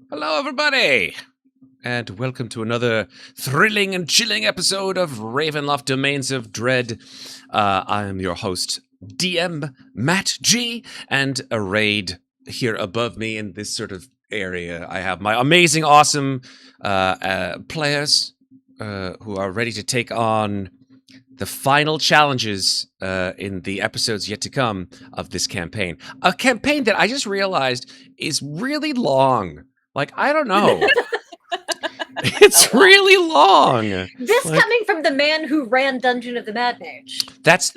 Hello, everybody, and welcome to another thrilling and chilling episode of Ravenloft Domains of Dread. I am your host, DM Matt G, and arrayed here above me in this sort of area, I have my amazing, awesome players who are ready to take on the final challenges in the episodes yet to come of this campaign. A campaign that I just realized is really long. Like, I don't know. It's really long. This coming from the man who ran Dungeon of the Mad Mage.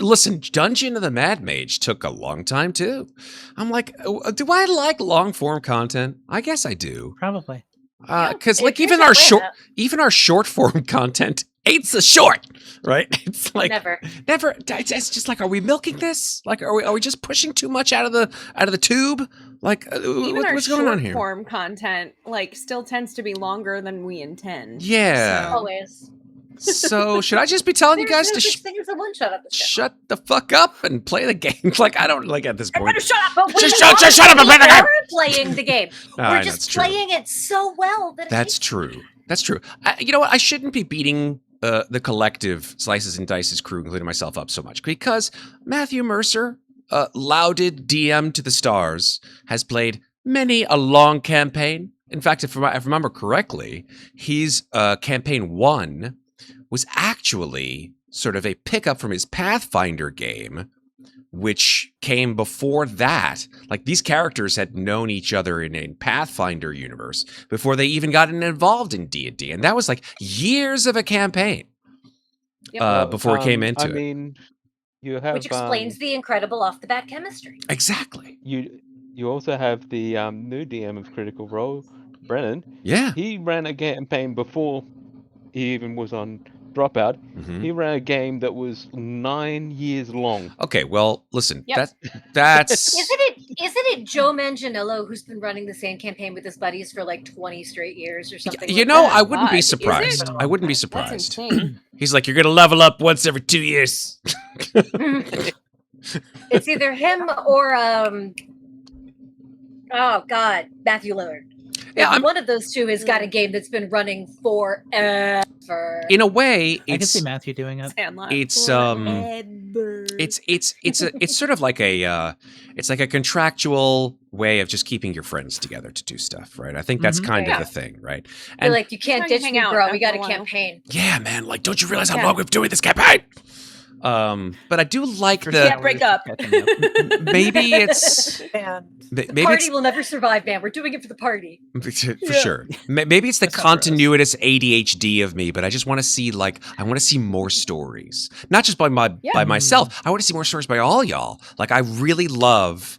Listen, Dungeon of the Mad Mage took a long time too. I'm like, do I like long form content? I guess I do. Probably. Because like even our short form content ain't so short, right? It's like never. It's just like, are we milking this? Like, are we just pushing too much out of the tube? Like, what's going on here? Form content like still tends to be longer than we intend. Yeah, so. Always. So should I just be telling you guys to shut the fuck up and play the game? Like, I don't like at this point. Shut up! But just shut up and play the game. We're playing the game. We're just playing it so well that that's true. That's true. You know what? I shouldn't be beating the collective Slices and Dice's crew, including myself, up so much because Matthew Mercer, lauded DM to the stars, has played many a long campaign. In fact, if I remember correctly, he's campaign 1 was actually sort of a pickup from his Pathfinder game, which came before that. Like, these characters had known each other in a Pathfinder universe before they even got involved in D&D, and that was like years of a campaign before we came into it. I mean, you have, which explains the incredible off-the-bat chemistry. Exactly. You also have the new DM of Critical Role, Brennan. Yeah. He ran a campaign before he even was on Dropout. Mm-hmm. He ran a game that was 9 years long. Okay, well, listen, that's... Isn't it Joe Manganiello who's been running the same campaign with his buddies for like 20 straight years or something? You know, I wouldn't be surprised. I wouldn't be surprised. He's like, you're going to level up once every 2 years. It's either him or, oh God, Matthew Lillard. Yeah, one of those two has got a game that's been running forever. In a way, I can see Matthew doing it. It's sort of like it's like a contractual way of just keeping your friends together to do stuff, right? I think that's kind of the thing, right? And you're like, you can't ditch me, bro. We got a campaign. Yeah, man. Like, don't you realize how long we've been doing this campaign? But I do like the break up. Maybe it's the party will never survive, man. We're doing it for the party. For sure. Maybe it's the continuous ADHD of me, but I just want to see more stories. Not just by myself. I want to see more stories by all y'all. Like, I really love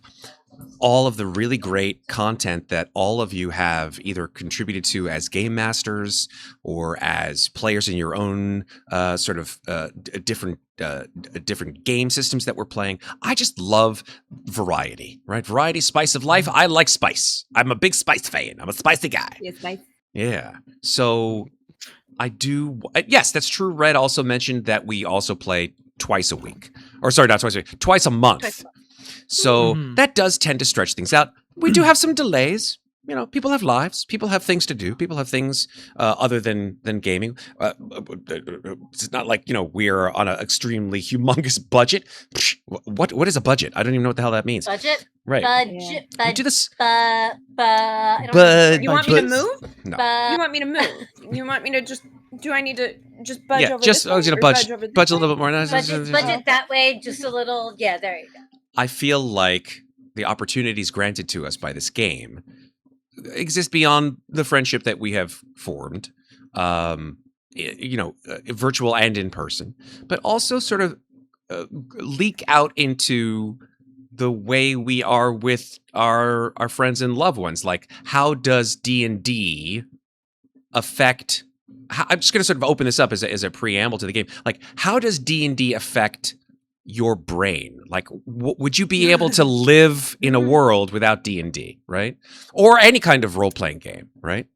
all of the really great content that all of you have either contributed to as game masters or as players in your own different game systems that we're playing. I just love variety, right? Variety, spice of life. I like spice. I'm a big spice fan. I'm a spicy guy. It's nice. Yeah. So I do. Yes, that's true. Red also mentioned that we also play twice a week. Or sorry, not twice a week. Twice a month. So that does tend to stretch things out. We do have some delays. You know, people have lives. People have things to do. People have things other than gaming. It's not like, you know, we're on an extremely humongous budget. What is a budget? I don't even know what the hell that means. Budget? Right. Budget. We do this. You want me to move? No. You want me to move? You want me to just... Do I need to just budge over this? Yeah, just budge a little bit more. Budget that way, just a little. Yeah, there you go. I feel like the opportunities granted to us by this game exist beyond the friendship that we have formed, virtual and in person, but also sort of leak out into the way we are with our friends and loved ones. Like, how does D&D affect... I'm just going to sort of open this up as a preamble to the game. Like, how does D&D affect your brain? Like, would you be able to live in a world without D&D, right? Or any kind of role-playing game, right?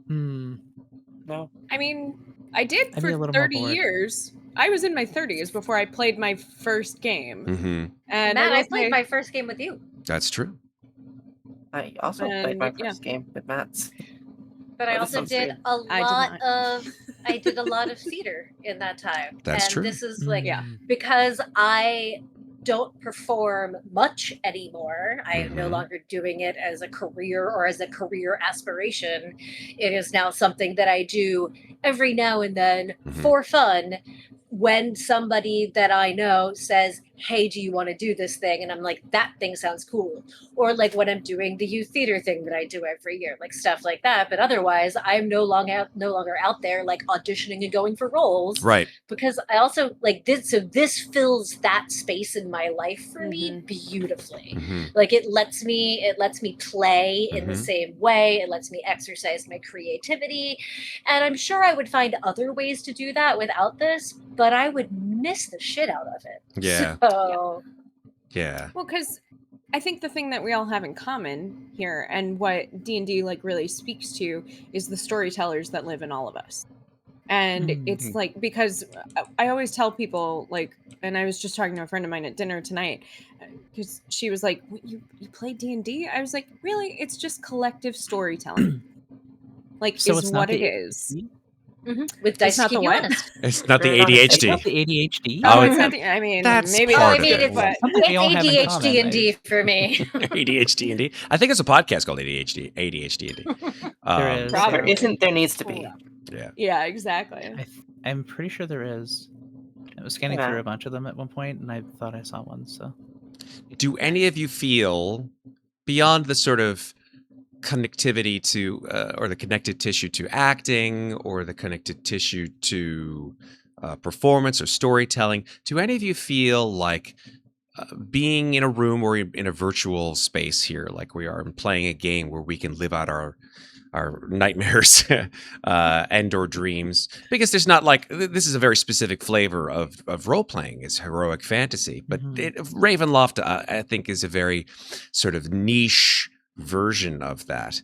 No. I mean, I did for 30 years. I was in my 30s before I played my first game. Mm-hmm. And Matt, I played my first game with you. That's true. I also played my first game with Mats. But I also did a lot of theater in that time. That's true. This is because I don't perform much anymore. I am no longer doing it as a career or as a career aspiration. It is now something that I do every now and then for fun. When somebody that I know says, hey, do you want to do this thing? And I'm like, that thing sounds cool. Or like when I'm doing the youth theater thing that I do every year, like stuff like that. But otherwise, I'm no longer out there like auditioning and going for roles. Right. Because I also like this. So this fills that space in my life for me beautifully. Like it lets me play in the same way. It lets me exercise my creativity. And I'm sure I would find other ways to do that without this, but I would miss the shit out of it. Yeah. So, yeah. Well, because I think the thing that we all have in common here, and what D&D like really speaks to, is the storytellers that live in all of us. And it's like, because I always tell people, like, and I was just talking to a friend of mine at dinner tonight, because she was like, you play D&D? I was like, really? It's just collective storytelling. Like, so is what it is. With dice, not the what? It's not the ADHD. It's not the ADHD. Oh, it's not the, I mean, that's maybe part I mean, of it. it's ADHD and D for me. ADHD and D. I think it's a podcast called ADHD and D. There is. There isn't. There needs to be. Yeah. Yeah, exactly. I'm pretty sure there is. I was scanning through a bunch of them at one point, and I thought I saw one. So, do any of you feel, beyond the sort of connectivity to, or the connective tissue to acting, or the connective tissue to performance or storytelling, do any of you feel like being in a room or in a virtual space here, like we are, and playing a game where we can live out our nightmares and or dreams, because there's not like, this is a very specific flavor of role playing, is heroic fantasy, but Ravenloft I think is a very sort of niche version of that,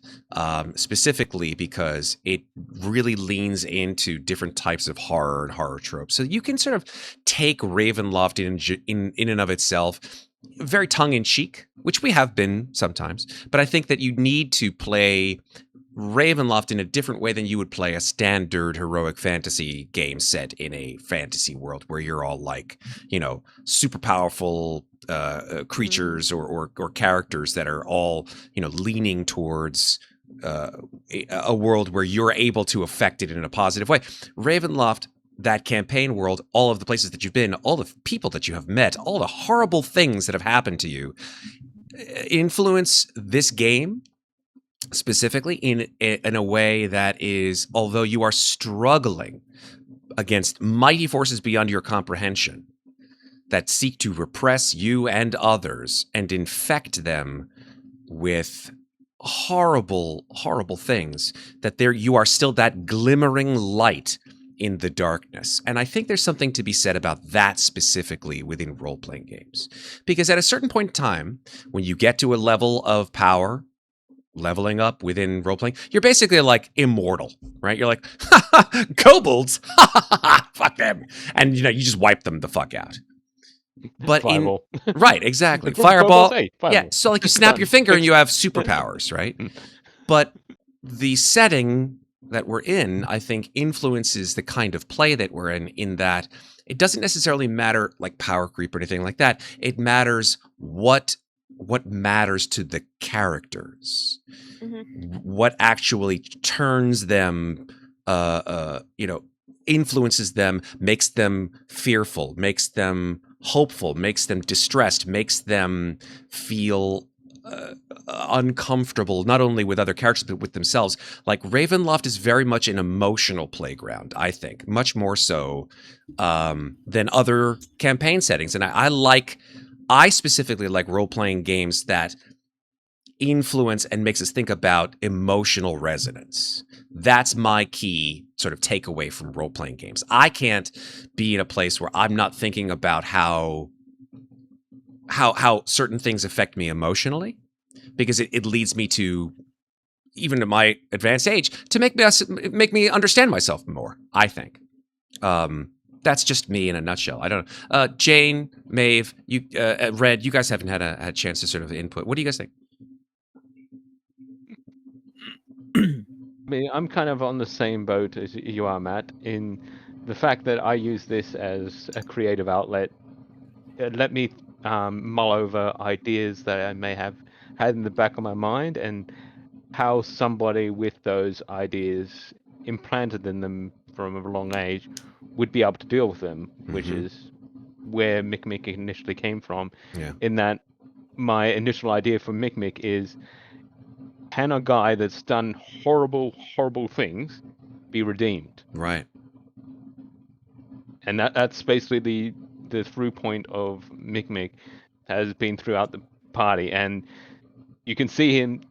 specifically because it really leans into different types of horror and horror tropes. So you can sort of take Ravenloft in and of itself very tongue-in-cheek, which we have been sometimes, but I think that you need to play Ravenloft in a different way than you would play a standard heroic fantasy game set in a fantasy world where you're all like, super powerful creatures or characters that are all, leaning towards a world where you're able to affect it in a positive way. Ravenloft, that campaign world, all of the places that you've been, all the people that you have met, all the horrible things that have happened to you, influence this game specifically in a way that is, although you are struggling against mighty forces beyond your comprehension that seek to repress you and others and infect them with horrible, horrible things, that you are still that glimmering light in the darkness. And I think there's something to be said about that specifically within role-playing games. Because at a certain point in time, when you get to a level of power, leveling up within role-playing, you're basically like immortal, right? You're like, kobolds, fuck them. And, you just wipe them the fuck out. But Fireball. Right, exactly. That's what Fireball. say, fireball. Yeah, so like you snap your finger and you have superpowers, right? But the setting that we're in, I think, influences the kind of play that we're in that it doesn't necessarily matter like power creep or anything like that. It matters what matters to the characters, what actually turns them, influences them, makes them fearful, makes them hopeful, makes them distressed, makes them feel uncomfortable, not only with other characters, but with themselves. Like Ravenloft is very much an emotional playground, I think, much more so than other campaign settings. And I specifically like role-playing games that influence and makes us think about emotional resonance. That's my key sort of takeaway from role-playing games. I can't be in a place where I'm not thinking about how certain things affect me emotionally, because it leads me to, even at my advanced age, to make me understand myself more, I think. That's just me in a nutshell. I don't know. Jane, Maeve, you, Red, you guys haven't had a chance to sort of input. What do you guys think? mean, I'm kind of on the same boat as you are, Matt, in the fact that I use this as a creative outlet. Let me mull over ideas that I may have had in the back of my mind and how somebody with those ideas implanted in them from a long age would be able to deal with them, which is where Mikmick initially came from. Yeah. In that, my initial idea for Mikmick is, can a guy that's done horrible, horrible things be redeemed? Right. And that's basically the through point of Mikmick has been throughout the party, and you can see him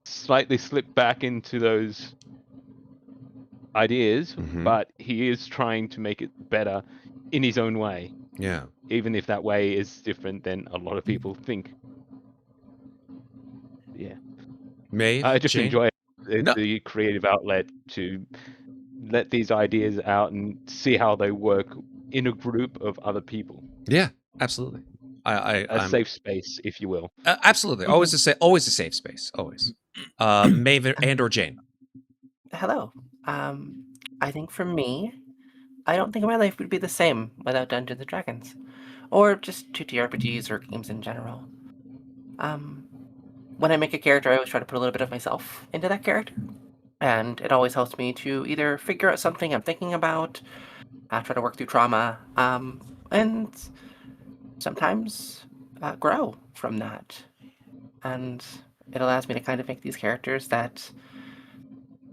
slightly slip back into those ideas, but he is trying to make it better in his own way. Yeah. Even if that way is different than a lot of people think. Yeah. Maeve, I just Jane? enjoy No. the creative outlet to let these ideas out and see how they work in a group of other people. Yeah, absolutely. A safe space, if you will. Absolutely. Always a safe space. Always. Maeve and or Jane. Hello. I think for me, I don't think my life would be the same without Dungeons and Dragons, or just TTRPGs or games in general. When I make a character, I always try to put a little bit of myself into that character, and it always helps me to either figure out something I'm thinking about, try to work through trauma, and sometimes grow from that. And it allows me to kind of make these characters that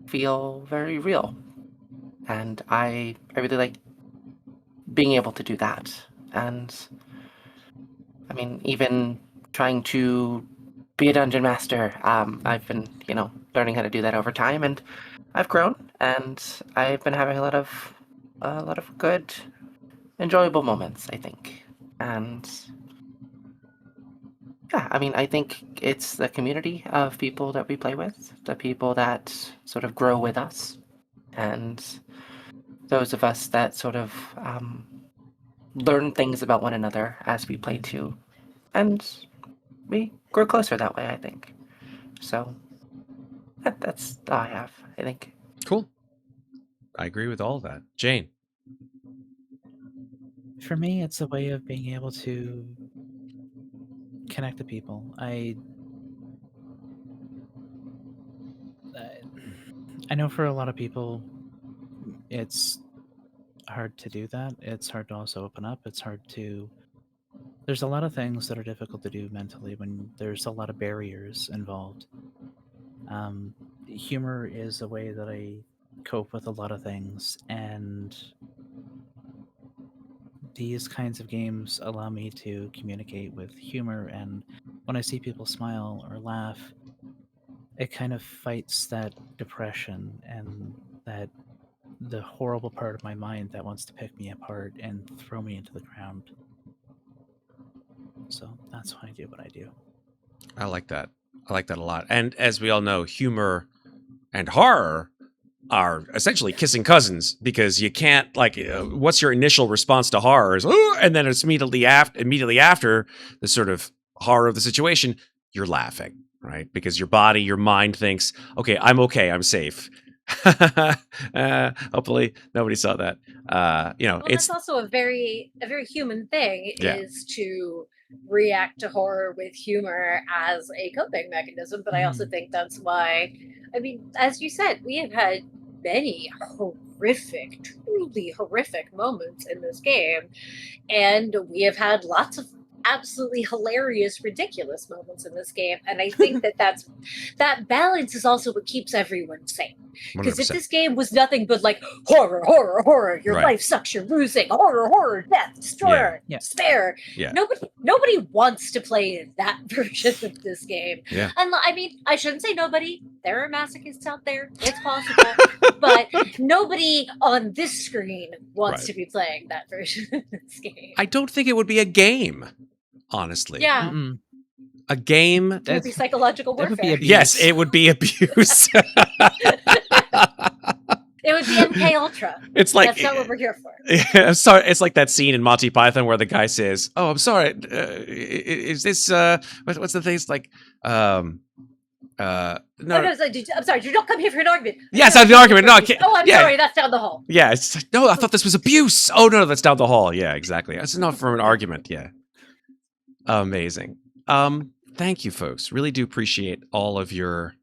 feel very real. And I really like being able to do that. And I mean, even trying to be a dungeon master, I've been, learning how to do that over time, and I've grown, and I've been having a lot of good, enjoyable moments, I think. And yeah, I mean, I think it's the community of people that we play with, the people that sort of grow with us, and those of us that sort of learn things about one another as we play too. And we grow closer that way, I think. So that's all I have, I think. Cool. I agree with all of that. Jane. For me, it's a way of being able to connect to people. I know for a lot of people, it's hard to do that. It's hard to also open up. It's hard to... There's a lot of things that are difficult to do mentally when there's a lot of barriers involved. Humor is a way that I cope with a lot of things, and these kinds of games allow me to communicate with humor, and when I see people smile or laugh, it kind of fights that depression and that the horrible part of my mind that wants to pick me apart and throw me into the ground. So that's why I do what I do. I like that. I like that a lot. And as we all know, humor and horror are essentially kissing cousins, because you can't, what's your initial response to horror is, oh, and then it's immediately after the sort of horror of the situation, you're laughing, right? Because your body, your mind thinks, okay, I'm safe. Hopefully nobody saw that. It's also a very human thing, is to react to horror with humor as a coping mechanism. But I also think that's why, I mean, as you said, we have had many truly horrific moments in this game, and we have had lots of absolutely hilarious, ridiculous moments in this game. And I think that balance is also what keeps everyone sane. Because if this game was nothing but like horror, your life sucks, you're losing, horror, death, destroyer, despair. Yeah. Nobody wants to play that version of this game. Yeah. And I mean, I shouldn't say nobody. There are masochists out there. It's possible. But nobody on this screen wants to be playing that version of this game. I don't think it would be a game, honestly. Yeah. Mm-mm. A game. It would be psychological warfare. That would be abuse. Yes, it would be abuse. It would be MK Ultra. It's like, that's not what we're here for. Yeah, sorry. It's like that scene in Monty Python where the guy says, "Oh, I'm sorry. Is this what's the thing? It's like, no, I'm sorry. Did you not come here for an argument? Yes, I have the argument. No, I can't. Oh, I'm Yeah. sorry. That's down the hall. Yeah, no, I thought this was abuse. Oh no, that's down the hall. Yeah, exactly. That's not from an argument. Yeah, amazing. Thank you, folks. Really do appreciate all of your,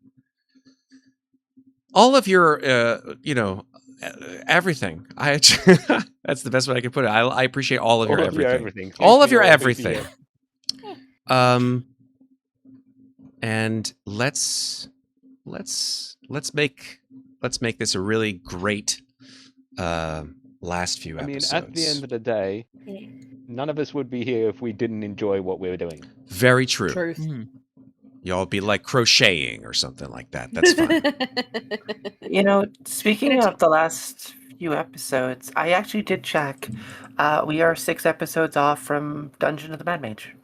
everything. That's the best way I can put it. I appreciate all of your everything. All of your everything. And let's make this a really great last few episodes. I mean, at the end of the day, none of us would be here if we didn't enjoy what we were doing. Very true. Truth. Y'all be like crocheting or something like that. That's fine. Speaking of the last few episodes, I actually did check. We are 6 episodes off from Dungeon of the Mad Mage.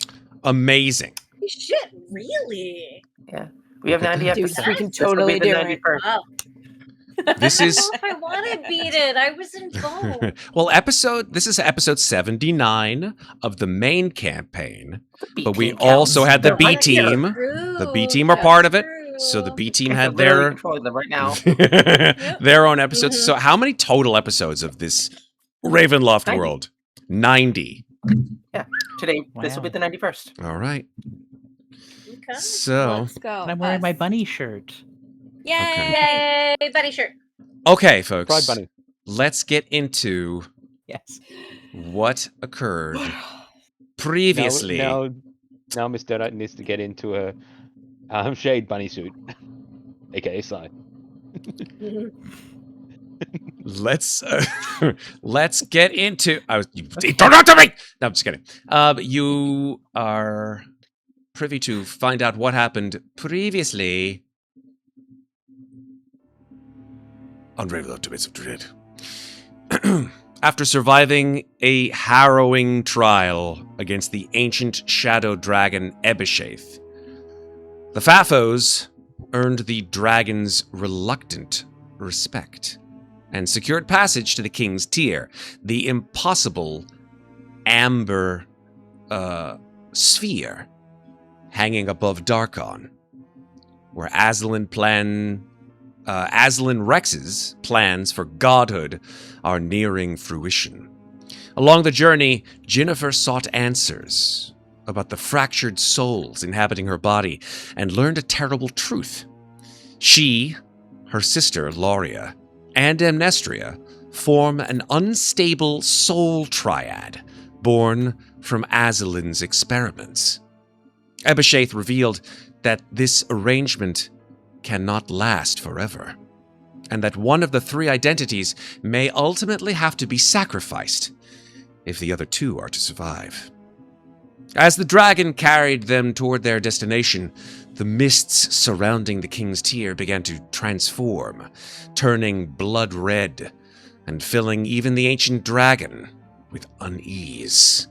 Amazing. Shit, really? Yeah. We have 90 Dude, episodes. we can This will be totally the do 91st. it. Wow. This is I want to beat it. I was involved. well, this is episode 79 of the main campaign, but we team also counts. had the They're B right here. team. The B team are part of it, so the B team had I'm literally their controlling them right now. their own episodes. So, how many total episodes of this Ravenloft 90. world? 90. Yeah. Today, this will be the 91st. All right. Okay. So, Let's go. And I'm wearing my bunny shirt. Yay! Yay, bunny shirt. okay, folks. Pride Bunny. Let's get into Yes. what occurred previously. Now Mr. Donut needs to get into a shade bunny suit, aka Sai. Let's get into. Don't talk to me. No, I'm just kidding. You are privy to find out what happened previously on Ravenloft: Debates of Dread. After surviving a harrowing trial against the ancient shadow dragon Ebishaith, the Fafos earned the dragon's reluctant respect and secured passage to the King's Tier, the impossible amber sphere hanging above Darkon, where Aslan Rex's plans for godhood are nearing fruition. Along the journey, Ginnifer sought answers about the fractured souls inhabiting her body and learned a terrible truth. She, her sister Loria, and Amnestria form an unstable soul triad born from Aslan's experiments. Ebishaith revealed that this arrangement cannot last forever, and that one of the 3 identities may ultimately have to be sacrificed if the other 2 are to survive. As the dragon carried them toward their destination, the mists surrounding the King's Tier began to transform, turning blood red and filling even the ancient dragon with unease.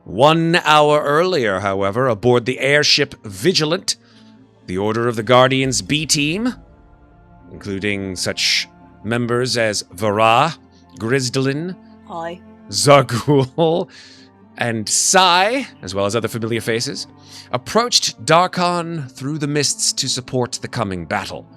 1 hour earlier, however, aboard the airship Vigilant, the Order of the Guardians B Team, including such members as Vaara, Gryz, Hi. Xarghull, and Sai, as well as other familiar faces, approached Darkon through the mists to support the coming battle.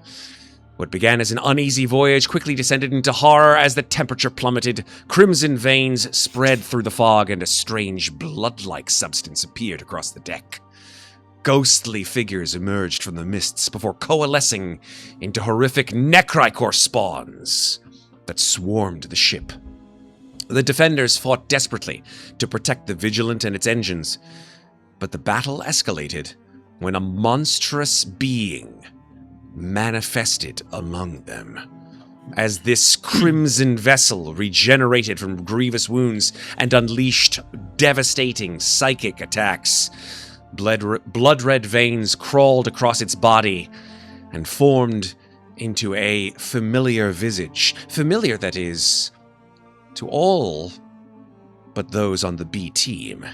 What began as an uneasy voyage quickly descended into horror as the temperature plummeted, crimson veins spread through the fog, and a strange blood-like substance appeared across the deck. Ghostly figures emerged from the mists before coalescing into horrific necricor spawns that swarmed the ship. The defenders fought desperately to protect the Vigilant and its engines, but the battle escalated when a monstrous being manifested among them. As this crimson vessel regenerated from grievous wounds and unleashed devastating psychic attacks, blood-red veins crawled across its body and formed into a familiar visage. Familiar, that is, to all but those on the B team.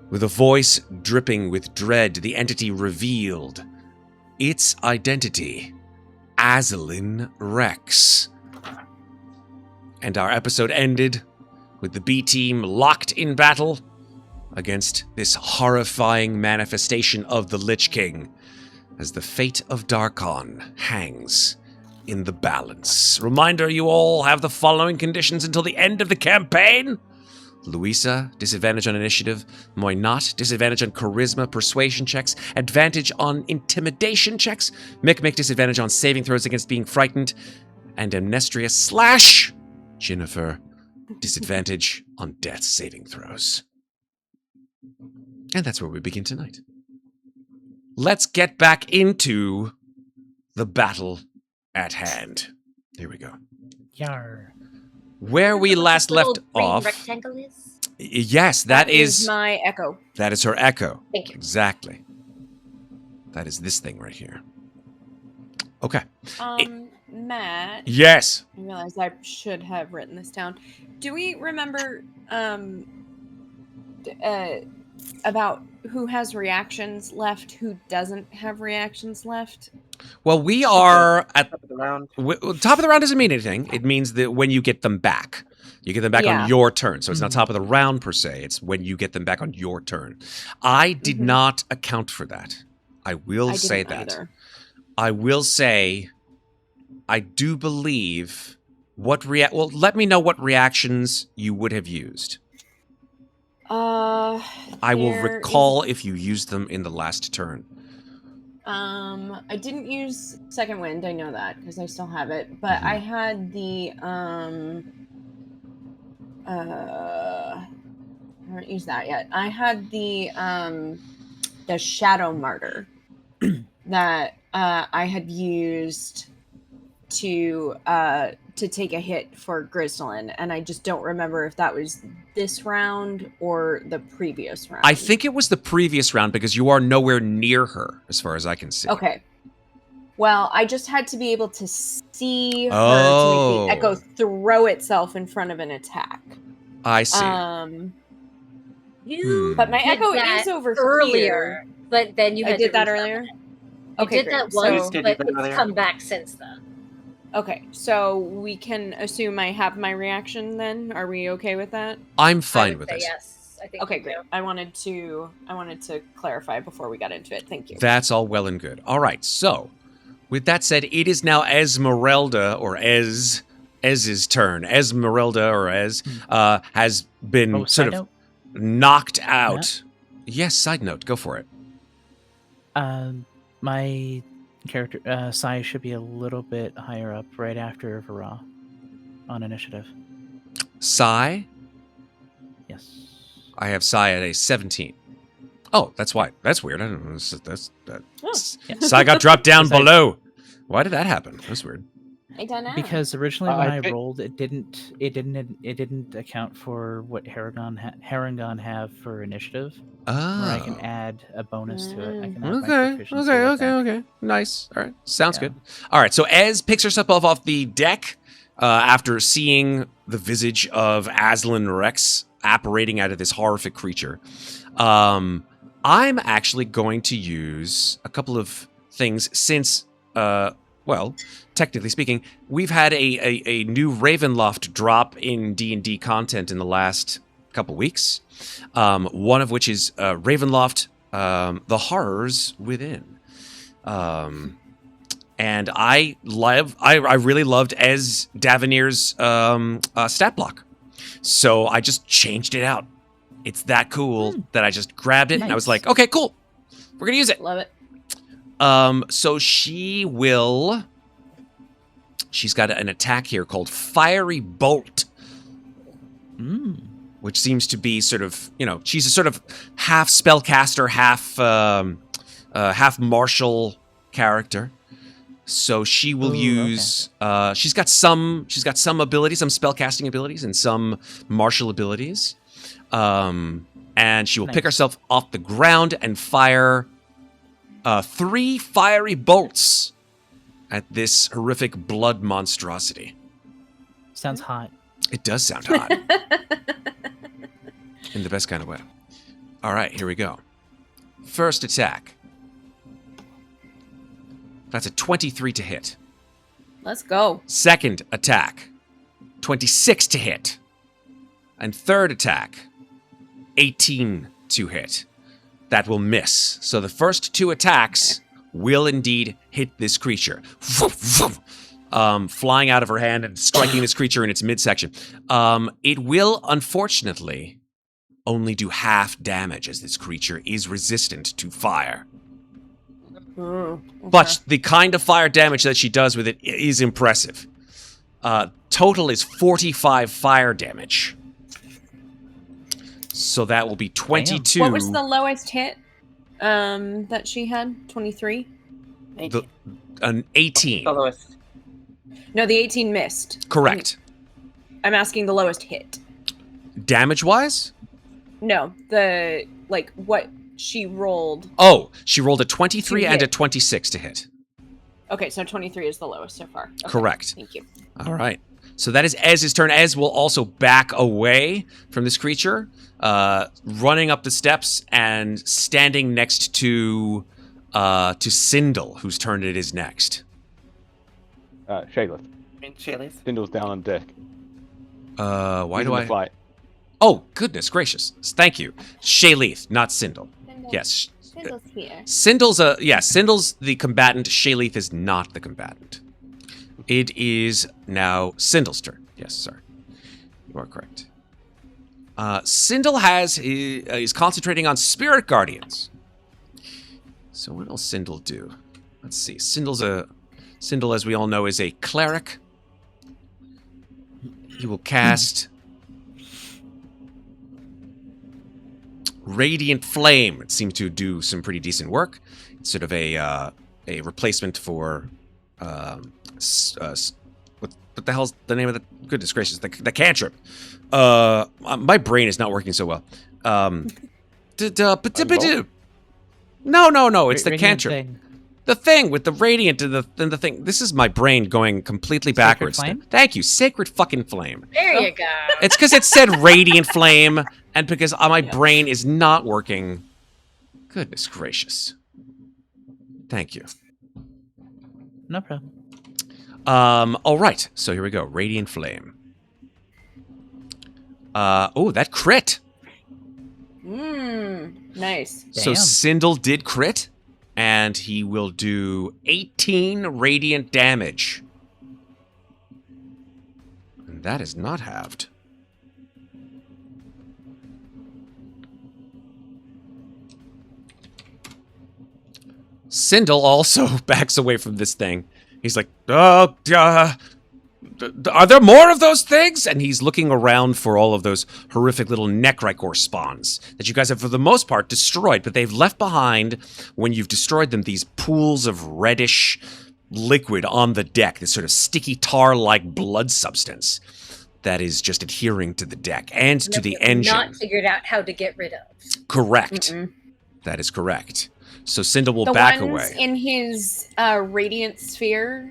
With a voice dripping with dread, the entity revealed its identity: Aslan Rex. And our episode ended with the B team locked in battle against this horrifying manifestation of the Lich King, as the fate of Darkon hangs in the balance. Reminder, you all have the following conditions until the end of the campaign. Louisa, disadvantage on initiative. Muadnhait, disadvantage on charisma, persuasion checks. Advantage on intimidation checks. Mikmick, disadvantage on saving throws against being frightened. And Amnestria / Ginnifer, disadvantage on death saving throws. And that's where we begin tonight. Let's get back into the battle at hand. Here we go. Yar. Where we last left Little green off. rectangle is? Yes, that is my echo. that is her echo. Thank you. Exactly. That is this thing right here. Okay. Matt, Yes. I realized I should have written this down. Do we remember about who has reactions left, who doesn't have reactions left? Well, we are at Top of the round. top of the round doesn't mean anything. It means that when you get them back. You get them back Yeah. on your turn. So it's not top of the round per se. It's when you get them back on your turn. I did not account for that. I will I say didn't that. either. I will say I do believe well, let me know what reactions you would have used. I will there recall if you used them in the last turn. I didn't use Second Wind, I know that, because I still have it, but I had the, I haven't used that yet. I had the Shadow Martyr that, I had used to take a hit for Grizzlin, and I just don't remember if that was this round or the previous round. I think it was the previous round because you are nowhere near her, as far as I can see. Okay. Well, I just had to be able to see her Oh. to make the echo throw itself in front of an attack. I see. You But my did echo that is over earlier, here. but then you I had did to that restart earlier? it. You Okay, did great. that So- once, Did but that it's earlier? come back since then. Okay, so we can assume I have my reaction then? Are we okay with that? I'm I fine would with say it. yes. I think Okay, you great. do. I wanted to clarify before we got into it. Thank you. That's all well and good. All right, so with that said, it is now Esmeralda or Ez's turn. Esmeralda or Ez has been Oh, sort side of note? knocked out. Yes, side note, go for it. My character, Sai, should be a little bit higher up right after Vaara on initiative. Sai, Yes. I have Sai at a 17. Oh, that's why. That's weird. I don't know. Yeah. Sai got dropped down Sai- below. Why did that happen? That's weird. I don't know. Because originally when I I think- rolled, it didn't account for what Harangon have for initiative, where I can Oh. add a bonus to it. I can add my Okay, proficiency at that. okay. Nice. All right. Sounds Yeah. good. All right. So Ez picks herself off the deck after seeing the visage of Aslan Rex apparating out of this horrific creature. I'm actually going to use a couple of things since, well, technically speaking, we've had a new Ravenloft drop in D&D content in the last couple weeks. One of which is Ravenloft, The Horrors Within. And I really loved Ez Davenir's stat block. So I just changed it out. It's that cool that I just grabbed it and I was Nice. like, okay, cool. We're going to use it. Love it. So she's got an attack here called Fiery Bolt, which seems to be sort of, she's a sort of half spellcaster, half martial character. So she will use, she's got some abilities, some spellcasting abilities and some martial abilities. And she will pick Nice. herself off the ground and fire 3 fiery bolts at this horrific blood monstrosity. Sounds hot. It does sound hot. In the best kind of way. All right, here we go. First attack. That's a 23 to hit. Let's go. Second attack. 26 to hit. And third attack. 18 to hit. That will miss. So the first 2 attacks will indeed hit this creature. Flying out of her hand and striking this creature in its midsection. It will, unfortunately, only do half damage as this creature is resistant to fire. Okay. But the kind of fire damage that she does with it is impressive. Total is 45 fire damage. So that will be 22. What was the lowest hit that she had? 23? An 18. The lowest. No, the 18 missed. Correct. I'm asking the lowest hit. Damage-wise? No, what she rolled. Oh, she rolled a 23 To and a hit. 26 to hit. Okay, so 23 is the lowest so far. Okay, Correct. Thank you. All right. So that is Ez's turn. Ez will also back away from this creature, running up the steps and standing next to Sindel, whose turn it is next. Shayleth. Shayleys. Sindle's down on deck. Why He's do in I? the fight. Oh, goodness gracious! Thank you, Shayleith, not Sindel. Yes, Sindle's here. Sindel's the combatant. Shayleith is not the combatant. It is now Sindel's turn. Yes, sorry. You are correct. Sindel is concentrating on spirit guardians. So what will Sindel do? Let's see. Sindel, as we all know, is a cleric. He will cast Radiant Flame. It seems to do some pretty decent work. It's sort of a replacement for what the hell's the name of the goodness gracious the cantrip. My brain is not working so well. No, it's the Radiant cantrip. thing. The thing with the radiant and the thing. This is my brain going completely backwards. Flame? Thank you, Sacred fucking Flame. There you go. It's because it said Radiant Flame, and because my brain is not working. Goodness gracious. Thank you. No problem. All right. So here we go. Radiant Flame. Oh, that crit. Nice. So Damn. Sindel did crit, and he will do 18 radiant damage. And that is not halved. Sindel also backs away from this thing. He's like, are there more of those things? And he's looking around for all of those horrific little Necricor spawns that you guys have, for the most part, destroyed. But they've left behind, when you've destroyed them, these pools of reddish liquid on the deck, this sort of sticky tar-like blood substance that is just adhering to the deck and to the engine. Not figured out how to get rid of. Correct. That is correct. So Sindel will The back ones away. in his radiant sphere,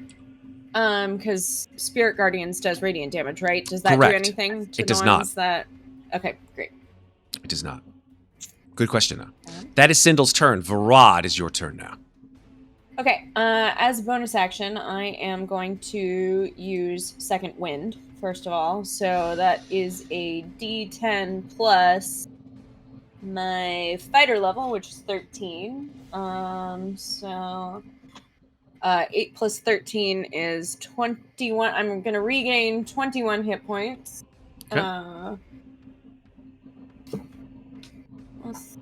because Spirit Guardians does radiant damage, right? Does that Correct. do anything to It the does not. ones that... Okay, great. It does not. Good question, though. That is Sindel's turn. Vaara, it is your turn now. Okay, as a bonus action, I am going to use Second Wind, first of all. So that is a D10 plus my fighter level, which is 13. 8 plus 13 is 21. I'm going to regain 21 hit points. Okay. Plus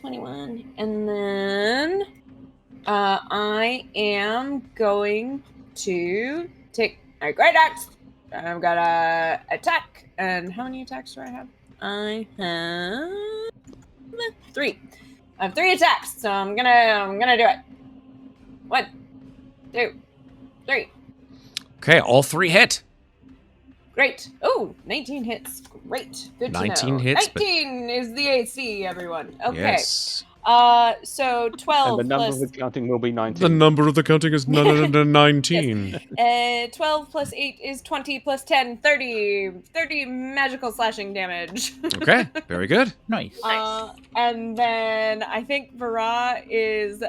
21. And then I am going to take my great axe. I've got a attack. And how many attacks do I have? I have 3. I have 3 attacks, so I'm gonna do it. 1, 2, 3. Okay, all 3 hit. Great. Oh, 19 hits. Great. Good to know. 19 hits, but- 19 is the AC, everyone. Okay. Yes. So 12 And the number plus of the counting will be 19. The number of the counting is 19. 12 plus 8 is 20 plus 10, 30. 30 magical slashing damage. Okay, very good. Nice. And then I think Vaara is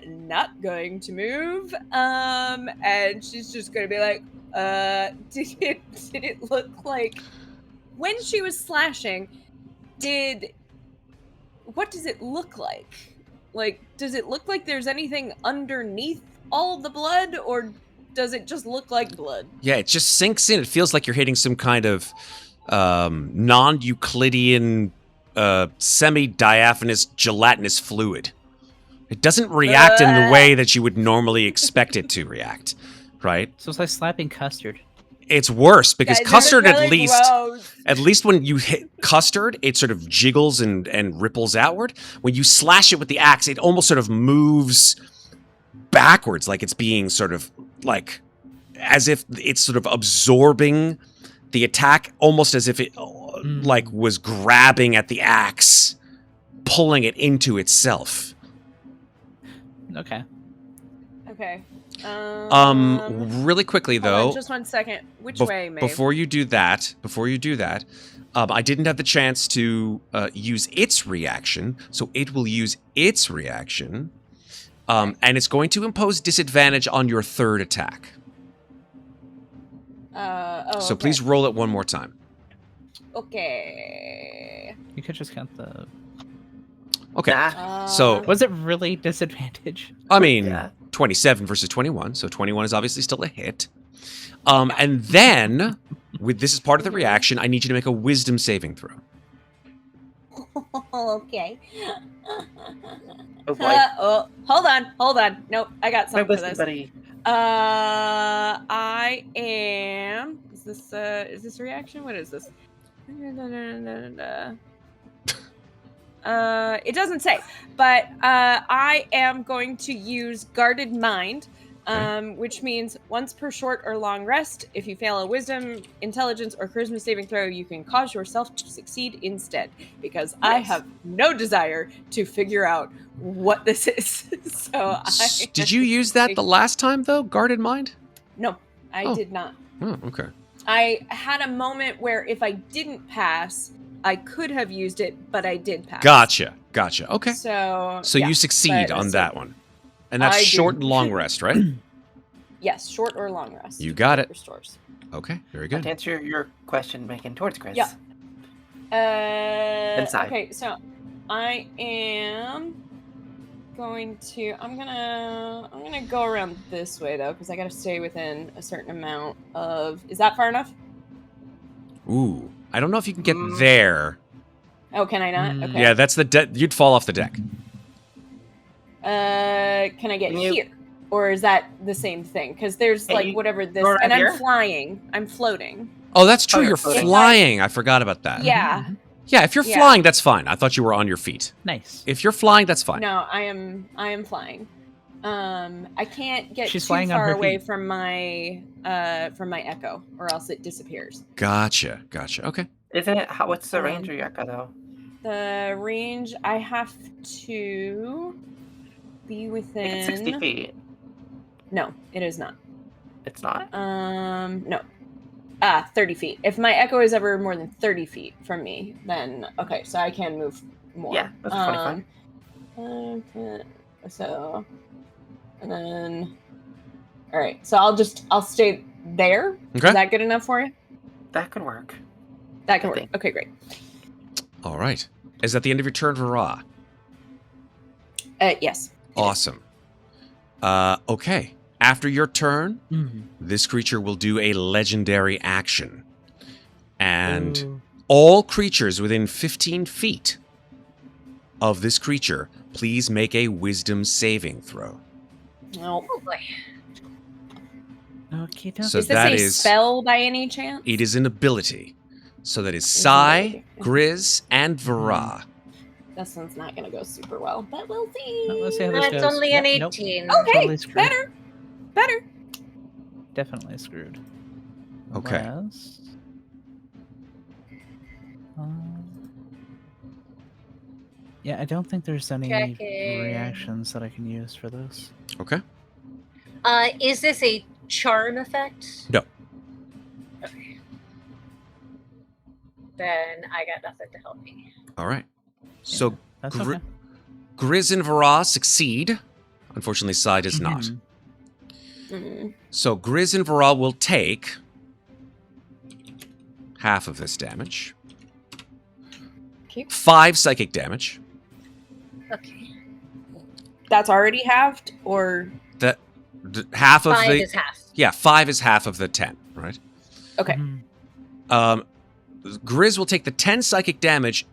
not going to move. And she's just going to be like, did it look like when she was slashing, what does it look like? Like, does it look like there's anything underneath all the blood, or does it just look like blood? Yeah, it just sinks in. It feels like you're hitting some kind of non-Euclidean, semi-diaphanous, gelatinous fluid. It doesn't react in the way that you would normally expect it to react, right? So it's like slapping custard. It's worse because Guys, custard, this is really gross. at least when you hit custard, it sort of jiggles and ripples outward. When you slash it with the axe, it almost sort of moves backwards, like it's being sort of like as if it's sort of absorbing the attack, almost as if it like was grabbing at the axe, pulling it into itself. Okay. Okay. Really quickly Hold though, on, just 1 second. Which way, Maeve? before you do that, I didn't have the chance to use its reaction, so it will use its reaction, and it's going to impose disadvantage on your third attack. So okay. please roll it one more time. Okay. You could just count the. Okay. Nah. So- Was it really disadvantage? I mean, Yeah. 27 versus 21, so 21 is obviously still a hit. And then, this is part of the reaction, I need you to make a wisdom saving throw. okay. Oh boy. Hold on. Nope, I got My something for wisdom this. buddy. I am. Is this a reaction? What is this? It doesn't say, but I am going to use Guarded Mind, which means once per short or long rest, if you fail a Wisdom, Intelligence, or Charisma saving throw, you can cause yourself to succeed instead. Because I Yes. have no desire to figure out what this is. So Did you use that the last time, though? Guarded Mind? No, I Oh. did not. Oh, okay. I had a moment where if I didn't pass, I could have used it, but I did pass. Gotcha. Okay. So So you succeed but- on so- that one. And that's I short do. and long rest, right? Yes, short or long rest. You got it. Restores. Okay, very To good. answer your question, Megan, towards Gryz. Yeah. Inside. Okay, so I am going to. I'm gonna go around this way though, because I gotta stay within a certain amount of. Is that far enough? Ooh. I don't know if you can get Mm. there. Oh, can I not? Mm. Okay. Yeah, that's the you'd fall off the deck. Can I get Can you- here, or is that the same thing? Because there's Can like you whatever this, go around and here? I'm flying. I'm floating. Oh, that's true. Oh, you're You're floating. flying. I forgot about that. Yeah. Yeah, if you're Yeah. flying, that's fine. I thought you were on your feet. Nice. If you're flying, that's fine. No, I am flying. I can't get She's too flying on far her away feet. from my echo, or else it disappears. Gotcha. Okay. Isn't it? What's the Um, range of your echo, though? The range I have to be I think within. it's 60 feet. No, it is not. It's not? No. 30 feet. If my echo is ever more than 30 feet from me, then okay, so I can move more. Yeah, that's 25. Okay, so, and then, all right. So I'll stay there. Okay. Is that good enough for you? That could work. That can I work. think. Okay, great. All right. Is that the end of your turn, Vaara? Yes. Awesome. Okay. After your turn, Mhm. this creature will do a legendary action. And Ooh. all creatures within 15 feet of this creature, please make a wisdom saving throw. Oh. Oh boy. Okie dokie. So Is this that a is- spell by any chance? It is an ability. So that is It's an Sai, ability. Gryz, and Vaara. This one's not going to go super well, but we'll see. Let's see how this That's goes. only an Yep, nope. 18. Okay, Totally screwed. better. Definitely screwed. Okay. Unless- yeah, I don't think there's any Checking. reactions that I can use for this. Okay. Is this a charm effect? No. Okay. Then I got nothing to help me. All right. So That's Gry- okay. Gryz and Vaara succeed. Unfortunately, Sai does not. Mhm. Mm. So Gryz and Vaara will take half of this damage. Okay. 5 psychic damage. Okay. That's already halved, or Half of 5 the is half. yeah, 5 is half of the 10, right? okay. Mhm. Gryz will take the 10 psychic damage,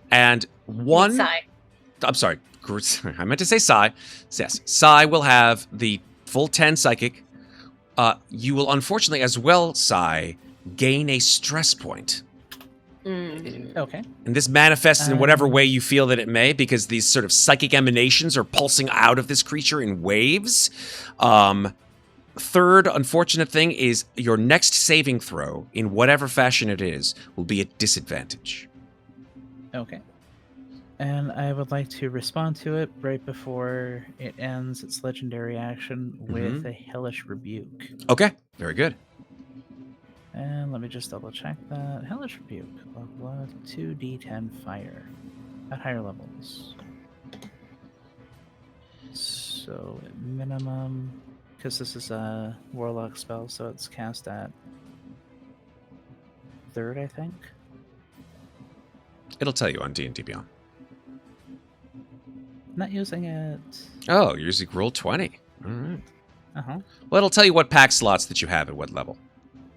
and one. Inside. I'm sorry, Gryz, I meant to say Sai. Yes, Sai will have the full 10 psychic. You will unfortunately, as well, Sai, gain a stress point. Okay. And this manifests in whatever way you feel that it may, because these sort of psychic emanations are pulsing out of this creature in waves. Third unfortunate thing is your next saving throw, in whatever fashion it is, will be at disadvantage. Okay. And I would like to respond to it right before it ends its legendary action with a Hellish Rebuke. Okay, very good. And let me just double check that. Hellish Rebuke, level up 2d10 fire at higher levels. So at minimum, because this is a warlock spell, so it's cast at 3rd, I think. It'll tell you on D&D Beyond. Not using it. Oh, you're using roll 20. All right. Uh-huh. Well, it'll tell you what pack slots that you have at what level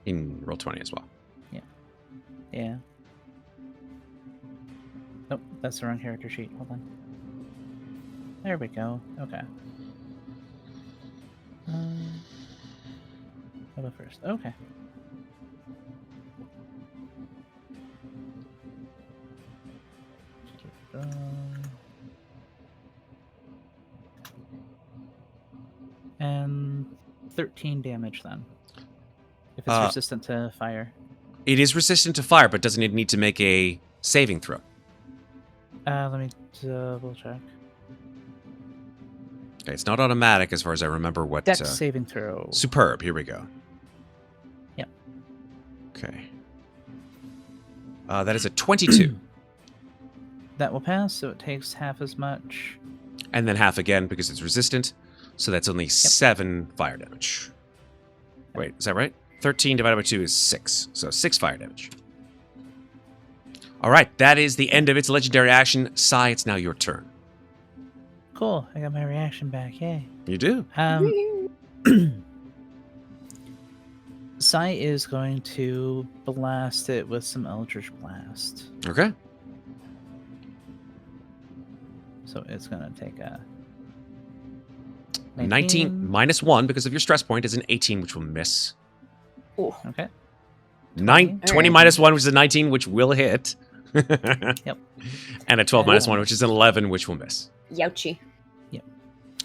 in roll 20 as well. Yeah. Nope, that's the wrong character sheet. Hold on. There we go. Okay. I'll go first. Okay. And 13 damage then. If it's resistant to fire. It is resistant to fire, but doesn't it need to make a saving throw? Let me double check. Okay, it's not automatic as far as I remember what... Dex saving throw. Superb, here we go. Yep. Okay. That is a 22. That will pass, so it takes half as much. And then half again because it's resistant. So that's only 7 fire damage. Wait, is that right? 13 divided by 2 is 6. So 6 fire damage. All right, that is the end of its legendary action. Sai, it's now your turn. Cool, I got my reaction back, yay. You do. Sai is going to blast it with some Eldritch Blast. Okay. So it's going to take a 19 minus 1 because of your stress point is an 18, which will miss. Ooh. Okay. 20 minus 1, which is a 19, which will hit. Yep. And a 12 minus 1, which is an 11, which will miss. Youchie. Yep.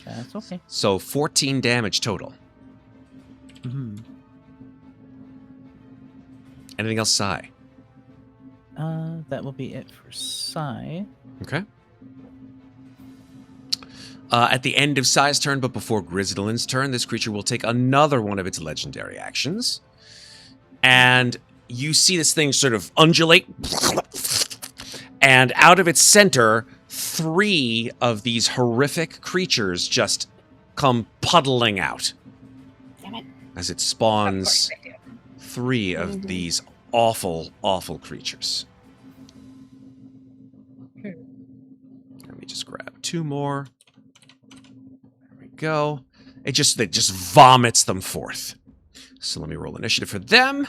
That's okay. So 14 damage total. Mm-hmm. Anything else, Sai? That will be it for Sai. Okay. At the end of Sai's turn, but before Gryzdalin's turn, this creature will take another one of its legendary actions. And you see this thing sort of undulate. And out of its center, 3 of these horrific creatures just come puddling out. Damn it. As it Of spawns course I do. 3 of these awful, awful creatures. Let me just grab 2 more. There we go. It just vomits them forth. So let me roll initiative for them.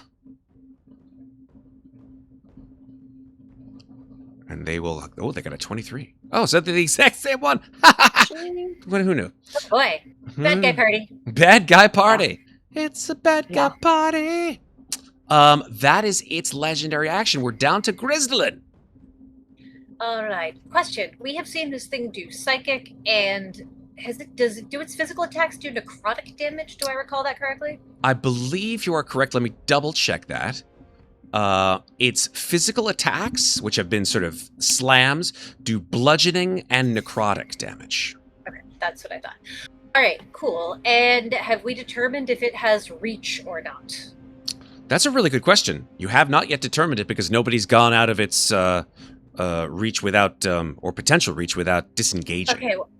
And they will... Oh, they got a 23. Oh, so they're the exact same one. Who knew? Oh boy. Bad guy party. Bad guy party. It's a bad guy party. That is its legendary action. We're down to Gryzdalin. All right. Question. We have seen this thing do psychic, and does it do its physical attacks do necrotic damage? Do I recall that correctly? I believe you are correct. Let me double check that. Its physical attacks, which have been sort of slams, do bludgeoning and necrotic damage. Okay, that's what I thought. All right, cool. And have we determined if it has reach or not? That's a really good question. You have not yet determined it because nobody's gone out of its reach without, or potential reach without disengaging. Okay, well,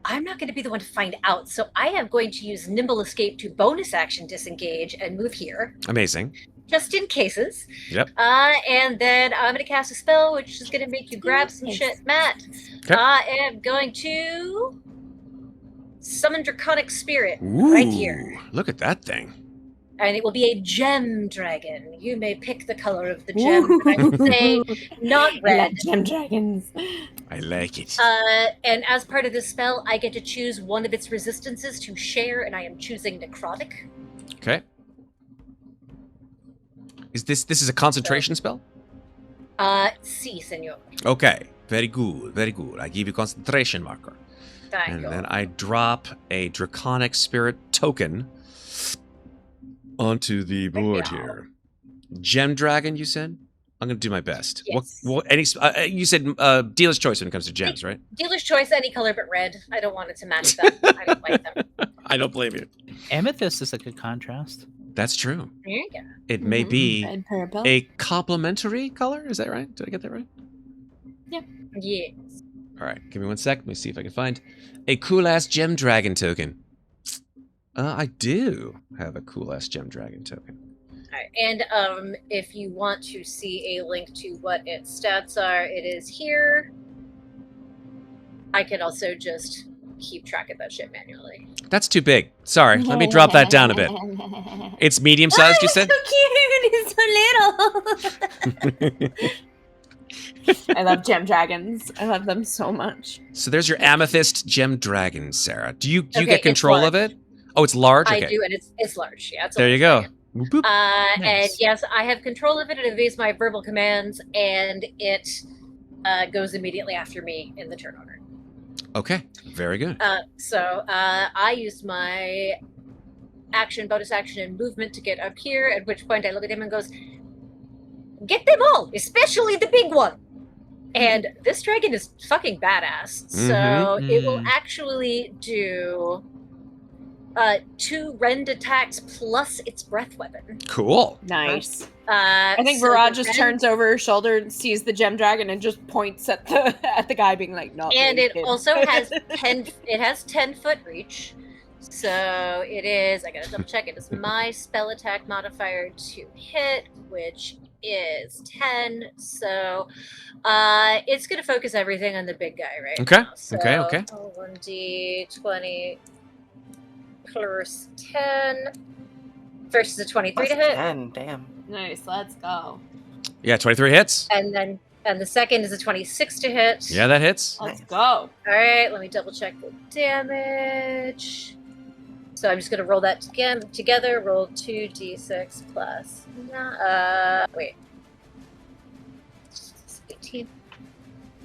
I'm not going to be the one to find out, so I am going to use Nimble Escape to bonus action disengage and move here, Amazing. just in cases. Yep. And then I'm going to cast a spell, which is going to make you grab some shit. Matt, Okay. I am going to summon Draconic Spirit Ooh, right here. look at that thing. And it will be a gem dragon. You may pick the color of the gem. But I would say not I love red. gem dragons. I like it. And as part of this spell, I get to choose one of its resistances to share, and I am choosing Necrotic. Okay. Is this is a concentration spell? Si, senor. Okay. Very good. Very good. I give you concentration marker. Thank And you. then I drop a Draconic Spirit token onto the board you. here. Gem Dragon, you said? I'm going to do my best. Yes. What you said dealer's choice when it comes to gems, right? Dealer's choice, any color but red. I don't want it to match them. I don't like them. I don't blame you. Amethyst is a good contrast. That's true. There you go. It may be Red, purple. a complementary color. Is that right? Did I get that right? Yes. All right. Give me 1 sec. Let me see if I can find a cool-ass Gem Dragon token. I do have a cool-ass Gem Dragon token. Alright, and if you want to see a link to what its stats are, it is here. I can also just keep track of that shit manually. That's too big. Sorry. Let me drop that down a bit. It's medium-sized, you said? It's so cute! It's so little! I love gem dragons. I love them so much. So there's your Amethyst Gem Dragon, Sarah. Do you Okay, get it's control of large. it? Oh, it's large? Okay. I do, and it's large. Yeah, it's a There you large go. dragon. Boop, boop. And Nice. yes, I have control of it. It obeys my verbal commands, and it goes immediately after me in the turn order. Okay. Very good. So I used my action, bonus action, and movement to get up here, at which point I look at him and goes, "Get them all, especially the big one." And this dragon is fucking badass. So it will Mhm. actually do 2 rend attacks plus its breath weapon. Cool. Nice. I I think Vaara just turns over her shoulder and sees the gem dragon and just points at the guy, being like, "No." And it also has 10. It has 10-foot reach. So it is. I gotta double check. It is my spell attack modifier to hit, which is 10. So it's gonna focus everything on the big guy right Okay, now. So okay. 1d20 plus 10. First is a 23 to Plus hit, 10, damn. Nice. Let's go. Yeah, 23 hits. and the second is a 26 to hit. Yeah, that hits. Let's Nice. go. All right, let me double check the damage. So I'm just gonna roll that together. Roll 2d6 plus. Wait. 18.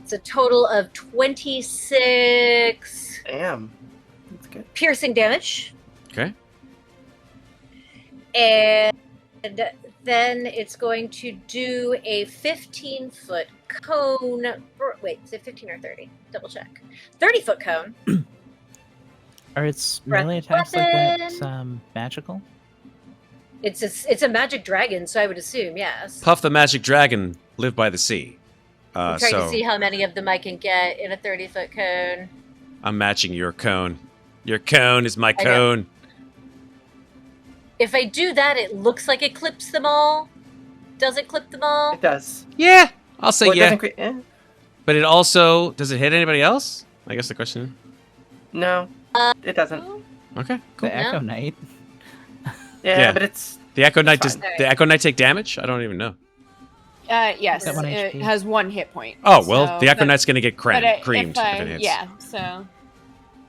It's a total of 26 Damn. That's good. piercing damage, Okay. and then it's going to do a 15-foot cone. Wait, is it 15 or 30? Double check. 30-foot cone. Are its Breath melee attacks like that weapon. magical? It's a magic dragon, so I would assume yes. Puff the Magic Dragon live by the sea. I'm trying So to see how many of them I can get in a 30-foot cone. I'm matching your cone. Your cone is my I know. cone. If I do that, it looks like it clips them all. Does it clip them all? It does. Yeah, I'll say Well, it yeah. doesn't But it also does it hit anybody else? I guess the question. No, it doesn't. Okay, cool. The Echo Knight. Yeah, Yeah. but it's The Echo Knight does fine. the Echo Knight take damage? I don't even know. Yes, That one it HP. has 1 hit point. Oh well, so- the Echo but- Knight's gonna get but creamed if I- if it hits. Yeah, so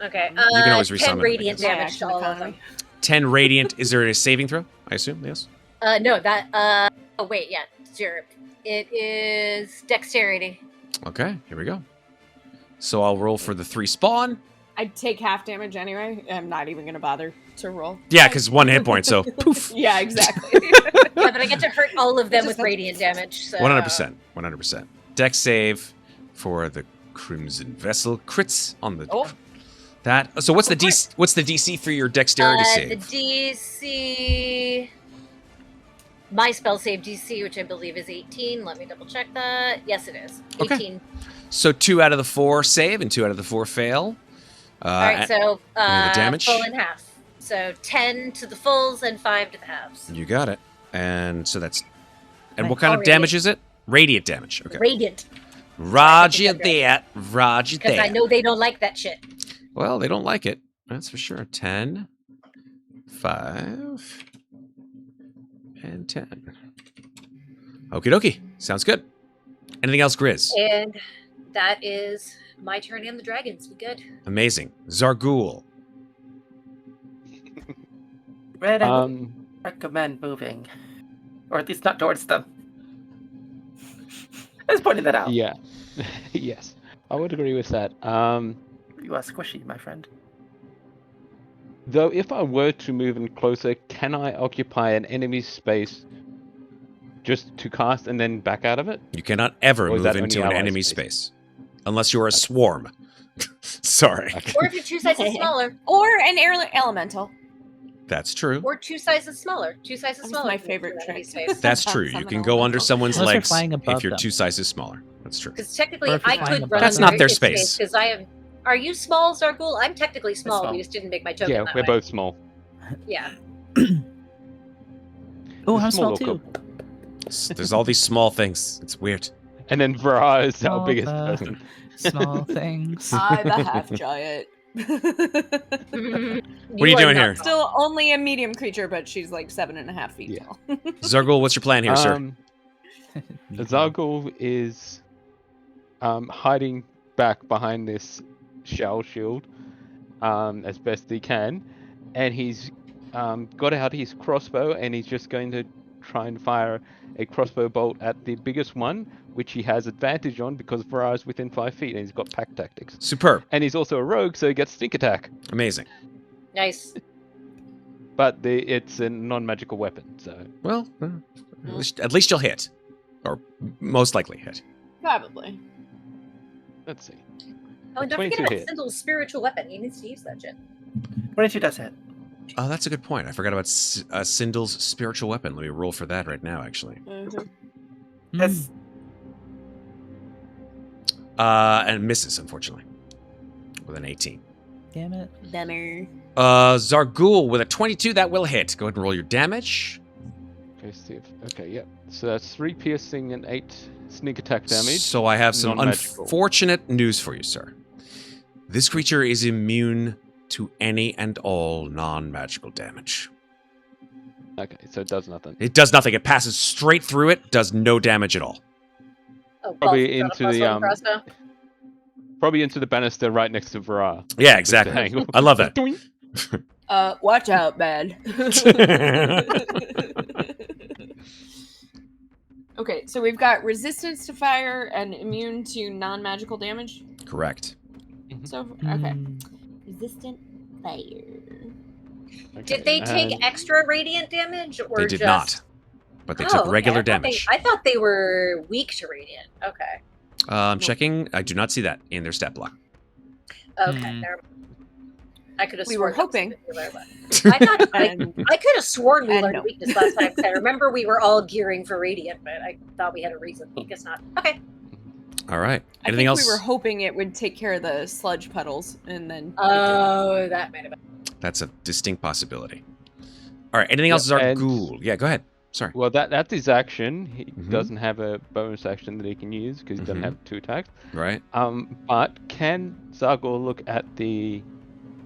Okay. You can always 10 resummon it, I radiant guess. my damage to action all of economy. them. 10 radiant. Is there a saving throw? I assume yes. No, that. Oh wait, yeah, 0. It is dexterity. Okay, here we go. So I'll roll for the 3 spawn. I'd take half damage anyway. I'm not even gonna bother to roll. Yeah, because 1 hit point. So poof. Yeah, exactly. Yeah, but I get to hurt all of them just with has- radiant damage. So 100%. 100%. Dex save for the Crimson Vessel. Crits on the Oh. that. So what's the Of course. DC? What's the DC for your dexterity The save? DC. My spell save DC, which I believe is 18. Let me double check that. Yes, it is. Okay. 18. So 2 out of the 4 save and 2 out of the 4 fail. All right, so any of the damage? full and half. So 10 to the fulls and 5 to the halves. You got it. And so that's. And Nice. what kind Oh, of damage radiant. is it? Radiant damage. Okay. Radiant, Roger I think that. Roger because I that. know they don't like that shit. Well, they don't like it. That's for sure. 10, 5, and 10. Okie dokie. Sounds good. Anything else, Gryz? And that is my turn and the dragons. We good? Amazing. Xarghull. Red, I would recommend moving. Or at least not towards them. I was pointing that out. Yeah. Yes. I would agree with that. You are squishy, my friend. Though, if I were to move in closer, can I occupy an enemy space just to cast and then back out of it? You cannot ever Or is move that into only an ally enemy space? space. Unless you're a swarm. Sorry. Or if you're 2 sizes smaller. Or an elemental. That's true. Or 2 sizes smaller. 2 sizes That was smaller. my can favorite move through enemy trick. space. That's true. You Summon can go under elemental. someone's Unless you're legs flying if above you're them. 2 sizes smaller. That's true. Because technically, Or if you're I flying could above run That's on not very their good space. Because I am. Are you small, Xarghull? I'm technically small. small. We just didn't make my token Yeah, that we're way. both small. Yeah. Oh, I'm Small small little too. There's all these small things. It's weird. And then Vaara is our Small, biggest person. Small things. I'm a half giant. What are you doing here? Still only a medium creature, but she's like 7.5 feet Yeah. tall. Xarghull, what's your plan here, sir? Xarghull is hiding back behind this shell shield as best he can, and he's got out his crossbow, and he's just going to try and fire a crossbow bolt at the biggest one, which he has advantage on because Vaara is within 5 feet, and he's got pack tactics. Superb. And he's also a rogue, so he gets sneak attack. Amazing. Nice. But it's a non-magical weapon, so... Well, at least you'll hit. Or most likely hit. Probably. Let's see. Oh, and don't 22 forget about hit. Sindul's spiritual weapon. He needs to use that shit. 22 does hit. Oh, that's a good point. I forgot about Sindul's spiritual weapon. Let me roll for that right now, actually. Mhm. Yes. And misses, unfortunately. With an 18. Damn it. Bummer. Xarghull with a 22, that will hit. go ahead and roll your damage. Okay, see if... Okay, yep. So that's 3 piercing and 8 sneak attack damage. So I have some Non-magical. unfortunate news for you, sir. This creature is immune to any and all non-magical damage. Okay, so it does nothing. It does nothing. It passes straight through it, does no damage at all. Oh, Probably balls, into the, +1 crossbow. Probably into the banister right next to Vaara. Yeah, exactly. Angle. I love that. Doink. Watch out, man. Okay, so we've got resistance to fire and immune to non-magical damage. Correct. So, okay. Mm, Resistant fire. Did they take and- extra radiant damage, or They did just... not. But they Oh, took okay. regular I thought they- damage. I thought they were weak to radiant. Okay. I'm checking. I do not see that in their stat block. Okay. Hmm. Never... I could have. We were hoping. I thought And I could have sworn we And learned no. weakness last time. 'Cause I remember we were all gearing for radiant, but I thought we had a reason. I guess not. Okay. All right. I Anything think else? we were hoping it would take care of the sludge puddles, and then. Oh, that might have been. That's a distinct possibility. All right. Anything else? Yep, and- Xarghull. Yeah, go ahead. Sorry. Well, that's his action. He Mhm. doesn't have a bonus action that he can use because he doesn't Mhm. have 2 attacks. Right. But can Xarghull look at the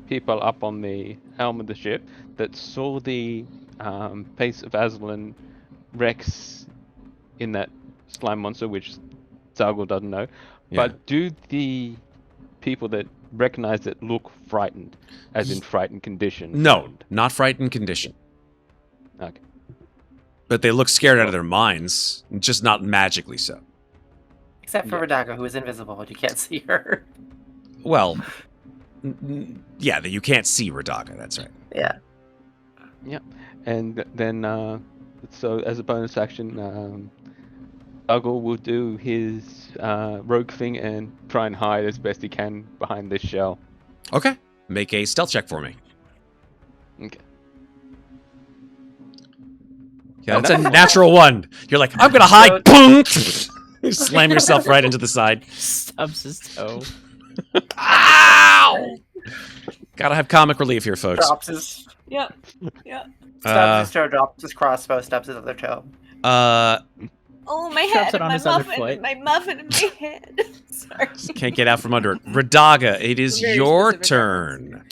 people up on the helm of the ship that saw the face of Aslan Rex in that slime monster, which Xarghull doesn't know? Yeah. But do the people that recognize it look frightened, as in frightened condition? No, not frightened condition. Okay. But they look scared out of their minds, just not magically so. Except for Radaga, who is invisible and you can't see her. Well, yeah, that you can't see Radaga. That's right. Yeah. And then, so as a bonus action, Xarghull will do his rogue thing and try and hide as best he can behind this shell. Okay. Make a stealth check for me. Okay. Yeah, that's a natural one. You're like, I'm gonna hide. Boom! You slam yourself right into the side. stubs his toe. Ow! Gotta have comic relief here, folks. Drops his, Yep. Yep. stubs his toe, drops his crossbow, stubs his other toe. Oh, my Straps head. it on My his other muffin. foot. My muffin in my head. Sorry. Can't get out from under it. Radaga, it is Very your specific turn.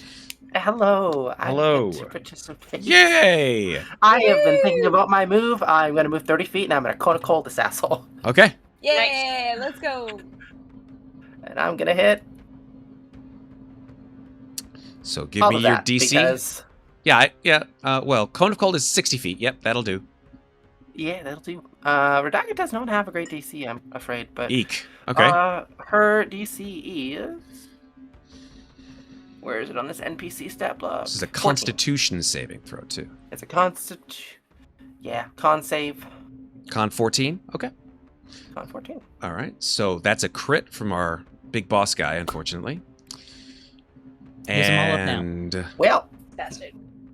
Hello. Hello. I get to participate. Yay! I have been thinking about my move. I'm going to move 30 feet, and I'm going to cone of cold this asshole. Okay. Yeah, let's go. And I'm going to hit So give all me of your that DC. because... Yeah. Well, Cone of Cold is 60 feet. Yep, that'll do. Yeah, that'll do. Redaga does not have a great DC, I'm afraid, but... Eek. Okay. Her DC is... Where is it on this NPC stat block? This is a 14. Constitution saving throw too. It's a con save. Con 14. Okay. Con 14. All right. So that's a crit from our big boss guy, unfortunately. Use them all up now. And Well, Bastard.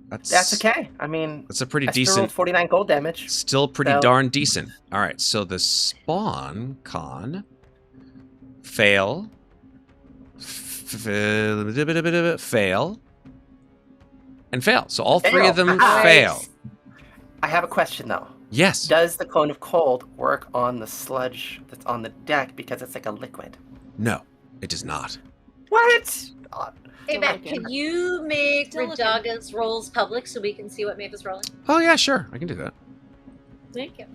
that's okay. I mean, That's a pretty I still rolled decent. 49 gold damage. Still pretty So- darn decent. All right. So the spawn con fail. Fail. And fail. So all three of them Nice. fail. I have a question, though. Yes. Does the Cone of Cold work on the sludge that's on the deck because it's like a liquid? No, it does not. What? Hey, Still Matt, looking. can you make Still looking. Redaga's rolls public so we can see what Maeve is rolling? Oh yeah, sure. I can do that. Thank you.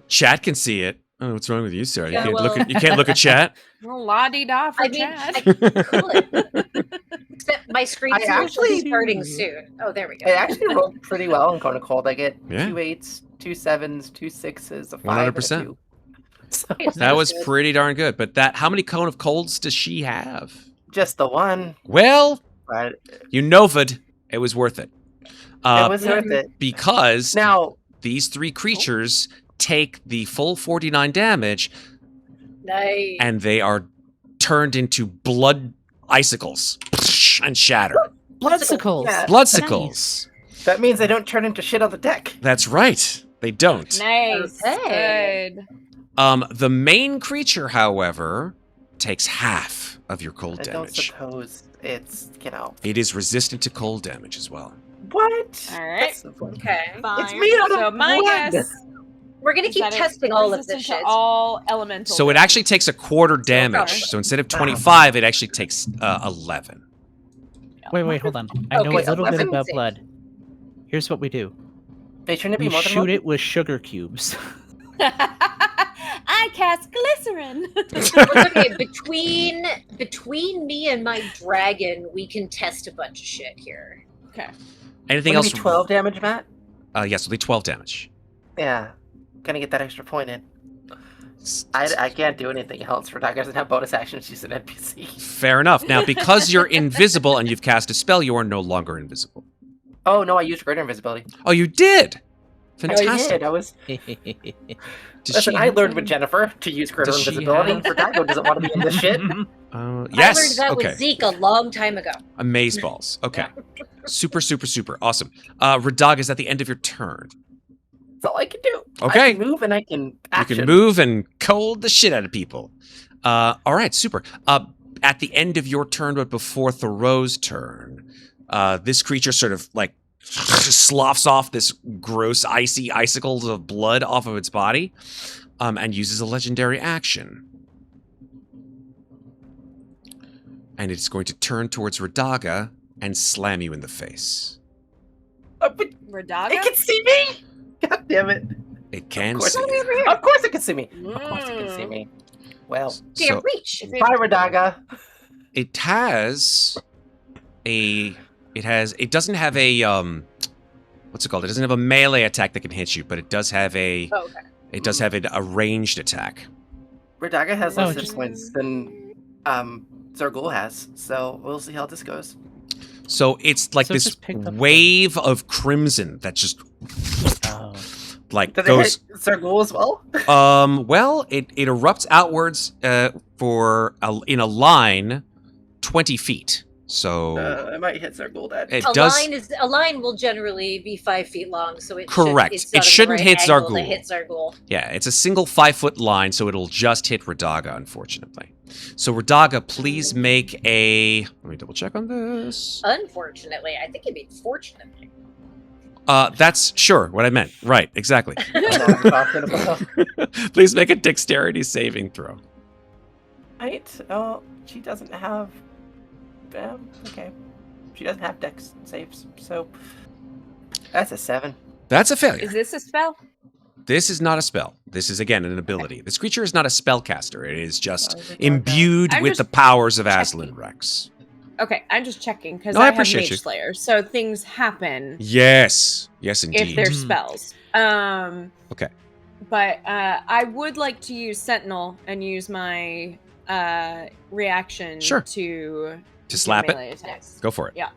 Chat can see it. Oh, what's wrong with you, Sarah? You Yeah, can't well- look at you can't look at chat. Well, la-di-da for I mean, Chad. I could. Except my screen I is actually- starting soon. Oh, there we go. I actually rolled pretty well in Cone of Cold. I get Yeah. 2 8s, 2 7s, 2 6s, a 5, 100%. and a 2. So, That was good. pretty darn good. But how many Cone of Colds does she have? just the one, Well, but you Novad. It was worth it. it was worth it. Because Now, these three creatures take the full 49 damage Nice. and they are turned into blood icicles and shatter. Bloodsicles. Yeah. Bloodsicles. that means they don't turn into shit on the deck. That's right. They don't. Nice. Okay. Good. The main creature, however, takes half of your cold I don't damage. suppose it's, It is resistant to cold damage as well. What? All right. That's so funny. Okay. It's made out of So my blood. guess We're going to is keep that it's testing all of resistant this to shit. all elemental. So it damage. actually takes a quarter damage. far. So instead of 25, it actually takes 11. Wait, hold on. I know Okay, a little bit 11? about blood. Here's what we do. They shouldn't We be more than shoot one? it with sugar cubes. I cast glycerin. Okay, between me and my dragon, we can test a bunch of shit here. Okay. Anything Wouldn't else? it be 12 damage, Matt? Yes, it'll be 12 damage. Yeah. Gonna get that extra point in. I can't do anything else. Redaga doesn't have bonus actions. She's an NPC. Fair enough. Now, because you're invisible and you've cast a spell, you are no longer invisible. Oh, no, I used greater invisibility. Oh, you did? I Fantastic. did. I was. Did Listen, she I have learned one? with Jennifer to use greater Does she invisibility. have- Redaga doesn't want to be in this shit. Yes. I learned that Okay. with Zeke a long time ago. Amaze balls. Okay. Super. Awesome. Redaga is at the end of your turn. That's all I can do. Okay. I can move and I can action. You can move and cold the shit out of people. All right, super. At the end of your turn, but before Theroux's turn, this creature sort of like sloughs off this gross, icy icicles of blood off of its body, and uses a legendary action. And it's going to turn towards Redaga and slam you in the face. But Redaga? it can see me! God damn it. It can Of course, see. of course it can see me. Of course it can see me. Well, Dear So reach. bye, Redaga. it has a. It doesn't have a what's it called? It doesn't have a melee attack that can hit you, but it does have a. Oh, okay. It does have a ranged attack. Redaga has Oh, less hit just- points than Xarghull has, so we'll see how this goes. So it's like So this just pick up the- wave of crimson that just Oh. like Does goes. it hit Xarghull as well? Well, it erupts outwards in a line 20 feet. So I might hit Xarghull then. it A does. line will generally be 5 feet long, so it Correct. It's It sort of the shouldn't right hit angle to Xarghull. hit Xarghull. Yeah, it's a single 5-foot line, so it'll just hit Redaga, unfortunately. So Redaga, please make a. Let me double check on this. Unfortunately, I think it means fortunately. That's sure what I meant. Right, exactly. I know what I'm talking about. Please make a dexterity saving throw. Right? Oh, she doesn't have. Okay. she doesn't have dex saves, so that's a 7. That's a failure. Is this a spell? This is not a spell. This is, again, an ability. This creature is not a spellcaster. It is just Oh, is it not imbued I'm with just the powers of checking. Aslan Rex. Okay, I'm just checking because No, I I have appreciate Mage you. Slayer, so things happen Yes. Yes, indeed. if they're spells. Okay. But I would like to use Sentinel and use my reaction Sure. to slap it? melee attacks. Go for it. Yeah.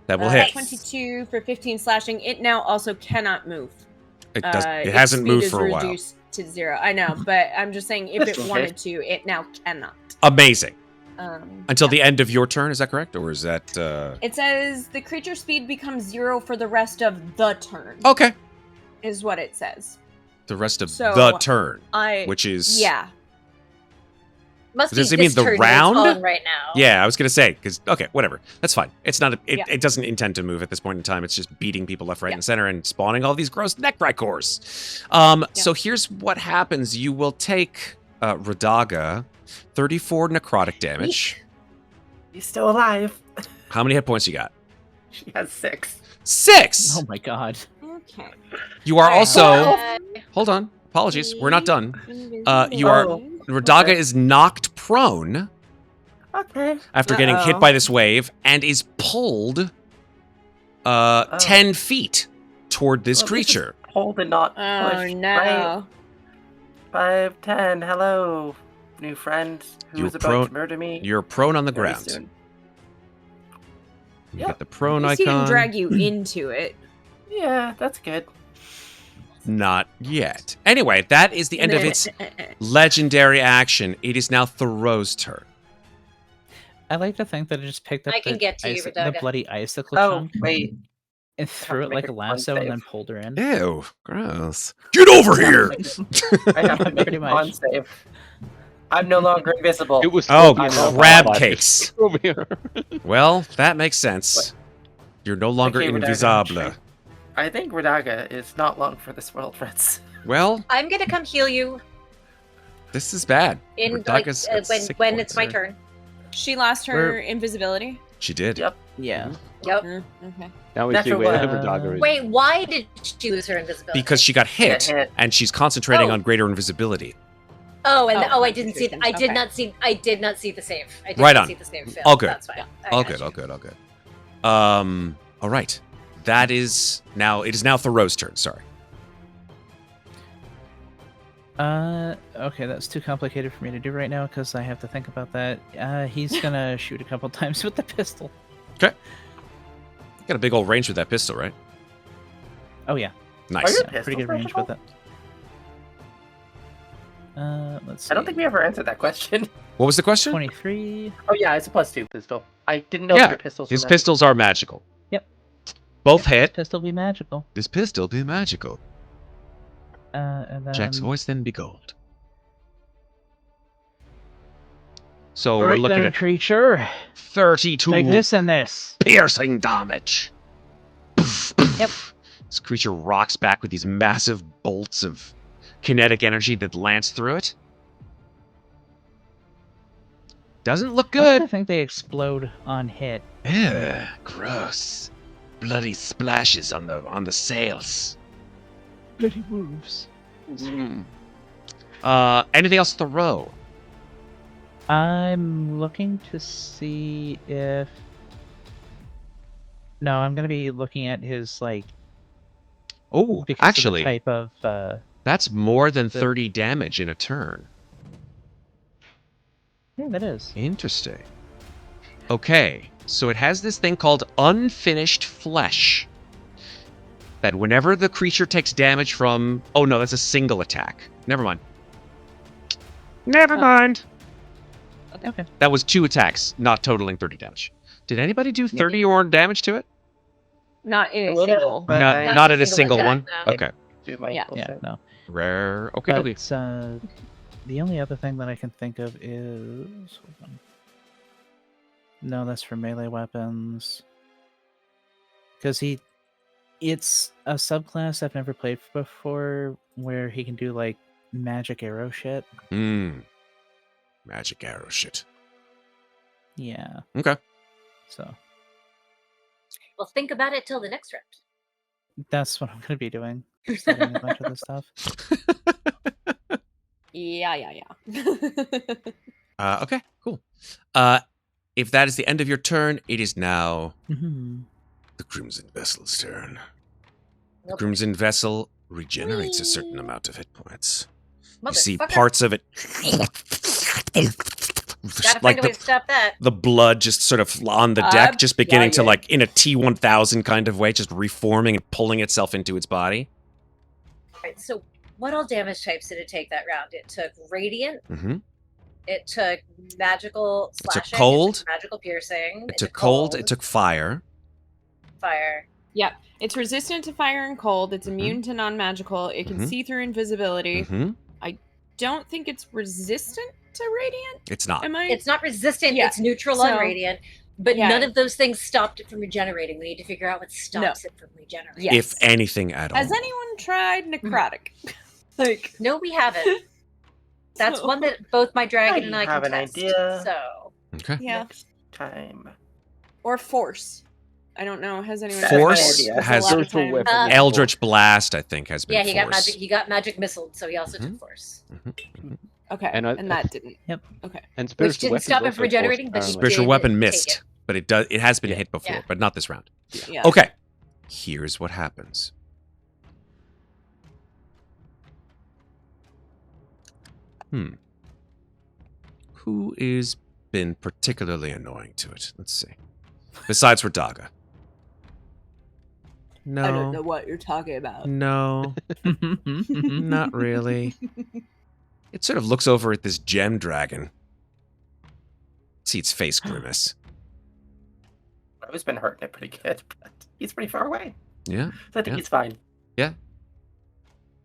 That will hit. 22 for 15 slashing. It now also cannot move. It does. It Its hasn't speed moved is for a while. reduced to 0. I know, but I'm just saying if That's it okay. wanted to, it now cannot. Amazing. Until Yeah. the end of your turn, is that correct? Or is that... It says the creature speed becomes 0 for the rest of the turn. Okay. Is what it says. The rest of So, the turn, I which is... yeah. Must Does be it mean this the turn it's round? on right now. Yeah, I was going to say, because... Okay, whatever. That's fine. It's not... Yeah. It doesn't intend to move at this point in time. It's just beating people left, right, Yeah. and center and spawning all these gross necricors. So here's what happens. You will take Radaga 34 necrotic damage. He's still alive. How many hit points you got? She has 6. 6! Oh my god. Okay. You are Alright. also... Hold on. Apologies. We're not done. You are... Oh, Radaga okay. is knocked prone Okay. after getting hit Uh-oh. by this wave and is pulled 10 feet toward this Well, this is creature. Hold and not Oh push. no. Right? 5, 10. Hello, new friend who You're is about prone- to murder me. You're prone on the very ground. soon. You Yeah. get the prone At least he didn't icon. drag you into it. Yeah, that's good. Not yet. Anyway, that is the end of its legendary action. It is now Theroux's turn. I like to think that it just picked up I can the, get to you, the Radaga. bloody icicle Oh, chunk wait. and threw it make like a a con lasso and save. then pulled her in. Ew, gross. Get over here! I have to make Pretty a much. con save. I'm no longer invisible. It was Oh, I'm crab alive. cakes. Over here. Well, that makes sense. You're no longer Okay, Radaga, invisible. I think Radaga is not long for this world, Fritz. Well, I'm gonna come heal you this is bad. in Radaga's got when sick when points it's my there. turn. She lost her invisibility. She did. Yep. Yeah. Yep. Okay. Now we see Natural where one. Radaga is. Wait, why did she lose her invisibility? Because she got hit, hit. and she's concentrating Oh. on greater invisibility. I didn't see. I did Okay. not see. I did not see the save. I did Right not on. see the save fail. All good. That's fine. I All got good, you. all good, all good. All right. That is now. It is now Theroux's turn. Sorry. Okay, that's too complicated for me to do right now because I have to think about that. He's gonna shoot a couple times with the pistol. Got a big old range with that pistol, right? Oh yeah, Nice. your yeah pretty pistols good range with rangeable? it. Let's see. I don't think we ever answered that question. What was the question? 23. Oh yeah, it's a +2 pistol. I didn't know if Yeah, your pistols. His were pistols are magical. Yep. Both hit. Pistol be magical. This pistol be magical. And then Jack's voice then be gold. So Right we're looking then, at creature. 32 Like this and this. piercing damage. Yep. This creature rocks back with these massive bolts of kinetic energy that lance through it. Doesn't look I good. think they explode on hit. Ugh, gross. Bloody splashes on the sails. Bloody moves. Anything else to throw? I'm looking to see if. No, I'm gonna be looking at his like. Oh, Because of actually, the type of. that's more than the- 30 damage in a turn. Yeah, that is. Interesting. Okay, so it has this thing called unfinished flesh. That whenever the creature takes damage from... Oh no, that's a single attack. Never mind. Never mind. Okay. That was 2 attacks, not totaling 30 damage. Did anybody do 30 or more damage to it? Not in A a little, single. but not I not at a single single one? attack, no. Okay. do my Yeah. full Yeah. save. No. Rare. Okay, okay. But the only other thing that I can think of is. Hold on. No, that's for melee weapons. Because it's a subclass I've never played before where he can do like magic arrow shit. Magic arrow shit. Yeah. Okay. So Well, think about it till the next round. That's what I'm going to be doing. Studying a bunch of this stuff. Yeah. Okay, cool. If that is the end of your turn, it is now Mhm. the Crimson Vessel's turn. The Nope. Crimson Vessel regenerates a certain amount of hit points. You see Motherfucker. parts of it Gotta like find a way to stop that. the blood just sort of on the deck, just beginning to yeah. like in a T-1000 kind of way, just reforming and pulling itself into its body. Right, so what all damage types did it take that round? It took radiant. Mm-hmm. It took magical took slashing. cold. It took magical piercing. It took cold. It took fire. fire. Yep. It's resistant to fire and cold. It's immune to non-magical. It can Mhm. see through invisibility. Mm-hmm. Don't think it's resistant to radiant. It's not. Am I? It's not resistant. Yeah, It's neutral so- on radiant. But yeah. none of those things stopped it from regenerating. We need to figure out what stops it from regenerating. Yes. If anything at all. Has anyone tried necrotic? Like, No, we haven't. That's So- one that both my dragon and I have can an test. idea. So Okay. yeah. Next time. Or force. I don't know. Has anyone Force idea. has There's a lot of Virtual time. weapon. Eldritch Blast, I think, has been yeah, he got force. magic. He got magic missiled, so he also Mhm. took force. Okay, And and, I- that didn't. Yep. Okay. And Which spiritual didn't weapons stop him also from regenerating, but force, he apparently. Spiritual did weapon take missed, it. but it has been Yeah. hit before, Yeah. but not this round. Yeah. Okay. Here's what happens. Who is been particularly annoying to it? Let's see. Besides Radaga. No. I don't know what you're talking about. No, not really. It sort of looks over at this gem dragon. See its face grimace. I've been hurting it pretty good, but he's pretty far away. Yeah, So I think Yeah. he's fine.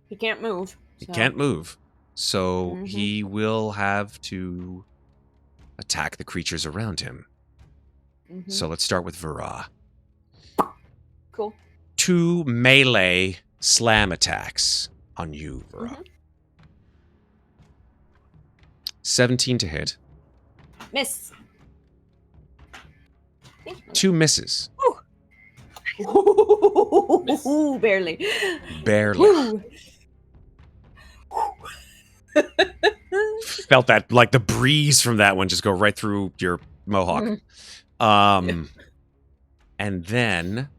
He can't move. he so- can't move. So Mhm. he will have to attack the creatures around him. Mhm. So let's start with Vaara. Cool. 2 melee slam attacks on you, Vaara. Mhm. 17 to hit. Miss. 2 misses. Ooh, barely. Barely. Woo. Felt that, like the breeze from that one just go right through your mohawk. And then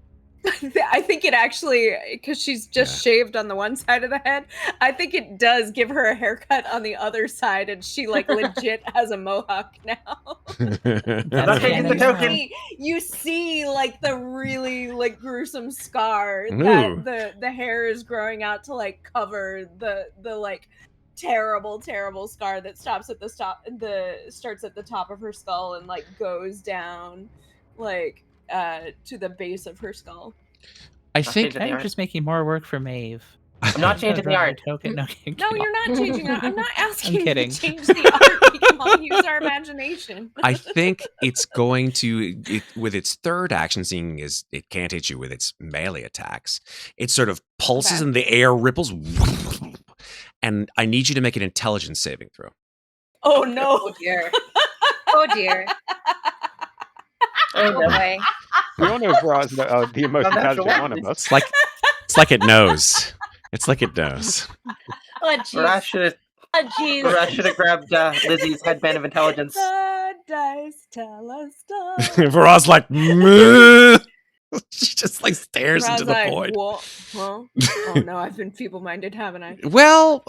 I think it actually, because she's just shaved on the one side of the head, I think it does give her a haircut on the other side, and she like legit has a mohawk now. I'm not taking the token. You see like the really like gruesome scar Ooh. that the hair is growing out to like cover the like terrible scar that stops at the starts at the top of her skull and like goes down like to the base of her skull. I think Now you're just making more work for Maeve. I'm not changing the art. Token. No, No, you're not changing it. I'm not asking you kidding. to change the art. We can all use our imagination. I think it's going to, with its third action, seeing as it can't hit you with its melee attacks, it sort of pulses Okay. and the air ripples. And I need you to make an intelligence saving throw. Oh no. Oh dear. Oh dear. Oh boy. We all know Vaara's the most Well, that's intelligent the one of one. us. It's like it knows. It's like it knows. Oh Vaara jeez. should Oh have jeez. grabbed Lizzie's headband of intelligence. The dice tell us stuff. Vaara's like, "Meh." She just like stares into the Like, void. Well, oh no, I've been feeble-minded, haven't I? Well,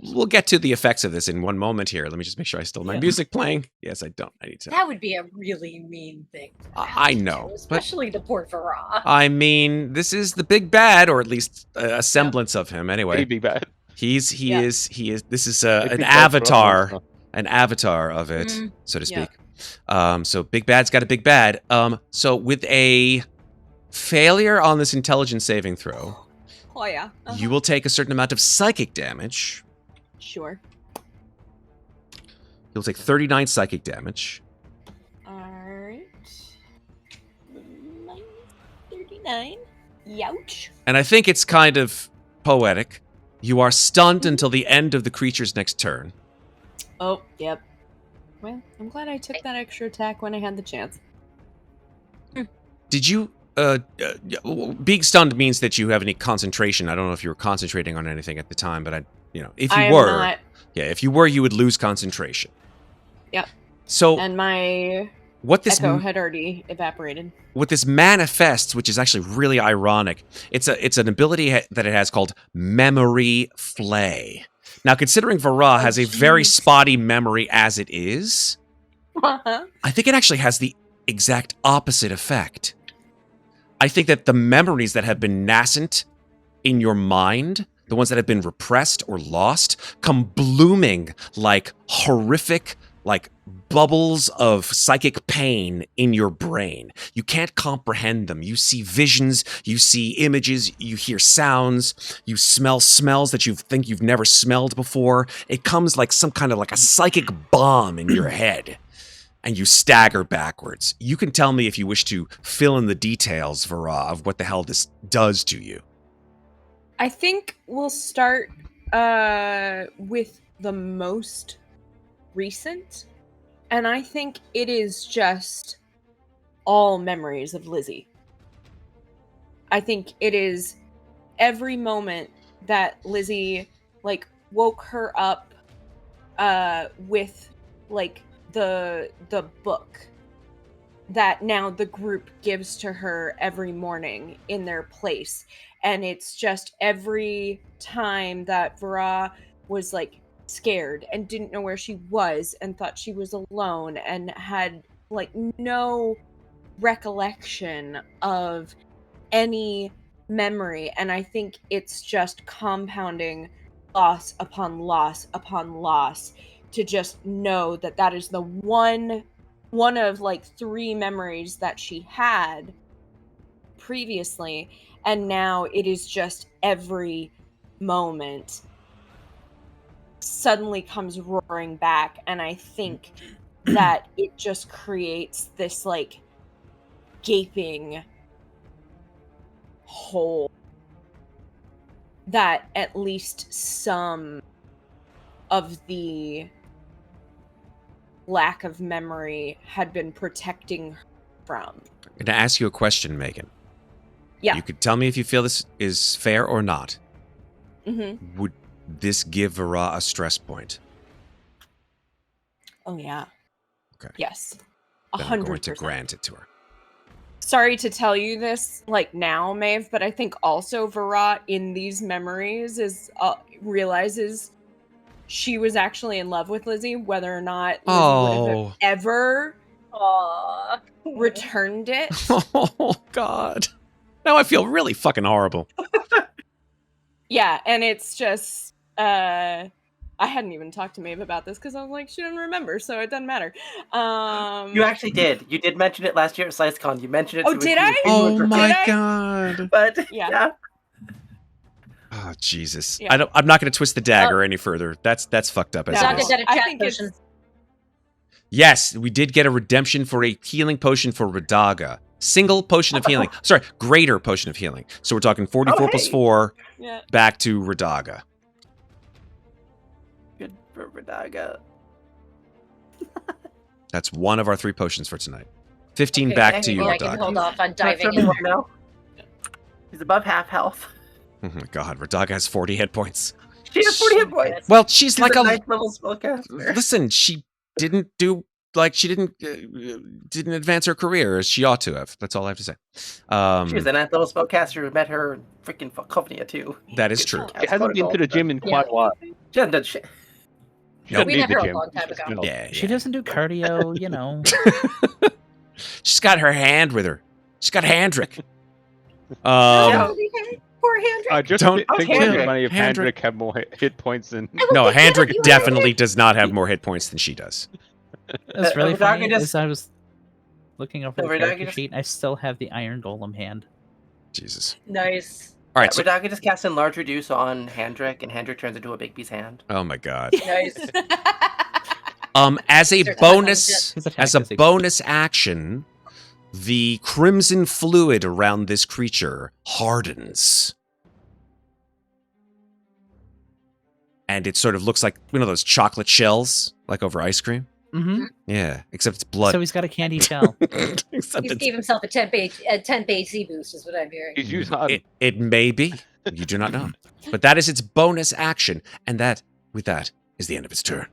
we'll get to the effects of this in one moment here. Let me just make sure I still have my Yeah. music playing. Yes, I don't. I need to. That would be a really mean thing. to have I to know, do, but- especially to poor Vaara. I mean, this is the big bad, or at least a semblance of him. Anyway, Maybe bad. he Yeah. is. This is Big an bad for avatar, us, an avatar of it, Mm. so to Yeah. speak. So big bad's got a big bad. So with a failure on this intelligence saving throw, Oh yeah. you will take a certain amount of psychic damage. Sure. You'll take 39 psychic damage. Alright. Minus 39. Youch. And I think it's kind of poetic. You are stunned until the end of the creature's next turn. Oh, yep. Well, I'm glad I took that extra attack when I had the chance. Did you being stunned means that you have any concentration. I don't know if you were concentrating on anything at the time, but if I you am were, not. if you were, you would lose concentration. Yep. So And my what this echo had already evaporated. what this manifests, which is actually really ironic, it's an ability that it has called Memory Flay. Now, considering Vaara has a very spotty memory as it is, I think it actually has the exact opposite effect. I think that the memories that have been nascent in your mind, the ones that have been repressed or lost, come blooming like horrific, like bubbles of psychic pain in your brain. You can't comprehend them. You see visions, you see images, you hear sounds, you smell smells that you think you've never smelled before. It comes like some kind of like a psychic bomb in your head. And you stagger backwards. You can tell me if you wish to fill in the details, Vaara, of what the hell this does to you. I think we'll start with the most recent, and I think it is just all memories of Lizzie. I think it is every moment that Lizzie woke her up with the book that now the group gives to her every morning in their place. And it's just every time that Vaara was scared and didn't know where she was and thought she was alone and had no recollection of any memory. And I think it's just compounding loss upon loss upon loss to just know that that is the one of 3 memories that she had previously, and now it is just every moment suddenly comes roaring back. And I think that it just creates this gaping hole that at least some of the lack of memory had been protecting her from. I'm going to ask you a question, Megan. Yeah. You could tell me if you feel this is fair or not. Mm-hmm. Would this give Vaara a stress point? Oh, yeah. Okay. Yes. Then I'm going 100%. to grant it to her. Sorry to tell you this, now, Maeve, but I think also Vaara in these memories realizes she was actually in love with Lizzie, whether or not Lizzie would have ever returned it. Oh, God. Now I feel really fucking horrible. Yeah, and it's just, I hadn't even talked to Maeve about this because I was like, she didn't remember, so it doesn't matter. You actually did. You did mention it last year at SliceCon. You mentioned it. Oh, did I? Oh, my Did I? God. But, Yeah. Oh, Jesus. Yeah. I'm not going to twist the dagger any further. That's fucked up as No. it is. Got a I chat think potion. Yes, we did get a redemption for a healing potion for Radaga. Single potion of healing. Sorry, greater potion of healing. So we're talking 44 plus 4 back to Radaga. Good for Radaga. That's one of our 3 potions for tonight. 15 Okay, back to you, I can Radaga. hold off on diving Not in. sure now. He's above half health. Oh my God, Radaga has 40 hit points. She has 40 hit points. Well, she's She's like a a... 9th level spellcaster. Listen, she didn't do... she didn't advance her career as she ought to have. That's all I have to say. She's a 9th level spellcaster who met her in freaking Falcovnia, too. That is true. She hasn't been to the gym in quite a while. She hasn't done shit. She doesn't We need met the her a gym. long time She's just ago. an Yeah, She doesn't do cardio, She's got her hand with her. She's got Handrick. Yeah. Poor Hendrik. I just Don't- think Handrick. how many of Handrick. Handrick have more hit points than... No, Look at Handrick you, definitely does not have more hit points than she does. That's really Radaga funny. just- As I was looking over the Radaga character just- sheet, I still have the Iron Golem hand. Jesus. Nice. All right, so... Radaga just casts Enlarge Reduce on Handrick, and Handrick turns into a Bigby's hand. Oh my God. Nice. As a There's bonus, His attack as a is bonus action, the crimson fluid around this creature hardens. And it sort of looks like one of those chocolate shells, like over ice cream. Mm-hmm. Yeah, except it's blood. So he's got a candy shell. Except He it's- gave himself a 10 AC boost, is what I'm hearing. He's used hard. it may be. You do not know. But that is its bonus action, and that, with that, is the end of its turn.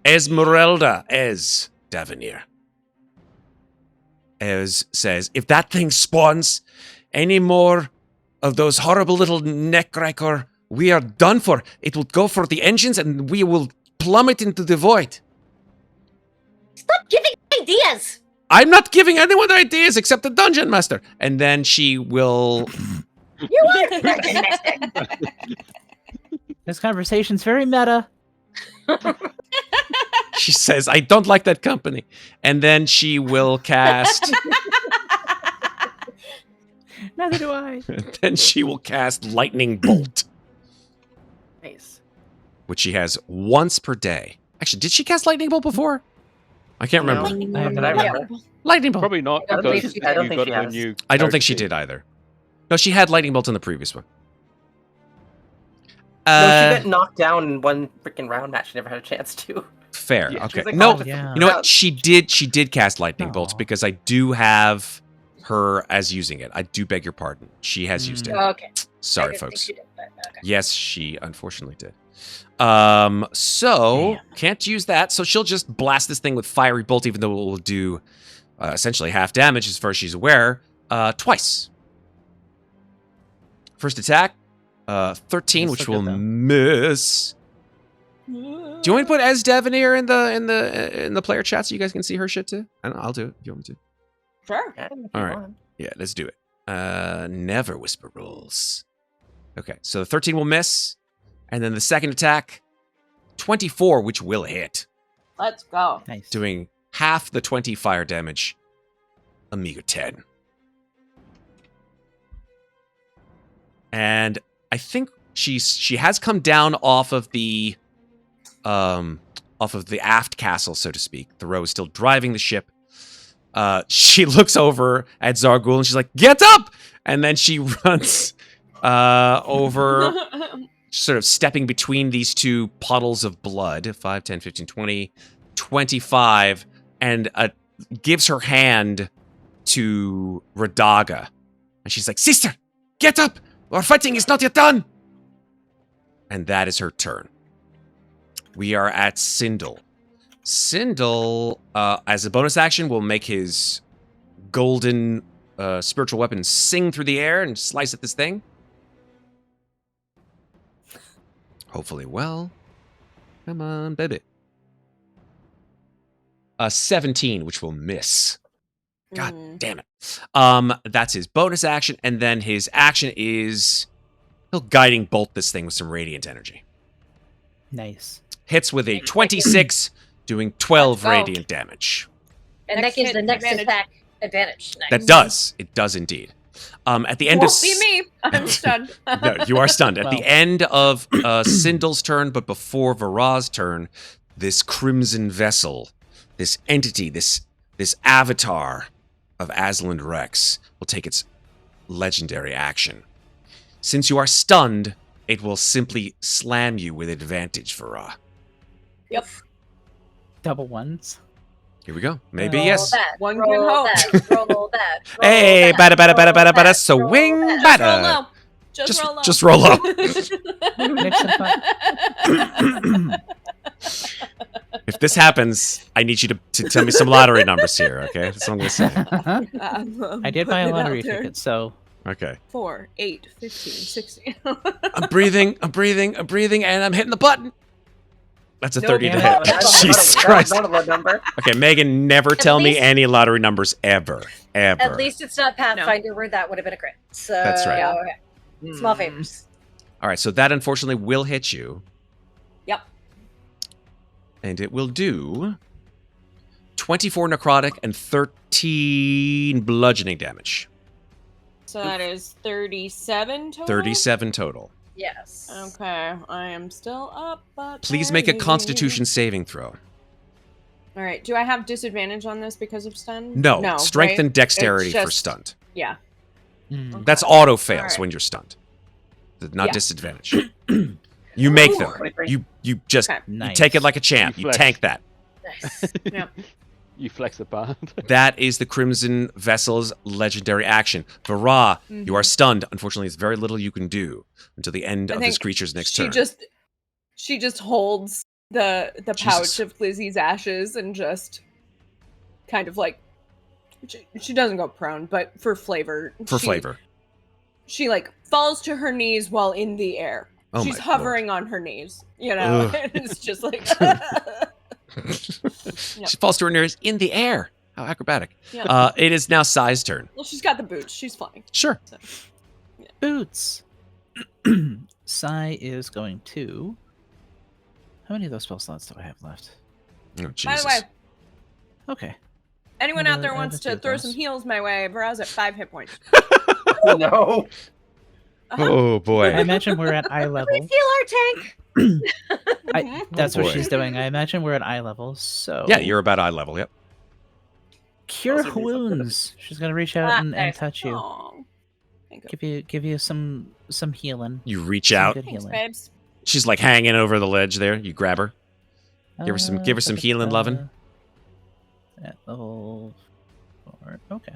Esmeralda Ez Davenier. Ez says, if that thing spawns any more of those horrible little neckracker, we are done for. It will go for the engines, and we will plummet into the void. Stop giving ideas! I'm not giving anyone ideas except the dungeon master. And then she will... You are the dungeon master! This conversation's very meta. She says, I don't like that company. And then she will cast... Neither do I. then she will cast Lightning Bolt, Nice. which she has once per day. Actually, did she cast Lightning Bolt before? I can't remember. No. I have But no I idea. remember. Lightning Bolt. Probably not I don't because think she- I don't you think got she it when has. you. I don't think she character did either. No, she had Lightning Bolt in the previous one. No, she got knocked down in one freaking round match. She never had a chance to. Fair. Yeah, Okay. She's like, No, "Oh, yeah. you know what? She did cast Lightning Bolts Aw. because I do have her as using it. I do beg your pardon. She has used it. Okay. I Sorry, didn't think folks. she did, but okay. Yes, she unfortunately did. So Damn. can't use that. So she'll just blast this thing with Fiery Bolt, even though it will do essentially half damage as far as she's aware, twice. First attack, 13, That's which so will good, though. miss. Do you want me to put Ez Davenier in the player chat so you guys can see her shit too? I'll do it if you want me to. Sure. Yeah, if you All right. want. Yeah, let's do it. Never whisper rules. Okay, so the 13 will miss. And then the second attack, 24, which will hit, Let's go. Nice. doing half the 20 fire damage, a meager 10. And I think she has come down off of the aft castle, so to speak. Theroux is still driving the ship. She looks over at Xarghull and she's like, "Get up!" And then she runs over, sort of stepping between these two puddles of blood, 5, 10, 15, 20, 25, and gives her hand to Radaga. And she's like, "Sister, get up! Our fighting is not yet done!" And that is her turn. We are at Sindel. Sindel, as a bonus action, will make his golden spiritual weapon sing through the air and slice at this thing. Hopefully well. Come on, baby. 17, which will miss. God damn it. That's his bonus action, and then his action is he'll guiding bolt this thing with some radiant energy. Nice. Hits with a 26, doing 12 Let's go. radiant damage. And Next that gives hit the next advantage. attack advantage. Nice. That does. It does indeed. At the end Won't of be me. I'm stunned. No, you are stunned. At the Well. end of Sindel's turn, but before Vaara's turn, this crimson vessel, this entity, this avatar of Aslan Rex will take its legendary action. Since you are stunned, it will simply slam you with advantage, Vaara. Yep. Double ones. Here we go. Maybe Roll yes. That, One roll can hope. That, roll that. Roll Hey, that, bada, roll that, swing, roll that. Just roll bada. low. Just roll low. Just roll low. If this happens, I need you to tell me some lottery numbers here, okay? That's what I'm going to say. I did buy a lottery ticket, so Okay. 4, 8, 15, 16. I'm breathing, and I'm hitting the button. That's a No, 30 to damn hit. it. Jesus That's Christ. not a low number. Okay, Megan, never tell me least- any lottery numbers ever. Ever. At least it's not Pathfinder where that would have been a crit. So That's right. okay. Small favors. All right, so that unfortunately will hit you. Yep. And it will do 24 necrotic and 13 bludgeoning damage. So that is 37 total? 37 total. Yes. Okay, I am still up, but... Please make a 30. constitution saving throw. All right, do I have disadvantage on this because of stun? No, strength right? and dexterity It's for just- stunned. Yeah. mm, That's auto fails Alright. when you're stunned. Not Yeah. disadvantage. You make them. Ooh. You just Okay. you Nice. take it like a champ. You Flex. tank that. Nice. Yeah. You flex the part. That is the Crimson Vessel's legendary action. Vaara, you are stunned. Unfortunately, there's very little you can do until the end I of this think creature's next she turn. she just holds the Jesus. pouch of Glizzy's ashes and just kind of like she doesn't go prone, but for flavor. She like falls to her knees while in the air. Oh She's my hovering on her knees, you know. Ugh. And it's just like She falls to her knees in the air. How acrobatic. yeah. It is now Sai's turn. Well, she's got the boots. She's flying. Sure. So. Boots. Sai is going to. How many of those spell slots do I have left? Oh, By Jesus. the way, Okay. anyone I out there have wants a few to of throw those. some heals my way, Vara's at 5 hit points. No. Uh-huh. Oh, I boy. imagine we're at eye level. Please heal our tank. That's Oh, what boy. she's doing. I imagine we're at eye level. So Yeah, you're about eye level. Yep. cure Also, wounds. She's gonna reach out and nice. touch you. Aw. Thank you. Give you some healing. You reach Some out. good Thanks, healing. babes. She's like hanging over the ledge there. You grab her. Give her some healing lovin'. At level 4. Okay.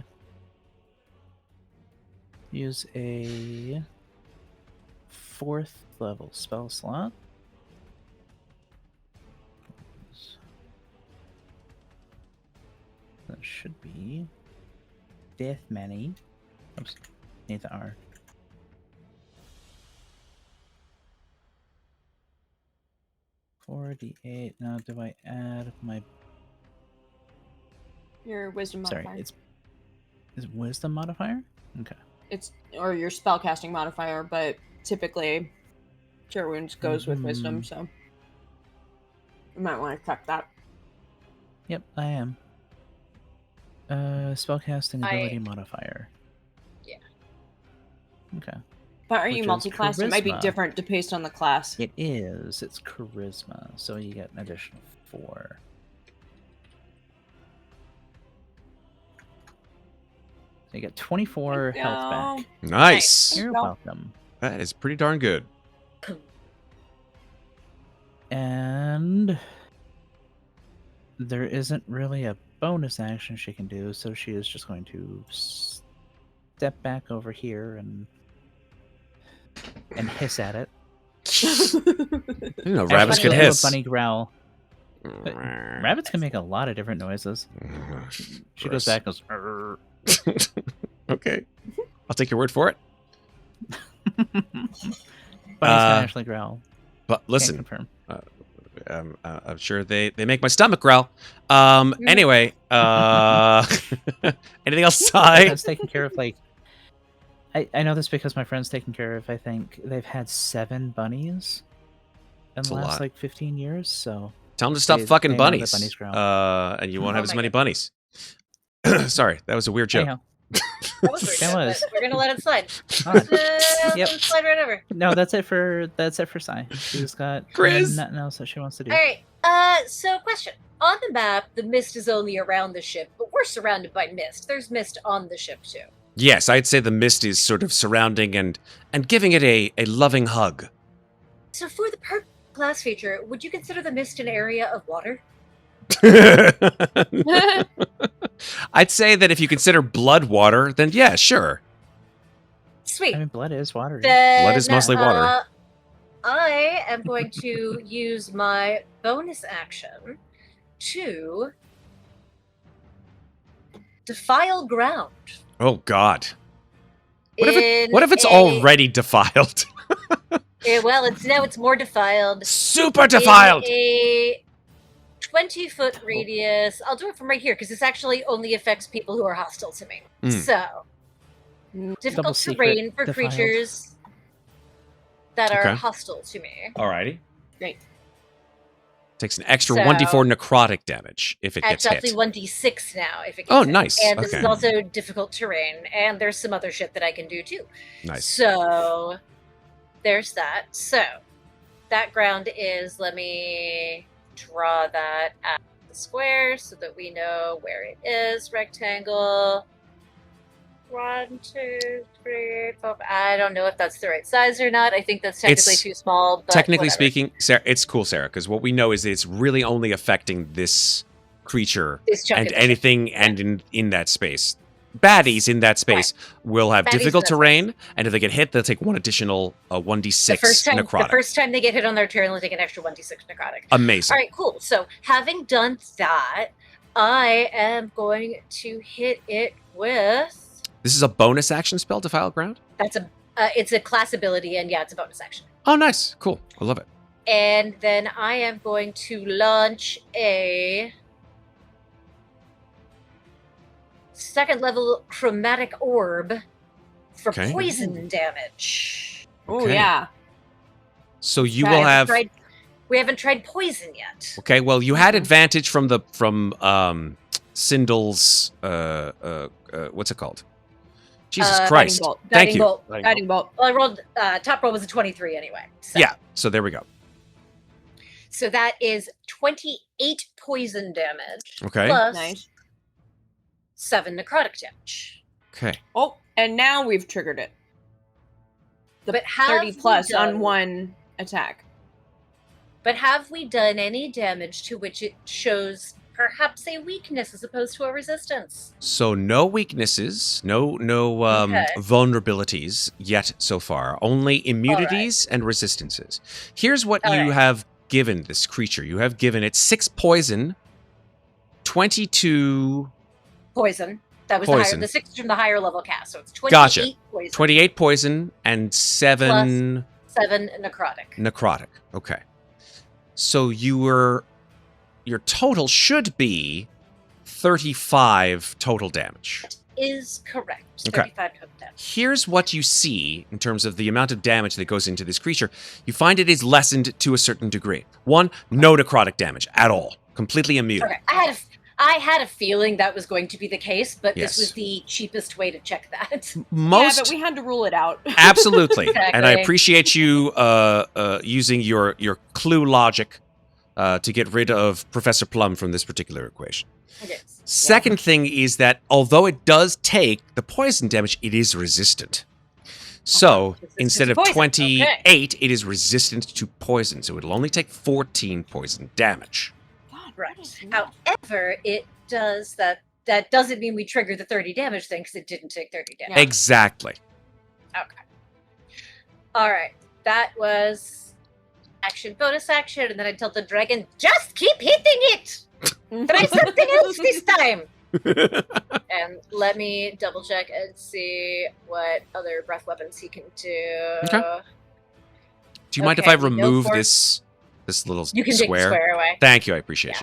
Use a 4th level spell slot. That should be Death Many. Oops, need the R. $4d8. Now, do I add my? Your wisdom modifier. Sorry, is wisdom modifier? Okay. It's or your spellcasting modifier, but typically cure wounds goes with wisdom, so you might want to check that. Yep, I am. Spellcasting ability modifier. Yeah. Okay. But are Which you is multi-class? It might be charisma. different based on the class. It is. It's charisma, so you get an additional 4. So you get 24 Thank health you. back. Nice. You're go. welcome. That is pretty darn good. And there isn't really a bonus action she can do, so she is just going to step back over here and hiss at it. You know, Actually, rabbits she'll could do a hiss. bunny growl. But rabbits can make a lot of different noises. She goes back and goes, "Arr." Okay. I'll take your word for it. Bunnies can actually growl. But Can't listen, confirm. I'm sure they make my stomach growl. Anyway, anything else, Sai? That's taken care of, like... I know this because my friend's taken care of, I think. They've had 7 bunnies in That's the a last, lot. like, 15 years, so... Tell them to stop They fucking know that bunnies. bunnies growl. And you won't have Oh as my many God. bunnies. Sorry, that was a weird joke. Anyhow. That was weird, That was. but we're gonna let it slide. Alright. Yep. Slide right over. No, that's it for Sai. She's got Gryz. nothing else that she wants to do. All right. So question. On the map, the mist is only around the ship, but we're surrounded by mist. There's mist on the ship too. Yes, I'd say the mist is sort of surrounding and giving it a loving hug. So for the perk class feature, would you consider the mist an area of water? I'd say that if you consider blood water, then yeah, sure. Sweet. I mean, blood is water. Then, Blood is mostly water. I am going to use my bonus action to defile ground. Oh God. What in if it's a- already defiled? Well, it's more defiled. Super defiled. In a 20-foot radius. I'll do it from right here because this actually only affects people who are hostile to me. Mm. So, Double difficult secret terrain for defiled. creatures that are Okay. hostile to me. Alrighty. Great. Takes an extra So- 1d4 necrotic damage if it It's gets actually hit. 1d6 now if it gets Oh, hit. nice. And this is Okay. also difficult terrain, and there's some other shit that I can do too. Nice. So there's that. So that ground is, let me draw that at the square so that we know where it is. Rectangle. 1, 2, 3, 4. I don't know if that's the right size or not. I think that's technically It's- too small. But Technically whatever. speaking, Sarah, it's cool, Sarah, because what we know is that it's really only affecting this creature This chunk and of the ship. anything Yeah. and in that space. Baddies in that space will have Baddies difficult in that terrain, and if they get hit, they'll take one additional 1d6 the necrotic. first time they get hit on their turn, they'll take an extra 1d6 necrotic. Amazing. All right, cool. So having done that, I am going to hit it with. This is a bonus action spell, Defile Ground? That's a. It's a class ability, and yeah, it's a bonus action. Oh, nice. Cool. I love it. And then I am going to launch a second level chromatic orb for Okay. poison damage. Oh Okay. yeah. So you Okay, will have... We haven't tried poison yet. Okay, well, you had Mhm. advantage from Sindle's... what's it called? Jesus Christ. Guiding bolt. Thank you. Bolt. Guiding bolt. Well, I rolled top roll was a 23 anyway. So. Yeah, so there we go. So that is 28 poison damage Okay. plus Nice. 7 necrotic damage. Okay. Oh, and now we've triggered it. The But have 30 we plus done- on one attack. But have we done any damage to which it shows perhaps a weakness as opposed to a resistance? So no weaknesses, no Okay. vulnerabilities yet so far. Only immunities and resistances. Here's what All you right. have given this creature. You have given it 6 poison, 22, Poison. That was Poison. the 6 from the higher level cast. So it's 28 Gotcha. poison. 28 poison, and 7 7 necrotic. necrotic. Okay. So your total should be 35 total damage. Is correct. Okay. 35 total damage. Here's what you see in terms of the amount of damage that goes into this creature. You find it is lessened to a certain degree. 1, no necrotic damage at all. Completely immune. Okay. I had a feeling that was going to be the case, but Yes. this was the cheapest way to check that. Most Yeah, but we had to rule it out. absolutely. And I Exactly. appreciate you using your clue logic to get rid of Professor Plum from this particular equation. Yes. Second thing is that although it does take the poison damage, it is resistant. So Resistant instead to of poison, 28, it is resistant to poison. So it'll only take 14 poison damage. God, Right. what is that? However, it does that. That doesn't mean we trigger the 30 damage thing because it didn't take 30 damage. Yeah. Exactly. Okay. All right. That was action, bonus action, and then I tell the dragon, just keep hitting it. Try something else this time. And let me double check and see what other breath weapons he can do. Okay. Do you mind if Okay, I no remove force. this little You can take the square away. Thank you. I appreciate Yeah.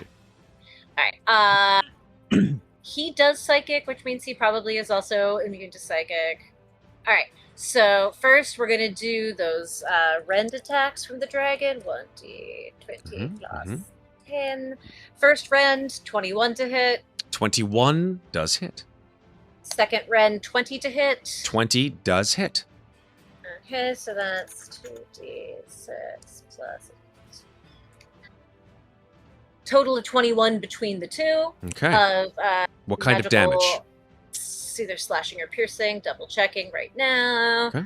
you. All right. He does psychic, which means he probably is also immune to psychic. All right. So first, we're gonna do those rend attacks from the dragon. 1d20 plus 10. First rend, 21 to hit. 21 does hit. Second rend, 20 to hit. 20 does hit. Okay, so that's 2d6 plus. Total of 21 between the two. Okay. Of What kind of damage? It's either slashing or piercing. Double checking right now. Okay.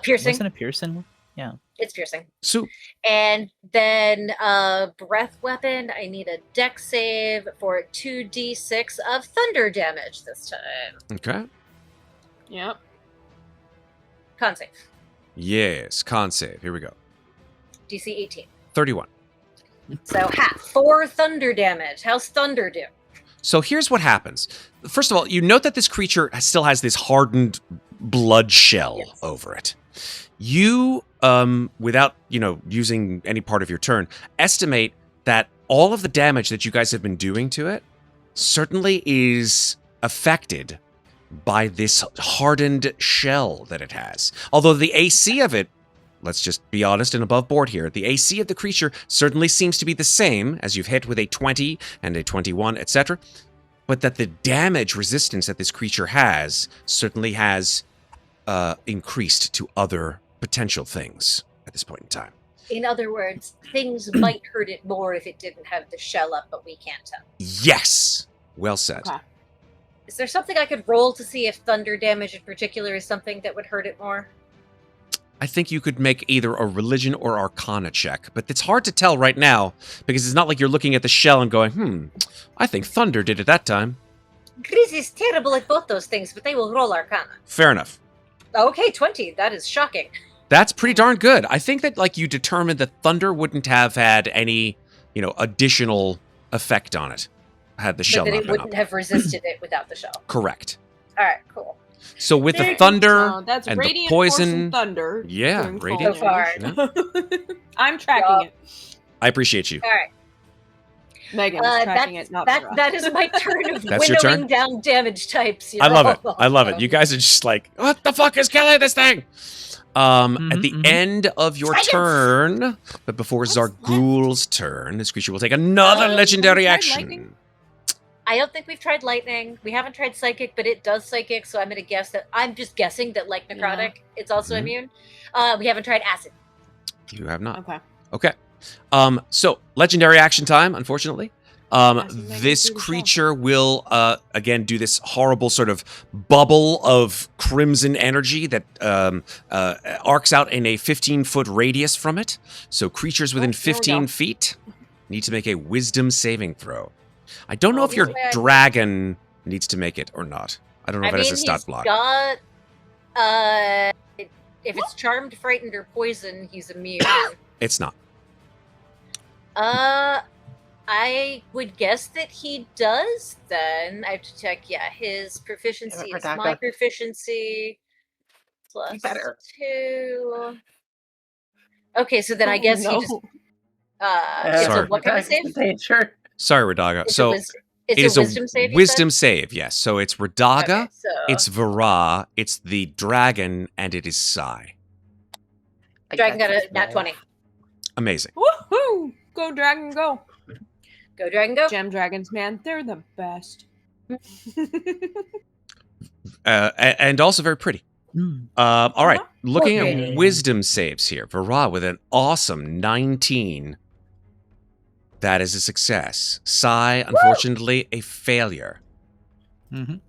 Piercing. Wasn't it piercing? Yeah. It's piercing. So, And then breath weapon. I need a dex save for 2d6 of thunder damage this time. okay. Yep. Con save. Yes, con save. Here we go. DC 18. 31. So 4 thunder damage. How's thunder do? So here's what happens. First of all, you note that this creature still has this hardened blood shell Yes. over it. You, without, using any part of your turn, estimate that all of the damage that you guys have been doing to it certainly is affected by this hardened shell that it has. Although the AC of it, let's just be honest and above board here, the AC of the creature certainly seems to be the same as you've hit with a 20 and a 21, etc. But that the damage resistance that this creature has certainly has increased to other potential things at this point in time. In other words, things might hurt it more if it didn't have the shell up, but we can't tell. Yes! Well said. Okay. Is there something I could roll to see if thunder damage in particular is something that would hurt it more? I think you could make either a religion or arcana check, but it's hard to tell right now because it's not like you're looking at the shell and going, I think thunder did it that time. Gryz is terrible at both those things, but they will roll arcana. Fair enough. Okay, 20. That is shocking. That's pretty darn good. I think that like you determined that thunder wouldn't have had any, additional effect on it had the shell But that not it been wouldn't up. have resisted it without the shell. Correct. All right, cool. So with the There- thunder So that's and the radiant force poison, and thunder. yeah, going radiant So far. forward. I'm tracking it. I appreciate you. All right. Megan's tracking it, not Vaara. that is my turn of That's your winnowing turn? down damage types. I love it. I love it. You guys are just like, what the fuck is killing this thing? At the end of your Silence! turn, but before What's Xarghull's turn, this creature will take another legendary have we tried action. lightning? I don't think we've tried lightning. We haven't tried psychic, but it does psychic, so I'm gonna guess that I'm just guessing that like necrotic, it's also Mhm. immune. We haven't tried acid. You have not. Okay. Okay. So legendary action time, unfortunately. Acid Megan This through the shell. creature will again do this horrible sort of bubble of crimson energy that arcs out in a 15-foot radius from it. So creatures within Oh, there we 15 go. feet need to make a wisdom saving throw. I don't know Oh, if your this way I- dragon needs to make it or not. I don't know I if it mean, has a stat he's block. got. If it's charmed, frightened, or poison, he's immune. It's not. I would guess that he does. Then I have to check. Yeah, his proficiency is my Rebecca. proficiency plus better. 2. Okay, so then I Oh, guess no. he just. It's Sorry. a what kind of save? Sure. Sorry, Radaga. It's So a it it's is a wisdom save. you wisdom said? save, yes. So it's Radaga, Okay, so it's Vaara, it's the dragon, and it is Sai. dragon got a nat 20. Amazing. Woohoo! Go dragon, go! Go dragon, go. Gem dragons, man, they're the best. And also very pretty. All right, looking Okay. at wisdom saves here. Vaara with an awesome 19. That is a success. Sai, unfortunately, a failure. Mhm.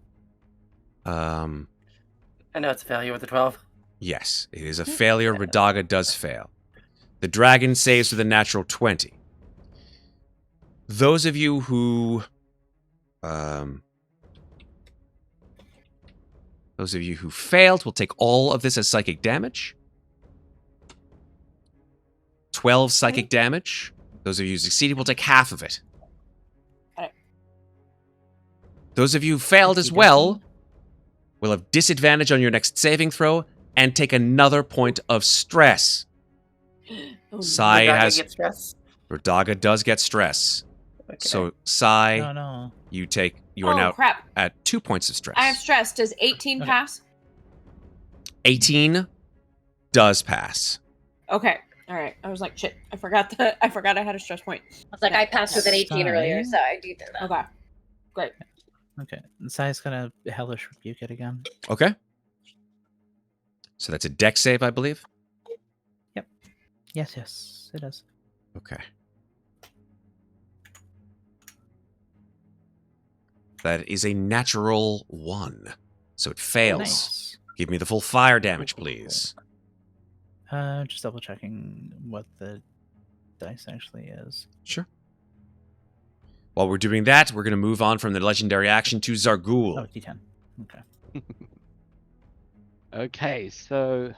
I know it's a failure with the 12. Yes, it is a failure. Radaga does fail. The dragon saves with a natural 20. Those of you who failed will take all of this as psychic damage. 12 psychic damage. Those of you who succeeded will take half of it. Okay. Those of you who failed as well will have disadvantage on your next saving throw and take another point of stress. Oh, Sai Rebecca has... gets stress. Radaga does get stress. Okay. So, Sai, Oh no. you oh, are now crap. at 2 points of stress. I have stress. Does 18 Okay. pass? 18 does pass. Okay. All right. I was like, shit. I forgot I had a stress point. I was like, I passed with an 18 earlier, so I do know that. Okay. Great. Okay. Sai's gonna hellish rebuke it again. Okay. So that's a dex save, I believe. Yes, it is. Okay. That is a natural 1. So it fails. Nice. Give me the full fire damage, please. Just double checking what the dice actually is. Sure. While we're doing that, we're going to move on from the legendary action to Xarghull. Oh, D10. Okay. Okay, so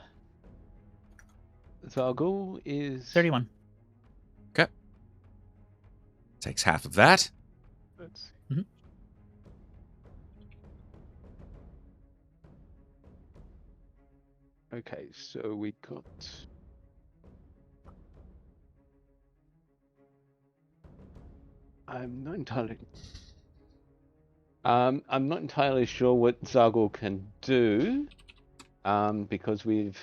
Xarghull is 31. Takes half of that. Let's Mhm. Okay, so we got. I'm not entirely sure what Xarghull can do, because we've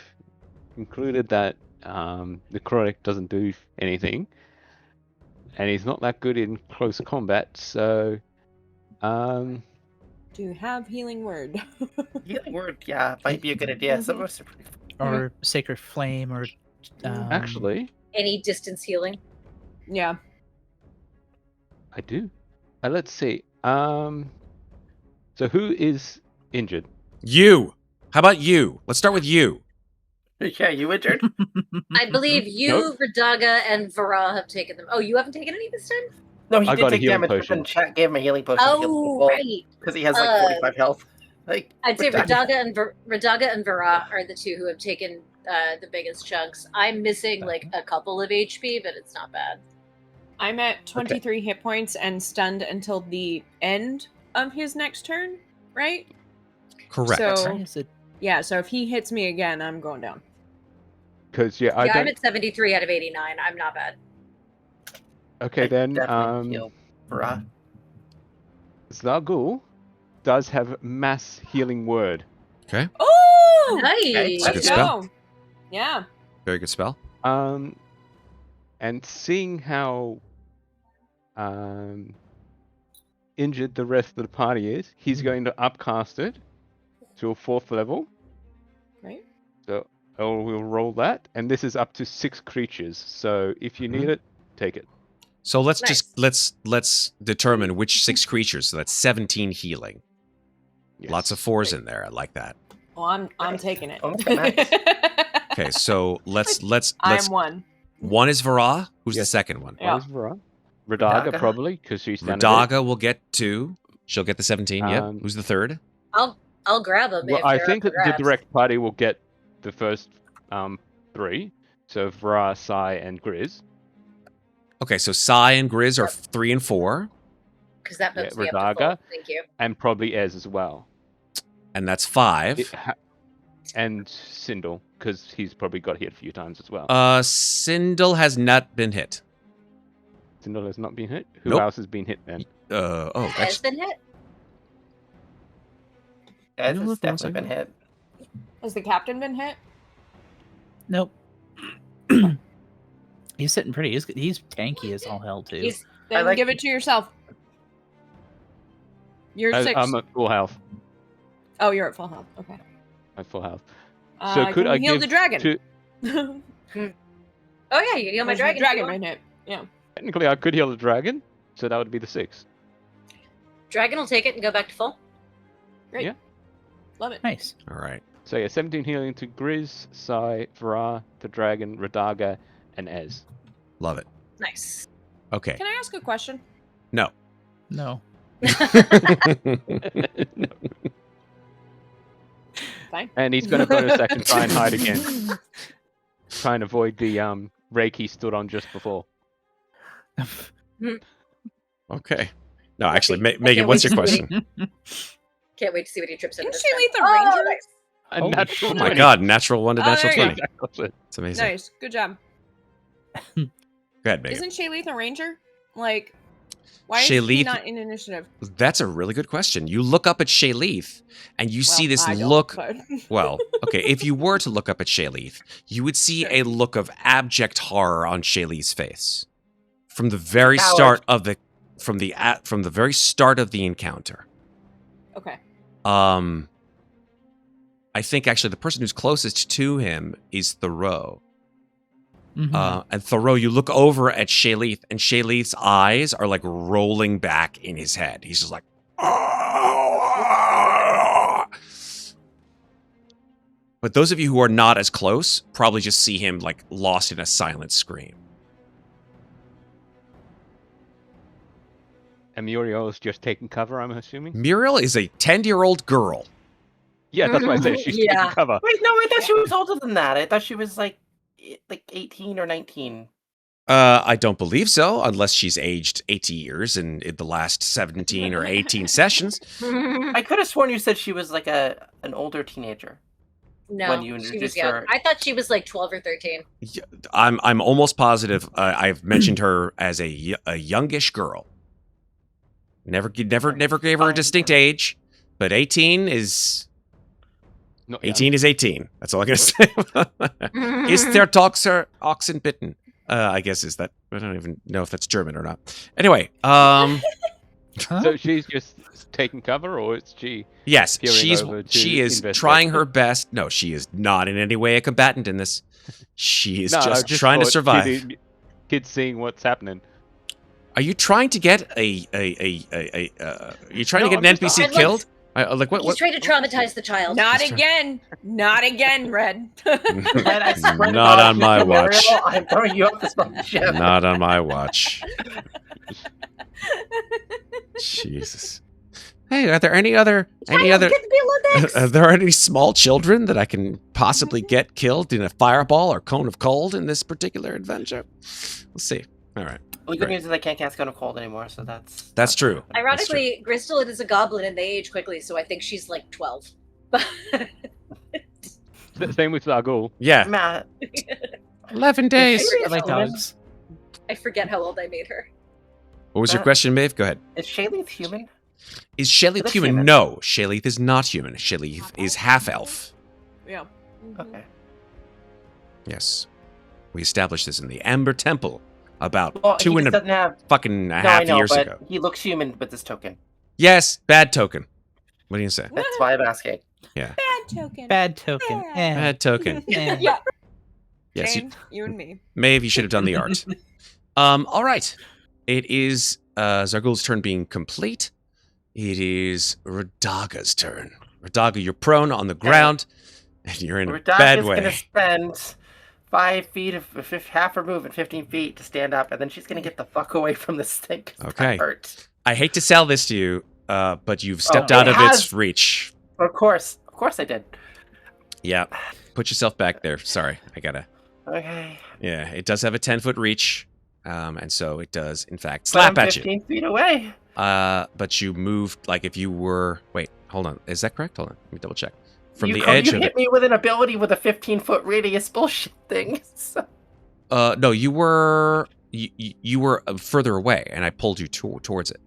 concluded that the Necrotic doesn't do anything, and he's not that good in close combat. So, Do you have healing word? Healing word, yeah, might be a good idea. Some of us are pretty. Or Sacred Flame, or actually, Any distance healing. Yeah. I do. Let's see. So who is injured? You. How about you? Let's start with you. Yeah, you injured? I believe you, Radaga, and Vaara have taken them. Oh, you haven't taken any this time? No, he I did got a take healing damage, potion. but then chat gave him a healing potion. Oh, right. Because he has like 45 health. Like, I'd say Radaga- Radaga and Vaara are the two who have taken the biggest chunks. I'm missing like a couple of HP, but it's not bad. I'm at 23 hit points and stunned until the end of his next turn, right? Correct. So, Is it yeah, so if he hits me again, I'm going down. Because I I'm don't. at 73 out of 89. I'm not bad. Okay, I then definitely heal Vaara. Xarghull does have mass healing word. Okay. Oh! Nice. That's a good spell. Go. Yeah. Very good spell. And seeing how injured the rest of the party is, he's going to upcast it to a 4th level. Right. So we'll roll that, and this is up to 6 creatures. So if you need it, take it. So let's Nice. just let's determine which 6 creatures. So that's 17 healing. Yes. Lots of 4s in there. I like that. Well, I'm taking it. Oh, nice. Okay, so let's I'm one. one is Vaara. Who's the Yes. second one? Yeah. What is Vaara? Radaga, Radaga. probably, because she's down. Radaga will get 2. She'll get the 17. Yep. Um, Who's the third? I'll grab them. Well, if I they're think up that for the grabs. direct party will get the first 3. So Vaara, Sai, and Gryz. Okay, so Sai and Gryz are 3 and 4, Because that puts Yeah, me up to Radaga. full. Thank you. And probably Ez as well. and that's 5. And Sindel, because he's probably got hit a few times as well. Sindel has not been hit. Sindel has not been hit? Who Nope. else has been hit then? Oh, Has actually, been hit. Ez You has look definitely awesome. been hit. Has the captain been hit? Nope. He's sitting pretty. He's tanky as all hell too. Then like- give it to yourself. You're 6. I'm at full health. Oh, you're at full health. Okay. At full health. So could can I we heal give the dragon? to- Oh yeah, you heal my There's dragon. the dragon been hit. Yeah. Technically, I could heal the dragon, so that would be the 6. Dragon will take it and go back to full. Great. Yeah. Love it. Nice. all right. So yeah, 17 healing to Gryz, Sai, Vaara, the dragon, Radaga, and Ez. Love it. Nice. Okay. Can I ask a question? No. No. Fine. And he's going to bonus action try and hide again. Try and avoid the rake he stood on just before. Okay. No, actually, Okay, Megan, what's your wait to see question? Can't wait to see what he trips in. Didn't this she time. leave the Oh, ranger? nice. A Oh, natural Oh my 20. God, natural 1 to Oh, natural there you 20. go. It's amazing. Nice. Good job. Go ahead, Megan. Isn't Shayleith a ranger? Like, why is he Shayleith- not in initiative? That's a really good question. You look up at Shayleith, and you see Well, this I don't, look. but- Well, okay, if you were to look up at Shayleith, you would see a look of abject horror on Shayleith's face from the very Coward. start of the from the very start of the encounter. Okay. I think actually the person who's closest to him is Theroux. Mhm. And Theroux, you look over at Shayleith, and Shayleith's eyes are like rolling back in his head. He's just like, but those of you who are not as close probably just see him like lost in a silent scream. And Muriel's just taking cover, I'm assuming? Muriel is a 10-year-old girl. Yeah, that's what I said. She's Yeah. taking cover. Wait, no, I thought she was older than that. I thought she was like 18 or 19. I don't believe so, unless she's aged 80 years in the last 17 or 18 sessions. I could have sworn you said she was like an older teenager. No, When you she was introduced young. her- I thought she was like 12 or 13. I'm almost positive I've mentioned her as a youngish girl. Never gave her a distinct age, but 18 is Not 18 is 18. That's all I'm gonna say. Is there oxen bitten? I guess is that. I don't even know if that's German or not. Anyway, Huh? So she's just taking cover, or is she? yes, Peering over to she is investigate. trying her best. No, she is not in any way a combatant in this. She is No, I just trying to thought survive. Kids seeing what's happening. Are you trying to get are you trying to No, get an I'm just- NPC I'd like- killed? Like what? He's trying to traumatize the child. Not again. Not again, Red. And I swear to Not God, on my Mr. watch. Muriel, I'm throwing you off this fucking ship. Not on my watch. Jesus. Hey, are there any other? Get the Olympics! Are there any small children that I can possibly get killed in a fireball or cone of cold in this particular adventure? We'll see. All right. Well, the good news is I can't cast Cone of Cold anymore, so That's true. Ironically, Gristel is a goblin and they age quickly, so I think she's like 12. Same with Xarghull. Yeah. Matt. 11 days. I like dogs. I forget how old I made her. What was your question, Maeve? Go ahead. Is Shayleith human? Is Shayleith That's human? human. No, Shayleith is not human. Shayleith is half-elf. Yeah. Okay. Yes. We established this in the Amber Temple about Well, two he and just a doesn't have. fucking No, I half know, years but ago. he looks human with this token. Yes, bad token. What do you say? That's why I'm asking. Bad token. Bad token. Eh. Bad token. Eh. Yeah. Yes, Shane, you and me. Maeve, you should have done the art. All right. It is Xarghull's turn being complete. It is Radaga's turn. Radaga, you're prone on the ground, and you're in a bad Radaga's way. gonna spend 5 feet of half her move and 15 feet to stand up, and then she's gonna get the fuck away from this thing. 'Cause Okay. that hurt. I hate to sell this to you, but you've stepped Oh, out it of its has- reach. Of course I did. Yeah. Put yourself back there. Sorry. I gotta. Okay. Yeah, it does have a 10-foot reach. And so it does, in fact, But slap I'm at you. 15 feet away. But you moved like if you were. Wait, hold on. Is that correct? Hold on. Let me double check. From the You edge of hit me with an ability with a 15-foot radius bullshit thing. So. no, you were you were further away, and I pulled you towards it.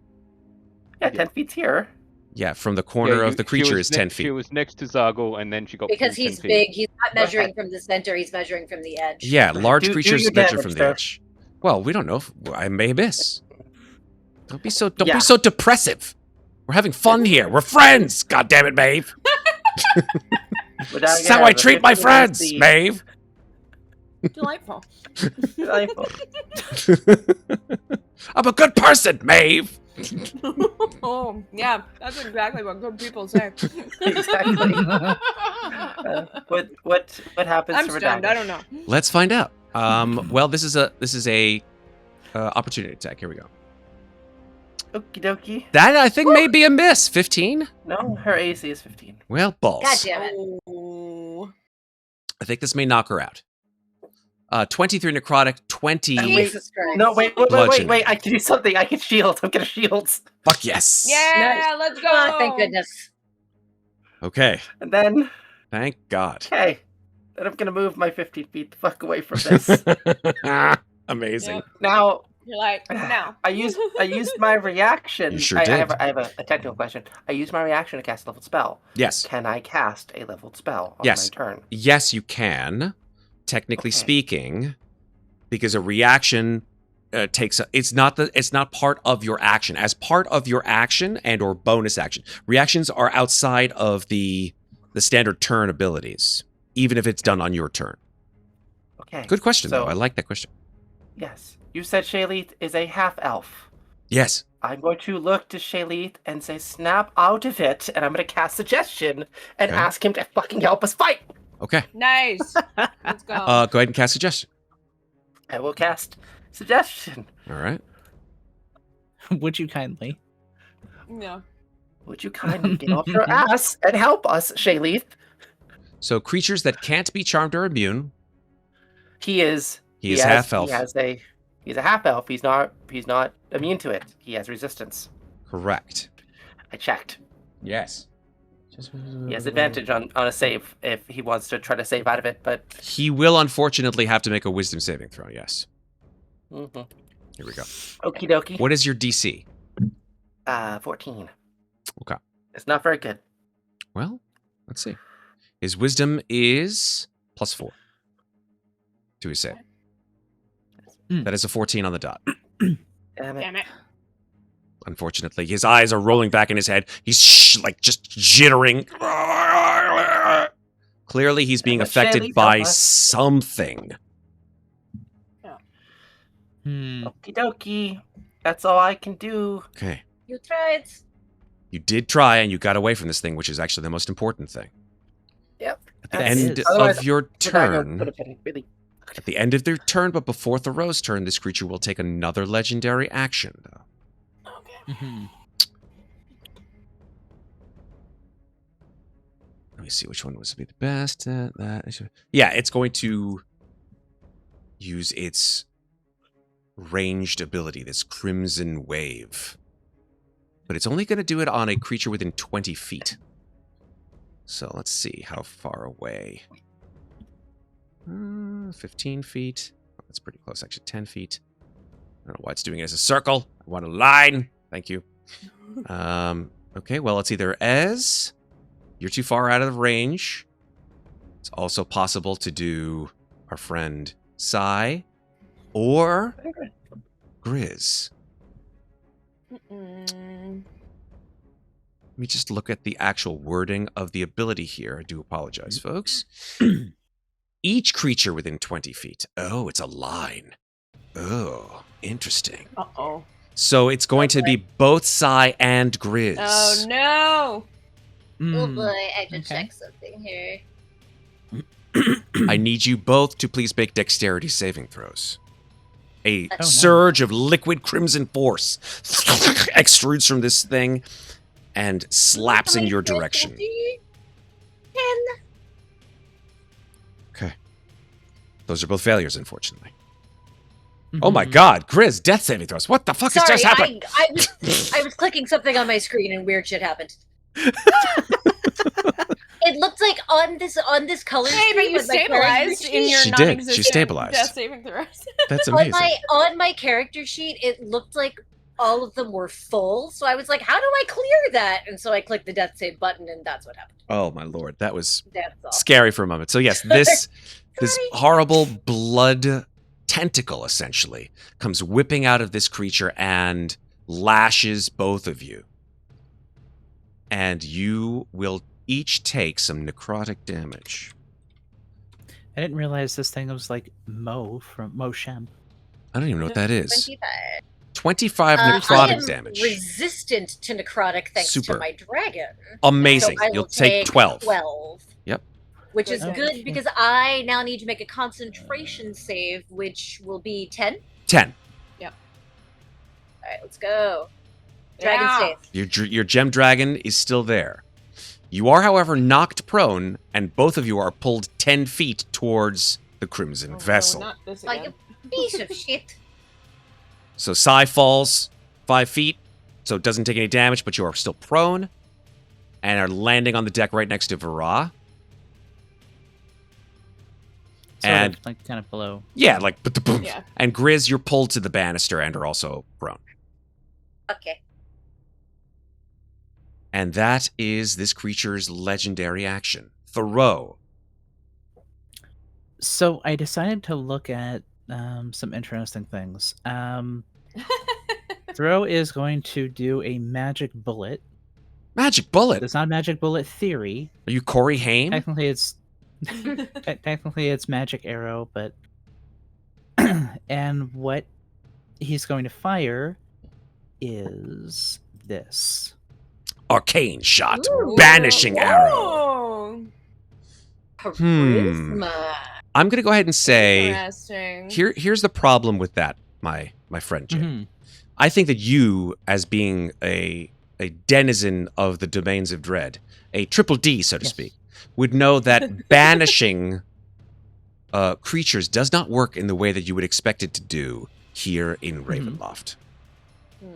Yeah, 10 feet's here. Yeah, from the corner of the creature is 10 feet. She was next to Xarghull, and then she got Because pulled 10 he's feet. big, he's not measuring from the center, he's measuring from the edge. Yeah, large Do creatures your measure damage, from the sir. edge. Well, we don't know. I may miss. Don't be so Yeah. depressive. We're having fun here. We're friends. God damn it, Maeve. That's how I treat my friends, Maeve. Delightful. Delightful. I'm a good person, Maeve. Oh, yeah. That's exactly what good people say. Exactly. What happens I'm to stunned. Radaga? I don't know. Let's find out. Well, this is a opportunity attack. Here we go. Okie dokie. That I think may be a miss. 15. No, her AC is 15. Well, balls. God damn it. Oh. I think this may knock her out. 23 necrotic, 20. Wait, Jesus Christ. No, wait. Bludgeoning. I can do something. I can shield. I'm gonna shield. Fuck yes. Yeah, let's go. Oh, thank goodness. Okay. And then, Thank God. okay. Then I'm gonna move my 15 feet the fuck away from this. Amazing. Yep. Now, You're like, no. I used my reaction. You sure I did. have a technical question. I used my reaction to cast a leveled spell. Yes. Can I cast a leveled spell on Yes. my turn? Yes, you can. Technically Okay. speaking, because a reaction it's not part of your action. As part of your action and or bonus action, reactions are outside of the standard turn abilities, even if it's done on your turn. Okay. Good question, So- though. I like that question. Yes. You said Shayleith is a half elf. Yes. I'm going to look to Shayleith and say, snap out of it, and I'm going to cast suggestion and Okay. ask him to fucking help us fight. Okay. Nice. Let's go. Go ahead and cast suggestion. I will cast suggestion. All right. Would you kindly? yeah. Would you kindly get off your ass and help us, Shayleith? So creatures that can't be charmed or immune. He is Half elf. He's a half elf. He's not immune to it. He has resistance. Correct. I checked. Yes. He has advantage on a save if he wants to try to save out of it, but He will unfortunately have to make a wisdom saving throw. Yes. mhm. Here we go. Okie dokie. What is your DC? 14. Okay. It's not very good. Well, let's see. His wisdom is +4 to his save. That is a 14 on the dot. Damn it. Damn it. Unfortunately, his eyes are rolling back in his head. He's just jittering. Clearly, he's being But affected Shayleith, by help us. something. Hmm. Okie dokie. That's all I can do. Okay. You tried. You did try, and you got away from this thing, which is actually the most important thing. Yep. At the That end is. of your Would I know- turn, would have been really. at the end of their turn, but before Theroux's turn, this creature will take another legendary action. Okay. Mhm. Let me see which one was be the best. Yeah, it's going to use its ranged ability, this Crimson Wave. But it's only going to do it on a creature within 20 feet. So let's see how far away. 15 feet. Oh, that's pretty close, actually. 10 feet. I don't know why it's doing it as a circle. I want a line. Thank you. Okay, well, it's either Ez. You're too far out of the range. It's also possible to do our friend Sai or Gryz. Mm-mm. Let me just look at the actual wording of the ability here. I do apologize, folks. Each creature within 20 feet. Oh, it's a line. Oh, interesting. Uh-oh. So it's going to be both Sai and Gryz. Oh, no! Oh Mm. boy, I have to okay. check something here. I need you both to please make dexterity saving throws. A Oh, no. surge of liquid crimson force extrudes from this thing and slaps in your direction. 10. Okay. Those are both failures, unfortunately. Oh my Mhm. god, Gryz, death saving throws. What the fuck is Sorry, just happening? I was clicking something on my screen and weird shit happened. It looked like on this color Hey, screen but you with my character stabilized in sheet- your She did. She non-existent stabilized. death saving throws. That's on amazing. my character sheet, it looked like all of them were full. So I was like, how do I clear that? And so I clicked the death save button, and that's what happened. Oh my lord, that was That's all. scary for a moment. So yes, this Sorry. horrible blood tentacle essentially comes whipping out of this creature and lashes both of you. And you will each take some necrotic damage. I didn't realize this thing was like Mo from Mo Shem. I don't even know what that is. 25. 25 I necrotic am damage. resistant to necrotic thanks Super. to my dragon. Amazing. So I will You'll take 12. 12. Yep. Which is Okay. good because I now need to make a concentration save, which will be 10. 10. All right, let's go. Dragon Yeah. save. Your gem dragon is still there. You are, however, knocked prone, and both of you are pulled 10 feet towards the Crimson Oh, no, Vessel. not this Like again. a piece of shit. So Sai falls 5 feet, so it doesn't take any damage, but you are still prone, and are landing on the deck right next to Vaara. Sort And- of, like kind of below. Yeah, like boom. Yeah. And Gryz, you're pulled to the banister and are also prone. Okay. And that is this creature's legendary action. Theroux. So I decided to look at some interesting things. Throw is going to do a magic bullet. Magic bullet. It's not a magic bullet theory. Are you Corey Haim? Technically, it's technically it's magic arrow, but and what he's going to fire is this. Arcane shot. Ooh. Banishing arrow. Oh, Charisma. I'm going to go ahead and say interesting. here's the problem with that, my friend Jim. Mhm. I think that you, as being a denizen of the domains of dread, a triple D, so to Yes. speak, would know that banishing creatures does not work in the way that you would expect it to do here in Ravenloft. Hmm.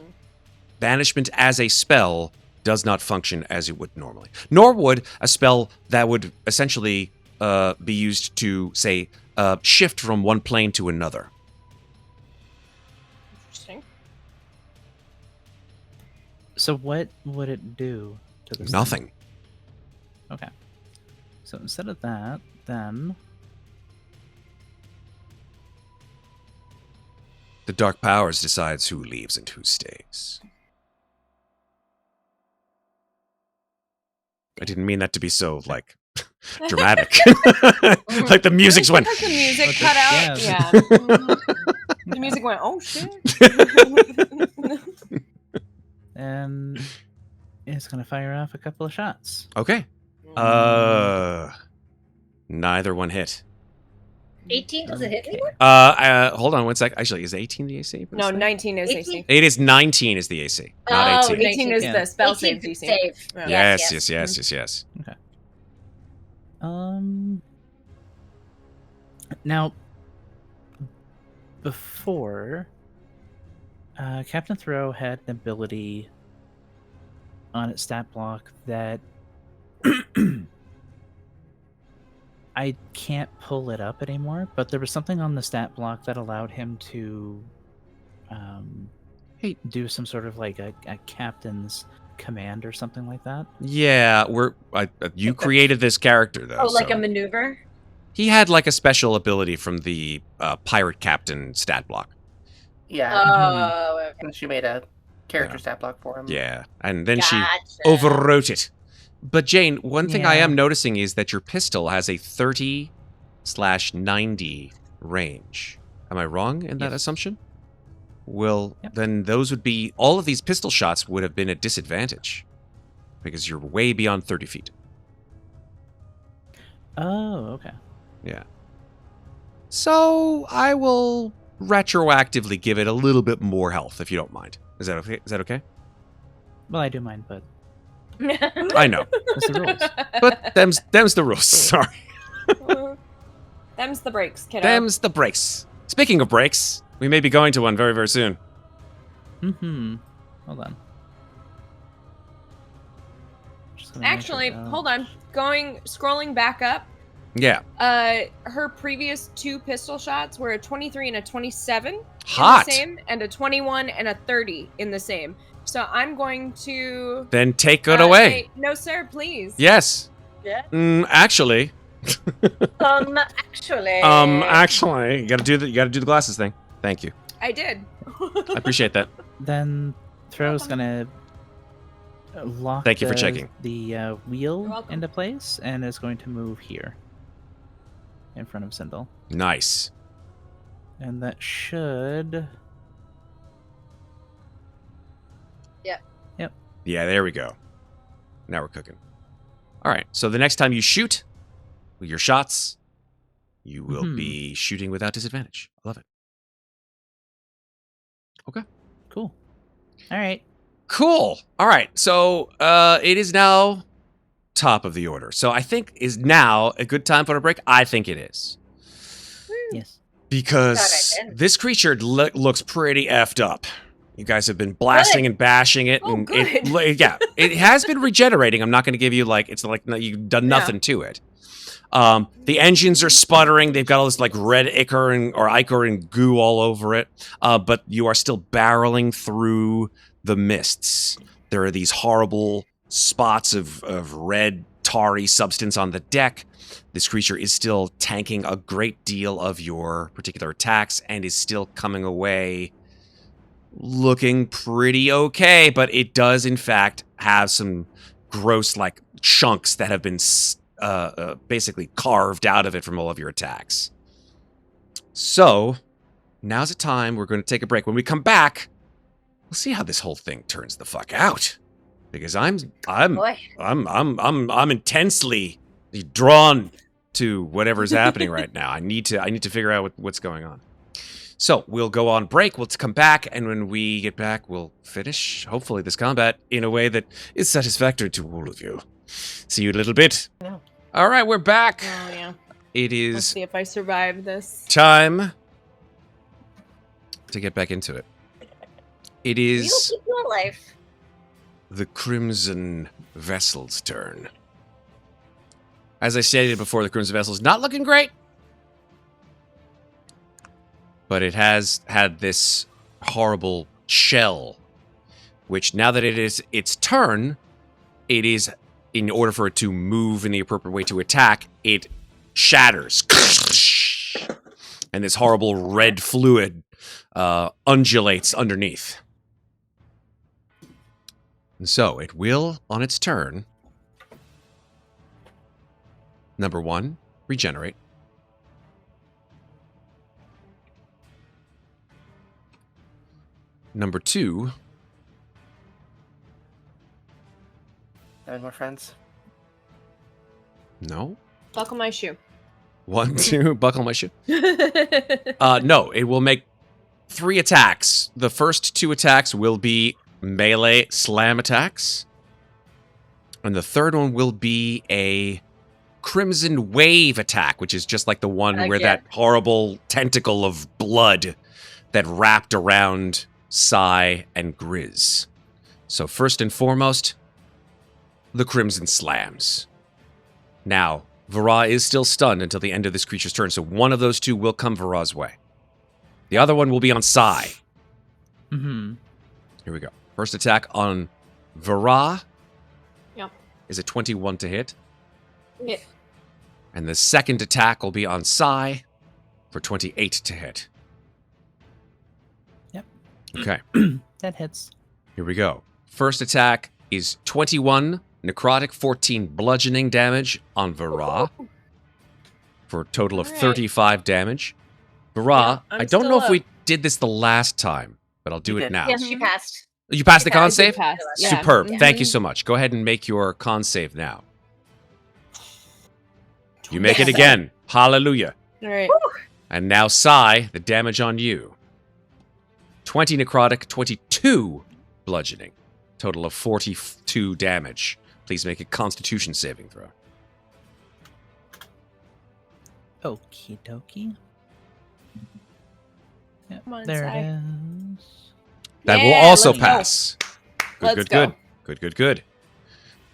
Banishment as a spell does not function as it would normally. Nor would a spell that would essentially be used to, say, shift from one plane to another. Interesting. So what would it do to this? thing? Nothing. Okay. So instead of that, then The Dark Powers decides who leaves and who stays. I didn't mean that to be so, like, dramatic. Like the music's went. Like the music What the- cut out. yeah. Yeah. The music went, oh shit. and is going to fire off a couple of shots. Okay. Neither one hit. 18 doesn't hit Okay. anymore? Hold on one sec. Actually, is 18 the AC? No, 19 is 18? AC. It is 19 is the AC, not Oh, 18. 18 is Yeah. the spell 18 save DC. save. Yeah. Yes. Now, before, Captain Theroux had an ability on its stat block that I can't pull it up anymore, but there was something on the stat block that allowed him to Hey. do some sort of like a captain's command or something like that. Yeah, you created this character though. Oh, like so a maneuver? he had like a special ability from the pirate captain stat block. Yeah. Oh, okay. And she made a character Yeah. stat block for him. Yeah, and then she Gotcha. overwrote it. But Jane, one thing I Yeah. am noticing is that your pistol has a 30/90 range. Am I wrong in that Yes. assumption? Well, Yep. then those would be all of these pistol shots would have been a disadvantage because you're way beyond 30 feet. Oh, okay. Yeah. So I will retroactively give it a little bit more health if you don't mind. Is that okay? Is that okay? Well, I do mind, but I know, that's the rules. but them's the rules. Sorry. Them's the breaks, kiddo. Them's the breaks. Speaking of breaks, we may be going to one very, very soon. Mm-hmm. Hold on. Just gonna make Actually, it go. hold on. Scrolling back up, Yeah. her previous 2 pistol shots were a 23 and a 27 Hot. in the same, and a 21 and a 30 in the same. So I'm going to Then take it away. say, no, sir, please. Yes. Yeah. Actually. Actually. Actually, you gotta do the glasses thing. Thank you. I did. I appreciate that. Then Theroux's gonna lock Thank you for checking. the You're wheel welcome. into place and is going to move here in front of Sindel. Nice. And that should... Yeah, there we go. Now we're cooking. All right. So the next time you shoot with your shots, you will be shooting without disadvantage. I love it. Cool. All right. Cool. All right. So it is now top of the order. So I think is now a good time for a break. I think it is. Yes. Because Got it. this creature looks pretty effed up. You guys have been blasting and bashing it, Oh, and good. it has been regenerating. I'm not going to give you it's like you've done nothing to it. The engines are sputtering. They've got all this like red ichor and goo all over it. But you are still barreling through the mists. There are these horrible spots of red tarry substance on the deck. This creature is still tanking a great deal of your particular attacks and is still coming away looking pretty okay, but it does in fact have some gross like chunks that have been basically carved out of it from all of your attacks. So now's the time we're going to take a break. When we come back, we'll see how this whole thing turns the fuck out, because I'm Boy. intensely drawn to whatever's happening right now. I need to figure out what's going on. So we'll go on break. We'll come back, and when we get back, we'll finish, hopefully, this combat in a way that is satisfactory to all of you. See you in a little bit. Yeah. All right, we're back. Oh, yeah. It Let's is see if I survive this. time to get back into it. It We'll is keep you alive. the Crimson Vessel's turn. As I stated before, the Crimson Vessel's not looking great, but it has had this horrible shell, which now that it is its turn, it is, in order for it to move in the appropriate way to attack, it shatters. And this horrible red fluid undulates underneath. And so it will, on its turn, number 1, regenerate. Number 2, Having more friends? No. Buckle my shoe. 1, 2, buckle my shoe. No, it will make 3 attacks. The first 2 attacks will be melee slam attacks. And the third one will be a Crimson Wave attack, which is just like the one where that horrible tentacle of blood that wrapped around Sai and Gryz. So first and foremost, the Crimson Slams. Now, Vaara is still stunned until the end of this creature's turn, so one of those 2 will come Vara's way. The other one will be on Sai. Mm-hmm. Here we go. First attack on Vaara. Yep. Is a 21 to hit. Yeah. And the second attack will be on Sai for 28 to hit. Yep. Okay. That hits. Here we go. First attack is 21 necrotic, 14 bludgeoning damage on Vaara for a total of All right. 35 damage. Vaara, Yeah, I'm I don't know still if we did this the last time, but I'll do You it did. now. Yes, she passed. You passed the She con passed. save? Pass. Yeah. Superb. Thank you Mhm. so much. Go ahead and make your con save now. You make it Yes. again. Hallelujah. All right. And now, Sai, the damage on you. 20 necrotic, 22 bludgeoning. Total of 42 damage. Please make a constitution saving throw. Okie dokie. Yep, Come on, there Sai. it is. That will Yeah, also let's go. pass. Good, Let's good, go. good.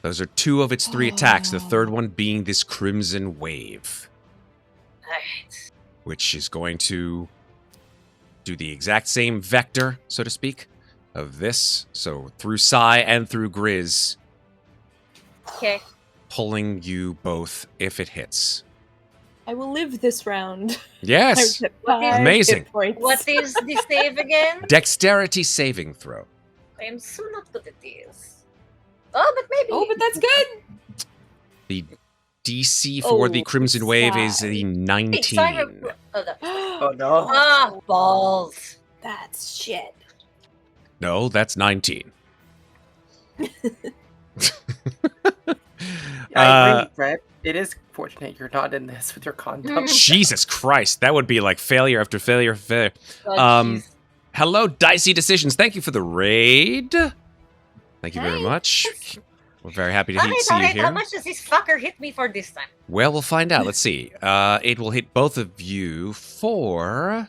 Those are 2 of its 3 attacks, the third one being this Crimson Wave, Alright. which is going to do the exact same vector, so to speak, of this. So through Sai and through Gryz, Okay. pulling you both if it hits. I will live this round. Yes. What is- Amazing. What is the save again? Dexterity saving throw. I am so not good at these. Oh, but maybe. Oh, but that's good. The DC for the Oh, Crimson Wave is Sai. a Wait, 19. sorry. Oh, that. Oh no. Ah, balls. That's shit. No, that's 19. I agree, Brett. It is fortunate you're not in this with your conduct. Jesus Christ, that would be like failure after failure after failure. Oh, Um, jeez. Hello, Dicey Decisions. Thank you for the raid. Thank you very Hi. much. We're very happy to Alright, see you alright. How here. much does this fucker hit me for this time? Well, we'll find out. Let's see. It will hit both of you for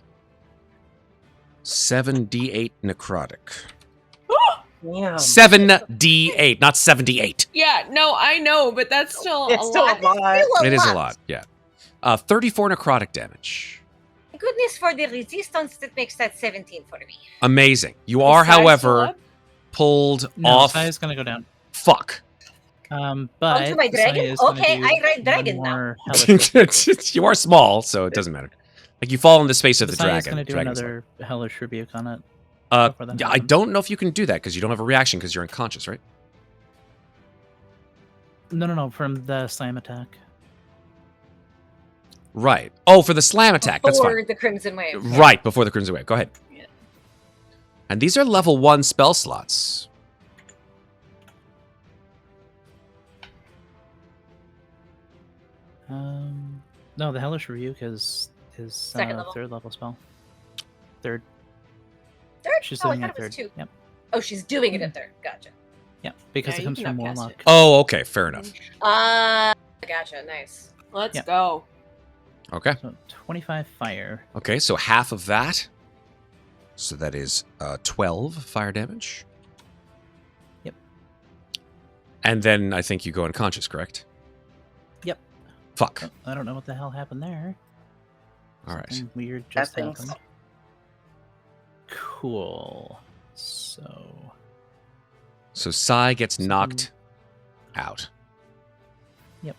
7d8 necrotic. Damn. 7d8, not 78. Yeah, no, I know, but that's still It's a still lot. a lot. It is a lot, yeah. 34 necrotic damage. Goodness for the resistance that makes that 17 for me. Amazing. You Is are, Sai still however, up? pulled No, off. Sai is going to go down. Fuck. But Onto my Sai dragon? is gonna Okay, do I ride one dragon now. more hellish You are small, so it doesn't matter. Like you fall in the space of the Sai is dragon. going to do dragon's another hellish rebuke on it. like- before that yeah, I happens. don't know if you can do that because you don't have a reaction because you're unconscious, right? No, from the slam attack. Right. Oh, for the slam attack. That's Or fine. the Crimson Wave. Right before the Crimson Wave. Go ahead. Yeah. And these are level 1 spell slots. No, the hellish rebuke is Second level. 3rd level spell. Third. Third? She's Oh, I doing thought it it was third. 2. Yep. Oh, she's doing it at third. Gotcha. Yeah, because Yeah, it you comes can from upcast Warlock. it. Oh, okay. Fair enough. Gotcha. Nice. Let's Yeah. go. Okay. So 25 fire. Okay, so half of that. So that is 12 fire damage. Yep. And then I think you go unconscious, correct? Yep. Fuck. Oh, I don't know what the hell happened there. All right. Something weird just That thing's- happened. Cool. So So Sai gets knocked out. Yep.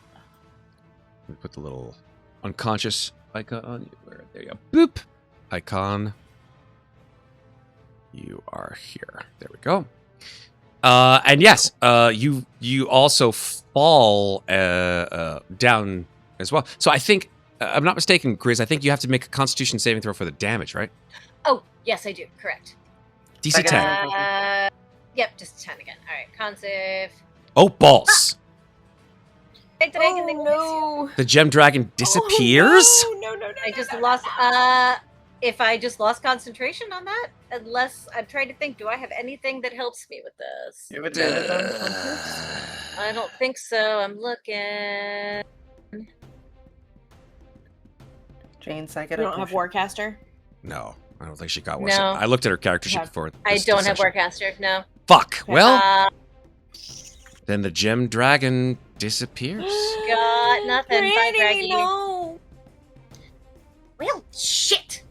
We put the little unconscious icon on you. Where there you go. Boop. Icon. You are here. There we go. And yes, you also fall down as well. So I think I'm not mistaken, Gryz. I think you have to make a Constitution saving throw for the damage, right? Oh, yes, I do. Correct. DC 10. Yep, just 10 again. All right, con save. Oh, balls. Hey, dragon, they Oh will miss you. no! The gem dragon disappears? Oh, no, no, no, I no, just no, lost. no. If I just lost concentration on that, unless I'm trying to think, do I have anything that helps me with this? You have advantage on conquest? I don't think so. I'm looking. Jane's, I get You a don't have potion. Warcaster? No, I don't think she got one. No. I looked at her character sheet Have- before. I this don't have session. Warcaster. No. Fuck. Well, Uh, then the gem dragon disappears. got nothing. Bye, Pretty, Draggy. no. Well, shit.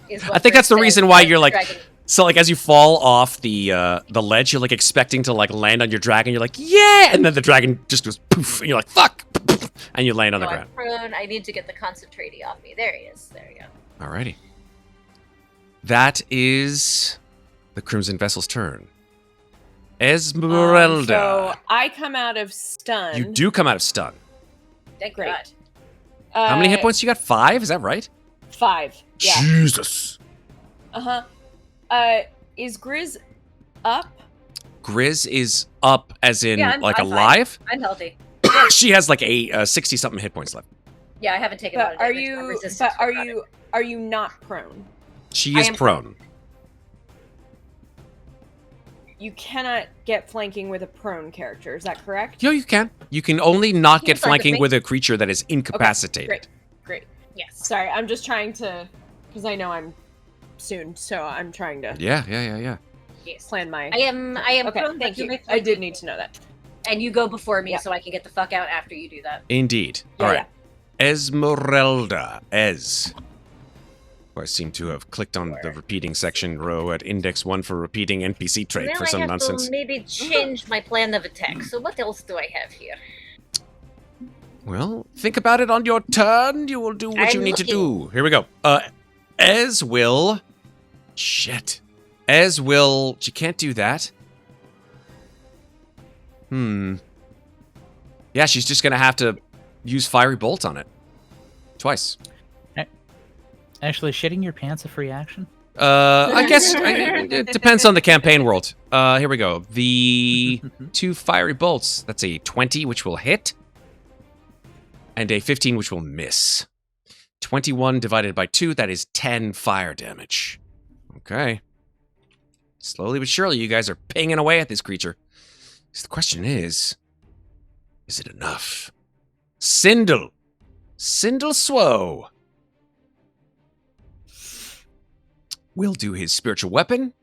is I what think Gryz that's the says, reason why but you're like. Dragon- So like as you fall off the ledge, you're like expecting to like land on your dragon. You're like, yeah, and then the dragon just goes poof, and you're like, fuck, and you land on the No, I'm ground. prone. I need to get the concentrating off me. There he is. There you go. Alrighty. That is the Crimson Vessel's turn. Esmeralda. So I come out of stun. You do come out of stun. Thank Great. God. How many hit points you got? 5? Is that right? 5. Yeah. Jesus. Uh-huh. Is Gryz up? Gryz is up as in Yeah, I'm fine. alive. I'm healthy. She has like a 60-something hit points left. Yeah, I haven't taken a lot But of are damage. I'm you resistant but to are necrotic. you not prone? She I is am prone. You cannot get flanking with a prone character, is that correct? Yeah, you can. You can only not get Seems like flanking with me. with a creature that is incapacitated. Great. Great. Yes. Sorry, I'm just trying to because I know I'm soon, so I'm trying to Yeah. Yes. plan my I am Okay, prone, thank but you you. make I did need to know that. And you go before me Yeah. so I can get the fuck out after you do that. Indeed. Yeah, All right. Esmeralda. Who I seem to have clicked on the repeating section row at index 1 for repeating NPC trait now for I some have nonsense. to maybe change my plan of attack. So what else do I have here? Well, think about it on your turn. You will do what you I'm need to looking. do. Here we go. Ez will... Shit. Ez will... She can't do that. Yeah, she's just gonna have to use Fiery Bolt on it. Twice. Actually, shitting your pants a free action? I guess it depends on the campaign world. Here we go. The 2 Fiery Bolts. That's a 20, which will hit. And a 15, which will miss. 21 divided by 2, that is 10 fire damage. Okay. Slowly but surely, you guys are pinging away at this creature. So the question is it enough? Sindel Swo will do his spiritual weapon.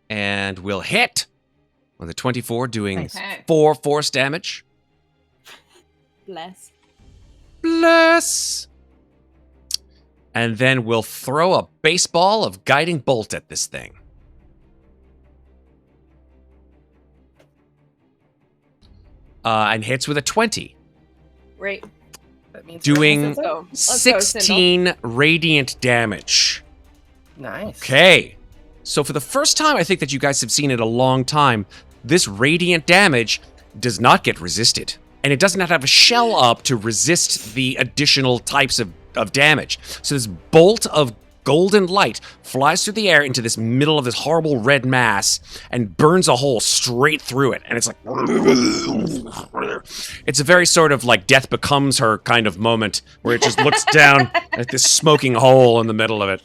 And will hit with a 24, doing Nice. 4 force damage. Bless. And then we'll throw a baseball of guiding bolt at this thing. And hits with a 20, Right. That means doing Let's go. Let's go, Sindel. 16 radiant damage. Nice. Okay. So for the first time, I think that you guys have seen in a long time, this radiant damage does not get resisted. And it does not have a shell up to resist the additional types of damage. So this bolt of golden light flies through the air into this middle of this horrible red mass and burns a hole straight through it. And it's like... It's a very sort of like Death Becomes Her kind of moment where it just looks down at this smoking hole in the middle of it.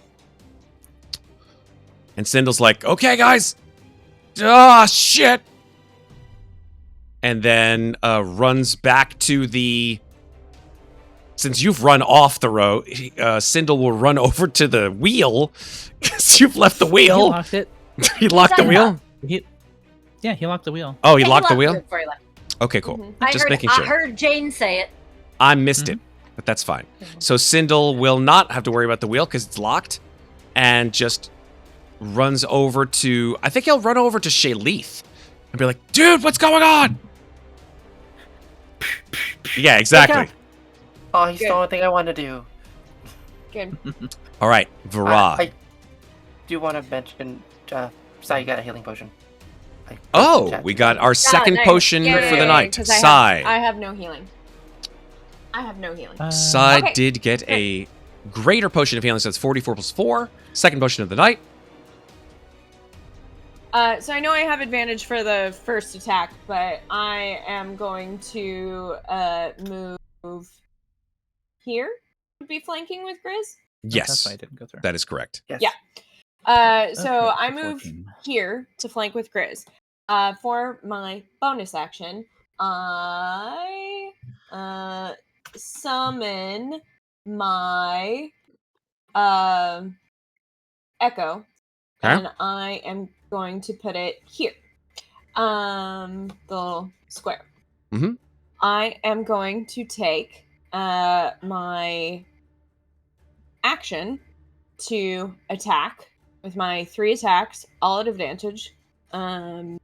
And Sindel's like, okay, guys. Ah, shit. And then runs back to the... Since you've run off the row, Sindel will run over to the wheel. Because you've left the He wheel. locked it. He locked the wheel? Yeah, he locked the wheel. Oh, he Yeah, locked the it wheel? before he left. Okay, cool. Mhm. Just making sure. I heard Jane say it. I missed it, but that's fine. So Sindel will not have to worry about the wheel because it's locked, and just runs over to... I think he'll run over to Shayleith and be like, dude, what's going on? Yeah, exactly. Oh, he's Good. the only thing I want to do. Good. All right, Vaara. I do want to mention, Sai, you got a healing potion. Oh, we got our second nice. potion Yay, for the night. 'cause Sai. I have no healing. I have no healing. Sai Okay. did get a greater potion of healing, so that's 44 plus 4. Second potion of the night. So I know I have advantage for the first attack, but I am going to move here to be flanking with Gryz. Yes, That's why I didn't go through. that is correct. Yes. Yeah. So Okay, I so move 14. here to flank with Gryz. For my bonus action, I summon my echo, and I am going to put it here. The little square. Mm-hmm. I am going to take my action to attack with my 3 attacks, all at advantage, from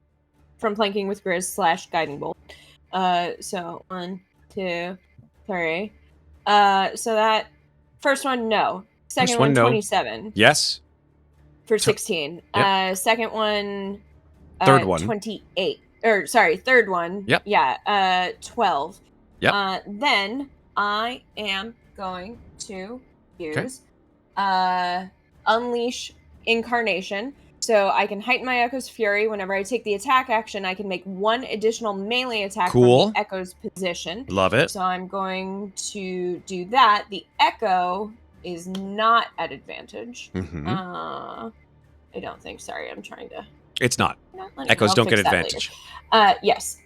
flanking with Gryz / guiding bolt. So 1, 2, 3. So that first one, no. Second First one, no. 27 Yes. for 16. Yep. Second one, Third one. 28. Or sorry, third one. Yep. Yeah. 12. Yep. Then I am going to use Unleash Incarnation. So I can heighten my Echo's Fury. Whenever I take the attack action, I can make 1 additional melee attack from the Echo's position. Love it. So I'm going to do that. The Echo is not at advantage. Mm-hmm. I don't think. Sorry, I'm trying to. It's not. I'll Echoes don't fix get that advantage. later. Yes.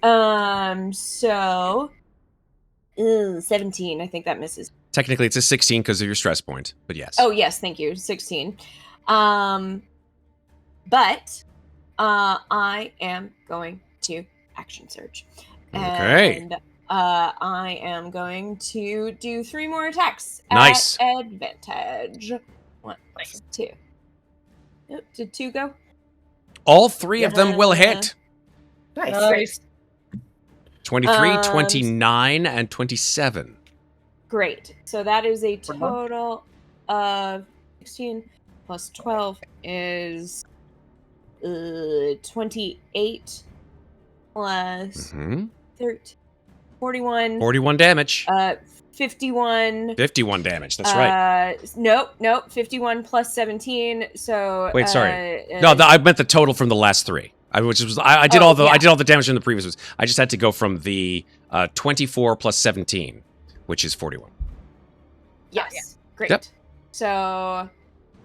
So 17. I think that misses. Technically, it's a 16 because of your stress point, but yes. Oh yes, thank you. 16. But I am going to action surge. Okay. And I am going to do 3 more attacks Nice. at advantage. 1, 2. Oh, did 2 go? All 3 of them will hit. Nice. 23, 29, and 27. Great. So that is a total of 16 plus 12 is 28 plus 13, 41. Damage. 51. 51 damage. That's right. Nope. 51 plus 17. So Wait, sorry. No, I meant the total from the last 3. I did all the damage from the previous ones. I just had to go from the 24 plus 17, which is 41. Yes. Yeah. Great. Yep. So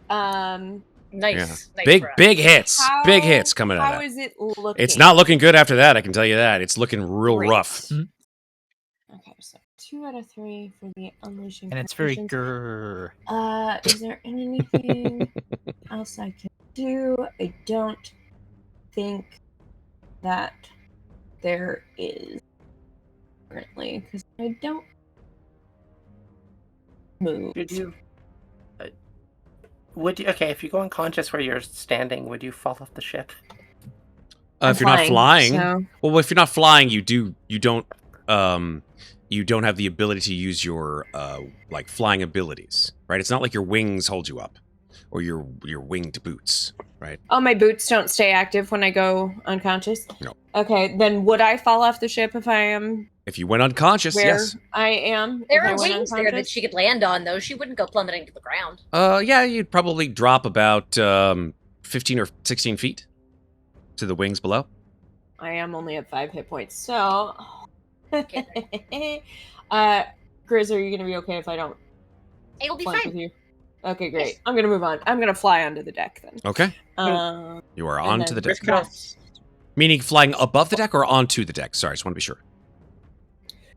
Nice. Nice Big for us. big hits. Big hits coming out of How that. is it looking? It's not looking good after that, I can tell you that. It's looking real Great. rough. Okay, so 2 out of 3 for the unleashing. And it's very Conversations. grrr. Is there anything else I can do? I don't think that there is currently, because I don't move. Did you? If you go unconscious where you're standing, would you fall off the ship? If you're not flying, so- well, if you're not flying, you don't have the ability to use your like flying abilities, right? It's not like your wings hold you up, or your winged boots, right? Oh, my boots don't stay active when I go unconscious? No. Okay, then would I fall off the ship if I am If you went unconscious, where yes. I am? There if I are went wings there that unconscious? she could land on, though. She wouldn't go plummeting to the ground. Yeah, you'd probably drop about 15 or 16 feet to the wings below. I am only at 5 hit points, so... Okay. Gryz, are you going to be okay if I don't It'll be flank with fine. you? Okay, great. I'm going to move on. I'm going to fly onto the deck then. Okay. Um, You are and onto the then- deck. Meaning flying above the deck or onto the deck? Sorry, I just want to be sure.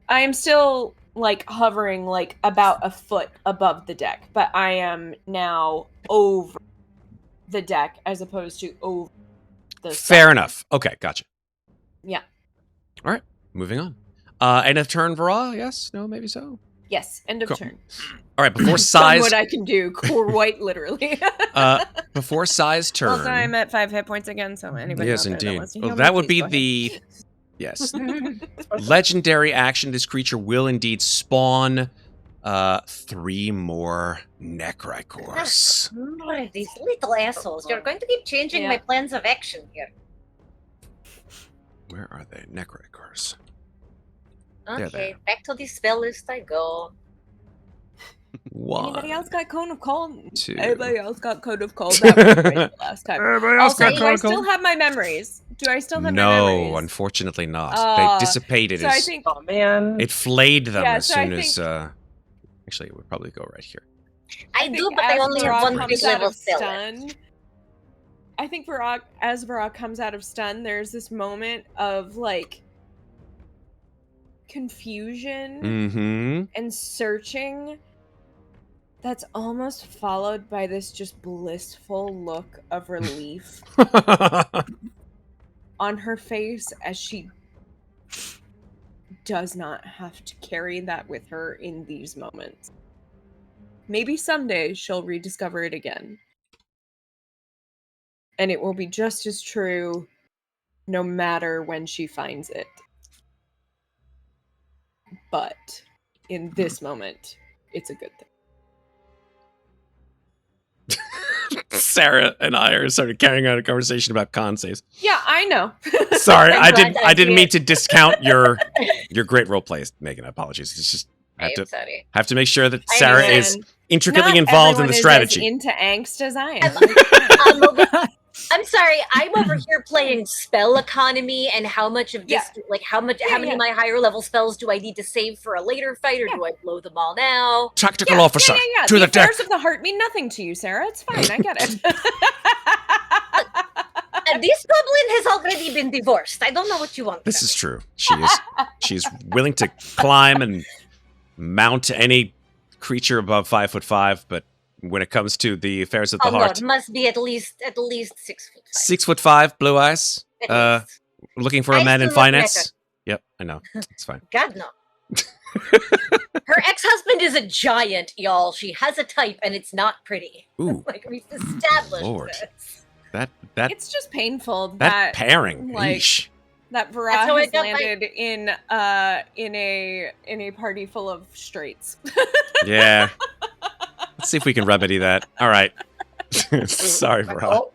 I am still, like, hovering, like, about a foot above the deck, but I am now over the deck as opposed to over the Fair side. enough. Okay, gotcha. Yeah. All right, moving on. End of turn, Vaara? Yes? No? Maybe so? Yes, end of Cool. turn. All right, before Done size... what I can do, quite literally. Before size turn... Also, I'm at 5 hit points again, so anybody Yes, out there that indeed. wants to Well, heal that me, would be please go ahead. the... Yes. Legendary action. This creature will indeed spawn 3 more Necricors. These little assholes. You're going to keep changing my plans of action here. Where are they? Necricors. Okay, there. back to the spell list I go. One. Anybody else got cone of cold? Two. Anybody else got cone of cold? That was great the last time. Everybody else Also, got do cone I of cold? still have my memories? Do I still have my No, memories? unfortunately not. They dissipated So I as think Oh man. it flayed them Yeah, as so I soon as. think- Actually, it would probably go right here. I do, think but I as only have Varrock one comes big out level of spell. stun, I think as Varrock comes out of stun, there's this moment of like confusion Mm-hmm. and searching that's almost followed by this just blissful look of relief on her face as she does not have to carry that with her in these moments. Maybe someday she'll rediscover it again. And it will be just as true no matter when she finds it. But in this moment, it's a good thing. Sarah and I are started carrying on a conversation about con saves. Yeah, I know. Sorry, I'm I glad didn't. I I didn't see mean it. to discount your great role plays, Megan. Apologies. It's just I I'm sorry. have to make sure that I Sarah understand. is intricately Not involved in everyone the is strategy. as into angst as I am. I'm sorry. I'm over here playing spell economy and how much of this, Yeah. like how many Yeah. of my higher level spells do I need to save for a later fight, or do I blow them all now? Tactical officer Yeah. to The the deck. affairs of the heart mean nothing to you, Sarah. It's fine. I get it. And this goblin has already been divorced. I don't know what you want. This from is me. true. She's willing to climb and mount any creature above 5'5", but when it comes to the affairs of the Oh no, heart, it must be at least 6 foot. 6'5", blue eyes, At least. looking for a I man in still look finance. Yep, I know. It's fine. God no. Her ex-husband is a giant, y'all. She has a type, and it's not pretty. Ooh, Like we've established Lord. this. that It's just painful that that pairing. like, Yeesh. that That's Vaara how I has got my- landed in a party full of straights. Yeah. Let's see if we can remedy that. All right. Sorry, bro.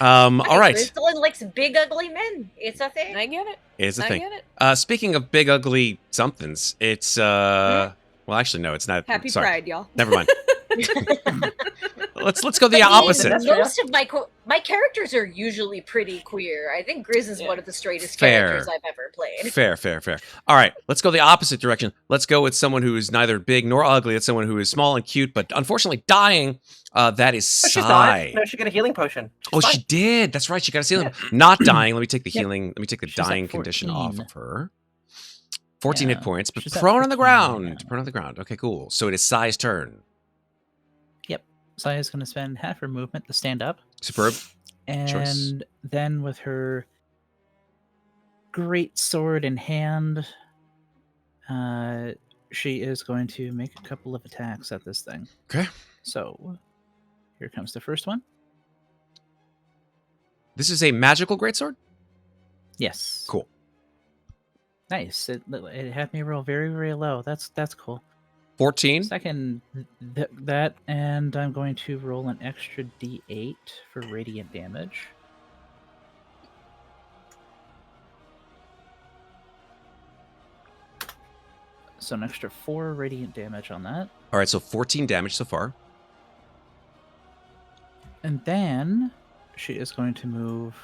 All right. Crystalline likes big, ugly men. It's a thing. I get it. It's a I thing. get it. Speaking of big, ugly somethings, it's well, actually, no, it's not. Happy sorry. Pride, y'all. Never mind. Let's go the But opposite. Most of my characters are usually pretty queer. I think Gryz is one of the straightest Fair. characters I've ever played. Fair. All right, let's go the opposite direction. Let's go with someone who is neither big nor ugly. It's someone who is small and cute, but unfortunately dying. That is No, she's Sai. not. No, she got a healing potion. She's Oh, fine. she did. That's right. She got a healing. Not dying. Let me take the Yep. healing. Let me take the She's at dying condition off 14. of her. 14 hit Yeah, points, but she's at prone on the 14 right ground. now. Prone on the ground. Okay, cool. So it is Sai's turn. Saya's going to spend half her movement to stand up. Superb. And then with her great sword in hand, she is going to make a couple of attacks at this thing. Okay. So here comes the first one. This is a magical greatsword? Yes. Cool. Nice. It had me roll very, very low. That's cool. 14. Second, that, and I'm going to roll an extra d8 for radiant damage. So an extra 4 radiant damage on that. All right, so 14 damage so far. And then she is going to move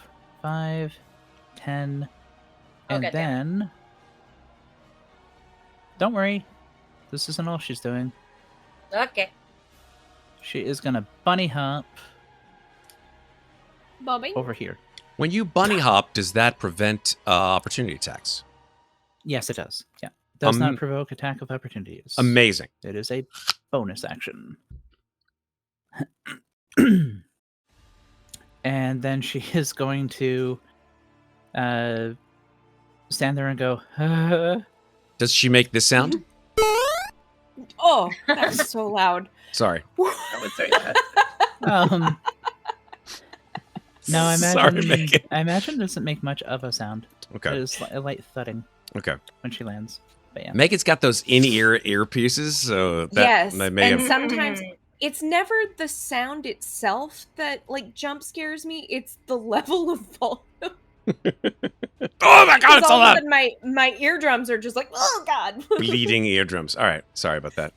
5, 10, and God damn it. then... Don't worry. This isn't all she's doing. Okay. She is going to bunny hop Bobby. over here. When you bunny hop, does that prevent opportunity attacks? Yes, it does. Yeah. Does Um, not provoke attack of opportunities. Amazing. It is a bonus action. And then she is going to stand there and go, Does she make this sound? Oh, that's so loud. Sorry. I would say that. No, I Sorry, imagine Megan. I imagine it doesn't make much of a sound. It Okay. is a light thudding Okay. when she lands. But yeah. Megan's got those in-ear earpieces, so that Yes, may and have... sometimes it's never the sound itself that like jump scares me. It's the level of volume. Oh my god, it's all all of a out! sudden my eardrums are just like, oh god. Bleeding eardrums. All right, sorry about that.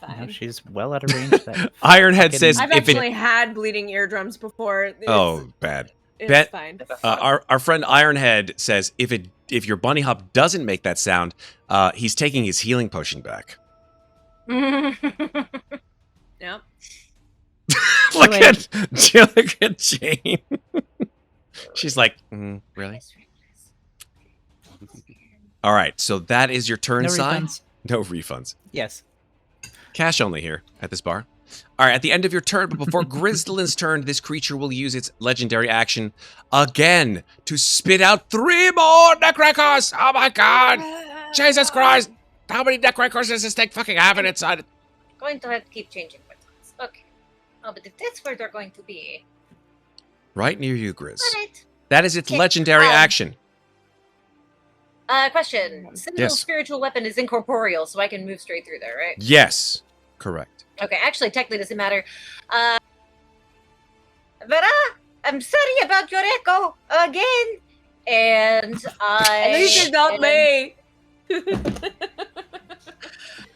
fine. She's well out of range. That Ironhead says I've if it. actually had bleeding eardrums before. Oh, bad. It's fine. Our friend Ironhead says if your bunny hop doesn't make that sound, he's taking his healing potion back. Yep. look at Jane. She's like, really? All right, so that is your turn, No Si? refunds. No refunds. Yes. Cash only here at this bar. All right, at the end of your turn, but before Grizzlin's turn, this creature will use its legendary action again to spit out 3 more Necracors! Oh my god! Jesus Christ! How many Necracors does this thing fucking have in inside it? Going to have to keep changing buttons. Okay. Oh, but if that's where they're going to be. Right near you, Gryz. Alright. That is its Okay, legendary action. Question. Citadel Yes. spiritual weapon is incorporeal, so I can move straight through there, right? Yes, correct. Okay, actually, technically, it doesn't matter. Vaara, I'm sorry about your echo again. And At least it's not me.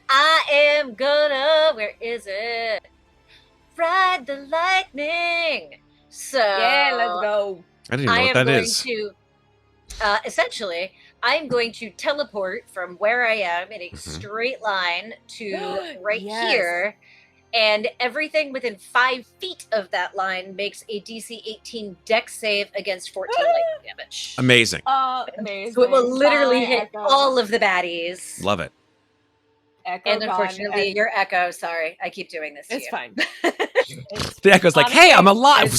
I am gonna. Where is it? Ride the lightning. So Yeah, let's go. I didn't even I know am what that going is. to. Essentially, I'm going to teleport from where I am in a straight line to right Yes. here, and everything within 5 feet of that line makes a DC 18 Dex save against 14 lightning damage. Amazing. Amazing. So it will literally Bye, hit Echo. all of the baddies. Love it. Echo And gone. unfortunately, your echo. Sorry, I keep doing this to It's you. fine. The Echo's like, hey, I'm alive!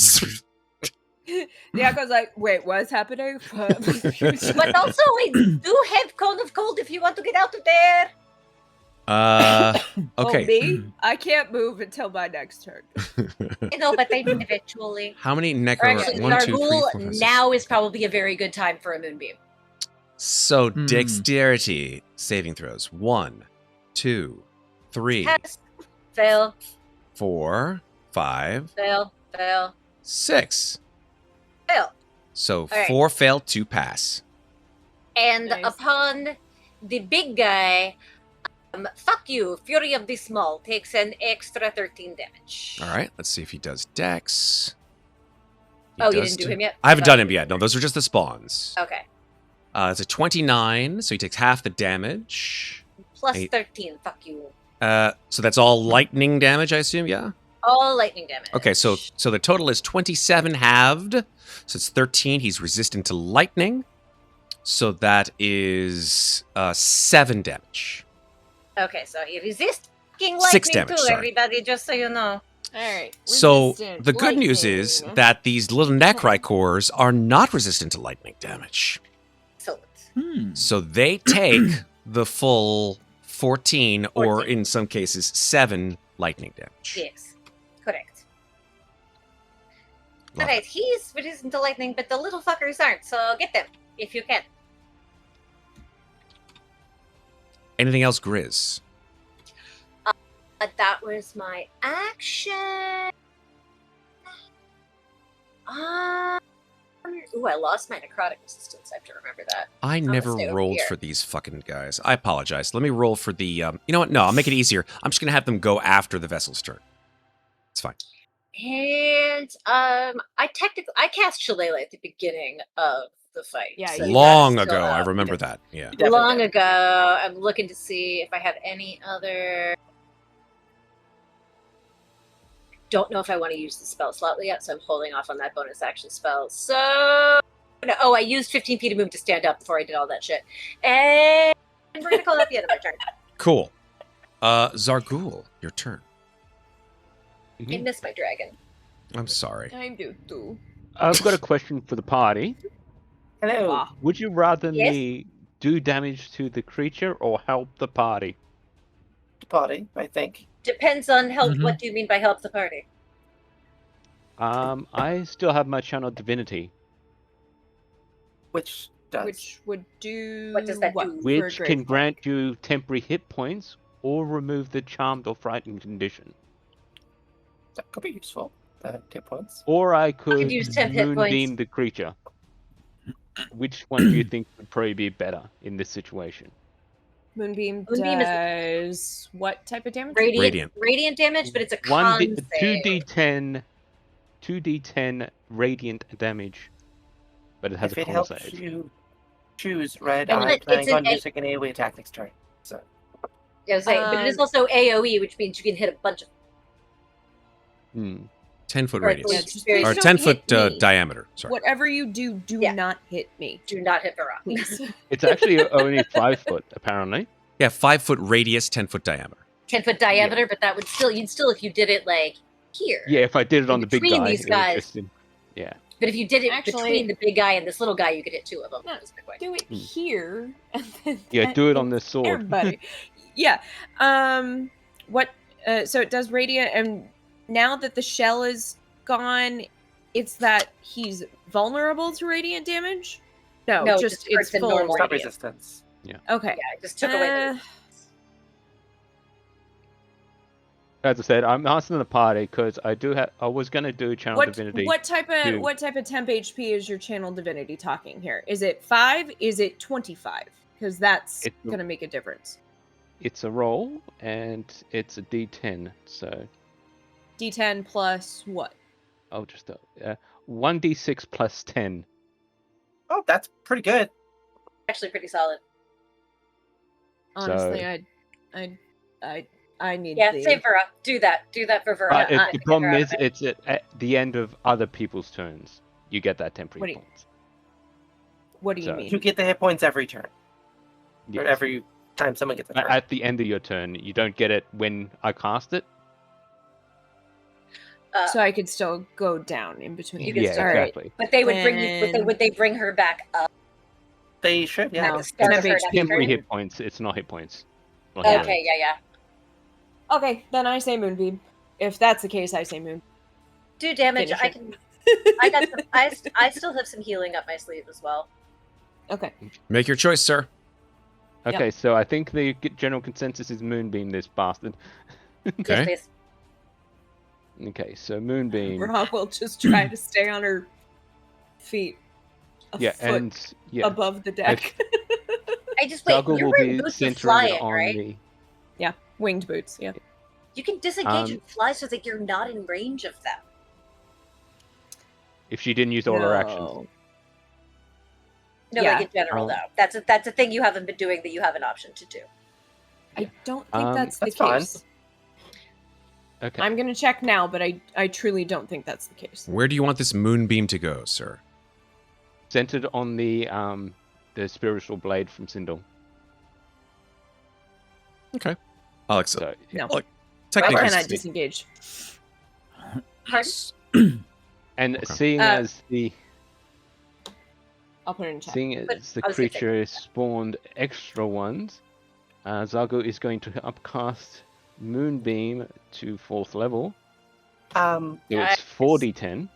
The Echo's like, wait, what's happening? But also, I do have Cone of Cold if you want to get out of there. Oh, okay. me? I can't move until my next turn. You know, but I do eventually. How many Or Necro? actually, 1, 2, 3, 4, Xarghull, 5, 6. now is probably a very good time for a moonbeam. So, dexterity saving throws. 1, 2, 3, Pass, fail, 4, 5, fail, fail, 6. fail. So, right. 4 fail, 2 pass. And Nice. upon the big guy, fuck you, Fury of the Small takes an extra 13 damage. All right, let's see if he does dex. He Oh, you does didn't do him yet? I haven't Sorry. done him yet. No, those are just the spawns. Okay. It's a 29, so he takes half the damage. Plus Eight. 13, fuck you. So that's all lightning damage, I assume, yeah? All lightning damage. Okay, so the total is 27 halved. So it's 13. He's resistant to lightning. So that is 7 damage. Okay, so he resists fucking lightning 6 damage, too, sorry. everybody, just so you know. All right. So resistant the good news is lightning. that these little Necricors are not resistant to lightning damage. Excellent. So they take the full 14 or 14. in some cases 7 lightning damage. Yes, correct. Love Alright, he's resistant to lightning, but the little fuckers aren't, so get them, if you can. Anything else, Gryz? That was my action. Ooh, I lost my necrotic resistance. I have to remember that. I never stay over rolled here. for these fucking guys. I apologize. Let me roll for the... you know what? No, I'll make it easier. I'm just going to have them go after the vessel's turn. It's fine. And I cast Shillelagh at the beginning of the fight. Yeah, so you Long that's still ago. I up. remember that. Yeah. Definitely Long did. ago. I'm looking to see if I have any other. Don't know if I want to use the spell slot yet, so I'm holding off on that bonus action spell. So, no, I used 15 feet of move to stand up before I did all that shit, and we're gonna call that the end of my turn. Cool. Xarghull, your turn. I missed my dragon. I'm sorry. I do too. I've got a question for the party. Hello. Ah. Would you rather Yes? me do damage to the creature or help the party? Party, I think. Depends on help. Mhm. What do you mean by help the party? I still have my channel divinity, Which does. Which would do What does that do? for a which great can point? grant you temporary hit points or remove the charmed or frightened condition. That could be useful. 10 points. Or I could use 10 hit moonbeam points. the creature. Which one do you think would probably be better in this situation? Moonbeam Moonbeam is does what type of damage? radiant damage, but it's a con save. 2d10 radiant damage, but it has If a it con helps save. you choose, Red, And I'm it's planning an on using an AoE attack next turn. So I was saying, but it is also AoE, which means you can hit a bunch of 10-foot or at radius. least just very- Or please don't 10-foot hit me. diameter. Sorry. Whatever you do, do Yeah. not hit me. do not hit Vaara. Please. It's actually only 5 foot, apparently. Yeah, 5-foot radius, 10-foot diameter. 10-foot diameter, but that would you'd still if you did it like here. Yeah, if I did it on In the big between guy, these it would guys. just yeah. But if you did it Actually- between the big guy and this little guy, you could hit two of them. No, That's my point. Do it here. And then Yeah, do it on the sword. Everybody. Yeah. What? So it does radiant, and now that the shell is gone, it's that he's vulnerable to radiant damage. No, No, just just hurts it's the full normal it's not radiant. resistance. Okay. Yeah, it just took away the As I said, I'm asking the party because I was going to do channel divinity. What type of to- what type of temp HP is your channel divinity talking here? Is it 5? Is it 25? Because that's It's- gonna make a difference. It's a roll and it's a D10, so D10 plus what? I'll just 1d6 plus 10. Oh, that's pretty good. actually pretty solid. Honestly, So- I need. Yeah, the... save Vaara. Do that for Vaara. But I the think problem Vaara- is, it's at the end of other people's turns. You get that What temporary do you- points. What do you So- mean? You get the hit points every turn. Yes. Or every time someone gets a turn. At the end of your turn, you don't get it when I cast it. So I could still go down in between. You can Yeah, still- exactly. but they would bring you. Then- Would they bring her back up? They should, yeah. No. at the start Temp of her HP. next Temporary turn? hit points. It's not hit points. Not hit Okay, yeah. Okay, then I say Moonbeam. If that's the case, I say Moon. Do damage. Finish I it. can. I got. I still have some healing up my sleeve as well. Okay. Make your choice, sir. Okay, so I think the general consensus is Moonbeam this bastard. Okay. Yes, please. Okay, so Moonbeam. Rob will just try to stay on her feet. A Yeah, foot and yeah, above the deck. I just wait. Xarghull You're will wearing be boots with centering it flying, on right? the. Yeah, winged boots. Yeah. You can disengage Um, and fly so that you're not in range of them. If she didn't use all her actions. No, Yeah. like in general, Um, though. That's a thing you haven't been doing that you have an option to do. I don't think that's the That's fine. case. Okay. I'm gonna check now, but I truly don't think that's the case. Where do you want this moonbeam to go, sir? Centered on the spiritual blade from Sindel. Okay. Alex, So yeah. No, I technically, cannot disengage. And Okay. seeing as the I'll put it in chat. seeing But as the I was gonna say- creature has spawned extra ones, Xarghull is going to upcast Moonbeam to 4th level. So it's 4d10.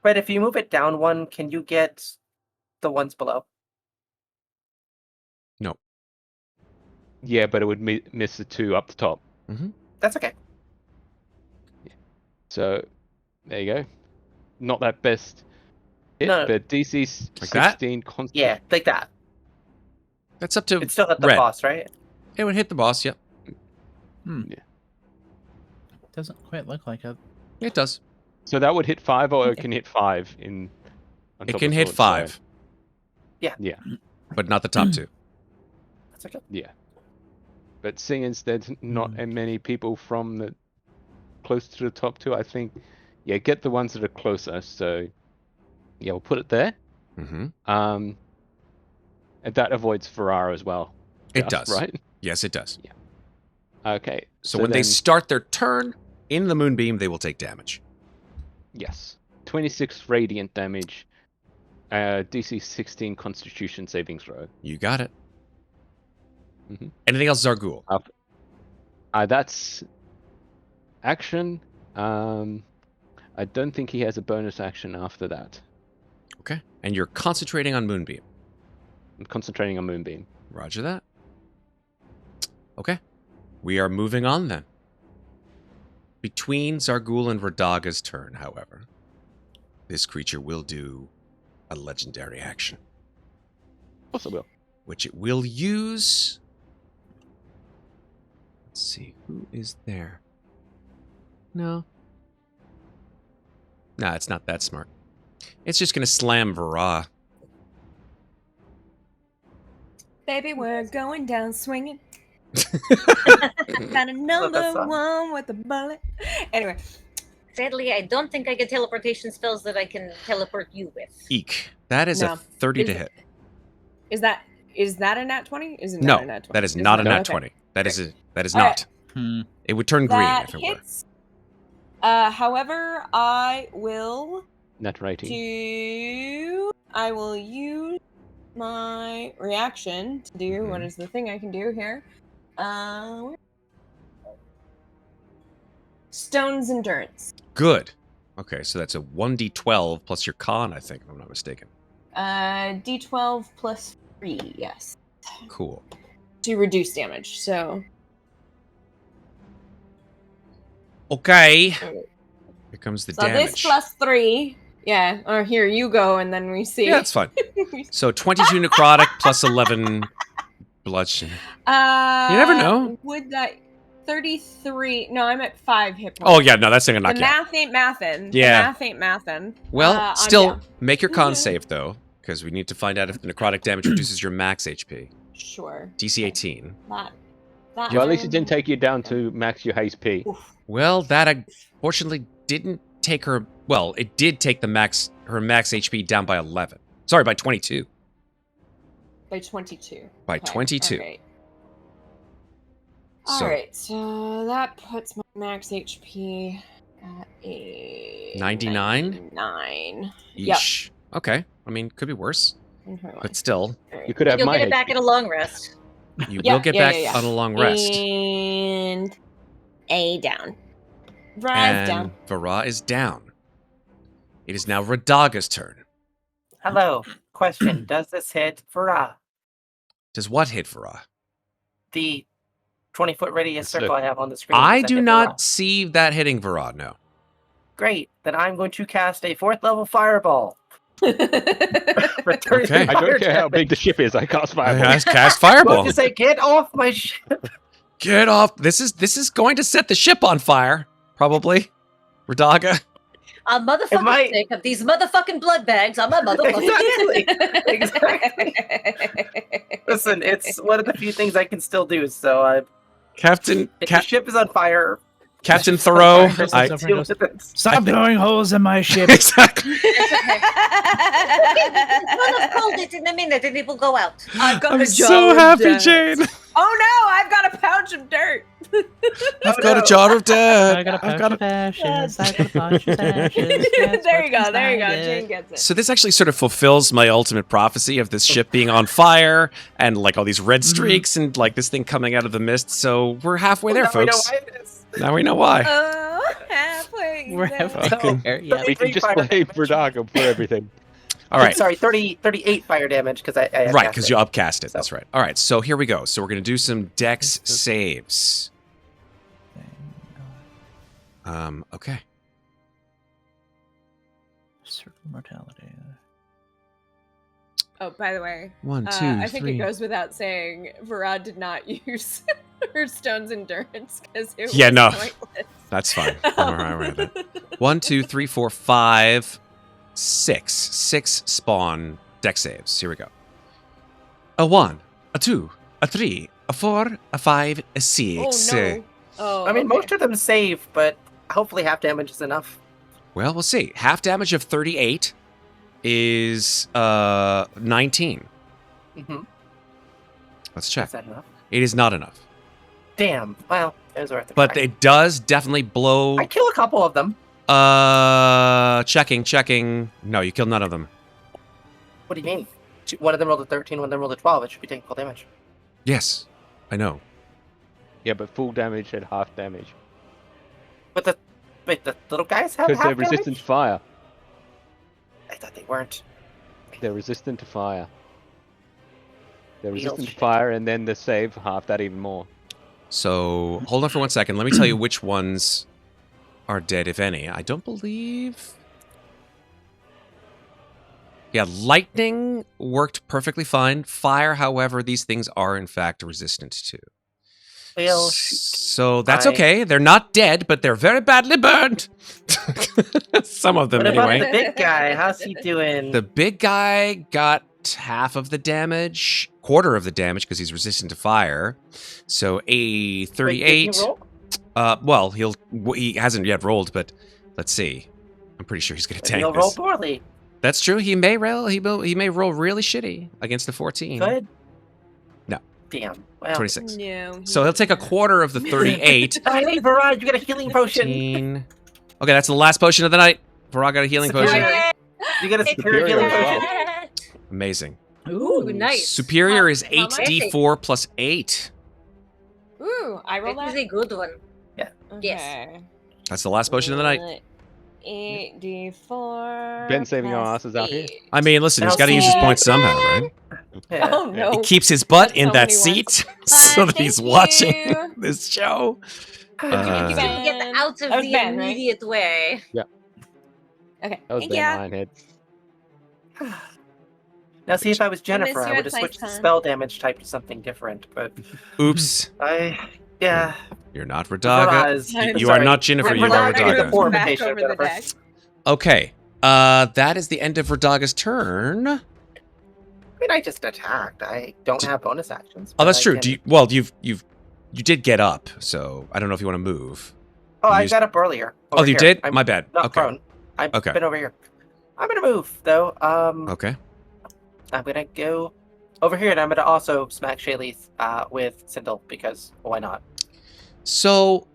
Red, if you move it down one, can you get the ones below? Yeah, but it would miss the 2 up the top. That's okay. So there you go. Not that best hit, No. but DC Like that? 16 constant. Yeah, like that. that's up to It's still at the Red. boss, right? It would hit the boss. Yep, Doesn't quite look like it. it does. So that would hit 5, or it Okay. can hit 5 in. on It top can of hit sword, 5. Yeah. Yeah. But not the top 2. That's okay. Yeah. But seeing as there's not many people from the close to the top 2, I think, yeah, get the ones that are closer. So, yeah, we'll put it there. Mm-hmm. And that avoids Vaara as well. It Just, does. right? Yes, it does. Okay. So when they then- start their turn in the moonbeam, they will take damage. Yes. 26 radiant damage. DC 16 Constitution saving throw. You got it. Mhm. Anything else, Xarghull? That's action. I don't think he has a bonus action after that. Okay. And you're concentrating on moonbeam. I'm concentrating on Moonbeam. Roger that. Okay. We are moving on then. Between Xarghull and Radaga's turn, however, this creature will do a legendary action. Of course I will. which it will use. Let's see, who is there? No. Nah, it's not that smart. It's just going to slam Vaara. Baby, we're going down swinging. Got a number song. one with a bullet. Anyway, Sadly, I don't think I get teleportation spells that I can teleport you with. Eek. That is No. a 30 to Is- hit. is that a nat 20? Is it No, not a nat 20? that is It's not a nat okay. 20. That is All not. right. It would turn green That if it hits. However, I will Natural 18. I will use my reaction to do what Mhm. is the thing I can do here. Stone's Endurance. were. Good. Okay, so that's a 1d12 plus your con, I think, if I'm not mistaken. D12 plus 3, yes. Cool. To reduce damage. So Okay. Here comes the so damage. this plus 3. Yeah, or here you go and then we see. Yeah, that's fine. So 22 necrotic plus 11 bludgeoning. You never know. Would that 33? No, I'm at 5 hit points. Oh, yeah, no, that's not going to The knock you out. math ain't mathin'. Yeah. The math ain't mathin'. Well, I'm still, down. make your con save, though, because we need to find out if the necrotic damage reduces your max HP. Sure. DC 18. That Well, at least it didn't take you down to max your HP. Well, that unfortunately didn't take her... Well, it did take her max HP down by 11. Sorry, by 22. by 22. By Okay, 22. Alright. So- Alright, so that puts my max HP at a 99? 99. Yep. Yeesh. Okay. I mean, could be worse. Okay, But still, You could have You'll my get it back HP. at a long rest. you Yeah, will get yeah, back yeah, yeah. on a long rest. And A down. Rise down. And Vaara is down. It is now Radaga's turn. Hello. Question. Does this hit Vaara? Does what hit Vaara? The 20-foot radius The circle I have on the screen. I does that do hit not Vaara? see that hitting Vaara, no. Great. Then I'm going to cast a 4th level fireball. Return Okay. I don't care how big the ship is. I cast fireball. Cast Well, Fireball. you say, get off my ship. Get off. This is going to set the ship on fire, probably. Radaga. A motherfucking I- sake of these motherfucking blood bags on my motherfucking Exactly. Listen, it's one of the few things I can still do. So Captain if the ship is on fire, Captain it's on Theroux. fire, I- just deal with it. Stop blowing holes in my ship. Exactly. Well, I've called it in a minute and it will go out. I've got I'm a so jar of happy, dirt. Jane. Oh no, I've got a pouch of dirt. I've got a jar of dirt. I got a I've pouch got of ashes. I got a pouch of ashes. Guess There you what's go, there you go. inside Jane it? gets it. So this actually sort of fulfills my ultimate prophecy of this ship being on fire and like all these red streaks and like this thing coming out of the mist. So we're halfway there, Now we know folks. why it is. Now we know why. Halfway. We're there. halfway there. Yeah. We can just blame Radaga for everything. All right. Sorry, 38 fire damage because I Right, cast because it. you upcast it. So- That's right. All right, so here we go. So we're going to do some dex saves. Okay. Circle mortality. Oh, by the way, 1, 2, I think 3. it goes without saying Vaara did not use her stone's endurance because it Yeah, was no. pointless. That's fine. I'm all right with that. 1, 2, 3, 4, 5, 6. 6 spawn dex saves. Here we go. A 1, a 2, a 3, a 4, a 5, a 6. Oh no. Oh, I mean, okay. most of them save, but hopefully half damage is enough. Well, we'll see. Half damage of 38 is 19. Mm-hmm. Let's check. Is that enough? It is not enough. Damn. Well, it was worth it. But it does definitely blow. I kill a couple of them. Checking. No, you killed none of them. What do you mean? One of them rolled a 13, one of them rolled a 12. It should be taking full damage. Yes, I know. Yeah, but full damage at half damage. But the little guys have Because half they're resistant to damage? fire. I thought they weren't. They're resistant to fire. They're Real resistant to shit. fire, and then the save half that even more. So hold on for 1 second. Let me tell you which ones are dead, if any. I don't believe. Yeah, lightning worked perfectly fine. Fire, however, these things are in fact resistant to. Well, shoot. So that's I- okay. They're not dead, but they're very badly burned. Some of them, What about anyway. the big guy? How's he doing? The big guy got half of the damage, quarter of the damage because he's resistant to fire. So a 38. Wait, did he roll? Well, he hasn't yet rolled, but let's see. I'm pretty sure he's going to tank He'll this. roll poorly. That's true. He may roll really shitty against a 14. Good. No. Damn. Well, 26. No. So he'll take a quarter of the 38. I need Vaara. You get a healing potion. 15. Okay, that's the last potion of the night. Vaara got a healing potion. Superior. You get a superior Superior healing as well. potion. Amazing. Ooh, nice. Superior is How much? 8d4 plus 8. Ooh, I roll That is that. a good one. Yes. Okay. That's the last potion of the night. 8d4. Ben saving our plus asses out here. 8. I mean, listen, he's Now got to use his see- points somehow, right? Yeah. Oh no. He keeps his butt That's in so that many seat so that he's Thank watching you. this show. If you can Ben. get out of That was the Ben, right? immediate way. Okay. That was Thank Ben ya. Lionhead. Now, see, if I was miss Jennifer, you I would at have switched the Slice spell damage type to something different. But Oops. yeah. You're not Radaga. Vaara's- I'm You are sorry. not Ginnifer, you are Radaga is a Radaga. poor Back imitation of over the Jennifer. deck. Okay. That is the end of Radaga's turn. I mean, I just attacked. I don't have bonus actions. Oh, but that's I true. can- Do you, well, you did get up, so I don't know if you want to move. Oh, I used- got up earlier. Oh, over you here. did? I'm My bad. not Okay. prone. I've Okay. been over here. I'm gonna move though. Okay. I'm gonna go over here, and I'm gonna also smack Shayleith with Sindel because why not? So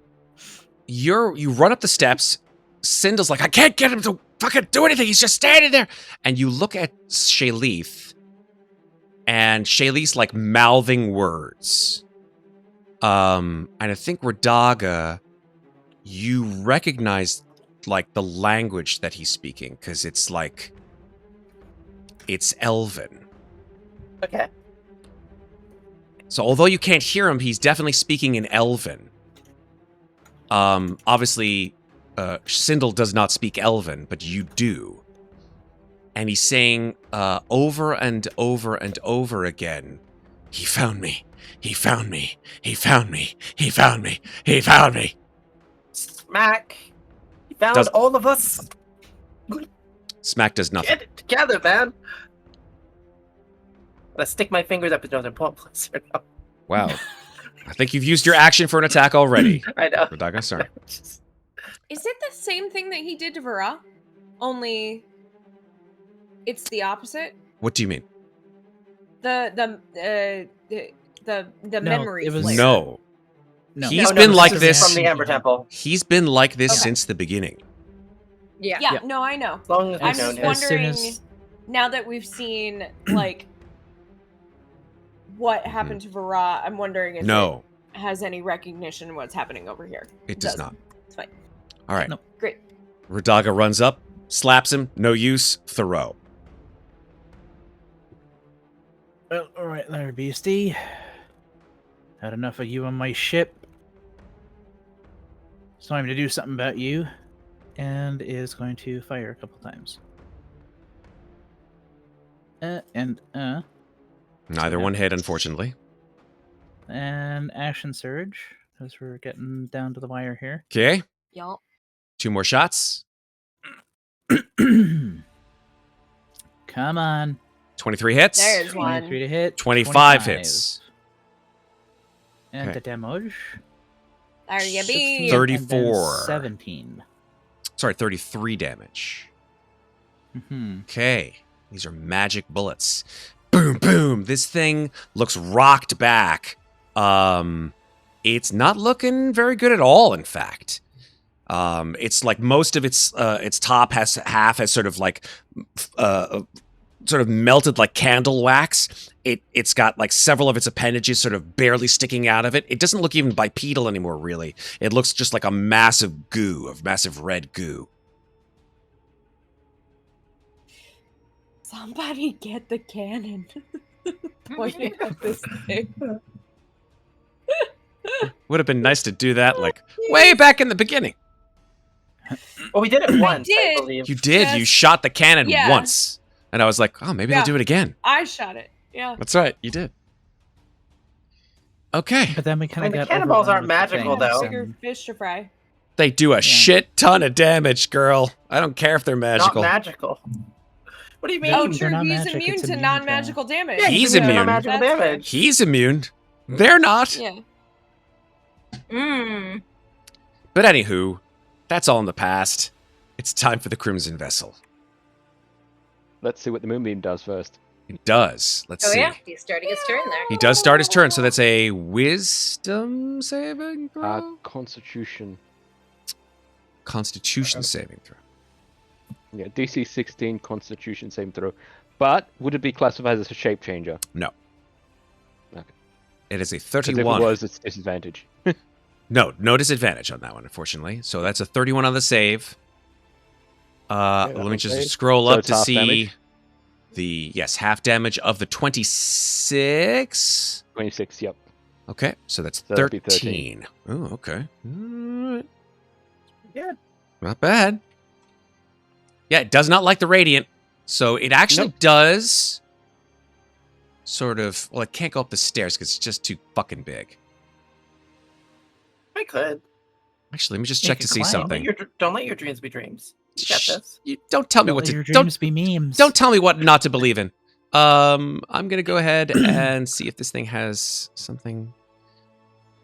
you run up the steps. Sindel's like, I can't get him to fucking do anything. He's just standing there. And you look at Shayleith, and Shayleith's like mouthing words. And I think Radaga, you recognize like the language that he's speaking because it's like it's Elven. Okay. So although you can't hear him, he's definitely speaking in Elven. Obviously, Sindel does not speak Elven, but you do. And he's saying over and over and over again, he found me. He found me. He found me. He found me. He found me. Smack. You found Does- all of us. Smack does nothing. Get it together, man. Let's stick my fingers up his nose and pull him closer. No, Wow. I think you've used your action for an attack already. I know. Radaga, sorry. Just- Is it the same thing that he did to Vaara? Only it's the opposite? What do you mean? The No, memory it was- flare. No. No. He's No, been this like is this. from the Amber Temple. He's been like this Okay. since the beginning. Yeah. Yeah, Yeah. no, I know. As long as I'm we've known just him. As soon wondering as- now that we've seen like what happened to Vaara, I'm wondering if No, it has any recognition of what's happening over here. it does doesn't. not. It's fine. All right. No. Great. Radaga runs up, slaps him. No use. Theroux. Well, all right there, beastie. Had enough of you on my ship. It's time to do something about you. And is going to fire a couple times. Neither one hit, unfortunately. And action surge, because we're getting down to the wire here. Okay. Y'all. 2 more shots. Come on. 23 hits. There's 23 one. to hit. 25 hits. And Okay. the damage. There you 16, be. and then 34. 17. Sorry, 33 damage. Hmm. Okay. These are magic bullets. Boom, boom. This thing looks rocked back. It's not looking very good at all, in fact. It's like most of its top has sort of like sort of melted like candle wax. It's got like several of its appendages sort of barely sticking out of it. It doesn't look even bipedal anymore, really. It looks just like a massive goo, of massive red goo. Somebody get the cannon. Pointing at this thing. Would have been nice to do that like way back in the beginning. Well, we did it once, I did. believe. You did. You Yes. shot the cannon Yeah. once. And I was like, oh, maybe they'll Yeah. do it again. I shot it. Yeah. That's right, you did. Okay. But then we kind I of mean, the got cannonballs overrun aren't with the magical, things, though. Bigger and- fish to fry. They do a shit ton of damage, girl. I don't care if they're magical. Not magical. What do you mean? Oh, They're true. not He's magic, immune it's to immune to- non-magical damage. Yeah, He's immune to immune. magical That's fair. damage. He's immune. They're not. Yeah. Mm. But anywho, that's all in the past. It's time for the Crimson Vessel. Let's see what the moonbeam does first. It does. Let's Oh see. yeah, he's starting his turn there. He does start his turn, so that's a wisdom saving throw? Constitution. Constitution saving throw. Yeah, DC 16 Constitution saving throw. But would it be classified as a shape changer? No. Okay. It is a 'Cause if it 31. was, it's disadvantage. No disadvantage on that one, unfortunately. So that's a 31 on the save. Let me that'll just save. scroll So up it's to half see damage? yes, half damage of the 26. 26, yep. Okay, so that's So that'd be 13. Oh, okay. Alright. Good. Not bad. Yeah, it does not like the radiant. So it actually does sort of, well, it can't go up the stairs because it's just too fucking big. I could. Actually, let me just You check could to see climb. something. Don't let your dreams be dreams. You got this. You don't tell me Don't what let to your don't dreams be memes. don't tell me what not to believe in. I'm gonna go ahead and see if this thing has something.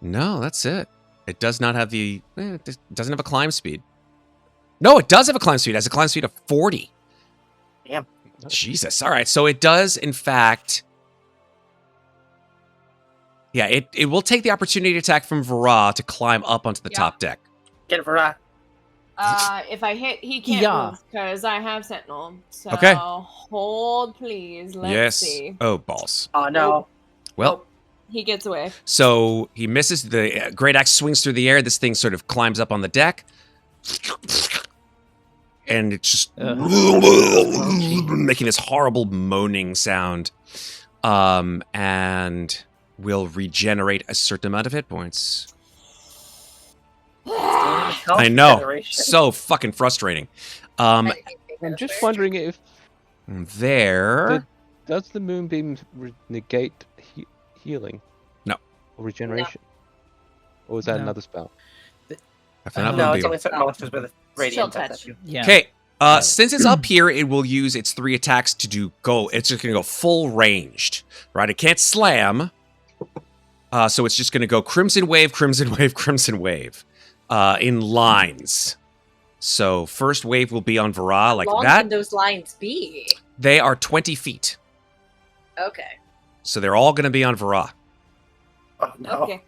No, that's it. It does not have the. It doesn't have a climb speed. No, it does have a climb speed. It has a climb speed of 40. Damn. Jesus. All right. So it does, in fact. Yeah, it will take the opportunity attack from Vaara to climb up onto the Yeah. top deck. Get it for that. If I hit, he can't Yeah. move because I have Sentinel. So Okay. hold, please. Let's yes. see. Oh, balls. Oh no. Well, He gets away. so he misses. The great axe swings through the air. This thing sort of climbs up on the deck. And it's just making this horrible moaning sound. And will regenerate a certain amount of hit points. I know. So fucking frustrating. I didn't think I'm that just was wondering if There. does the moonbeam negate healing? No. Or regeneration? Or is that No. another spell? After that No, one it's be- only certain monsters with radiant Chill that touch. you. Yeah. Okay. Since it's up here, it will use its 3 attacks to do go. It's just gonna go full ranged, right? It can't slam, so it's just gonna go Crimson Wave, Crimson Wave, Crimson Wave, in lines. So first wave will be on Vaara like How long that. can those lines be? They are 20 feet, Okay. so they're all gonna be on Vaara. Oh no. Okay.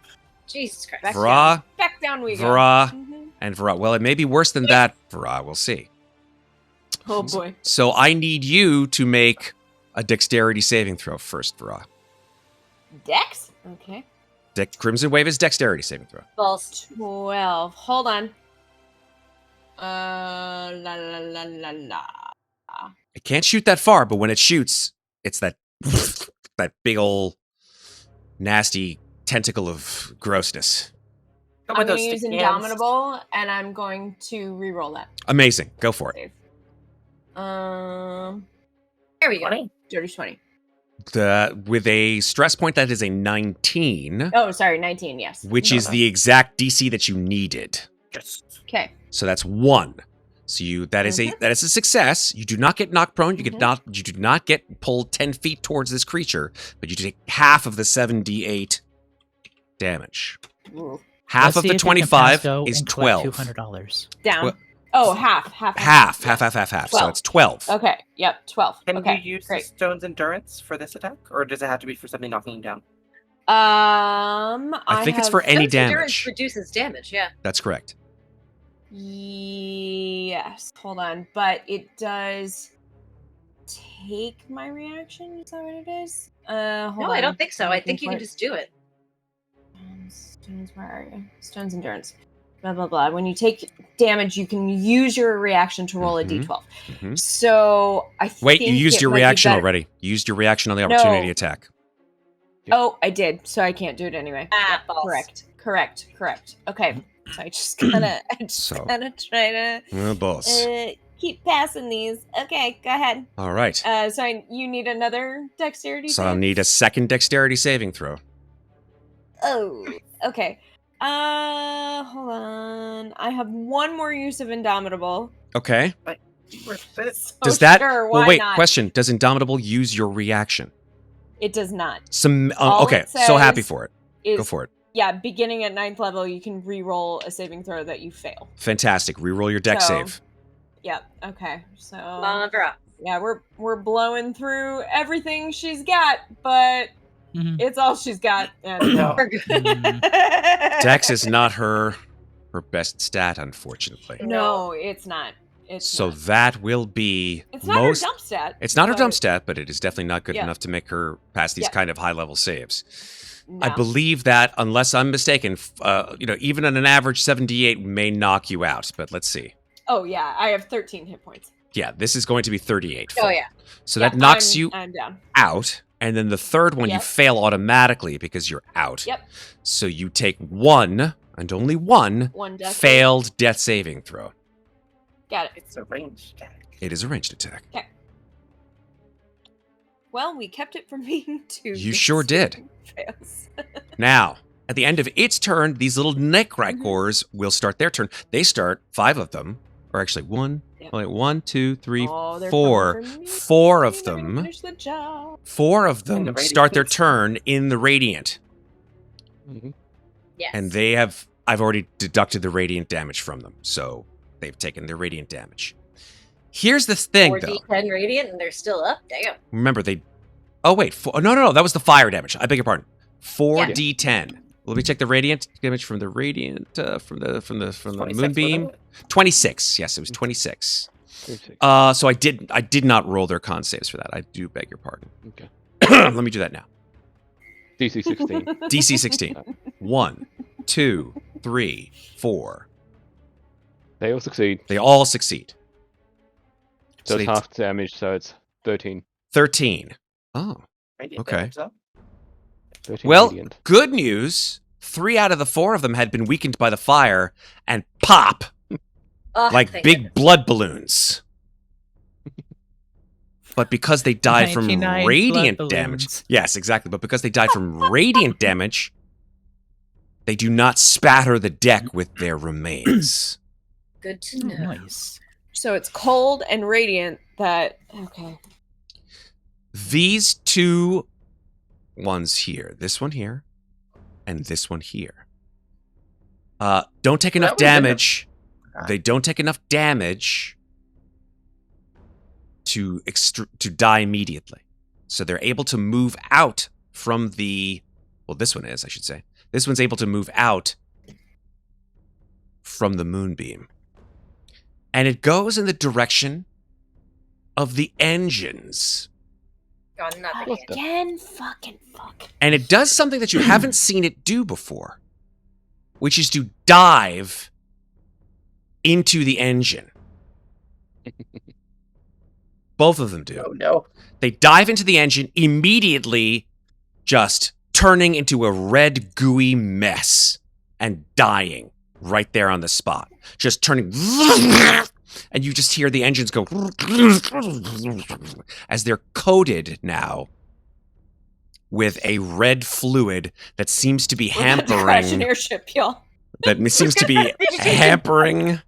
Jesus Christ. Back Vaara, down. Back down we go. Vaara, Mhm. and Vaara. Well, it may be worse than that, Vaara. We'll see. Oh boy. So I need you to make a dexterity saving throw first, Vaara. Dex? Okay. Crimson Wave is dexterity saving throw. False. 12. Hold on. La la la la la. It can't shoot that far, but when it shoots, it's that that big ol' nasty tentacle of grossness. How I'm about going those to use sticky hands? Indomitable, and I'm going to re-roll that. Amazing. Go for it. Save. There we go. 20? Dirty 20. With a stress point that is a 19, Oh, sorry, 19, yes. which is the exact DC that you needed. Just Okay. So that's 1. So that is a success. You do not get knocked prone. You do not get pulled 10 feet towards this creature, but you take half of the 7d8 damage. Ooh. Half Let's of see the if we can 25 pass go is and collect 12. $200. Down. Well- Oh, half. Half. So 12. it's 12. Okay, yep, 12. can Okay, you use great. the stone's endurance for this attack, or does it have to be for something knocking you down? I think it's have- for any Stone's endurance damage. reduces damage, yeah. That's correct. Yes, hold on, but it does take my reaction. Is that what it is? Hold No, on. I don't think so. I Looking think you for can it. just do it. Stones, where are you? Stones endurance. Blah blah blah. When you take damage, you can use your reaction to roll a Mhm. d12. Mhm. So I Wait, think you used it your might be reaction better- already. You used your reaction on the opportunity No. attack. Oh, I did. So I can't do it anyway. Ah, false. Correct. Okay. So I just kind of So- try to Oh, boss. keep passing these. Okay, go ahead. All right. So you need another dexterity. So I'll need a second dexterity saving throw. Oh, okay. Hold on. I have one more use of Indomitable. Okay. Worth this. Does Oh, that? Sure, well, why wait. not? Question: does Indomitable use your reaction? It does not. Okay. it So happy says for it. Is, Go for it. Yeah, beginning at 9th level, you can re-roll a saving throw that you fail. Fantastic. Reroll your dex So- save. Yep. Okay. So Mavra. yeah, we're blowing through everything she's got, but it's all she's got. And No. We're good. Dex is not her best stat, unfortunately. No, it's not. It's So not. that will be It's not her dump stat. It's not her dump but- stat, but it is definitely not good Yeah. enough to make her pass these Yeah. kind of high level saves. I No. believe that, unless I'm mistaken, even at an average 78 may knock you out. But let's see. Oh yeah, I have 13 hit points. Yeah, this is going to be 38. Oh, yeah. So Yeah, that knocks you I'm down. out, and then the third one you Yep. fail automatically because you're out. Yep. So you take one, and only one, One death. failed death saving throw. Got it. It's a ranged attack. It is a ranged attack. Well, we kept it from being 2. You sure did. Fails. Now, at the end of its turn, these little necricors will start their turn. They start, 5 of them, or actually Yep. 1, 2, 3, Oh, they're 4. coming for me. 4 of They're gonna them, Finish the job. 4 of In the them radiant, start their please. turn in the radiant. Mhm. Yes. And I've already deducted the radiant damage from them. So they've taken their radiant damage. Here's the thing, though. 4d10 radiant, and they're still up. Damn. Remember, oh, wait. No. That was the fire damage. I beg your pardon. 4d10. Let me check the radiant damage from the radiant, from the 26, moonbeam. wasn't it? 26. Yes, it was 26. 36. So I did not roll their con saves for that. I do beg your pardon. Okay. Let me do that now. DC 16. DC 16. 1, 2, 3, 4. They all succeed. They all succeed. So they it's half damage, so it's 13. 13. Oh, Radiant Okay. damage, though. 13 well, radiant. good news. 3 out of the 4 of them had been weakened by the fire and pop Oh, like thank big goodness. blood balloons. But because they died from 99 radiant blood damage. balloons. Yes, exactly. But because they died from radiant damage, they do not spatter the deck with their remains. Good to know. Nice. So it's cold and radiant that okay. These 2 ones here, this one here, and this one here, don't take enough That was in the- damage. They don't take enough damage to die immediately. So they're able to move out from the... Well, this one is, I should say. This one's able to move out from the moonbeam. And it goes in the direction of the engines. Oh, nothing. What's that? Again, fucking fuck. And it does something that you haven't seen it do before, which is to dive into the engine. Both of them do. Oh, no. They dive into the engine, immediately just turning into a red, gooey mess and dying right there on the spot. Just turning... And you just hear the engines go... As they're coated now with a red fluid that seems to be We're about to crash an hampering... airship, y'all. That seems to be hampering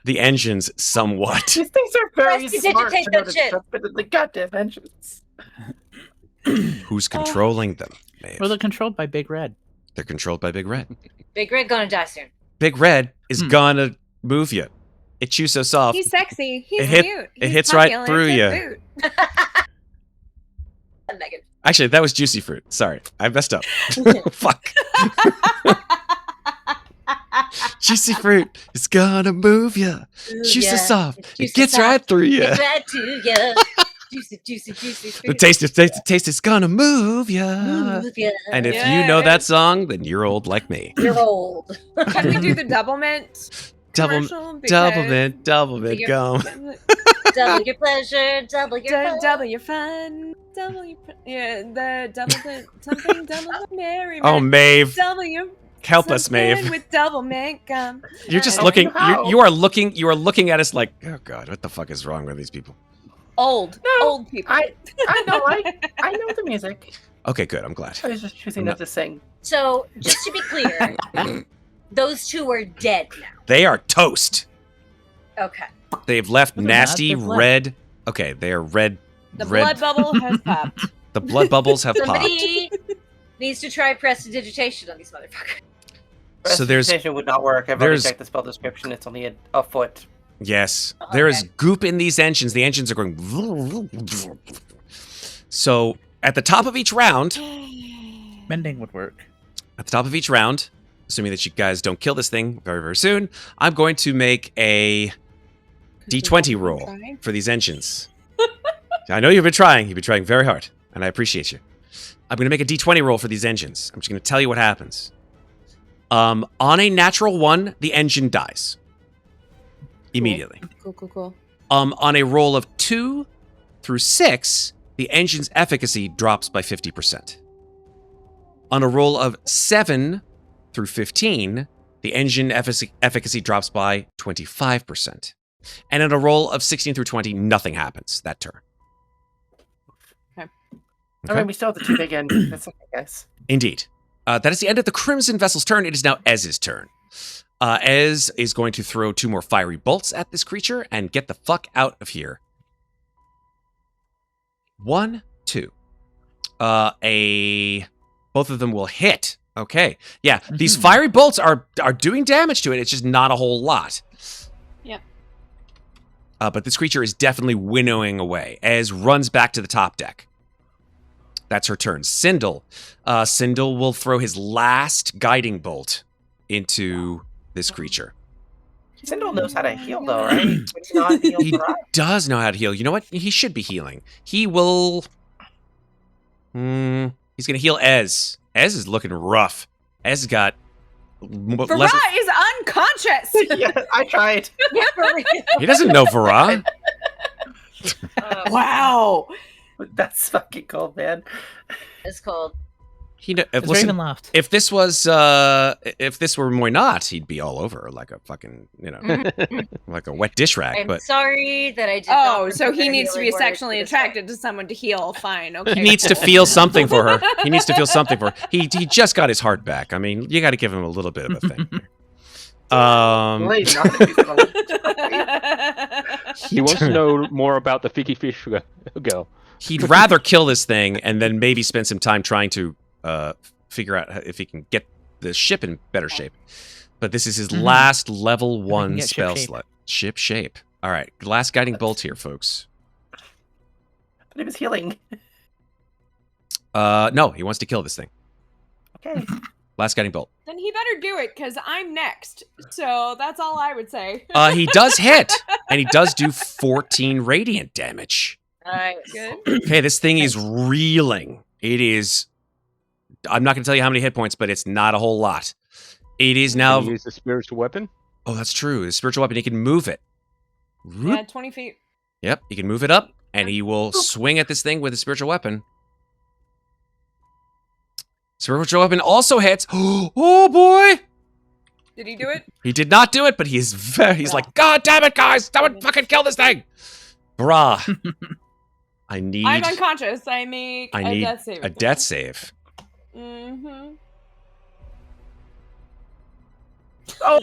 the engines somewhat. These things are very Press smart digitate to know that to shit. jump into the goddamn engines. Who's controlling them, Maeve? Well, they're controlled by Big Red. They're controlled by Big Red. Big Red gonna die soon. Big Red is gonna move you. It chews so soft. He's sexy. He's It cute. hits He's right popular. through It's a ya. boot. Megan. Actually, that was Juicy Fruit. Sorry, I messed up. Fuck. Juicy Fruit is gonna move you. Chew so soft. It gets right through you. It's right to ya. Juicy, juicy, juicy. The taste is gonna move you. Move ya. And if you Yeah. know that song, then you're old like me. You're old. Can we do the double mint Double, commercial? double mint You're- gum. Double your pleasure, double your fun. Double your fun. Double your... Yeah, the double mint. Something double the merriment. Oh, Maeve. Double your Help us, Something Maeve. with double mint gum. You're just Help looking. you how? You are looking at us like, oh god, what the fuck is wrong with these people? Old people. I know, I know the music. Okay, good. I'm glad. I was just choosing not to sing. So, just to be clear, those two are dead now. They are toast. Okay. They've left No, they're not. nasty They're blood. red. Okay, they are red. The red. blood bubble has popped. The blood bubbles have popped. Somebody needs to try prestidigitation on these motherfuckers. So there's Prestidigitation would not work. I've already checked the spell description. It's only a foot. yes, Oh, there is okay. goop in these engines. The engines are going. So at the top of each round, Mending would work. at the top of each round, assuming that you guys don't kill this thing very, very soon, I'm going to make a D20 roll for these engines. I know you've been trying. You've been trying very hard, and I appreciate you. I'm going to make a D20 roll for these engines. I'm just going to tell you what happens. On a natural 1, the engine dies. Immediately. Cool. On a roll of 2 through 6, the engine's efficacy drops by 50%. On a roll of 7 through 15, the engine efficacy drops by 25%. And in a roll of 16 through 20, nothing happens that turn. I mean, we still have the two big engines. That's okay, guys. Indeed. That is the end of the Crimson Vessel's turn. It is now Ez's turn. Ez is going to throw 2 more fiery bolts at this creature and get the fuck out of here. 1, 2. Both of them will hit. Okay. Yeah, these fiery bolts are doing damage to it. It's just not a whole lot. Yep. But this creature is definitely winnowing away. Ez runs back to the top deck. That's her turn. Sindel. Sindel will throw his last guiding bolt into this creature. Sindel knows how to heal, though, right? Would he not heal He for us? does know how to heal. You know what? He should be healing. He will... he's going to heal Ez. Ez is looking rough. Ez has got... Vaara is unconscious. Yeah, I tried. Yeah, for real. He doesn't know Vaara. Wow. That's fucking cool, man. It's called. It's Listen, Ravenloft. if this were Moynat, he'd be all over like a fucking, like a wet dish rag. I'm But sorry that I did. not Oh, so he prepare needs to be healing words sexually for this attracted to someone to heal. Fine. Okay. he needs to feel something for her. He needs to feel something for her. He just got his heart back. I mean, you got to give him a little bit of a thing. Wait, not if he's gonna- He wants to know more about the Figgy Fish girl. He'd rather kill this thing and then maybe spend some time trying to figure out if he can get the ship in better shape. But this is his last level can 1 get spell ship shape. slot. Ship shape. All right, last guiding bolt here, folks. But he was healing. No, he wants to kill this thing. Okay. Last guiding bolt. Then he better do it, because I'm next. So that's all I would say. He does hit, and he does do 14 radiant damage. Nice. Good. Okay, this thing is reeling. It is... I'm not going to tell you how many hit points, but it's not a whole lot. It is now... Can you use the spiritual weapon? Oh, that's true. The spiritual weapon, he can move it. Yeah, 20 feet. Yep, he can move it up, and he will swing at this thing with a spiritual weapon. Spiritual weapon also hits. Oh, boy! Did he do it? He did not do it, but he's like, God damn it, guys! Someone fucking kill this thing! Brah. I'm unconscious. I make I a need death save. a death save. Mm-hmm. Oh,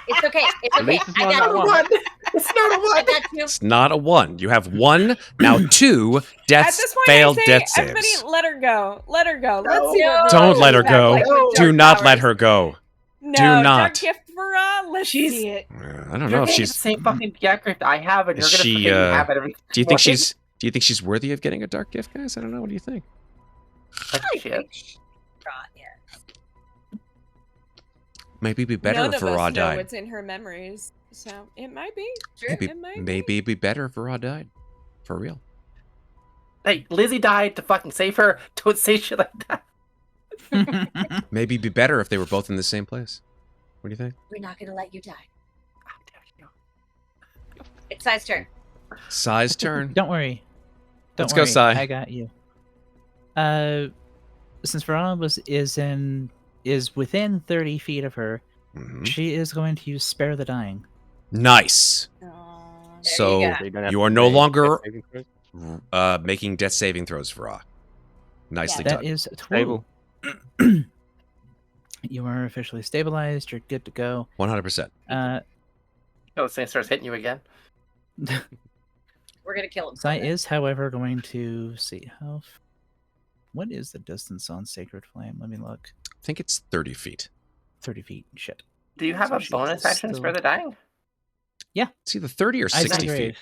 It's okay. It's At okay. least it's I not got a you. one. it's not a I one. got you. It's not a 1. You have 1, now 2 At deaths, this point, failed I say, death everybody, saves. let her go. Let her go. No. Let's see what Don't Vaara let her comes go. back like with Do dark not let powers. her go. No, Do not. Dark gift for let's She's- see it. I don't know You're if getting she's... the same fucking gift I have, and Is you're gonna she, fucking have it every Do you think morning? she's... Do you think she's worthy of getting a dark gift, guys? I don't know. What do you think? Like, shit. Right, yeah. Maybe it'd be better None if of Vaara us know died. what's in her memories, so it might be. True. Maybe, It might be. maybe it'd be better if Vaara died. For real. Hey, Lizzie died to fucking save her. Don't say shit like that. Maybe it'd be better if they were both in the same place. What do you think? We're not gonna let you die. How dare you. It's Sai's turn. Sai's turn. Don't worry. Let's Don't go, worry. Sai. I got you. Since Vaara is in is within 30 feet of her, Mhm. she is going to use Spare the Dying. Nice. There So you go. So you don't have you to are no make longer death saving throws? making death saving throws, Vaara. Nicely That done. is Stable. 12. You are officially stabilized. You're good to go. 100%. Oh, this thing starts hitting you again. We're gonna kill him. Zai is, however, going to see how. What is the distance on Sacred Flame? Let me look. I think it's 30 feet. 30 feet. Shit. Do you have So a she's bonus action still- for the dying? It's either 30 or Eyes on 60 feet. Grave.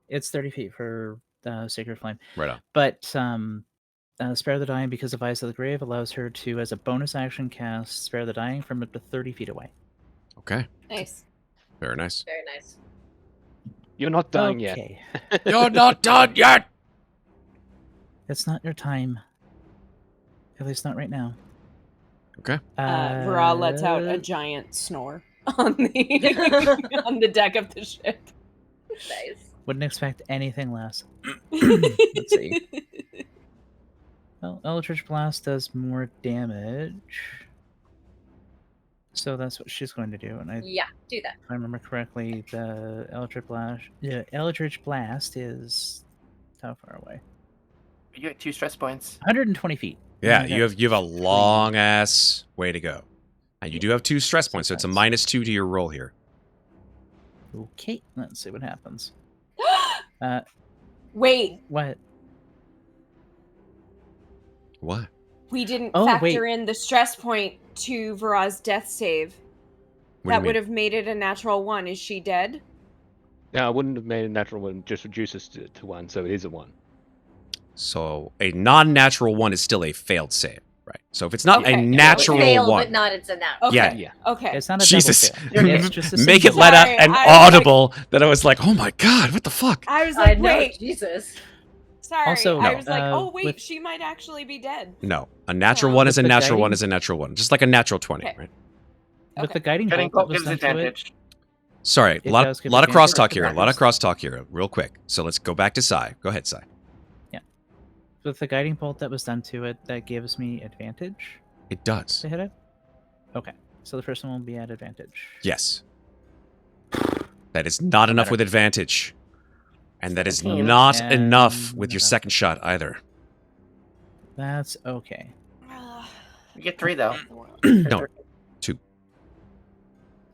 It's 30 feet for Sacred Flame. Right on. But Spare the Dying, because of Eyes of the Grave, allows her to, as a bonus action, cast Spare the Dying from up to 30 feet away. Okay. Nice. Very nice. Very nice. You're not done yet. Okay. You're not done yet! It's not your time. At least not right now. Okay. Vaara lets out a giant snore on the on the deck of the ship. Nice. Wouldn't expect anything less. Let's see. Well, Eldritch Blast does more damage. So that's what she's going to do. And Yeah, do that. if I remember correctly, the Eldritch Blast is how far away? You get 2 stress points. 120 feet. Yeah, I you have a long ass way to go. And you do have 2 stress points, so it's a -2 to your roll here. Okay, let's see what happens. Wait, What? What? we didn't Oh, factor wait. in the stress point to Vaara's death save. What That do you would mean? have made it a natural 1. Is she dead? Yeah, I wouldn't have made a natural one, just reduces to 1, so it is a 1. So a non-natural 1 is still a failed save, right? So if it's not Okay. a It's natural Fail, 1, but not it's a natural. Okay. Yeah. Yeah. Okay. It's not a Jesus. double fail. It's just a make it single let out Sorry, and I was like- audible that I was like, oh my god, what the fuck? I was I like, know, wait. Jesus. Sorry. Also, I no, was like, oh wait, with- she might actually be dead. No, a natural Oh. 1 is a With the natural 1 guiding- is a natural 1. Just like a natural 20, Okay. right? With Okay. the guiding Getting bolt that bolt was gives done to it, advantage. Sorry, a It lot does give of advantage crosstalk to here. A lot of attackers. crosstalk here, real quick. So let's go back to Sai. Go ahead, Sai. with the guiding bolt that was done to it, that gives me advantage It does. to hit it. Okay, so the first one will be at advantage. Yes. That is not enough Better. with advantage. And that is 17. not enough And with your enough. second shot either. That's okay. You get 3 though. No, 2.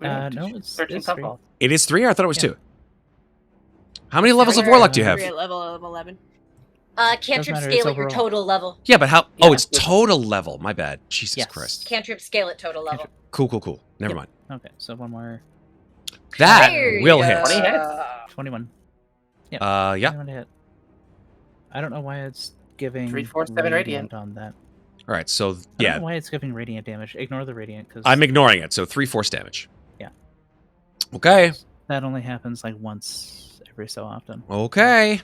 No, it's 13 3. total. It is 3? I thought it was Yeah. 2. How many levels of We're- Warlock do you have? We're at level of 11. Cantrip matter, scale it's at your overall. total level. Yeah, but how? Yeah, Oh, it's it's- total level. My bad. Jesus Yes. Christ. Cantrip scale at total level. Cool. Never Yep. mind. Okay, so one more. That There you will go. hit. 20 hits. 21. Yeah. 21 to hit. I don't know why it's giving 3, 4, 7 radiant. on that. All right. So I don't yeah, know why it's giving radiant damage. Ignore the radiant because I'm ignoring it. So 3 force damage. Yeah. Okay. that only happens like once every so often. Okay.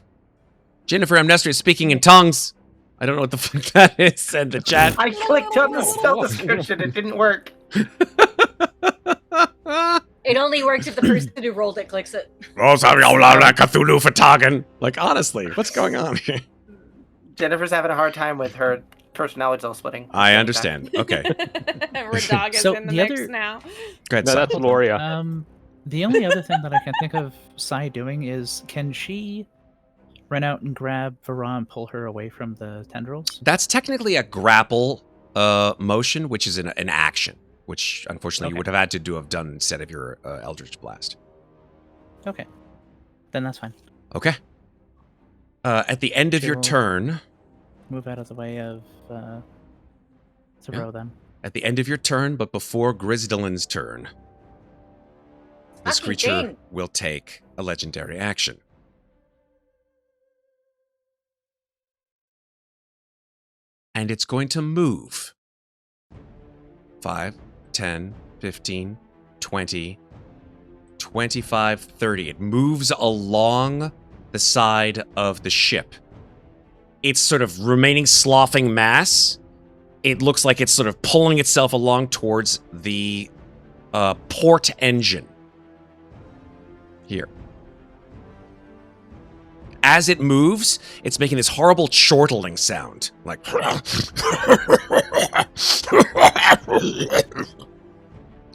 Ginnifer Amnestria is speaking in tongues. I don't know what the fuck that is. And the chat. I clicked on the spell description. It didn't work. It only works if the person who rolled it clicks it. Cthulhu Fatagan. Like honestly, what's going on here? Jennifer's having a hard time with her personality level splitting. I understand. Okay. Radaga's So in the the mix other- now. Go ahead. No, Sai. that's Loria. The only other thing that I can think of Sai doing is, can she run out and grab Vaara and pull her away from the tendrils? That's technically a grapple motion, which is an action, which unfortunately you Okay. would have had to have done instead of your Eldritch Blast. Okay, then that's fine. Okay. At the end of your She'll- turn, Move out of the way of Theroux then. at the end of your turn, but before Gryzdalin's turn, this Fucking creature thing. will take a legendary action. And it's going to move 5, 10, 15, 20, 25, 30. It moves along the side of the ship. It's sort of remaining sloughing mass. It looks like it's sort of pulling itself along towards the port engine. Here. As it moves, it's making this horrible chortling sound. Like.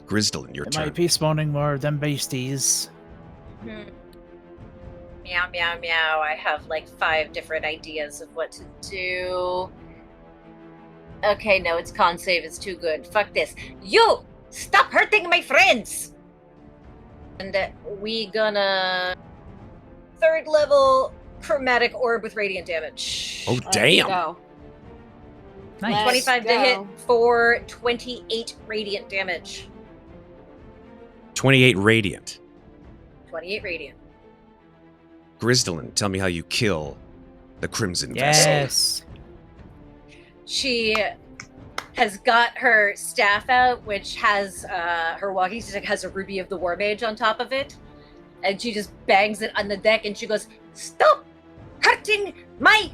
Grizdle, your It turn. might be spawning more of them beasties. Meow, meow, meow. I have like 5 different ideas of what to do. Okay, no, it's con save. It's too good. Fuck this. You! Stop hurting my friends! And we gonna... 3rd level chromatic orb with radiant damage. Oh, Let's damn. go. Nice. 25 to go. hit for 28 radiant damage. 28 radiant. 28 radiant. Grizdalin, tell me how you kill the Crimson Vessel. Yes. She has got her staff out, which has her walking stick has a ruby of the war mage on top of it, and she just bangs it on the deck, and she goes, "Stop hurting my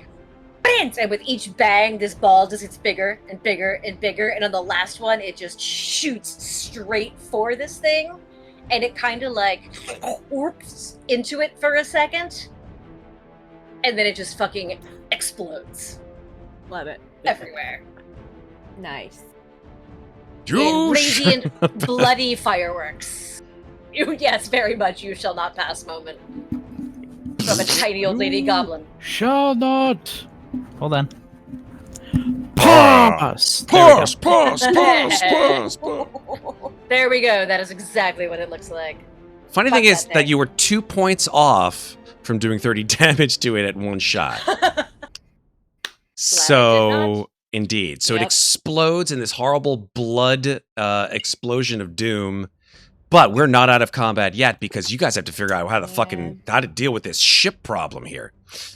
friends!" And with each bang, this ball just gets bigger and bigger and bigger, and on the last one, it just shoots straight for this thing, and it kind of like whoops into it for a second, and then it just fucking explodes Love it. everywhere. Nice. In radiant, bloody fireworks. Yes, very much. You shall not pass moment. From a tiny old lady goblin. Shall not. Hold on. Pause. Pause, pause, pause, pause, pause. There we go. That is exactly what it looks like. Funny Fuck thing is that that thing. you were 2 points off from doing 30 damage to it at one shot. So, indeed. So it Yep. explodes in this horrible blood explosion of doom. But we're not out of combat yet because you guys have to figure out how to deal with this ship problem here.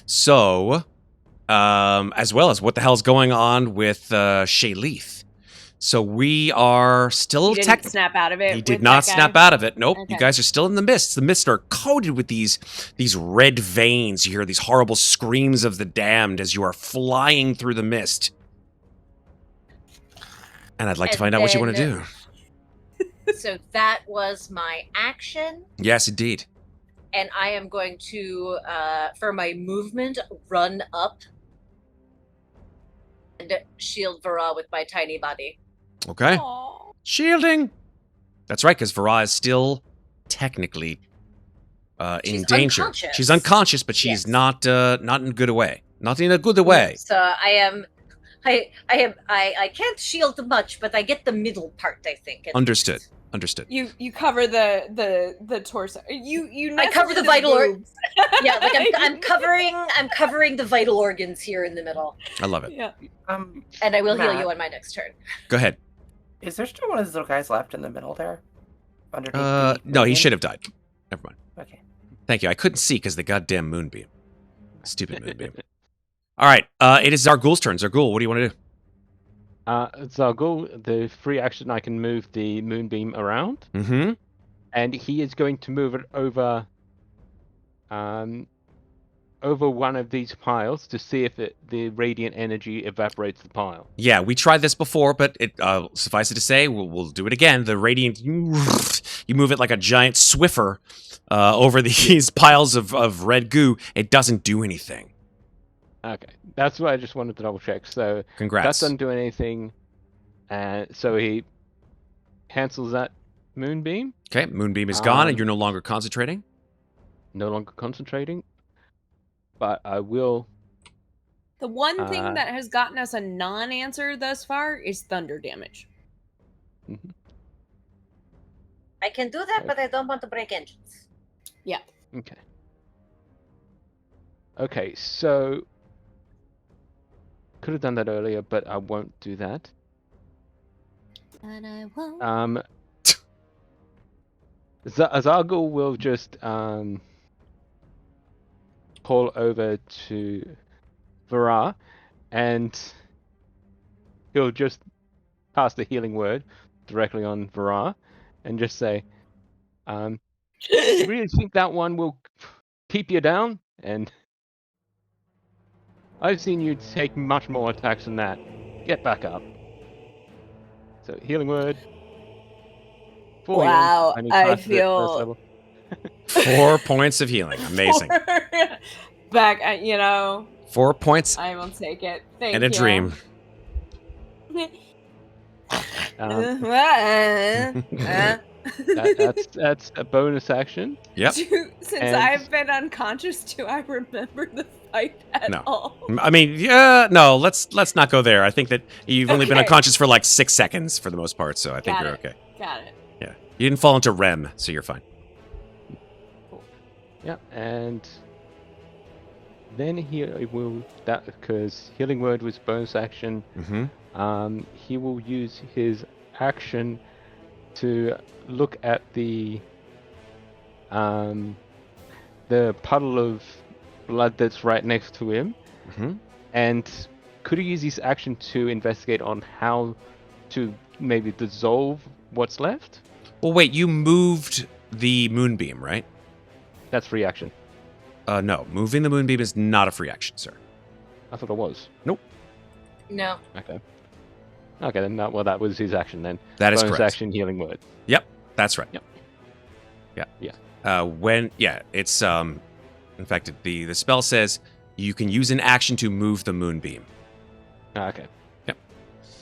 So, as well as what the hell's going on with Shayleith. So we are still You didn't snap out of it. He did with not that guy? snap out of it. Nope. You Okay. guys are still in the mists. The mists are coated with these red veins. You hear these horrible screams of the damned as you are flying through the mist. And I'd like to And find out what you want to then- do. So that was my action. Yes, indeed. And I am going to, for my movement, run up and shield Vaara with my tiny body. Okay. Aw. Shielding. That's right, because Vaara is still technically in She's danger. unconscious. She's unconscious, but she's Yes. not in a good way. Not in a good way. So I can't shield much, but I get the middle part, I think. at Understood. least. Understood. You cover the torso. You I cover nestled the in vital or- boobs. Yeah, like I'm covering the vital organs here in the middle, I love it. Yeah. and I will heal Matt. you on my next turn. Go ahead. Is there still one of those little guys left in the middle there? Underneath the No, he minion? should have died. Never mind. Okay. Thank you. I couldn't see because the goddamn moonbeam. Stupid moonbeam. All right. It is Xarghull's turn. Xarghull, what do you want to do? Xarghull, the free action, I can move the moonbeam around, Mm-hmm. and he is going to move it over, over one of these piles to see if the radiant energy evaporates the pile. Yeah, we tried this before, but it suffice it to say, we'll do it again. The radiant, you move it like a giant Swiffer over these piles of red goo. It doesn't do anything. Okay, that's what I just wanted to double check. So Congrats. that doesn't do anything, so he cancels that moonbeam. Okay, moonbeam is gone, and Um, you're no longer concentrating. No longer concentrating, but I will. The one thing Uh, that has gotten us a non-answer thus far is thunder damage. I can do that, but I don't want to break engines. Okay. Okay, so could have done that earlier, but I won't do that. And I won't. Xarghull will just call over to Vaara, and he'll just pass the healing word directly on Vaara, and just say, "You really think that one will keep you down? And I've seen you take much more attacks than that. Get back up." So healing word. 4 healing. Wow, Only I casted it first feel- level. 4 points of healing. Amazing. Back, 4 points I will take it. Thank and a you. dream. That's a bonus action. Yep. Since And- I've been unconscious, do I remember the fight at No. all? I mean, yeah, no, let's not go there. I think that you've only been Okay. unconscious for like 6 seconds for the most part, so I think Got you're it. okay. Got it. Yeah. You didn't fall into REM, so you're fine. Yeah, and then he will because healing word was bonus action. Mm-hmm. He will use his action to look at the puddle of blood that's right next to him, Mm-hmm. and could he use his action to investigate on how to maybe dissolve what's left? Well, wait, you moved the moonbeam, right? That's free action. No, moving the moonbeam is not a free action, sir. I thought it was. No. Okay. Okay, then that was his action then. That is Bonus correct. action healing word. That's right. Yep. Yeah. Yeah. It's in fact the spell says you can use an action to move the moonbeam. Okay. Yep.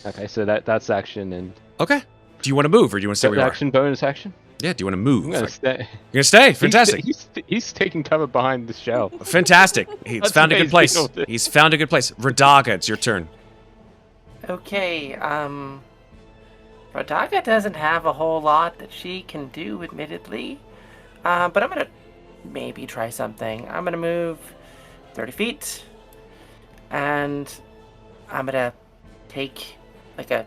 Okay, so that's action and Okay. Do you want to move or do you want to stay where you action, bonus action. are? Yeah, do you want to move? I'm gonna You're stay. gonna stay? Fantastic. He's taking cover behind the shell. Fantastic. He's That's found a good place. amazing. He's found a good place. Radaga, it's your turn. Okay, Radaga doesn't have a whole lot that she can do, admittedly. But I'm gonna maybe try something. I'm gonna move 30 feet. And I'm gonna take like a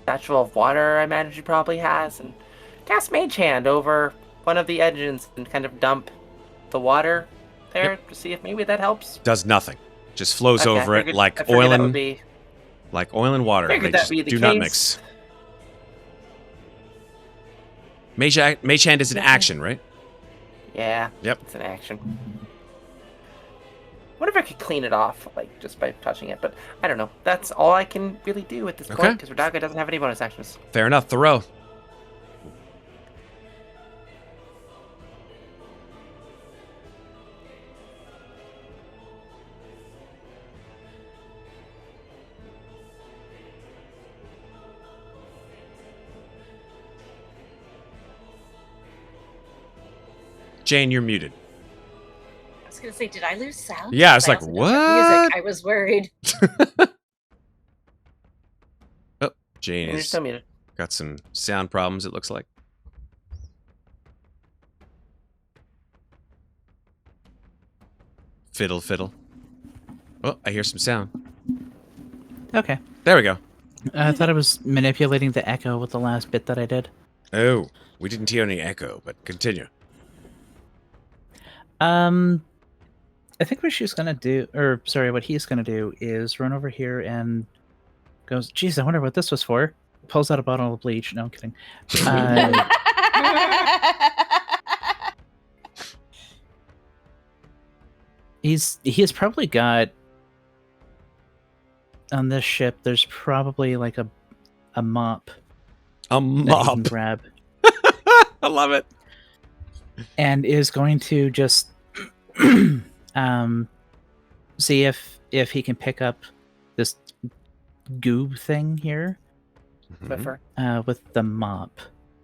satchel of water I imagine she probably has and cast Mage Hand over one of the edges and kind of dump the water there to see if maybe that helps. Does nothing. Just flows Okay, over I it figured- I like figured oil that would and be- water. Figured They that'd just be the do not case. mix. Mage Hand is an action, right? Yeah. Yep. It's an action. What if I could clean it off, like, just by touching it? But I don't know. That's all I can really do at this Okay. point, because Radaga doesn't have any bonus actions. Fair enough. Theroux. Jane, you're muted. I was gonna say, did I lose sound? Yeah, it's I like, also don't have music. what? I was worried. Jane You're has still muted. got some sound problems, it looks like. Fiddle, fiddle. Oh, I hear some sound. Okay. There we go. I thought I was manipulating the echo with the last bit that I did. Oh, we didn't hear any echo, but continue. I think what she's gonna do, or sorry, what he's gonna do is run over here and goes, "Geez, I wonder what this was for." Pulls out a bottle of bleach. No, I'm kidding. He's probably got on this ship. There's probably like a mop A that he can mob. grab, I love it. and is going to just see if he can pick up this goob thing here Mhm. Swiffer. with the mop.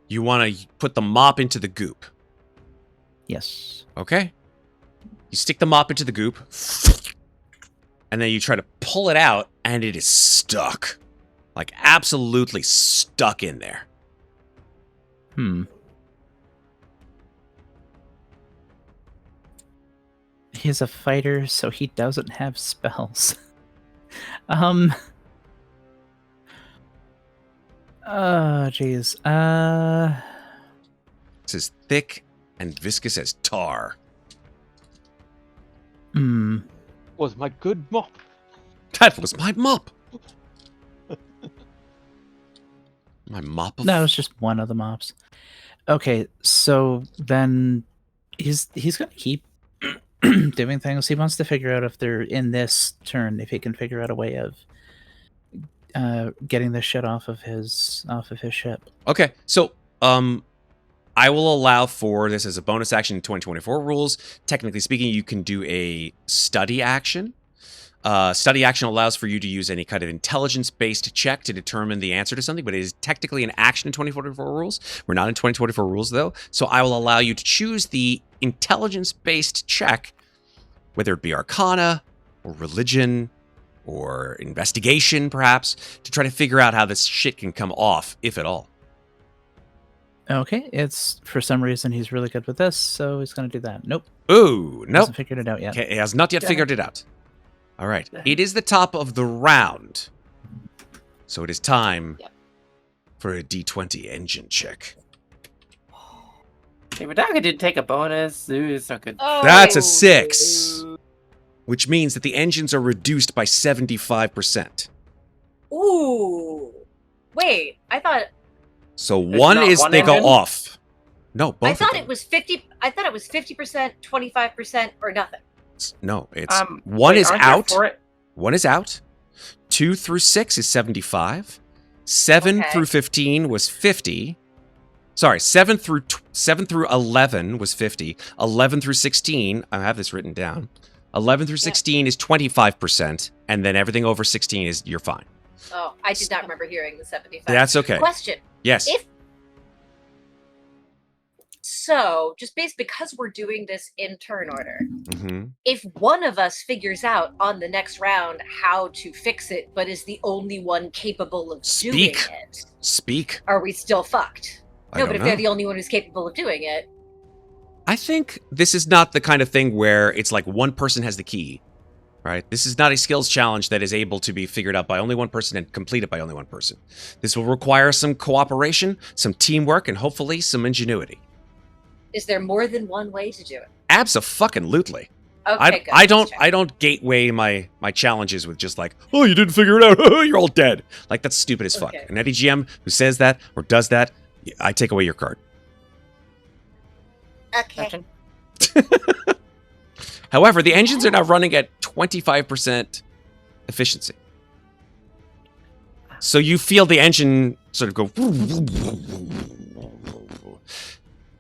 You want to put the mop into the goop. Yes. Okay. You stick the mop into the goop, and then you try to pull it out, and it is stuck. Like, absolutely stuck in there. He's a fighter, so he doesn't have spells. Oh, jeez. It's as thick and viscous as tar. Was my good mop. That was my mop. My mop of... No, it's just one of the mops. Okay, so then he's gonna keep doing things. He wants to figure out if they're in this turn, if he can figure out a way of getting this shit off of his ship. Okay, so I will allow for this as a bonus action in 2024 rules. Technically speaking, you can do a study action. Study action allows for you to use any kind of intelligence-based check to determine the answer to something, but it is technically an action in 2024 rules. We're not in 2024 rules, though, so I will allow you to choose the intelligence-based check, whether it be Arcana or Religion or Investigation, perhaps, to try to figure out how this shit can come off, if at all. Okay, it's for some reason he's really good with this, so he's going to do that. Nope. Ooh, nope. Hasn't figured it out yet. Okay, he has not yet figured it out. All right. It is the top of the round. So it is time for a D20 engine check. Hey, Radaka did take a bonus. Ooh, it's not good. That's a 6. Which means that the engines are reduced by 75%. Ooh. Wait, I thought So There's one not is one they go engine? off. No, both I thought of them. it was 50. I thought it was 50%, 25%, or nothing. No, it's one wait, is aren't there out. 4? One is out. 2 through 6 is 75. 7 Okay. through 15 was 50. Sorry, 7 through 11 was 50. 11 through 16, I have this written down. 11 through 16 is 25%, and then everything over 16 is you're fine. Oh, I did not remember hearing the 75. That's okay. Question. Yes. So, just because we're doing this in turn order, hmm if one of us figures out on the next round how to fix it, but is the only one capable of doing Speak. it, Speak. are we still fucked? I No, don't but if know. they're the only one who's capable of doing it, I think this is not the kind of thing where it's like one person has the key, right? This is not a skills challenge that is able to be figured out by only one person and completed by only one person. This will require some cooperation, some teamwork, and hopefully some ingenuity. is there more than one way to do it? Abso-fucking-lutely. Okay, good. I Let's check. don't gateway my challenges with just like, oh, you didn't figure it out, you're all dead. Like, that's stupid as fuck. Okay. And any GM who says that or does that, I take away your card. Okay. Gotcha. However, the engines are now running at 25% efficiency. So you feel the engine sort of go.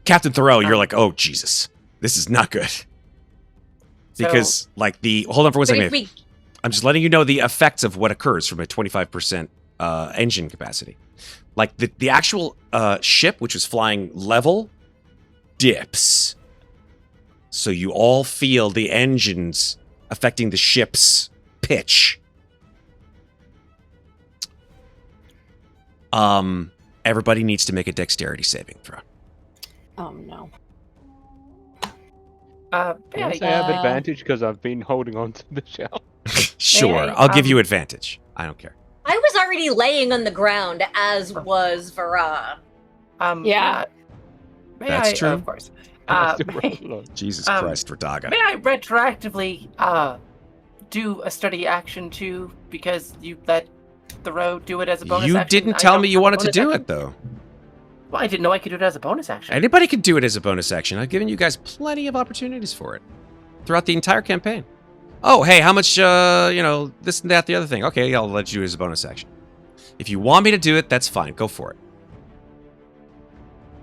Captain Theroux, you're like, oh, Jesus. This is not good. Because, like, hold on for one But second. if we, I'm just letting you know the effects of what occurs from a 25% engine capacity. Like, the actual ship, which was flying level, dips. So you all feel the engines affecting the ship's pitch. Everybody needs to make a dexterity saving throw. No. Yeah, I have advantage because I've been holding on to the shell. Sure, May I, I'll give you advantage. I don't care. I was already laying on the ground, as was Vaara. Yeah. May That's I, true. Of course. Jesus Um, Christ, Radaga. May I retroactively do a study action too, because you let Theroux do it as a bonus You action? didn't I tell don't me you have a wanted to bonus do action? it, though. Well, I didn't know I could do it as a bonus action. Anybody can do it as a bonus action. I've given you guys plenty of opportunities for it throughout the entire campaign. Oh, hey, how much, this and that, the other thing. Okay, I'll let you do it as a bonus action. If you want me to do it, that's fine. Go for it.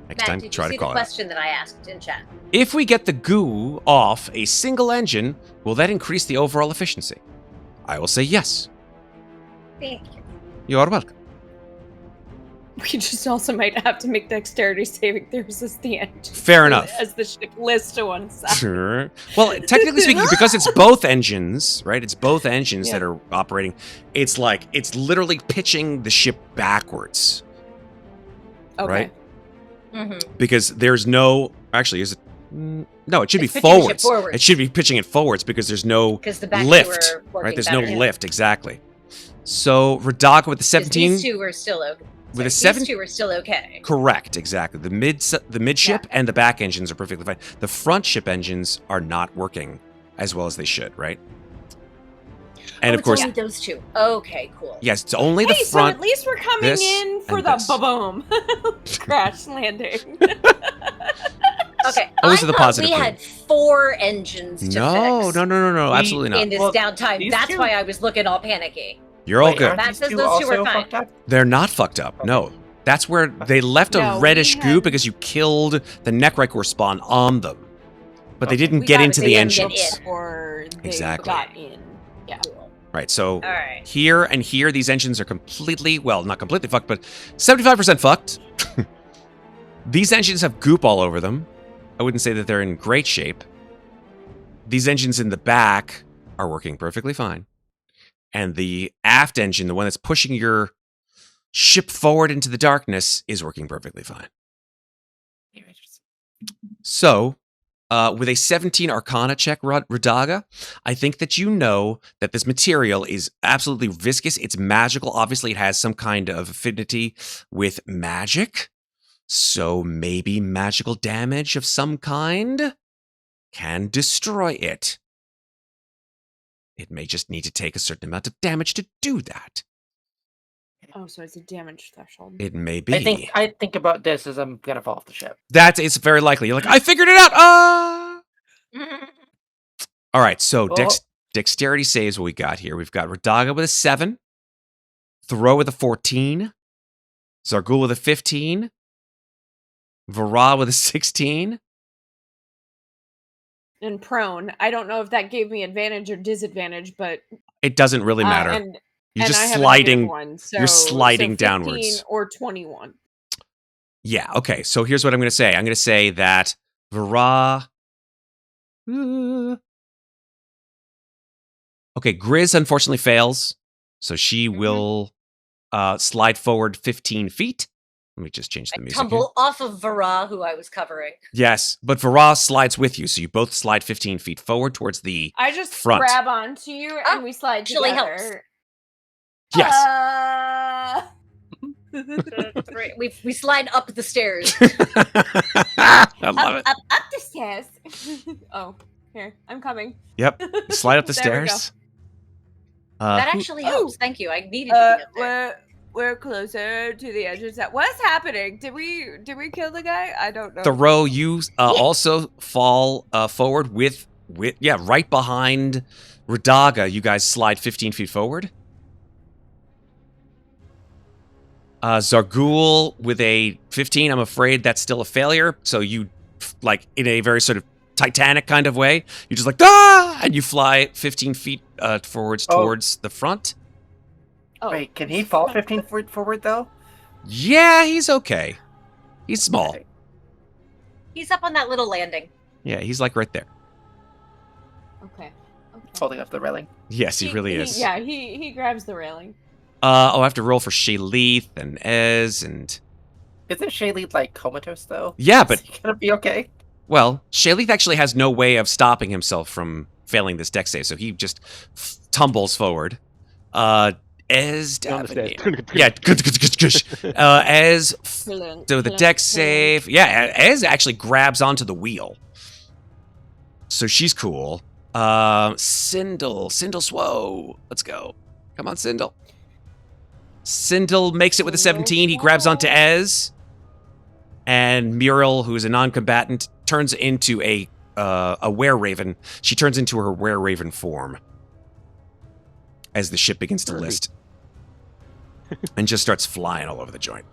Next Matt, time, did try you to see the call it out. question that I asked in chat? If we get the goo off a single engine, will that increase the overall efficiency? I will say yes. Thank you. You are welcome. We just also might have to make dexterity saving throws as the end. Fair enough. As the ship lists to one side. Sure. Well, technically speaking, because it's both engines, right? It's both engines Yeah. that are operating. It's like, it's literally pitching the ship backwards, Okay. right? Mm-hmm. Because there's no, actually, is it? No, it should It's be pitching the ship forwards. forwards. It should be pitching it forwards because there's no Because the back lift, two are working right? There's better. no lift, exactly. So, Radaga with the 17. These two are still okay. With a These 7 two are still okay. Correct, exactly. The midship and the back engines are perfectly fine. The front ship engines are not working as well as they should, right? And of It's course, only those two. Okay, cool. yes, it's only the Hey, so front. at least we're coming this, in for and the this. ba-boom. Crash landing. Okay, Those I are the thought positive we things. had 4 engines to No, fix. no, We- absolutely not. In this Well, downtime. these That's two- why I was looking all panicky. You're all Wait, good. aren't Matt these says two those two are also fine. fucked up? They're not fucked up. No. That's where they left a No, we reddish goo had- because you killed the Necrykor spawn on them. But they Okay. didn't We get got into it the in. engines. in. Before they Exactly. got in. Yeah. Right, so All right. here and here, these engines are completely, well, not completely fucked, but 75% fucked. These engines have goop all over them. I wouldn't say that they're in great shape. These engines in the back are working perfectly fine. And the aft engine, the one that's pushing your ship forward into the darkness, is working perfectly fine. So, with a 17 Arcana check, Radaga, I think that you know that this material is absolutely viscous. It's magical. Obviously, it has some kind of affinity with magic. So maybe magical damage of some kind can destroy it. It may just need to take a certain amount of damage to do that. Oh, so it's a damage threshold. It may be. I think about this as I'm gonna fall off the ship. It's very likely. You're like, I figured it out. All right, so dexterity saves what we got here. We've got Radaga with a 7, Theroux with a 14, Xarghull with a 15, Vaara with a 16. And prone. I don't know if that gave me advantage or disadvantage, but It doesn't really matter. You're and just I have a sliding. -1, so, You're sliding 15 downwards. or 21. Yeah, okay. So here's what I'm going to say. I'm going to say that Vaara... Okay, Gryz unfortunately fails. So she will slide forward 15 feet. Let me just change the music Tumble off of Vaara, who I was covering. Yes, but Vaara slides with you, so you both slide 15 feet forward towards the I just front. grab onto you and we slide actually together. Yes. Right. We slide up the stairs. I love it. Up the stairs. Oh, here. I'm coming. Yep. You slide up the There we go. stairs. That actually helps. Thank you. I needed to be up there. We're closer to the edge of that. What's happening? Did we kill the guy? I don't know. Theroux, you also fall forward with right behind Radaga. You guys slide 15 feet forward. Xarghull with a 15. I'm afraid that's still a failure. So you, like, in a very sort of Titanic kind of way, you just like, and you fly 15 feet forwards towards the front. Oh. Wait, can he fall 15 feet forward, though? Yeah, he's okay. He's small. Okay. He's up on that little landing. Yeah, he's like right there. Okay. Holding up the railing. Yes, he really is. Yeah, he grabs the railing. I have to roll for Shayleith and Ez and... Isn't Shayleith, like, comatose, though? Yeah, but... Is he gonna be okay? Well, Shayleith actually has no way of stopping himself from failing this dex save, so he just tumbles forward. Ez... Yeah, Ez... So the dex save... Yeah, Ez actually grabs onto the wheel. So she's cool. Sindel Swow. Let's go. Come on, Sindel. Sindel makes it with a 17. He grabs onto Ez. And Muriel, who is a non-combatant, turns into a were-raven. She turns into her were-raven form as the ship begins to list. And just starts flying all over the joint.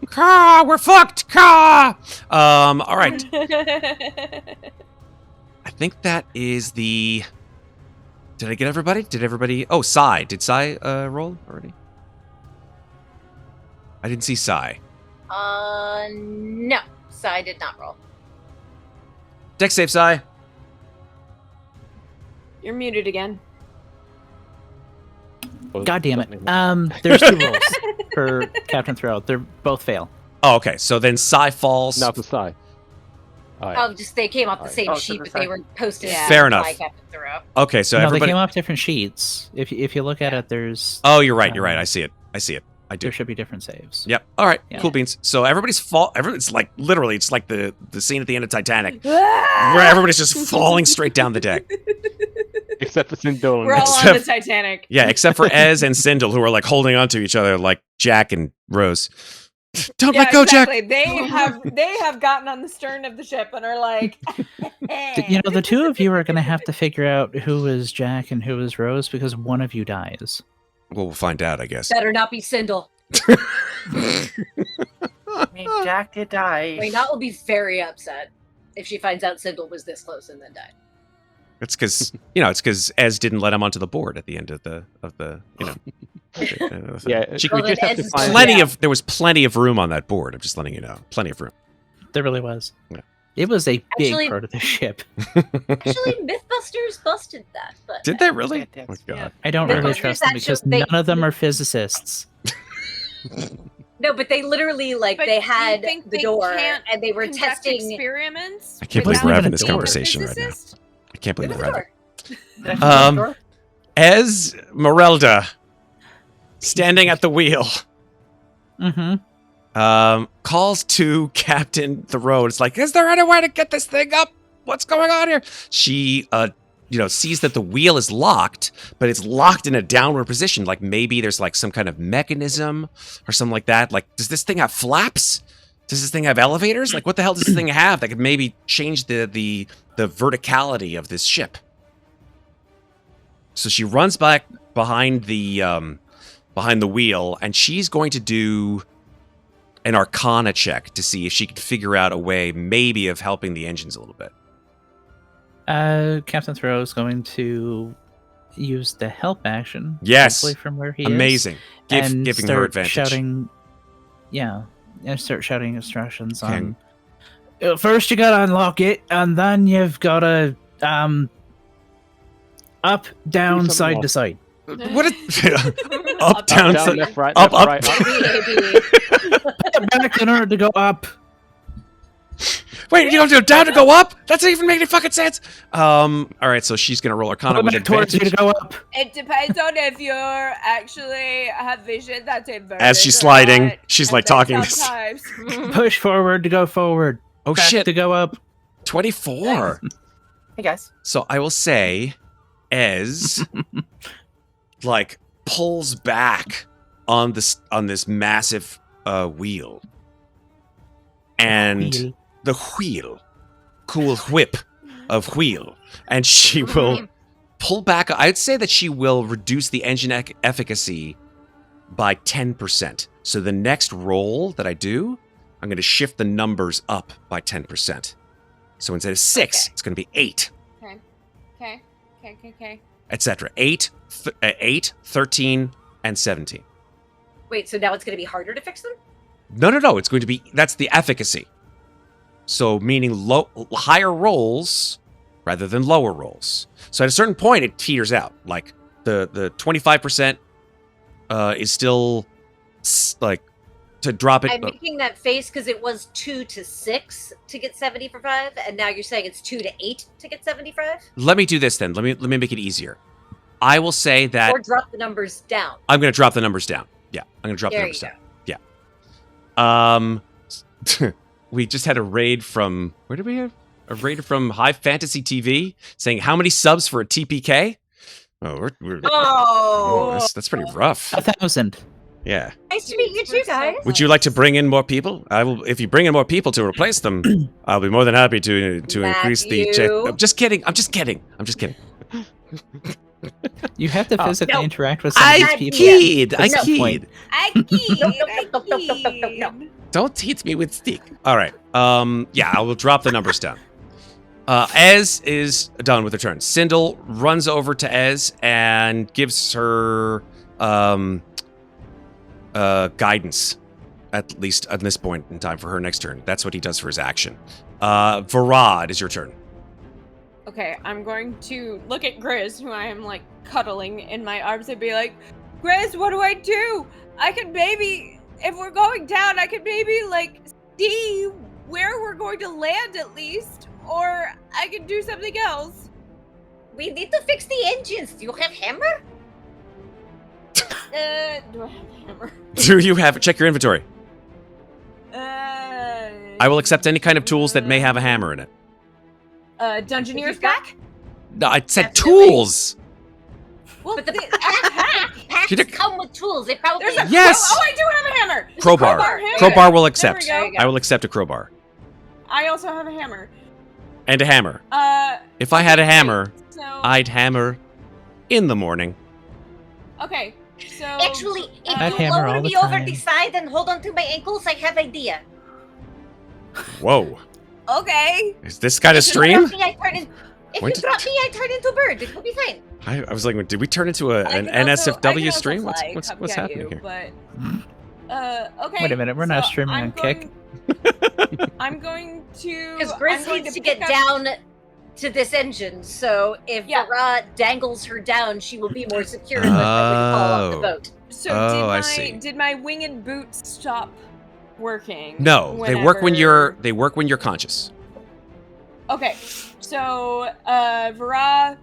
Caw, we're fucked, caw! All right. I think that is the... Did I get everybody? Did everybody... Oh, Sai. Did Sai roll already? I didn't see Sai. No. Sai did not roll. Dex save, Sai. You're muted again. God damn it. There's 2 rolls for Captain Theroux. They're both fail. Oh, okay. So then Sai falls. Not the side. Oh, just they came off the same sheet, but they were posted. Yeah. Fair enough. Like Captain Theroux. Okay, so No, everybody... they came off different sheets. If you look at it, there's... Oh, you're right. You're right. I see it. I do. There should be different saves. Yep. All right. Yeah. Cool beans. So everybody's like literally, it's like the scene at the end of Titanic, where everybody's just falling straight down the deck. Except for Sindel. We're all on the Titanic. Yeah, except for Ez and Sindel, who are like holding onto each other like Jack and Rose. Don't let go, exactly. Jack. They have gotten on the stern of the ship and are like, You know, the 2 of you are going to have to figure out who is Jack and who is Rose because one of you dies. Well, we'll find out, I guess. Better not be Sindel. I mean, Jack did die. Raynot will be very upset. if she finds out Sindel was this close and then died. It's because Ez didn't let him onto the board at the end of the Yeah, She- we Well, just then have to Ez is find. there was plenty of room on that board. I'm just letting you know. Plenty of room. There really was. Yeah. It was a big Actually- part of the ship. Actually, Mythbusters busted that. But Did they really? It did. Oh my god. I don't Mythbusters really trust them because actually- none of them are physicists. No, but they literally But they do you had think the they door can't and they were conduct testing. experiments. I can't believe we're without having this being a conversation right now. physicist? I can't believe With we're the having. door. Did I forget Um, the door? Ez Morelda, standing at the wheel, Mm-hmm. calls to Captain Theroux. It's like, is there any way to get this thing up? What's going on here? She, sees that the wheel is locked, but it's locked in a downward position. Like maybe there's like some kind of mechanism or something like that. Like, does this thing have flaps? Does this thing have elevators? Like, what the hell does this thing have that could maybe change the verticality of this ship? So she runs back behind the wheel, and she's going to do an Arcana check to see if she can figure out a way, maybe, of helping the engines a little bit. Captain Theroux is going to use the help action. Yes. hopefully from where he is. Amazing, and giving start her advantage. Shouting, and start shouting instructions Okay. on. First, you gotta unlock it, and then you've gotta up, down, something side more. to side. What? Up, down, Down, side- left, right, up, left, up. right, up. Back in order to go up. Wait, you don't do down to go up? That doesn't even make any fucking sense. All right, so she's gonna roll Arcana Go with back towards you advantage to go up. It depends on if you're actually have vision that's inverted. as she's or sliding. not. She's And like then talking. sometimes- Push forward to go forward. Oh Back shit! to go up. 24. Hey guys. So I will say, Ez, like pulls back on this massive wheel, and Wheel. the wheel, cool whip of wheel, and she will pull back. I'd say that she will reduce the engine efficacy by 10%. So the next roll that I do, I'm going to shift the numbers up by 10%. So instead of 6, Okay. it's going to be 8, Okay. etc. 8, 13, and 17. Wait, so now it's going to be harder to fix them? No. It's going to be, that's the efficacy. So meaning higher rolls rather than lower rolls. So at a certain point, it teeters out. Like the 25% is still like to drop it. I'm making that face because it was 2 to 6 to get 70 for 5, and now you're saying it's 2 to 8 to get 75? Let me do this then. Let me make it easier. I will say that Or drop the numbers down. I'm going to drop the numbers down. Yeah, I'm going to drop the There numbers you down. Yeah. We just had a raid from, where did we have? A raid from High Fantasy TV saying, how many subs for a TPK? Oh, we're Oh! that's pretty rough. 1,000. Yeah. Nice to meet you too, guys. Would you like to bring in more people? I will. If you bring in more people to replace them, I'll be more than happy to increase the check. Matthew. I'm just kidding. I'm just kidding. You have to Oh, physically no. interact with some of I these people. kid. I At some kid. point. No. Don't hit me with stick. All right. Yeah, I will drop the numbers down. Ez is done with her turn. Sindel runs over to Ez and gives her guidance, at least at this point in time for her next turn. That's what he does for his action. Vaara, it is your turn. Okay, I'm going to look at Gryz, who I am like cuddling in my arms, and be like, Gryz, what do I do? I could maybe, if we're going down, I could maybe like see where we're going to land at least, or I could do something else. We need to fix the engines. Do you have hammer? Do I have a hammer? Do you have check your inventory? I will accept any kind of tools that may have a hammer in it. Dungeoneer's back? No, I said Definitely. tools. Well, But the the packs You did- come with tools. They probably there's a Yes! Oh, I do have a hammer. It's a Crowbar. hammer. Crowbar will There accept. we go. you go. I will accept a crowbar I also have a hammer. and a hammer. Uh, If I had a hammer, so I'd hammer in the morning. okay. So Actually, if I'd you hammer lower all the me over time. the side and hold on to my ankles, I have idea. Whoa. Okay. Is this kind of If you stream? drop me, I turn into a bird. It will be fine. I was like, did we turn into I an can also NSFW stream? fly, What's come get happening you, here? But, okay. Wait a minute, we're not so streaming I'm on Kick. I'm going to. Because I'm Gryz going needs to pick get up- down to this engine, so if Yeah. Vaara dangles her down, she will be more secure and less likely to fall off the Oh. boat. So I see. did my winged boots stop working? No, they work when whenever- you're conscious. Okay, so Vaara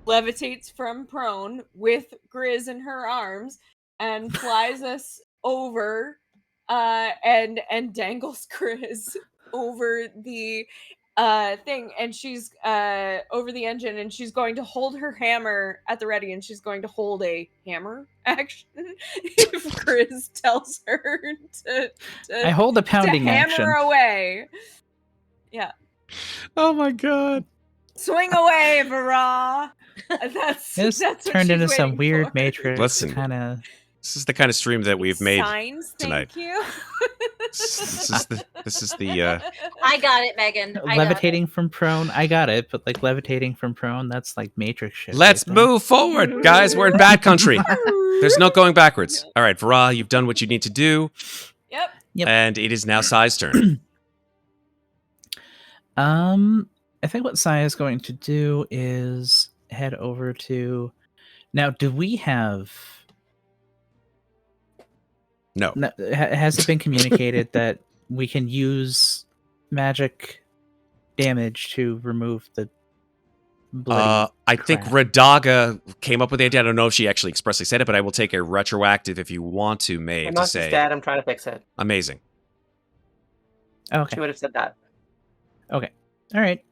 levitates from prone with Gryz in her arms and flies us over, and dangles Gryz over the thing, and she's over the engine, and she's going to hold her hammer at the ready, and she's going to hold a hammer action if Gryz tells her to I hold a pounding hammer action. away. Yeah. Oh my god. Swing away, Vaara. That's This what turned she's into some waiting weird for. Matrix Listen. kind of. This is the kind of stream that we've made Signs, tonight. thank you. This is the I got it, Megan. I got it. Levitating from prone, I got it, but like levitating from prone, that's like Matrix shit. Let's right there. move forward, guys. We're in bad country. There's no going backwards. All right, Vaara, you've done what you need to do, Yep. Yep. and it is now Sai's turn. I think what Sai is going to do is head over to. Now, do we have? No. Has it been communicated that we can use magic damage to remove the bloody? I think crap? Radaga came up with the idea. I don't know if she actually expressly said it, but I will take a retroactive if you want to, Maeve, I'm to not just say dead. I'm trying to fix it. amazing. Okay. She would have said that. Okay. All right.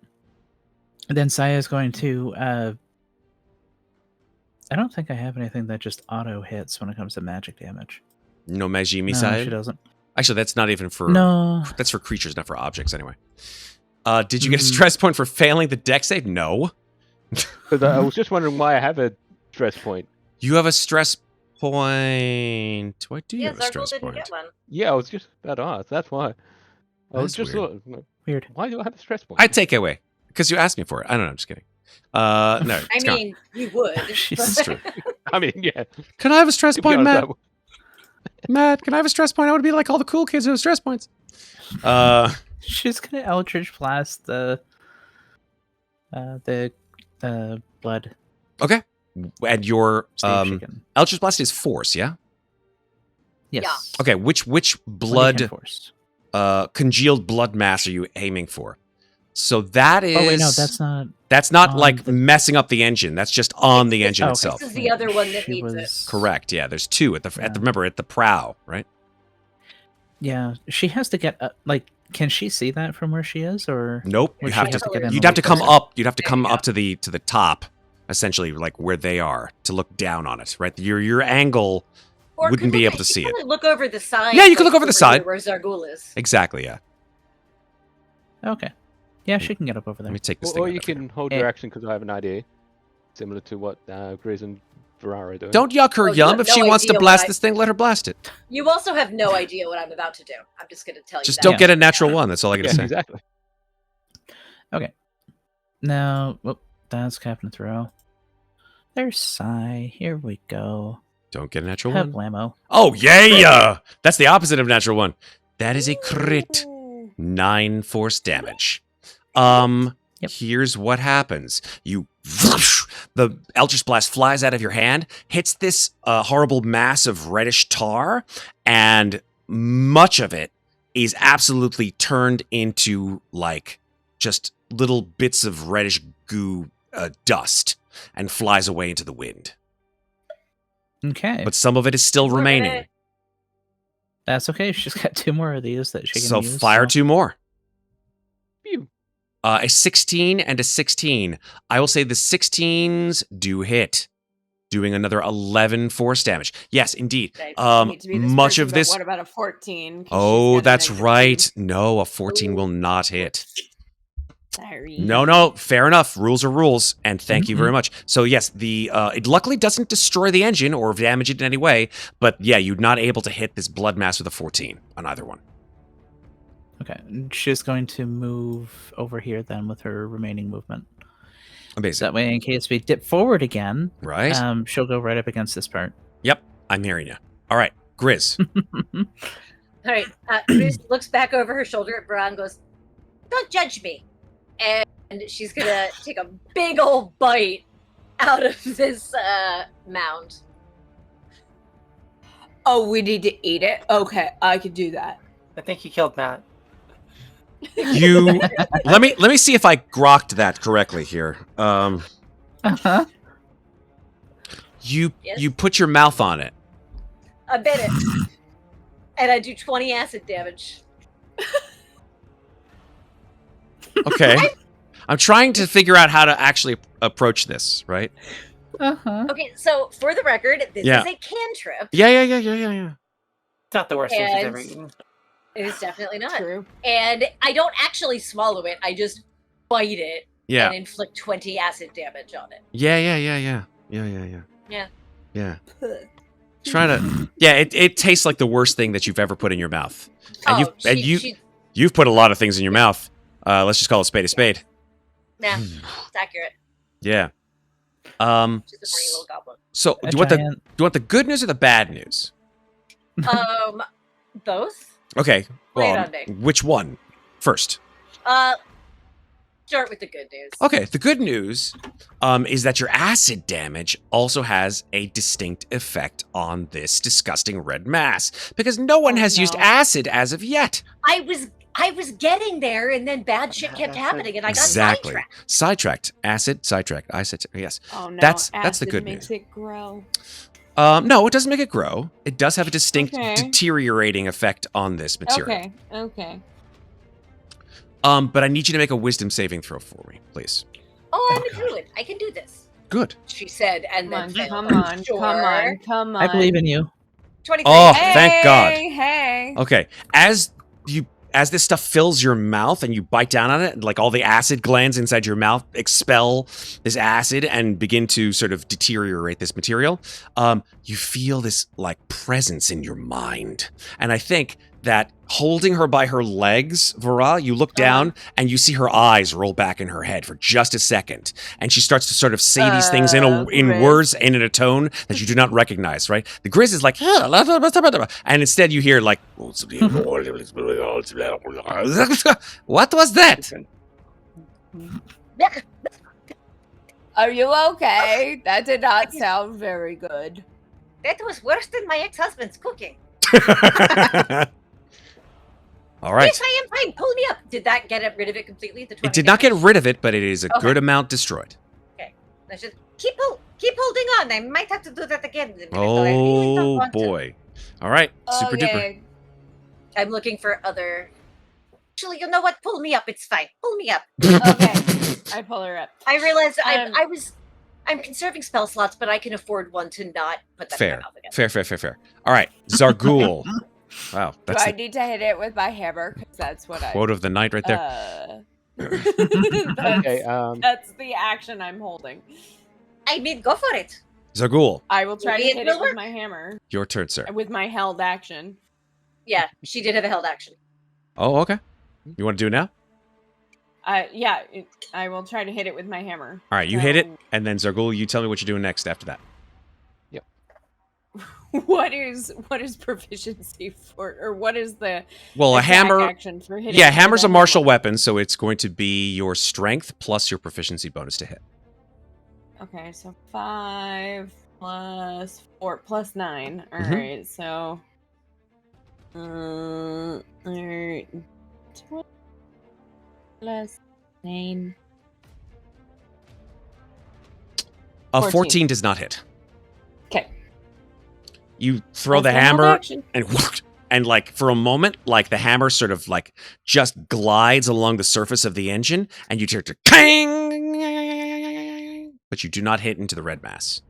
Then Saya is going to. I don't think I have anything that just auto hits when it comes to magic damage. No Magi No, she Misai? doesn't. Actually, that's not even for No. that's for creatures, not for objects anyway. Did you get a stress point for failing the dex save? No. But I was just wondering why I have a stress point. You have a stress point. Why do you Yeah, have a Xarghull stress didn't point? get one. Yeah, I was just about to ask. That's why. I was That's just weird. Weird. why do I have a stress point? I'd take it away because you asked me for it. I don't know. I'm just kidding. No, I it's gone. mean, you would. She's but- true. I mean, yeah. Can I have a stress to be point, honest, Matt? Matt, can I have a stress point? I want to be like all the cool kids who have stress points. She's gonna Eldritch Blast the blood. Okay. And your See if she can. Eldritch Blast is force, yeah? Yes. Okay, which 20 blood can force. congealed blood mass are you aiming for? So that is Oh wait, no, that's not. not on like the- messing up the engine. That's just on the engine okay. itself. This is the other one that She needs it. was- Correct. Yeah, there's two at the Yeah. remember at the prow, right? Yeah, she has to get like. Can she see that from where she is, or Nope. would You she have to get in you'd the have to come person? up. You'd have to There come you up to the top, essentially, like where they are, to look down on it. Right. Your angle. Or Wouldn't could be look able at- to see you it. could look over the side. Yeah, you could like, look over the side. where Xarghull is. Exactly. Yeah. Okay. Yeah, she can get up over Let there. me take this Or, thing. or out you of here. can hold Eh. your action because I have an idea, similar to what Gryz and Vaara are doing. Don't yuck her Oh, you yum. have If no she wants to idea blast what I- this thing, let her blast it. You also have no idea what I'm about to do. I'm just going to tell you Just that. don't Yeah. get a natural one. That's all I gotta Yeah, say. exactly. Now, whoop, that's Captain Theroux. There's Sai. Here we go. Don't get a natural Have one. blammo. Oh yeah! That's the opposite of natural one. That is a crit. Ooh. 9 force damage. Yep. Here's what happens. You the Eldritch Blast flies out of your hand, hits this horrible mass of reddish tar, and much of it is absolutely turned into like just little bits of reddish goo dust and flies away into the wind. Okay. But some of it is still Look at remaining. it. That's okay. She's got 2 more of these that she can So use. fire 2 more. Pew. A 16 and a 16. I will say the 16s do hit, doing another 11 force damage. Yes, indeed. I hate to be this Much person, of but this. What about a 14? 'Cause she's Oh, got a that's negative right. No, a 14 will not hit. Sorry. No. Fair enough. Rules are rules, and thank you Mhm. very much. So yes, the it luckily doesn't destroy the engine or damage it in any way. But yeah, you're not able to hit this blood mass with a 14 on either one. Okay, she's going to move over here then with her remaining movement. Amazing. That way, in case we dip forward again, Right? she'll go right up against this part. Yep, I'm hearing you. All right, Gryz. All right. Gryz looks back over her shoulder at Bra and goes, "Don't judge me." And she's gonna take a big old bite out of this mound. Oh, we need to eat it? Okay, I could do that. I think he killed Matt. You let me see if I grokked that correctly here. Uh-huh. You Yes. you put your mouth on it. I bit it. And I do 20 acid damage. Okay. I'm trying to figure out how to actually approach this, right? Uh-huh. Okay, so for the record, this Yeah. is a cantrip. Yeah. It's not the worst thing she's ever And- eaten. It is definitely not. True. And I don't actually swallow it, I just bite it Yeah. and inflict 20 acid damage on it. Yeah. Trying to. Yeah, it tastes like the worst thing that you've ever put in your mouth. And you've put a lot of things in your mouth. Let's just call it spade a spade. Nah, it's accurate. Yeah. She's a horny little goblin. So do you want the good news or the bad news? Both? Okay. Lay it Well, on me. which one first? Start with the good news. Okay, the good news is that your acid damage also has a distinct effect on this disgusting red mass because no one has used no. acid as of yet. I was getting there, and then bad shit kept happening, and I got Exactly. sidetracked. Sidetracked. Yes. Oh no, That's the acid good makes news. it grow. No, it doesn't make it grow. It does have a distinct Okay. deteriorating effect on this material. Okay. But I need you to make a wisdom saving throw for me, please. Oh, I'm a druid. I can do this. Good. She said, and then Come on. I believe in you. 23. Oh, Hey, thank God. Hey. Okay. As this stuff fills your mouth and you bite down on it, and like all the acid glands inside your mouth expel this acid and begin to sort of deteriorate this material, you feel this like presence in your mind. And I think that holding her by her legs, Vaara, you look down and you see her eyes roll back in her head for just a second. And she starts to sort of say these things in Gryz. words and in a tone that you do not recognize, right? The Gryz is like, and instead you hear like, what was that? Are you okay? That did not sound very good. That was worse than my ex-husband's cooking. All right. Yes, I am fine. Pull me up. Did that get rid of it completely? The 20 It did not get rid of it, but it is a Okay. good amount destroyed. Let's just keep holding on. I might have to do that again. I really don't Oh want to. boy. All right. Super duper. Okay. I'm looking for other. Actually, you know what? Pull me up. It's fine. Pull me up. Okay. I pull her up. I realized Um, I'm conserving spell slots, but I can afford one to not put that in Fair. my mouth again. Fair. All right. Xarghull. Wow. Do That's I the need to hit it with my hammer? Because that's what I. quote of the night right there. that's, Okay. that's the action I'm holding. I mean, go for it. Xarghull, I will try to Maybe it hit will it with work. my hammer. your turn, sir. With my held action. Yeah, she did have a held action. Oh, okay. You want to do it now? Yeah, I will try to hit it with my hammer. All right, you hit it, So- and then Xarghull, you tell me what you're doing next after that. What is proficiency for, or what is the Well, a attack hammer. action for hitting? Yeah, with hammer's a hammer? martial weapon, so it's going to be your strength plus your proficiency bonus to hit. Okay, so 5 plus 4 plus 9. All Mhm. right, so all right, 12 plus 9. A 14. 14 does not hit. Okay. You throw the hammer Action. and like for a moment, like the hammer sort of like just glides along the surface of the engine, and you hear to kang, but you do not hit into the red mass.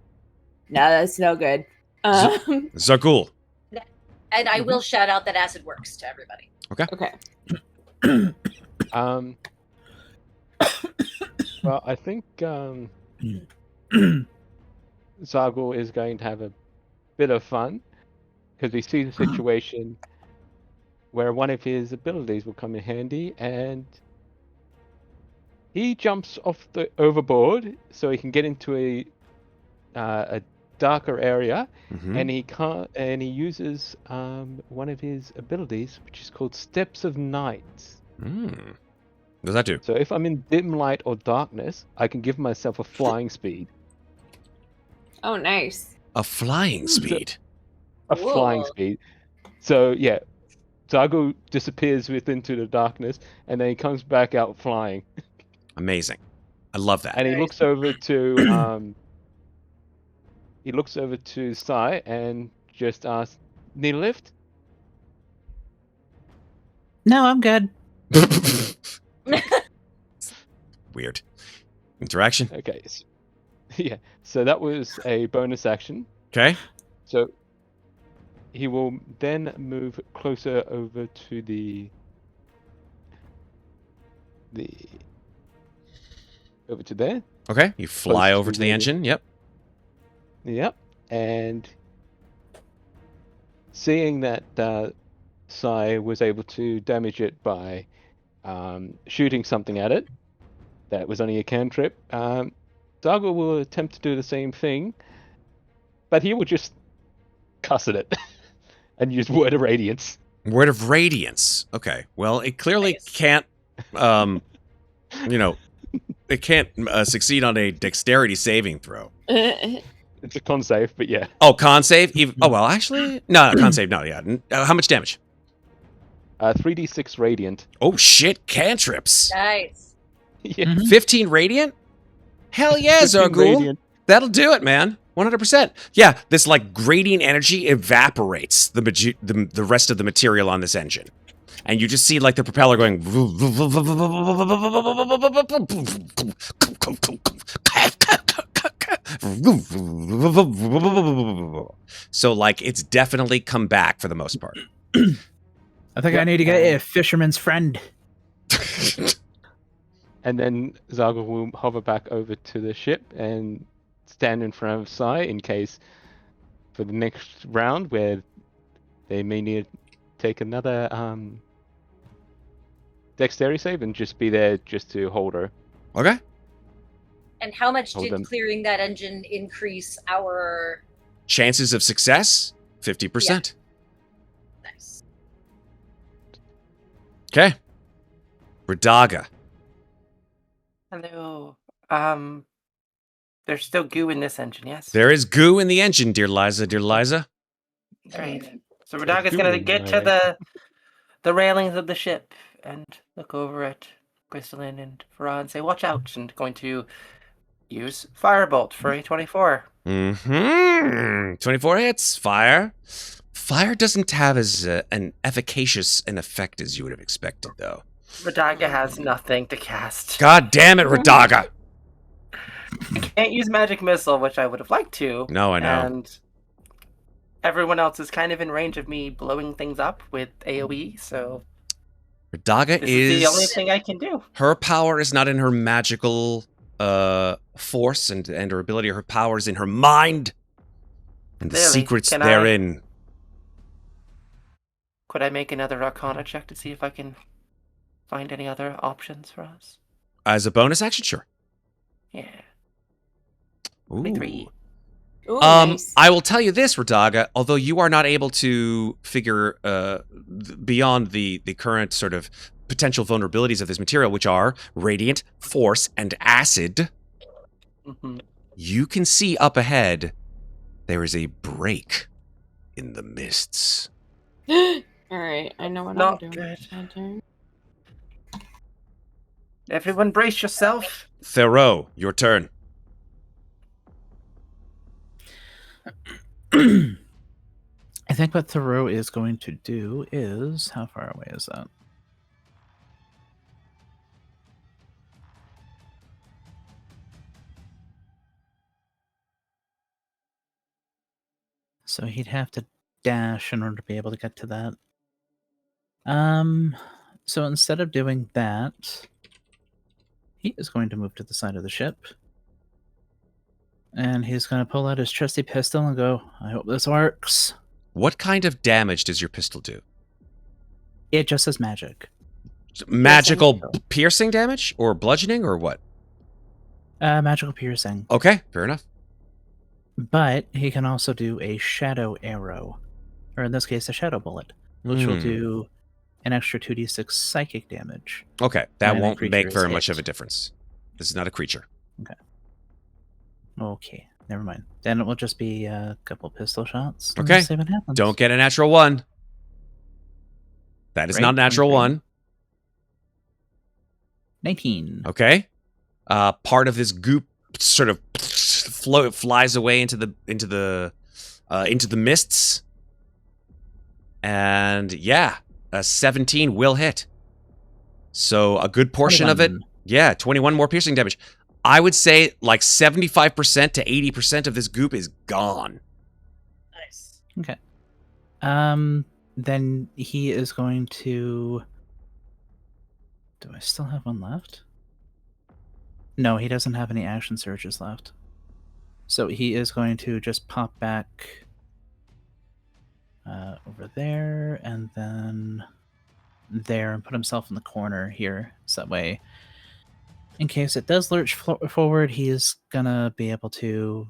No, that's no good. Xarghull. And I will shout out that acid works to everybody. Okay. Well, I think Xarghull is going to have a bit of fun because we see the situation where one of his abilities will come in handy, and he jumps off the overboard so he can get into a darker area, and he uses one of his abilities, which is called Steps of Night. What does that do? So if I'm in dim light or darkness, I can give myself a flying speed. Oh, nice. A flying speed. A flying Whoa. speed. So yeah, Xarghull disappears into the darkness, and then he comes back out flying. Amazing. I love that. And he looks over to Sai and just asks, "Need a lift?" No, I'm good. Weird. Interaction. Okay. Yeah. So that was a bonus action. Okay. So he will then move closer over to over to there. Okay. You fly Close over to to the the- engine. Yep. Yep. And seeing that Sai was able to damage it by shooting something at it that was only a cantrip, Xarghull will attempt to do the same thing, but he will just cuss at it and use Word of Radiance. Word of Radiance. Okay. Well, it clearly Nice. can't, it can't succeed on a dexterity saving throw. It's a con save, but yeah. Oh, con save? Oh, well, actually, no, con save, no, yeah. How much damage? 3d6 radiant. Oh, shit, cantrips. Nice. Yeah. 15 radiant? Hell yeah, 15 Xarghull. radiant. That'll do it, man. 100%. Yeah, this like gradient energy evaporates the rest of the material on this engine. And you just see like the propeller going. So like it's definitely come back for the most part. I think I need to get a fisherman's friend. And then Xarghull will hover back over to the ship and stand in front of Sai in case for the next round where they may need to take another dexterity save and just be there just to hold her. Okay. And how much Hold did them. clearing that engine increase our Chances of success 50%. nice? Okay. Radaga. Hello. There's still goo in this engine, yes? There is goo in the engine, dear Liza, dear Liza. Great. So Radaga's goo gonna in get my to the railings of the ship and look over at Crystalline and Vaara and say, "Watch out!" and going to use Firebolt for a 24. 24 hits. Fire. Fire doesn't have as an efficacious an effect as you would have expected, though. Radaga has nothing to cast. God damn it, Radaga! Can't use Magic Missile, which I would have liked to. No, I know. And everyone else is kind of in range of me blowing things up with AoE, so Radaga this is the only is... thing I can do. Her power is not in her magical force and her ability. Her power is in her mind and the Really? secrets Can I- therein. Could I make another Arcana check to see if I can find any other options for us? As a bonus action, sure. Yeah. Ooh. 23. Ooh, nice. I will tell you this, Radaga, although you are not able to figure beyond the current sort of potential vulnerabilities of this material, which are radiant, force, and acid, Mhm. you can see up ahead there is a break in the mists. All right, I know what Not I'm doing. good. My turn. Everyone brace yourself. Theroux, your turn. I think what Theroux is going to do is... How far away is that? So he'd have to dash in order to be able to get to that. So instead of doing that, he is going to move to the side of the ship. And he's going to pull out his trusty pistol and go, I hope this works. What kind of damage does your pistol do? It just says magic. Magical piercing damage or bludgeoning or what? Magical piercing. Okay, fair enough. But he can also do a shadow arrow, or in this case, a shadow bullet, which will do an extra 2d6 psychic damage. Okay, that when a won't creature make is very much hit. of a difference. This is not a creature. Okay, never mind. Then it will just be a couple pistol shots. And Okay. see what happens. Don't get a natural 1. That is Right, not a natural 23. 1. 19. Okay. Part of this goop sort of flies away into the mists. And yeah, a 17 will hit. So a good portion of it, 21. yeah, 21 more piercing damage. I would say like 75% to 80% of this goop is gone. Nice. Okay. Then he is going to... Do I still have one left? No, he doesn't have any action surges left. So he is going to just pop back over there, and then there, and put himself in the corner here. So that way, in case it does lurch forward, he is gonna be able to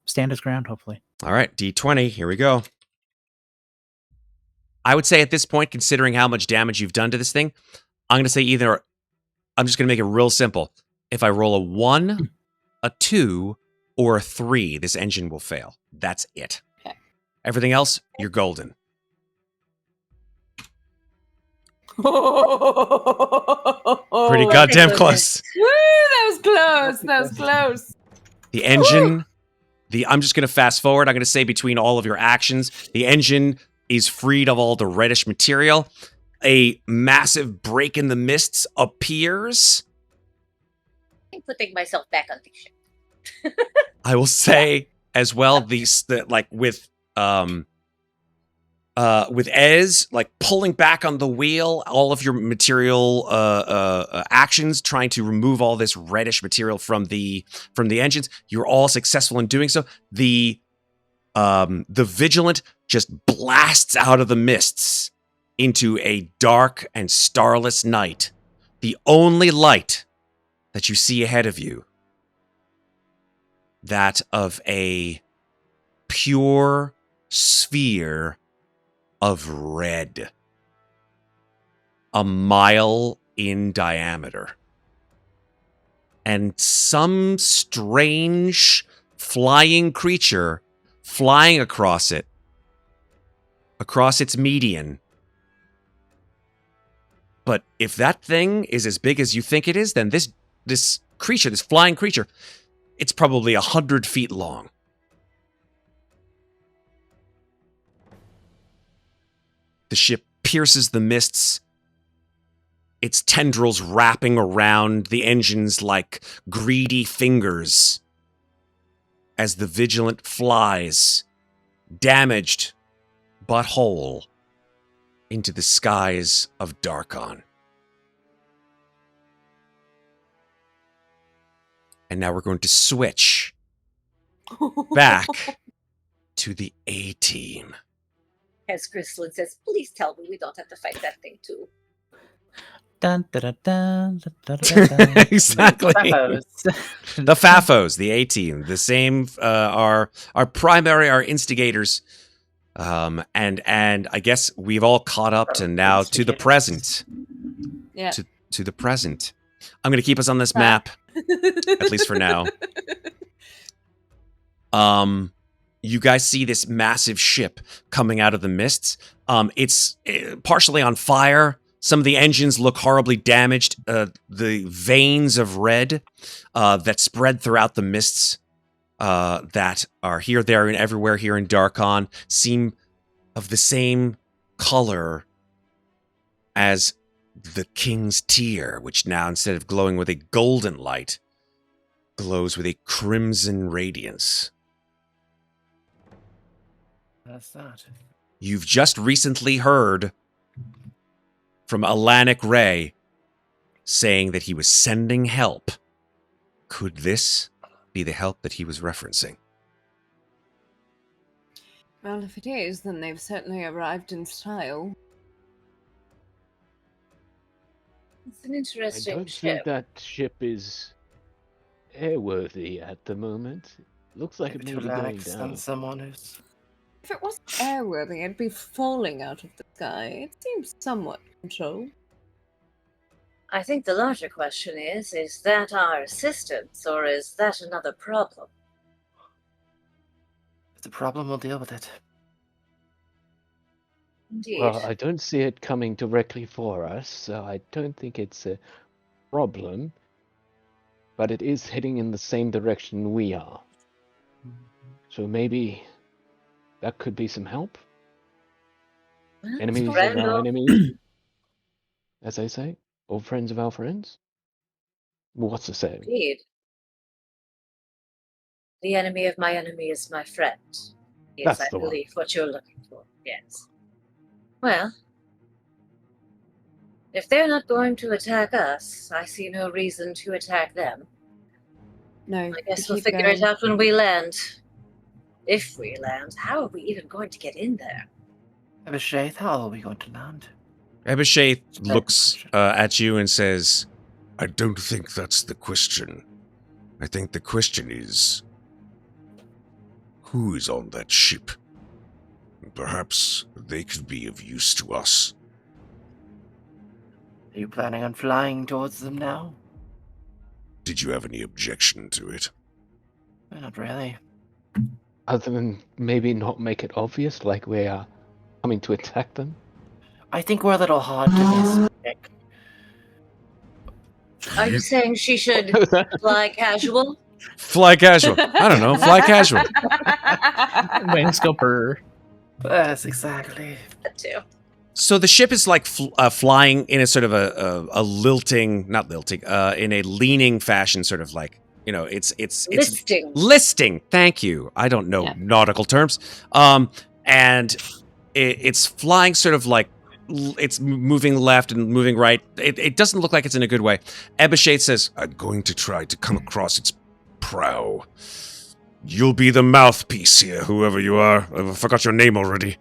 stand his ground, hopefully. All right, D20, here we go. I would say at this point, considering how much damage you've done to this thing, I'm going to say either, I'm just going to make it real simple. If I roll a 1, a 2, or a 3, this engine will fail. That's it. Okay. Everything else, you're golden. Pretty Pretty goddamn Woo, close. Woo, that was close. That was close. The engine, I'm just going to fast forward. I'm going to say between all of your actions, the engine is freed of all the reddish material. A massive break in the mists appears. I'm putting myself back on the ship. I will say as well, with Ez like pulling back on the wheel, all of your material actions, trying to remove all this reddish material from the engines. You're all successful in doing so. The Vigilant just blasts out of the mists into a dark and starless night. The only light that you see ahead of you, that of a pure sphere of red, a mile in diameter. And some strange flying creature flying across its median. But if that thing is as big as you think it is, then this creature, this flying creature, it's probably 100 feet long. The ship pierces the mists, its tendrils wrapping around the engines like greedy fingers as the Vigilant flies, damaged but whole, into the skies of Darkon. And now we're going to switch back to the A-team. As Gryslin says, please tell me we don't have to fight that thing too. Dun, da, da, dun, da, da, da, da. Exactly. Fafos. The Fafos, the A-team, the same, our primary, our instigators, and I guess we've all caught up to now to the present. Yeah. To the present. I'm going to keep us on this map, at least for now. You guys see this massive ship coming out of the mists. It's partially on fire. Some of the engines look horribly damaged. The veins of red that spread throughout the mists that are here, there, and everywhere here in Darkon seem of the same color as the King's Tear, which now, instead of glowing with a golden light, glows with a crimson radiance. That's that. You've just recently heard from Alanic Ray saying that he was sending help. Could this be the help that he was referencing? Well, if it is, then they've certainly arrived in style. It's an I interesting don't ship. think that ship is airworthy at the moment. Looks like Maybe it may to be going Lennox down. and someone who's... If it wasn't airworthy, it'd be falling out of the sky. It seems somewhat controlled. I think the larger question is that our assistance, or is that another problem? If it's a problem, we'll deal with it. Indeed. Well, I don't see it coming directly for us, so I don't think it's a problem. But it is heading in the same direction we are. So maybe that could be some help. Well, Enemies of friend our or- enemies, as they say, or friends of our friends. What's the saying? Indeed. The enemy of my enemy is my friend. Yes, That's I the one. believe what you're looking for. Yes. Well, if they're not going to attack us, I see no reason to attack them. No, I guess we we'll keep figure it going. out when we land. If we land, how are we even going to get in there? Abhishek, how are we going to land? Abhishek That's looks the question. at you and says, I don't think that's the question. I think the question is, who is on that ship? Perhaps they could be of use to us. Are you planning on flying towards them now? Did you have any objection to it? Not really. Other than maybe not make it obvious, like we are coming to attack them. I think we're a little hard to miss, Nick. Are you saying she should fly casual? Fly casual. I don't know. Fly casual. Wings go purr. Yes, exactly. That too. So the ship is like flying in a sort of a lilting, not lilting, in a leaning fashion, sort of like, you know, it's Listing. listing. Thank you. I don't know Yeah. nautical terms. And it's flying sort of like it's moving left and moving right. It doesn't look like it's in a good way. Ebashate says, I'm going to try to come across its prow. You'll be the mouthpiece here, whoever you are. I forgot your name already.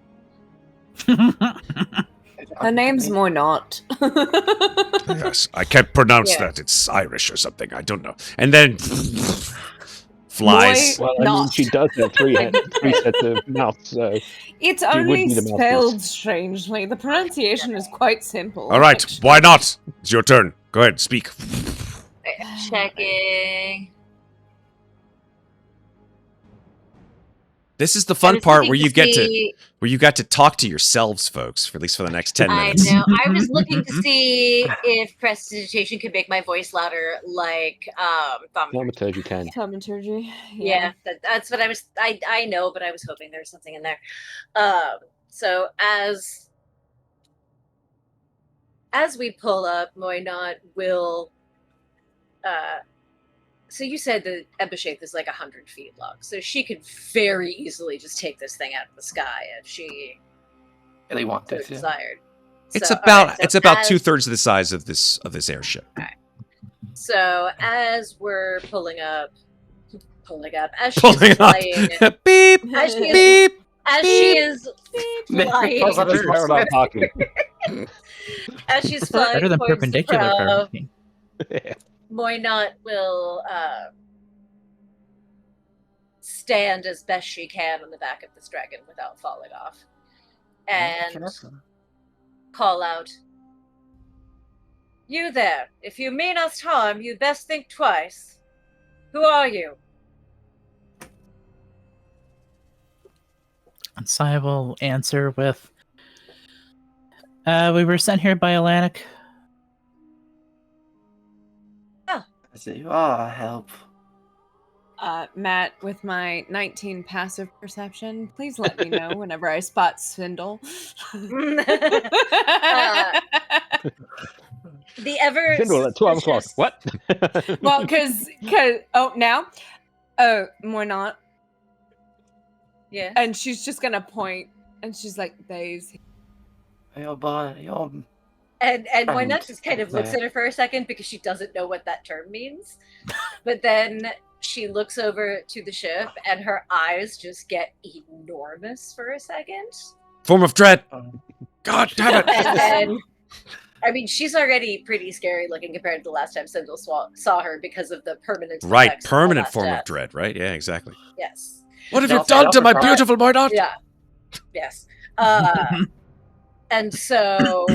Her name's more not. Yes, I can't pronounce Yeah. that. It's Irish or something. I don't know. And then flies. Boy. Well, I mean, Not. she does have three sets of mouths, so It's would only be the mouthpiece. spelled strangely. The pronunciation is quite simple. All right, actually. why not? It's your turn. Go ahead, speak. Checking. This is the I fun was part looking where you get to see- talk to yourselves, folks, for at least for the next 10 I minutes. know. I was looking to see if prestidigitation could make my voice louder, like thaumaturgy. thaumaturgy can. Thaumaturgy. Yeah, that's what I was. I know, but I was hoping there was something in there. So as we pull up, Moynot will. So you said that Ebasheth is like 100 feet long, so she could very easily just take this thing out of the sky if she Really so wanted to. desired. It's So, about alright, so it's about as- 2/3 of the size of this airship. So as we're pulling up, as she's Pulling up. flying, Beep, as she is, beep. as she is Nick flying, pulls out his Parallel parking. as she's flying Better than towards perpendicular the prow, parking. Moynot will stand as best she can on the back of this dragon without falling off, and call out, "You there! If you mean us harm, you'd best think twice. Who are you?" And Sai will answer with, we were sent here by Atlantic. So you are help. Matt, with my 19 passive perception, please let me know whenever I spot Swindle. The ever Kindle at 12 o'clock. suspicious- What? Well, because now, more not, Yeah. and she's just gonna point, and she's like, "They's." You're And And Moynot just kind of looks there. at her for a second because she doesn't know what that term means. But then she looks over to the ship and her eyes just get enormous for a second. Form of dread. um, God damn it. I mean, she's already pretty scary looking compared to the last time Sindel saw her because of the permanent Right, effects of all permanent that form of death. dread, right? Yeah, exactly. Yes. What have They'll you stand done up to for my Carl. beautiful Muadnhait? Yeah. Yes. And so,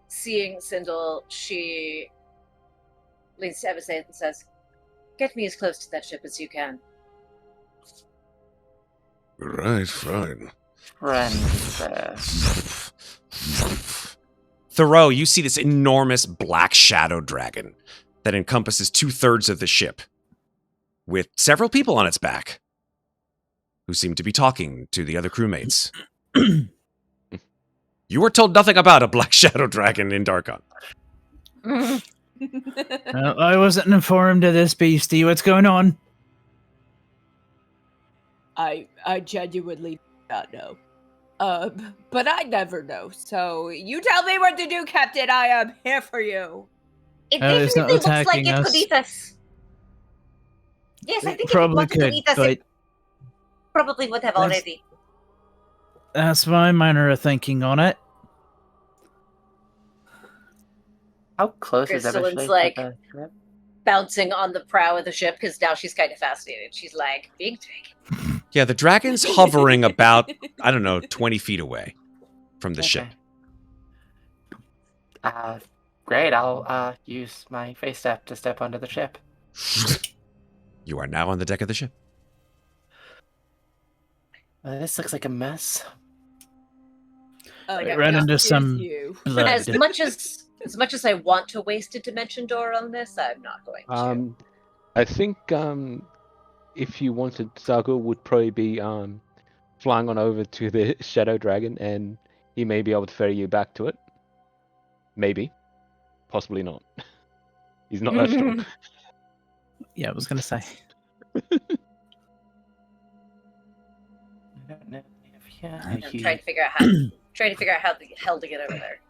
seeing Sindel, she leans to Eviseth and says, "Get me as close to that ship as you can." Right, fine. Friends. Theroux, you see this enormous black shadow dragon that encompasses 2/3 of the ship, with several people on its back who seem to be talking to the other crewmates. You were told nothing about a black shadow dragon in Darkon. I wasn't informed of this beastie. What's going on? I genuinely do not know. But I never know. So you tell me what to do, Captain. I am here for you. It It's not definitely looks like attacking it could us. eat us. Yes, I think if it Probably wanted to could, eat us, but it probably would have That's- already. that's my manner of thinking on it. How close is Crystalline's Evershley like- to the ship? Bouncing on the prow of the ship because now she's kind of fascinated. She's like, big dragon. Yeah, the dragon's hovering about, 20 feet away from the ship. Great. I'll use my face step to step onto the ship. You are now on the deck of the ship. This looks like a mess. Like I a ran into Excuse some you. blood. As much as I want to waste a dimension door on this, I'm not going to. I think if you wanted, Xarghull would probably be flying on over to the shadow dragon, and he may be able to ferry you back to it. Maybe, possibly not. He's not that strong. Yeah, I was gonna say. I don't know if I'm trying to figure out how the hell to get over there.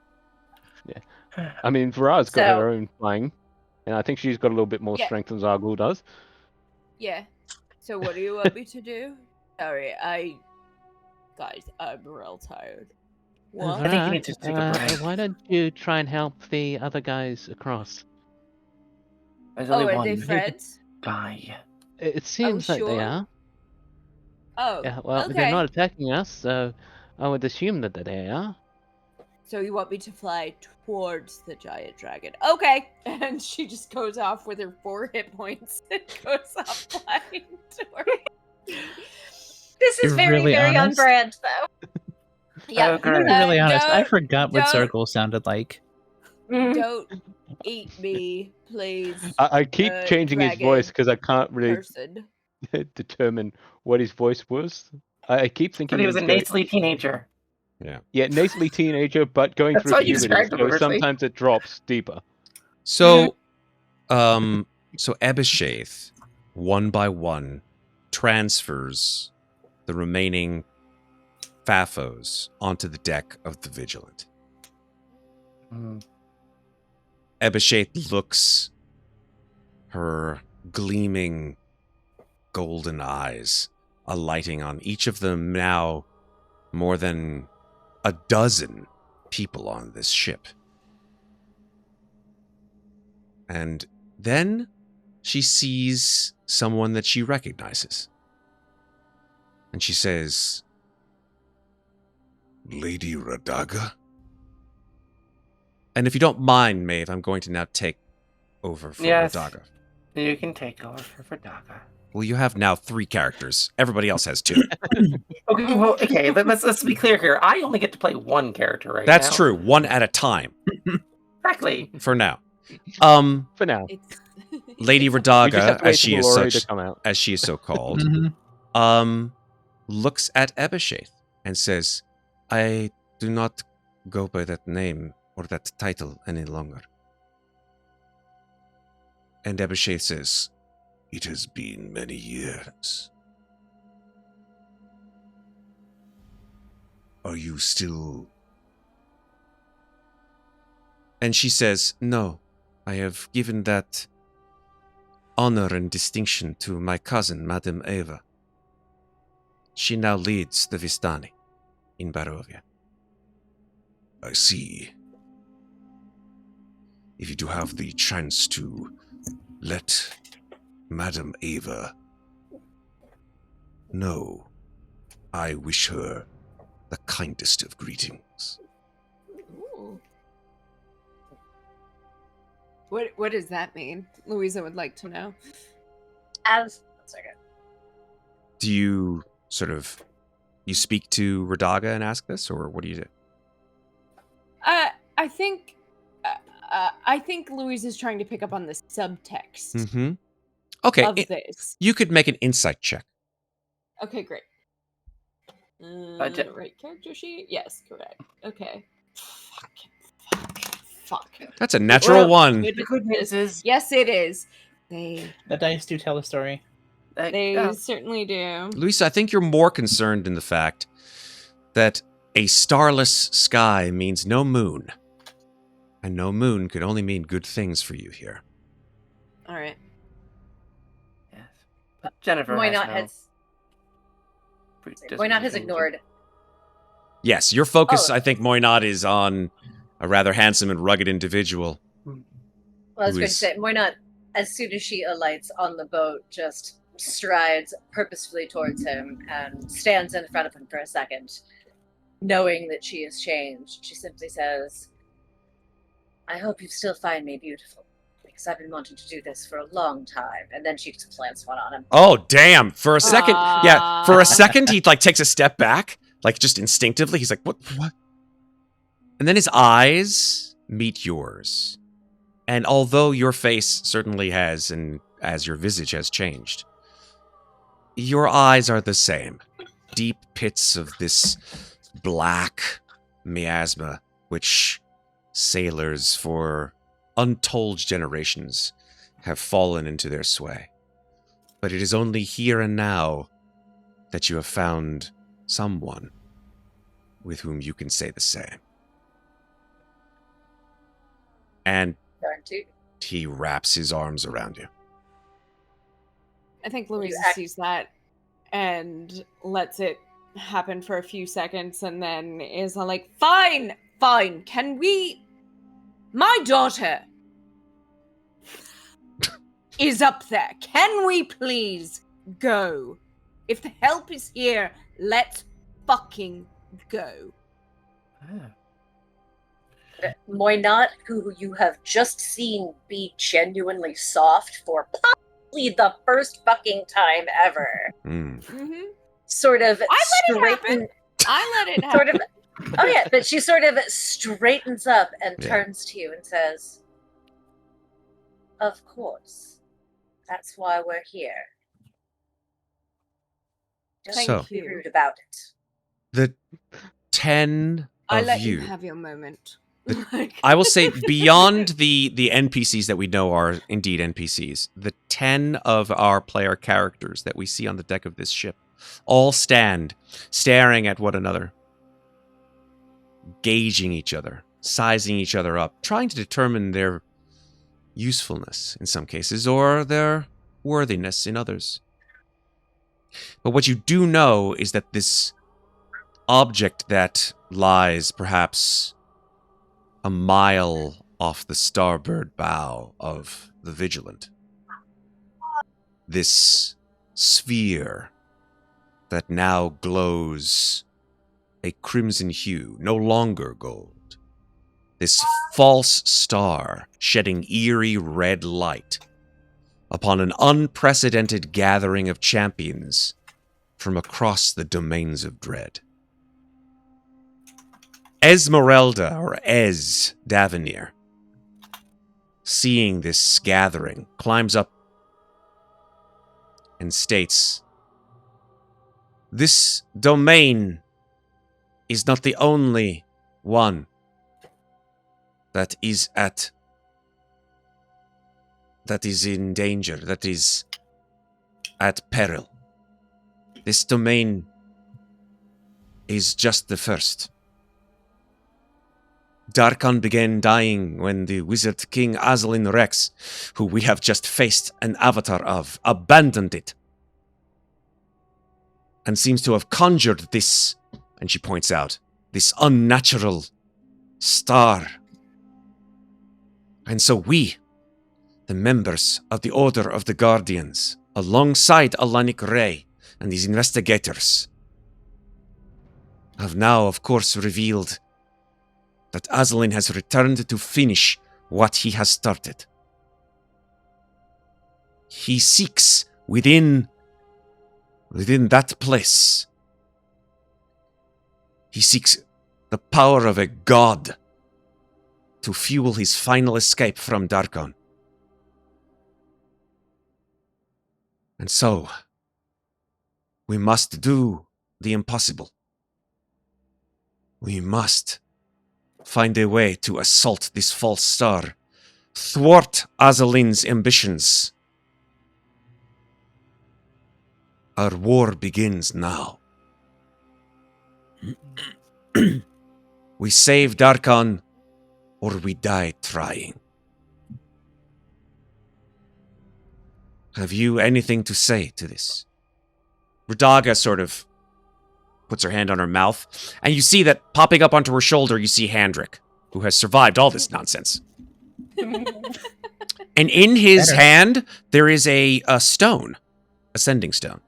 I mean, Vaara's got So- her own flying, and I think she's got a little bit more Yeah. strength than Xarghull does. Yeah. So what do you want me to do? Sorry, guys, I'm real tired. What? I think you need to take a break. Why don't you try and help the other guys across? There's Oh, only are one they friends? guy. It seems like sure? they are. Oh, Yeah, well, okay. they're not attacking us, so I would assume that they are. So you want me to fly towards the giant dragon? Okay. And she just goes off with her 4 hit points and goes off flying towards. This is You're very, really very on honest? brand, though. Yeah. Okay. To be really honest, I don't- forgot what don't- Xarghull sounded like. Don't eat me, please, I keep changing his voice dragon because I can't really person. determine what his voice was. I keep thinking But he was a going- nasally teenager. Yeah, nasally teenager, but going That's through how you puberty, described him, so Eversley. sometimes it drops deeper. So, so Ebishaith, one by one, transfers the remaining Fafos onto the deck of the Vigilant. Ebishaith looks, her gleaming golden eyes alighting on each of them now more than a dozen people on this ship. And then she sees someone that she recognizes. And she says, Lady Radaga? And if you don't mind, Maeve, I'm going to now take over for Yes. Radaga. You can take over for Daga. Well, you have now 3 characters. Everybody else has 2. Okay, well, okay. Let's be clear here. I only get to play one character right That's now. true. 1 at a time Exactly. for now. For now. It's Lady We just Radaga, have to wait as she for is Glory such, to come out. as she is so called, Mhm. looks at Ebishaith and says, I do not go by that name or that title any longer. And Ebishaith says, it has been many years. Are you still... And she says, no, I have given that honor and distinction to my cousin, Madame Eva. She now leads the Vistani in Barovia. I see. If you do have the chance to let Madam Ava know, I wish her the kindest of greetings. Ooh. What does that mean? Louisa would like to know. One second. Do you you speak to Radaga and ask this, or what do you do? I think Louise is trying to pick up on the subtext Mm-hmm. Okay, of this. you could make an insight check. Okay, great. Budget. Right character sheet? Yes, correct. Okay. Fuck. That's a natural one. The good news is Yes, it is. They The dice do tell a story. certainly do. Louisa, I think you're more concerned in the fact that a starless sky means no moon. And no moon could only mean good things for you here. All right. yes. But Ginnifer Moynat has ignored. Yes, your focus, Oh. I think, Moynat, is on a rather handsome and rugged individual. Well, I was Who going to is- say, Moynat, as soon as she alights on the boat, just strides purposefully towards him and stands in front of him for a second, knowing that she has changed. She simply says, I hope you still find me beautiful, because I've been wanting to do this for a long time. And then she just plants one on him. Oh, damn. For a second, Ah. for a second, he takes a step back, just instinctively. He's like, what? And then his eyes meet yours. And although your face certainly has, and as your visage has changed, your eyes are the same. Deep pits of this black miasma, which sailors for untold generations have fallen into their sway. But it is only here and now that you have found someone with whom you can say the same. And Darn tootin'. he wraps his arms around you. I think Louisa sees that and lets it happen for a few seconds and then is like, fine, can we... My daughter is up there. Can we please go? If the help is here, let's fucking go. Moynat, who you have just seen be genuinely soft for possibly the first fucking time ever, Mm-hmm. sort of I let it happen. straighten- I let it happen. sort of oh yeah, but she sort of straightens up and Yeah. turns to you and says, of course, that's why we're here. Just So- be rude about it. The 10 I of let you. you have your moment. I will say beyond the NPCs that we know are indeed NPCs, the 10 of our player characters that we see on the deck of this ship all stand staring at one another, gauging each other, sizing each other up, trying to determine their usefulness in some cases or their worthiness in others. But what you do know is that this object that lies perhaps a mile off the starboard bow of the Vigilant, this sphere that now glows a crimson hue, no longer gold, this false star shedding eerie red light upon an unprecedented gathering of champions from across the domains of dread. Esmeralda, or Ez Davenir, seeing this gathering, climbs up and states, "This domain is not the only one that is in danger, that is at peril. This domain is just the first. Darkon began dying when the wizard King Azalin Rex, who we have just faced an avatar of, abandoned it. And seems to have conjured this," and she points out, "this unnatural star. And so we, the members of the Order of the Guardians, alongside Alanic Ray and these investigators, have now, of course, revealed that Azalin has returned to finish what he has started. He seeks within that place. He seeks the power of a god to fuel his final escape from Darkon. And so, we must do the impossible. We must find a way to assault this false star, thwart Azalin's ambitions. Our war begins now. We save Darkon, or we die trying. Have you anything to say to this? Radaga sort of puts her hand on her mouth, and you see that popping up onto her shoulder, you see Handrick, who has survived all this nonsense. And in his hand, there is a stone, a sending stone.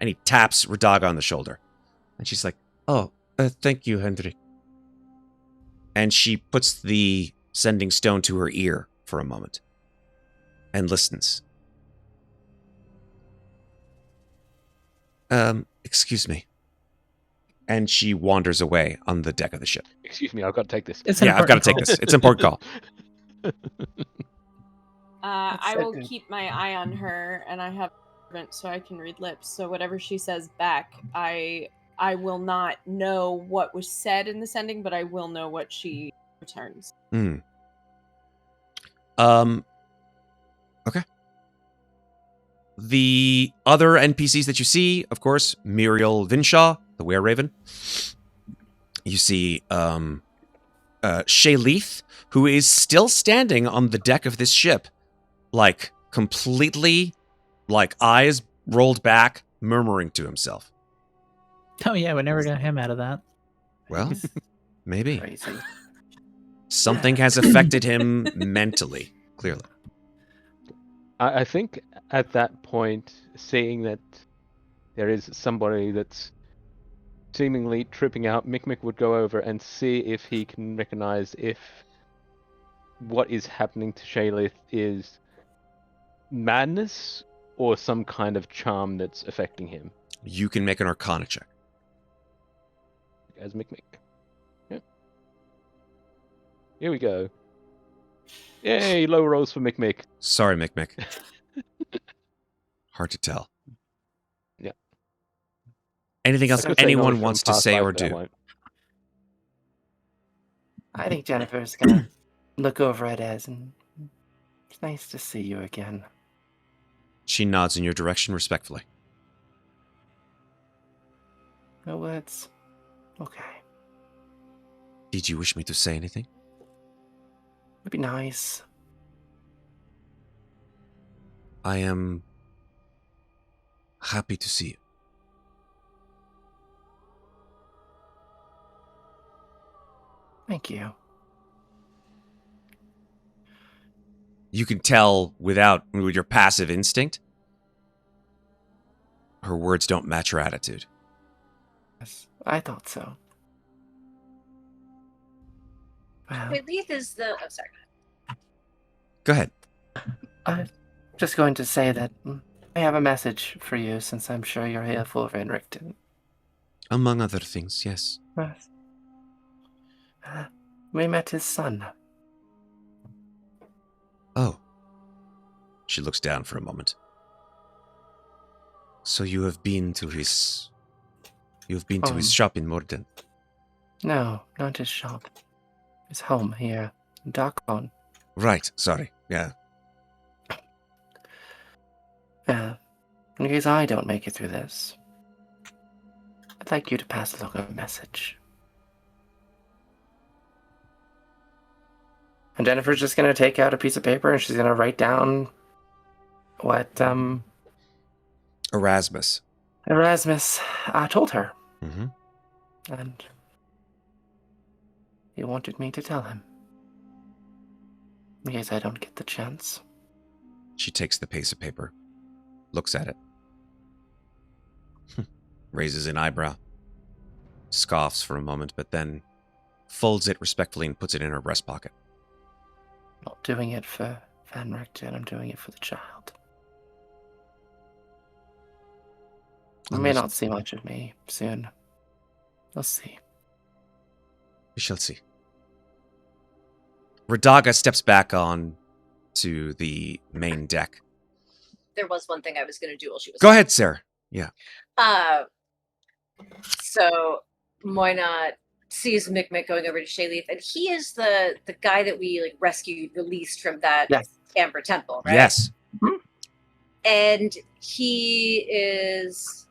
And he taps Radaga on the shoulder. And she's like, "Oh, thank you, Hendrik." And she puts the sending stone to her ear for a moment and listens. Excuse me. And she wanders away on the deck of the ship. Excuse me, I've got to take this. I've got to take this. It's an important call. I will keep my eye on her, and I have so I can read lips. So whatever she says back, I will not know what was said in the sending, but I will know what she returns. Okay. The other NPCs that you see, of course, Muriel Vinshaw, the Were-Raven. You see Shayleith, who is still standing on the deck of this ship, like completely, like eyes rolled back, murmuring to himself. Oh yeah, we never got him out of that. Well, maybe. Crazy. Something has affected him mentally, clearly. I think at that point, seeing that there is somebody that's seemingly tripping out, Mikmick would go over and see if he can recognize if what is happening to Shayleith is madness or some kind of charm that's affecting him. You can make an Arcana check. As Mikmick. Yep. Here we go. Yay, low rolls for Mikmick. Sorry, Mikmick. Hard to tell. Yeah. Anything else anyone wants to say or do? I think Jennifer's gonna look over at Ez and it's nice to see you again. She nods in your direction respectfully. No words. Okay. Did you wish me to say anything? It'd be nice. I am happy to see you. Thank you. You can tell with your passive instinct, her words don't match her attitude. Yes, I thought so. Well, Shayleith is the. Oh, sorry. Go ahead. I'm just going to say that I have a message for you, since I'm sure you're here for Renrichten. Among other things, yes. Yes. We met his son. Oh. She looks down for a moment. So you have been to his... You've been to his shop in Morden? No, not his shop. His home here, in Darkon. Right, sorry, yeah. In case I don't make it through this, I'd like you to pass along a message. And Jennifer's just going to take out a piece of paper and she's going to write down what Erasmus told her. Mm-hmm. And he wanted me to tell him. In case I don't get the chance. She takes the piece of paper, looks at it, raises an eyebrow, scoffs for a moment, but then folds it respectfully and puts it in her breast pocket. Not doing it for Van Richten, I'm doing it for the child. You may not see much of me soon. We'll see. We shall see. Radaga steps back on to the main deck. There was one thing I was going to do while she was. Go ahead, Sarah. Yeah. So Moynat sees Mikmick going over to Shayleaf, and he is the guy that we like rescued, released from that Amber Temple, right? Yes. Mm-hmm. And he is.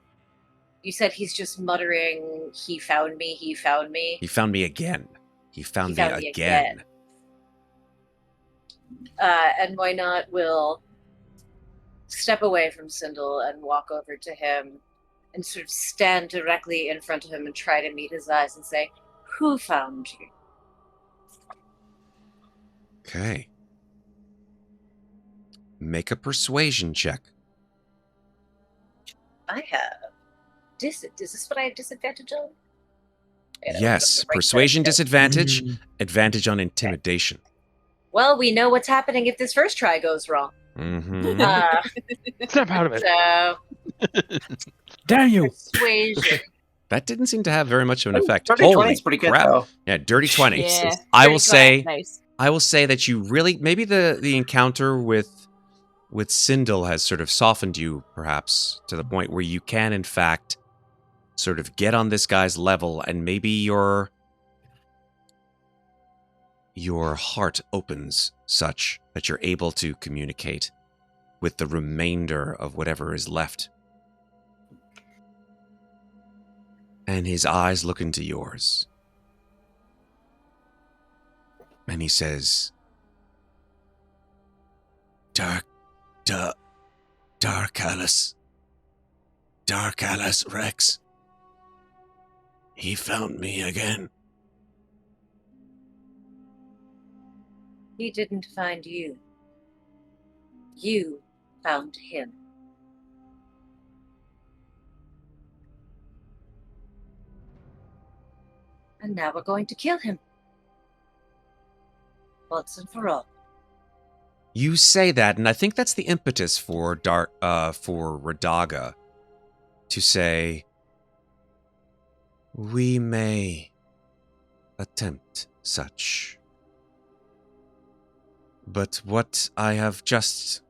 You said he's just muttering, "He found me. He found me." He found me again. He found me again. And Moynat will step away from Sindel and walk over to him and sort of stand directly in front of him and try to meet his eyes and say, "Who found you?" Okay. Make a persuasion check. I have. Is this what I have disadvantage on? Yes. Persuasion disadvantage. Advantage on intimidation. Well, we know what's happening if this first try goes wrong. Mm-hmm. Snap out of it. So, Damn you! persuasion. That didn't seem to have very much of an effect. Dirty Holy 20's pretty good, crap. though. Yeah, dirty 20. Yeah. I will say Nice. I will say that you really maybe the encounter with Sindel has sort of softened you, perhaps, to the point where you can in fact sort of get on this guy's level, and maybe your heart opens such that you're able to communicate with the remainder of whatever is left. And his eyes look into yours. And he says, Dark Alice Rex. He found me again. He didn't find you. You found him. And now we're going to kill him. Once and for all. You say that, and I think that's the impetus for Radaga to say, we may attempt such. But what I have just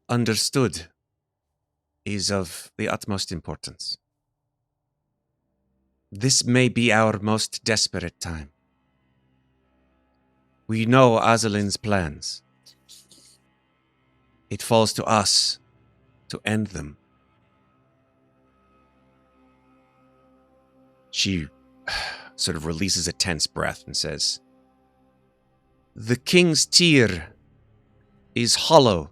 understood is of the utmost importance. This may be our most desperate time. We know Azalin's plans. It falls to us to end them. She sort of releases a tense breath and says, The king's tear is hollow.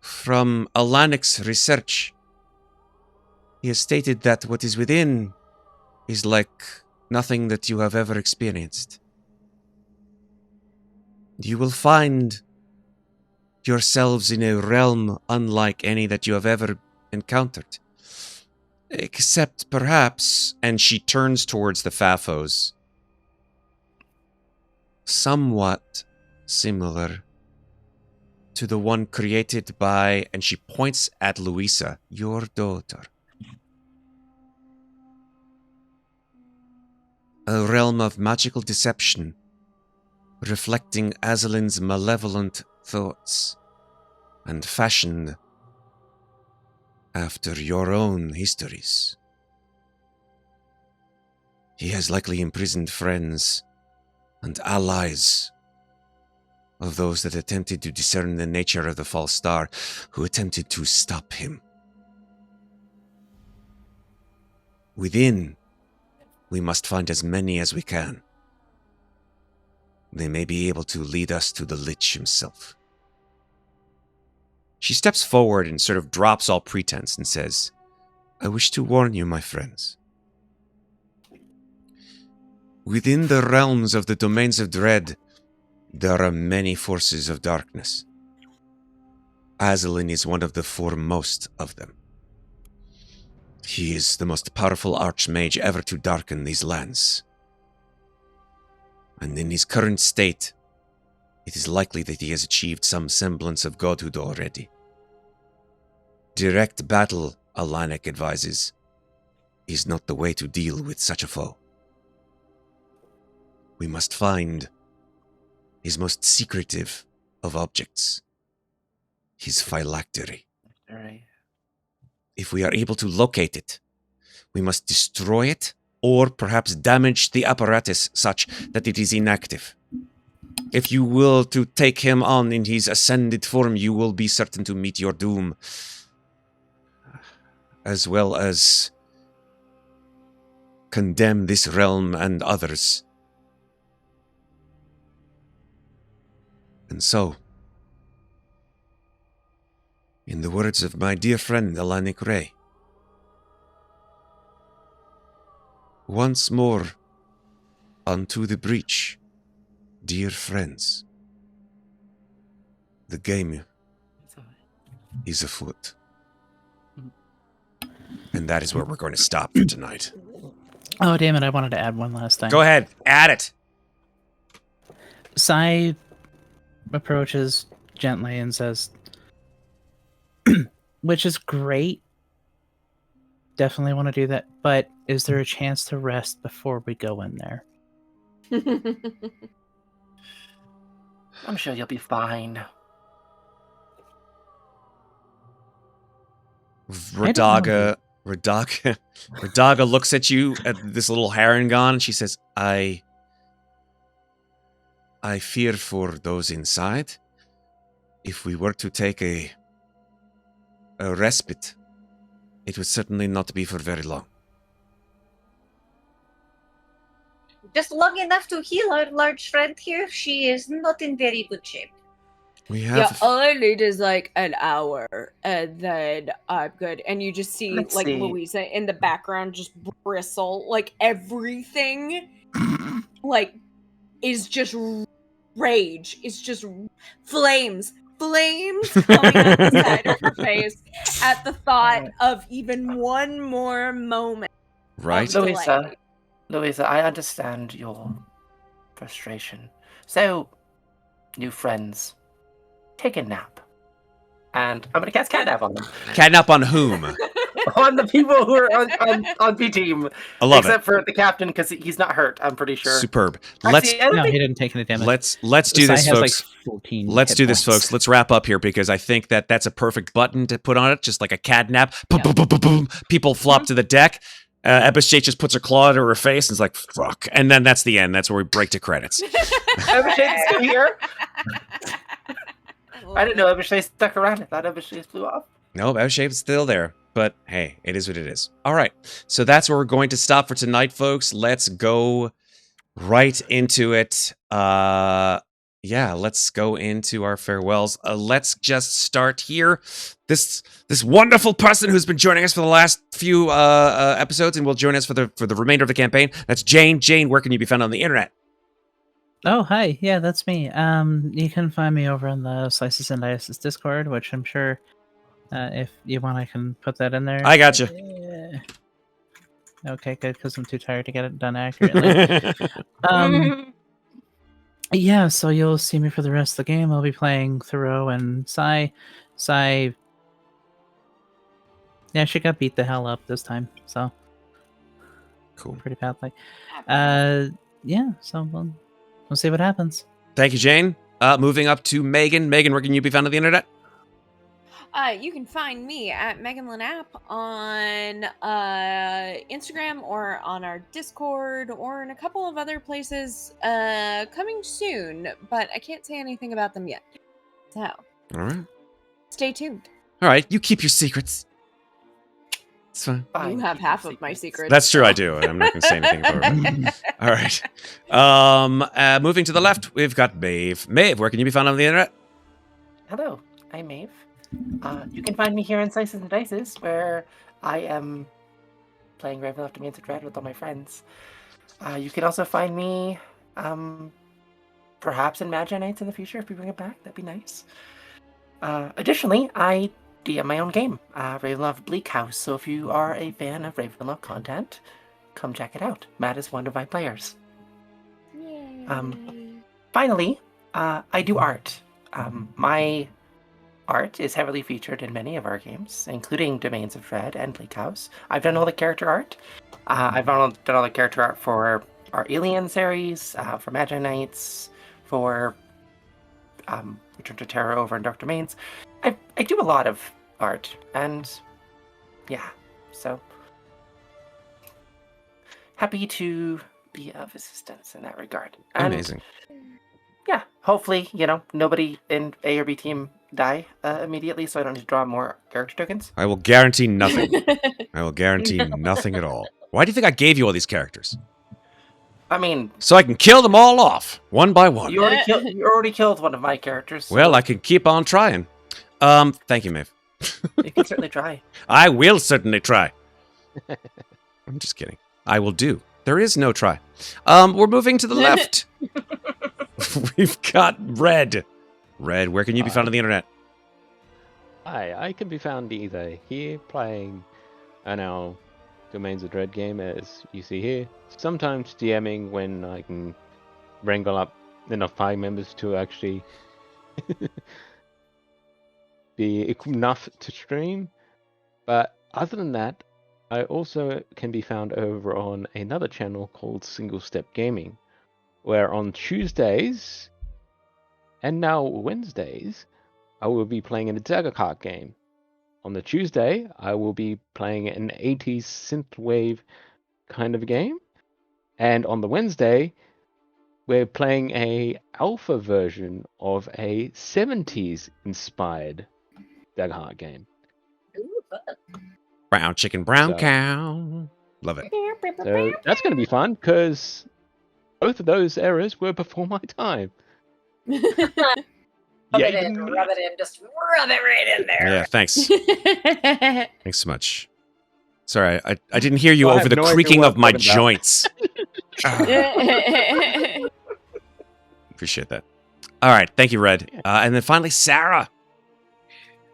From Alanik's research, he has stated that what is within is like nothing that you have ever experienced. You will find yourselves in a realm unlike any that you have ever encountered. Except perhaps, and she turns towards the Fafos, somewhat similar to the one created by, and she points at Louisa, your daughter. A realm of magical deception, reflecting Azalin's malevolent thoughts, and fashioned after your own histories. He has likely imprisoned friends and allies of those that attempted to discern the nature of the false star, who attempted to stop him. Within, we must find as many as we can. They may be able to lead us to the Lich himself. She steps forward and sort of drops all pretense and says, I wish to warn you, my friends. Within the realms of the domains of dread, there are many forces of darkness. Azalin is one of the foremost of them. He is the most powerful archmage ever to darken these lands. And in his current state, it is likely that he has achieved some semblance of godhood already. Direct battle, Alanik advises, is not the way to deal with such a foe. We must find his most secretive of objects, his phylactery. All right. If we are able to locate it, we must destroy it or perhaps damage the apparatus such that it is inactive. If you will to take him on in his ascended form, you will be certain to meet your doom, as well as condemn this realm and others. And so, in the words of my dear friend Alanik Ray, once more unto the breach, dear friends. The game is afoot. And that is where we're going to stop for tonight. Oh, damn it. I wanted to add one last thing. Go ahead, add it. Sai approaches gently and says, which is great. Definitely want to do that. But is there a chance to rest before we go in there? I'm sure you'll be fine. Radaga looks at you at this little Harangon and she says, I fear for those inside. If we were to take a respite, it would certainly not be for very long. Just long enough to heal our large friend here. She is not in very good shape. We Yeah, have all I need is like an hour, and then I'm good. And you just see Let's like see. Louisa in the background just bristle, like everything, like is just rage. It's just flames coming out the side of her face at the thought of even one more moment. right. So- Louisa, I understand your frustration. So, new friends, take a nap. And I'm going to cast Catnap on them. Catnap on whom? On the people who are on B team. I love Except for the captain, because he's not hurt, I'm pretty it. sure. Superb. Actually, I don't No, think- he didn't take any damage. Let's do Sai this, has, folks. Like 14 Let's hit do this, points. folks. Let's wrap up here because I think that that's a perfect button to put on it, just like a catnap. Boom, boom, boom, boom, boom. People flop to the deck. Ebishate just puts her claw to her face and is like, fuck. And then that's the end. That's where we break to credits. Ebishate's still here? I didn't know Ebishate stuck around. I thought Ebishate flew off. No, Ebishate's still there. But hey, it is what it is. All right. So that's where we're going to stop for tonight, folks. Let's go right into it. Yeah, let's go into our farewells. Let's just start here. This wonderful person who's been joining us for the last few episodes and will join us for the remainder of the campaign. That's Jane. Jane, where can you be found on the internet? Oh, hi. Yeah, that's me. You can find me over on the Slices and Dices Discord, which I'm sure if you want, I can put that in there. I got you. Yeah. Okay, good, because I'm too tired to get it done accurately. Yeah, so you'll see me for the rest of the game. I'll be playing Theroux and Sai. Yeah, she got beat the hell up this time, so Cool. pretty badly. Yeah, so we'll see what happens. Thank you, Jane. Moving up to Megan. Megan, where can you be found on the internet? You can find me at Megan Linapp on Instagram or on our Discord or in a couple of other places coming soon, but I can't say anything about them yet. So, All right. stay tuned. All right. You keep your secrets. It's fine. Fine, You have keep your half of my secrets. That's true. I do. I'm not going to say anything for her. All right. Moving to the left, we've got Maeve. Maeve, where can you be found on the internet? Hello, I'm Maeve. You can find me here in Slices and Dices, where I am playing Ravenloft Domains of Dread with all my friends. You can also find me, perhaps in Muadnhait in the future if we bring it back. That'd be nice. Additionally, I DM my own game, Ravenloft Bleak House. So if you are a fan of Ravenloft content, come check it out. Matt is one of my players. Finally, I do art. My art is heavily featured in many of our games, including Domains of Dread and Bleak House. I've done all the character art. I've done all the character art for our Alien series, for Muadnhait, for Return to Terror over in Dark Domains. I do a lot of art, and yeah, so happy to be of assistance in that regard. And Amazing. yeah, hopefully, nobody in A or B team die immediately, so I don't need to draw more character tokens. I will guarantee nothing. I will guarantee nothing at all. Why do you think I gave you all these characters? I mean, So I can kill them all off, one by one. you already killed one of my characters. So Well, I can keep on trying. Thank you, Maeve. you can certainly try. I will certainly try. I'm just kidding. I will do. There is no try. We're moving to the left. We've got Red. Red, where can you be found on the internet? Hi, I can be found either here playing an our Domains of Dread game, as you see here. Sometimes DMing when I can wrangle up enough party members to actually be enough to stream. But other than that, I also can be found over on another channel called Single Step Gaming, where on Tuesdays and now Wednesdays, I will be playing a Xarghull game. On the Tuesday, I will be playing an 80s synthwave kind of game. And on the Wednesday, we're playing a alpha version of a 70s inspired Xarghull game. Ooh, fun. Brown chicken, brown So- cow. Love it. So that's going to be fun, because both of those eras were before my time. Rub Yeah, it in, just rub it right in there. Yeah, thanks. Thanks so much. Sorry, I didn't hear you Well, I over have the no idea creaking what of my I'm talking about. joints. Appreciate that. All right, thank you, Red. And then finally, Sarah.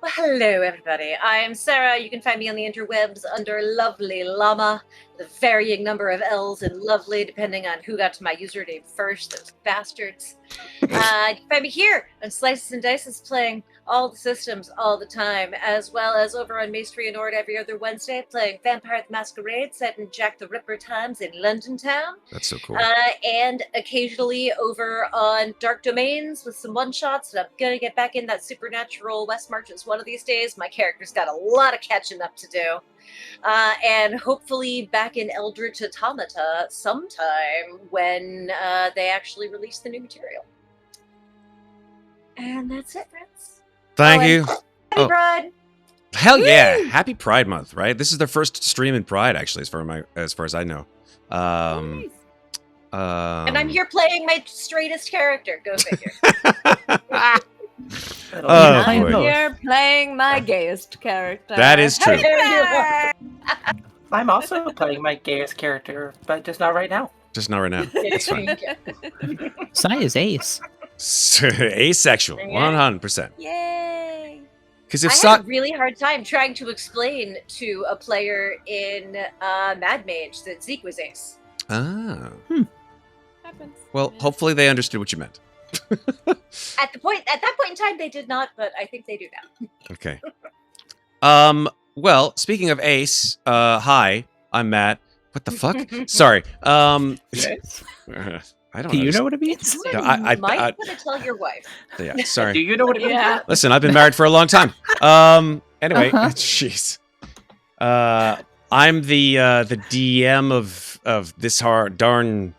Well, hello, everybody. I'm Sarah. You can find me on the interwebs under Lovely Llama, the varying number of L's in Lovely, depending on who got to my username first, those bastards. You can find me here on Slices and Dices, playing all the systems all the time, as well as over on Maestria Nord every other Wednesday, playing Vampire the Masquerade, set in Jack the Ripper times in London Town. That's so cool. And occasionally over on Dark Domains with some one-shots, and I'm gonna get back in that Supernatural West Marches one of these days. My character's got a lot of catching up to do. And hopefully back in Eldritch Automata sometime when they actually release the new material. And that's it, friends. Thank you. Happy Oh. Pride! Hell yeah! Happy Pride Month, right? This is their first stream in Pride, actually, as far as I know. And I'm here playing my straightest character. Go figure. Oh, Play boy. both. You're playing my gayest character. That is true. I'm also playing my gayest character, but just not right now. Just not right now. It's fine. Sai is ace. Asexual, 100%. Yay! Because if I Sa- had a really hard time trying to explain to a player in Mad Mage that Zeke was ace. Ah, Happens. well, hopefully they understood what you meant. At that point in time, they did not, but I think they do now. Okay. Well, speaking of Ace, hi, I'm Matt. What the fuck? Sorry. I don't Do you understand. know what it means? No, I might I- want to tell your wife. Yeah, Do sorry. you know what it means? Yeah. Listen, I've been married for a long time. Anyway, Uh-huh. jeez. I'm the DM of this darn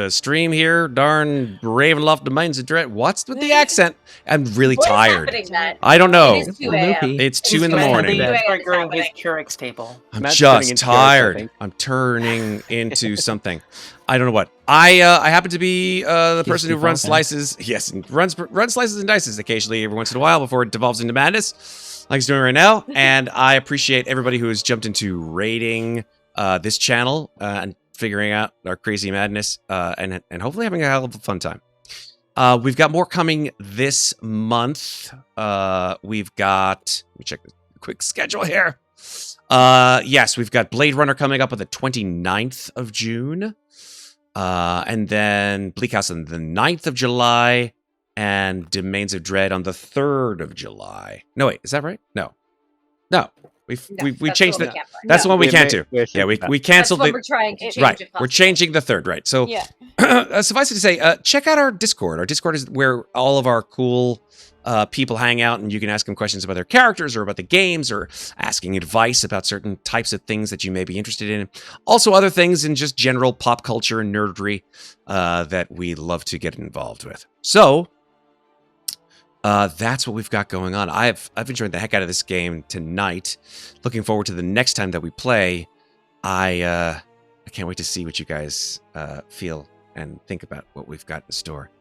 stream here. Darn Ravenloft Domains of Dread. What's with the accent? I'm really What is tired. happening, Matt? I don't know. It is 2 a.m. Loopy. It's 2 in the He's morning. currently It's triggering his happening. Keurig's table. I'm Matt's turning just into Gryz, I tired. think. I'm turning into something. I don't know what. I happen to be the person who Keep runs on, slices. Yes, and runs slices and dices occasionally, every once in a while, before it devolves into madness, like it's doing right now. And I appreciate everybody who has jumped into raiding this channel and figuring out our crazy madness, and hopefully having a hell of a fun time. We've got more coming this month. We've got, let me check the quick schedule here. Yes, we've got Blade Runner coming up on the 29th of June. And then Bleak House on the 9th of July. And Domains of Dread on the 3rd of July. No, wait, is that right? No. We changed the. That's the one we can't do. Yeah, we canceled That's we're trying to change. Right, we're changing the 3rd. Right. So, Yeah. suffice it to say, check out our Discord. Our Discord is where all of our cool people hang out, and you can ask them questions about their characters or about the games, or asking advice about certain types of things that you may be interested in. Also, other things in just general pop culture and nerdery that we love to get involved with. So. That's what we've got going on. I've enjoyed the heck out of this game tonight. Looking forward to the next time that we play. I can't wait to see what you guys feel and think about what we've got in store.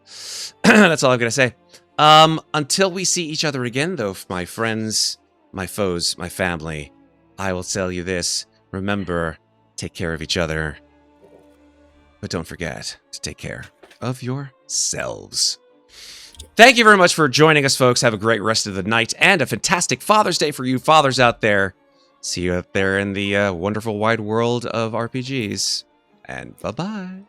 That's all I'm gonna say. Until we see each other again, though, my friends, my foes, my family, I will tell you this: remember, take care of each other, but don't forget to take care of yourselves. Thank you very much for joining us, folks. Have a great rest of the night and a fantastic Father's Day for you fathers out there. See you out there in the wonderful wide world of RPGs. And bye-bye.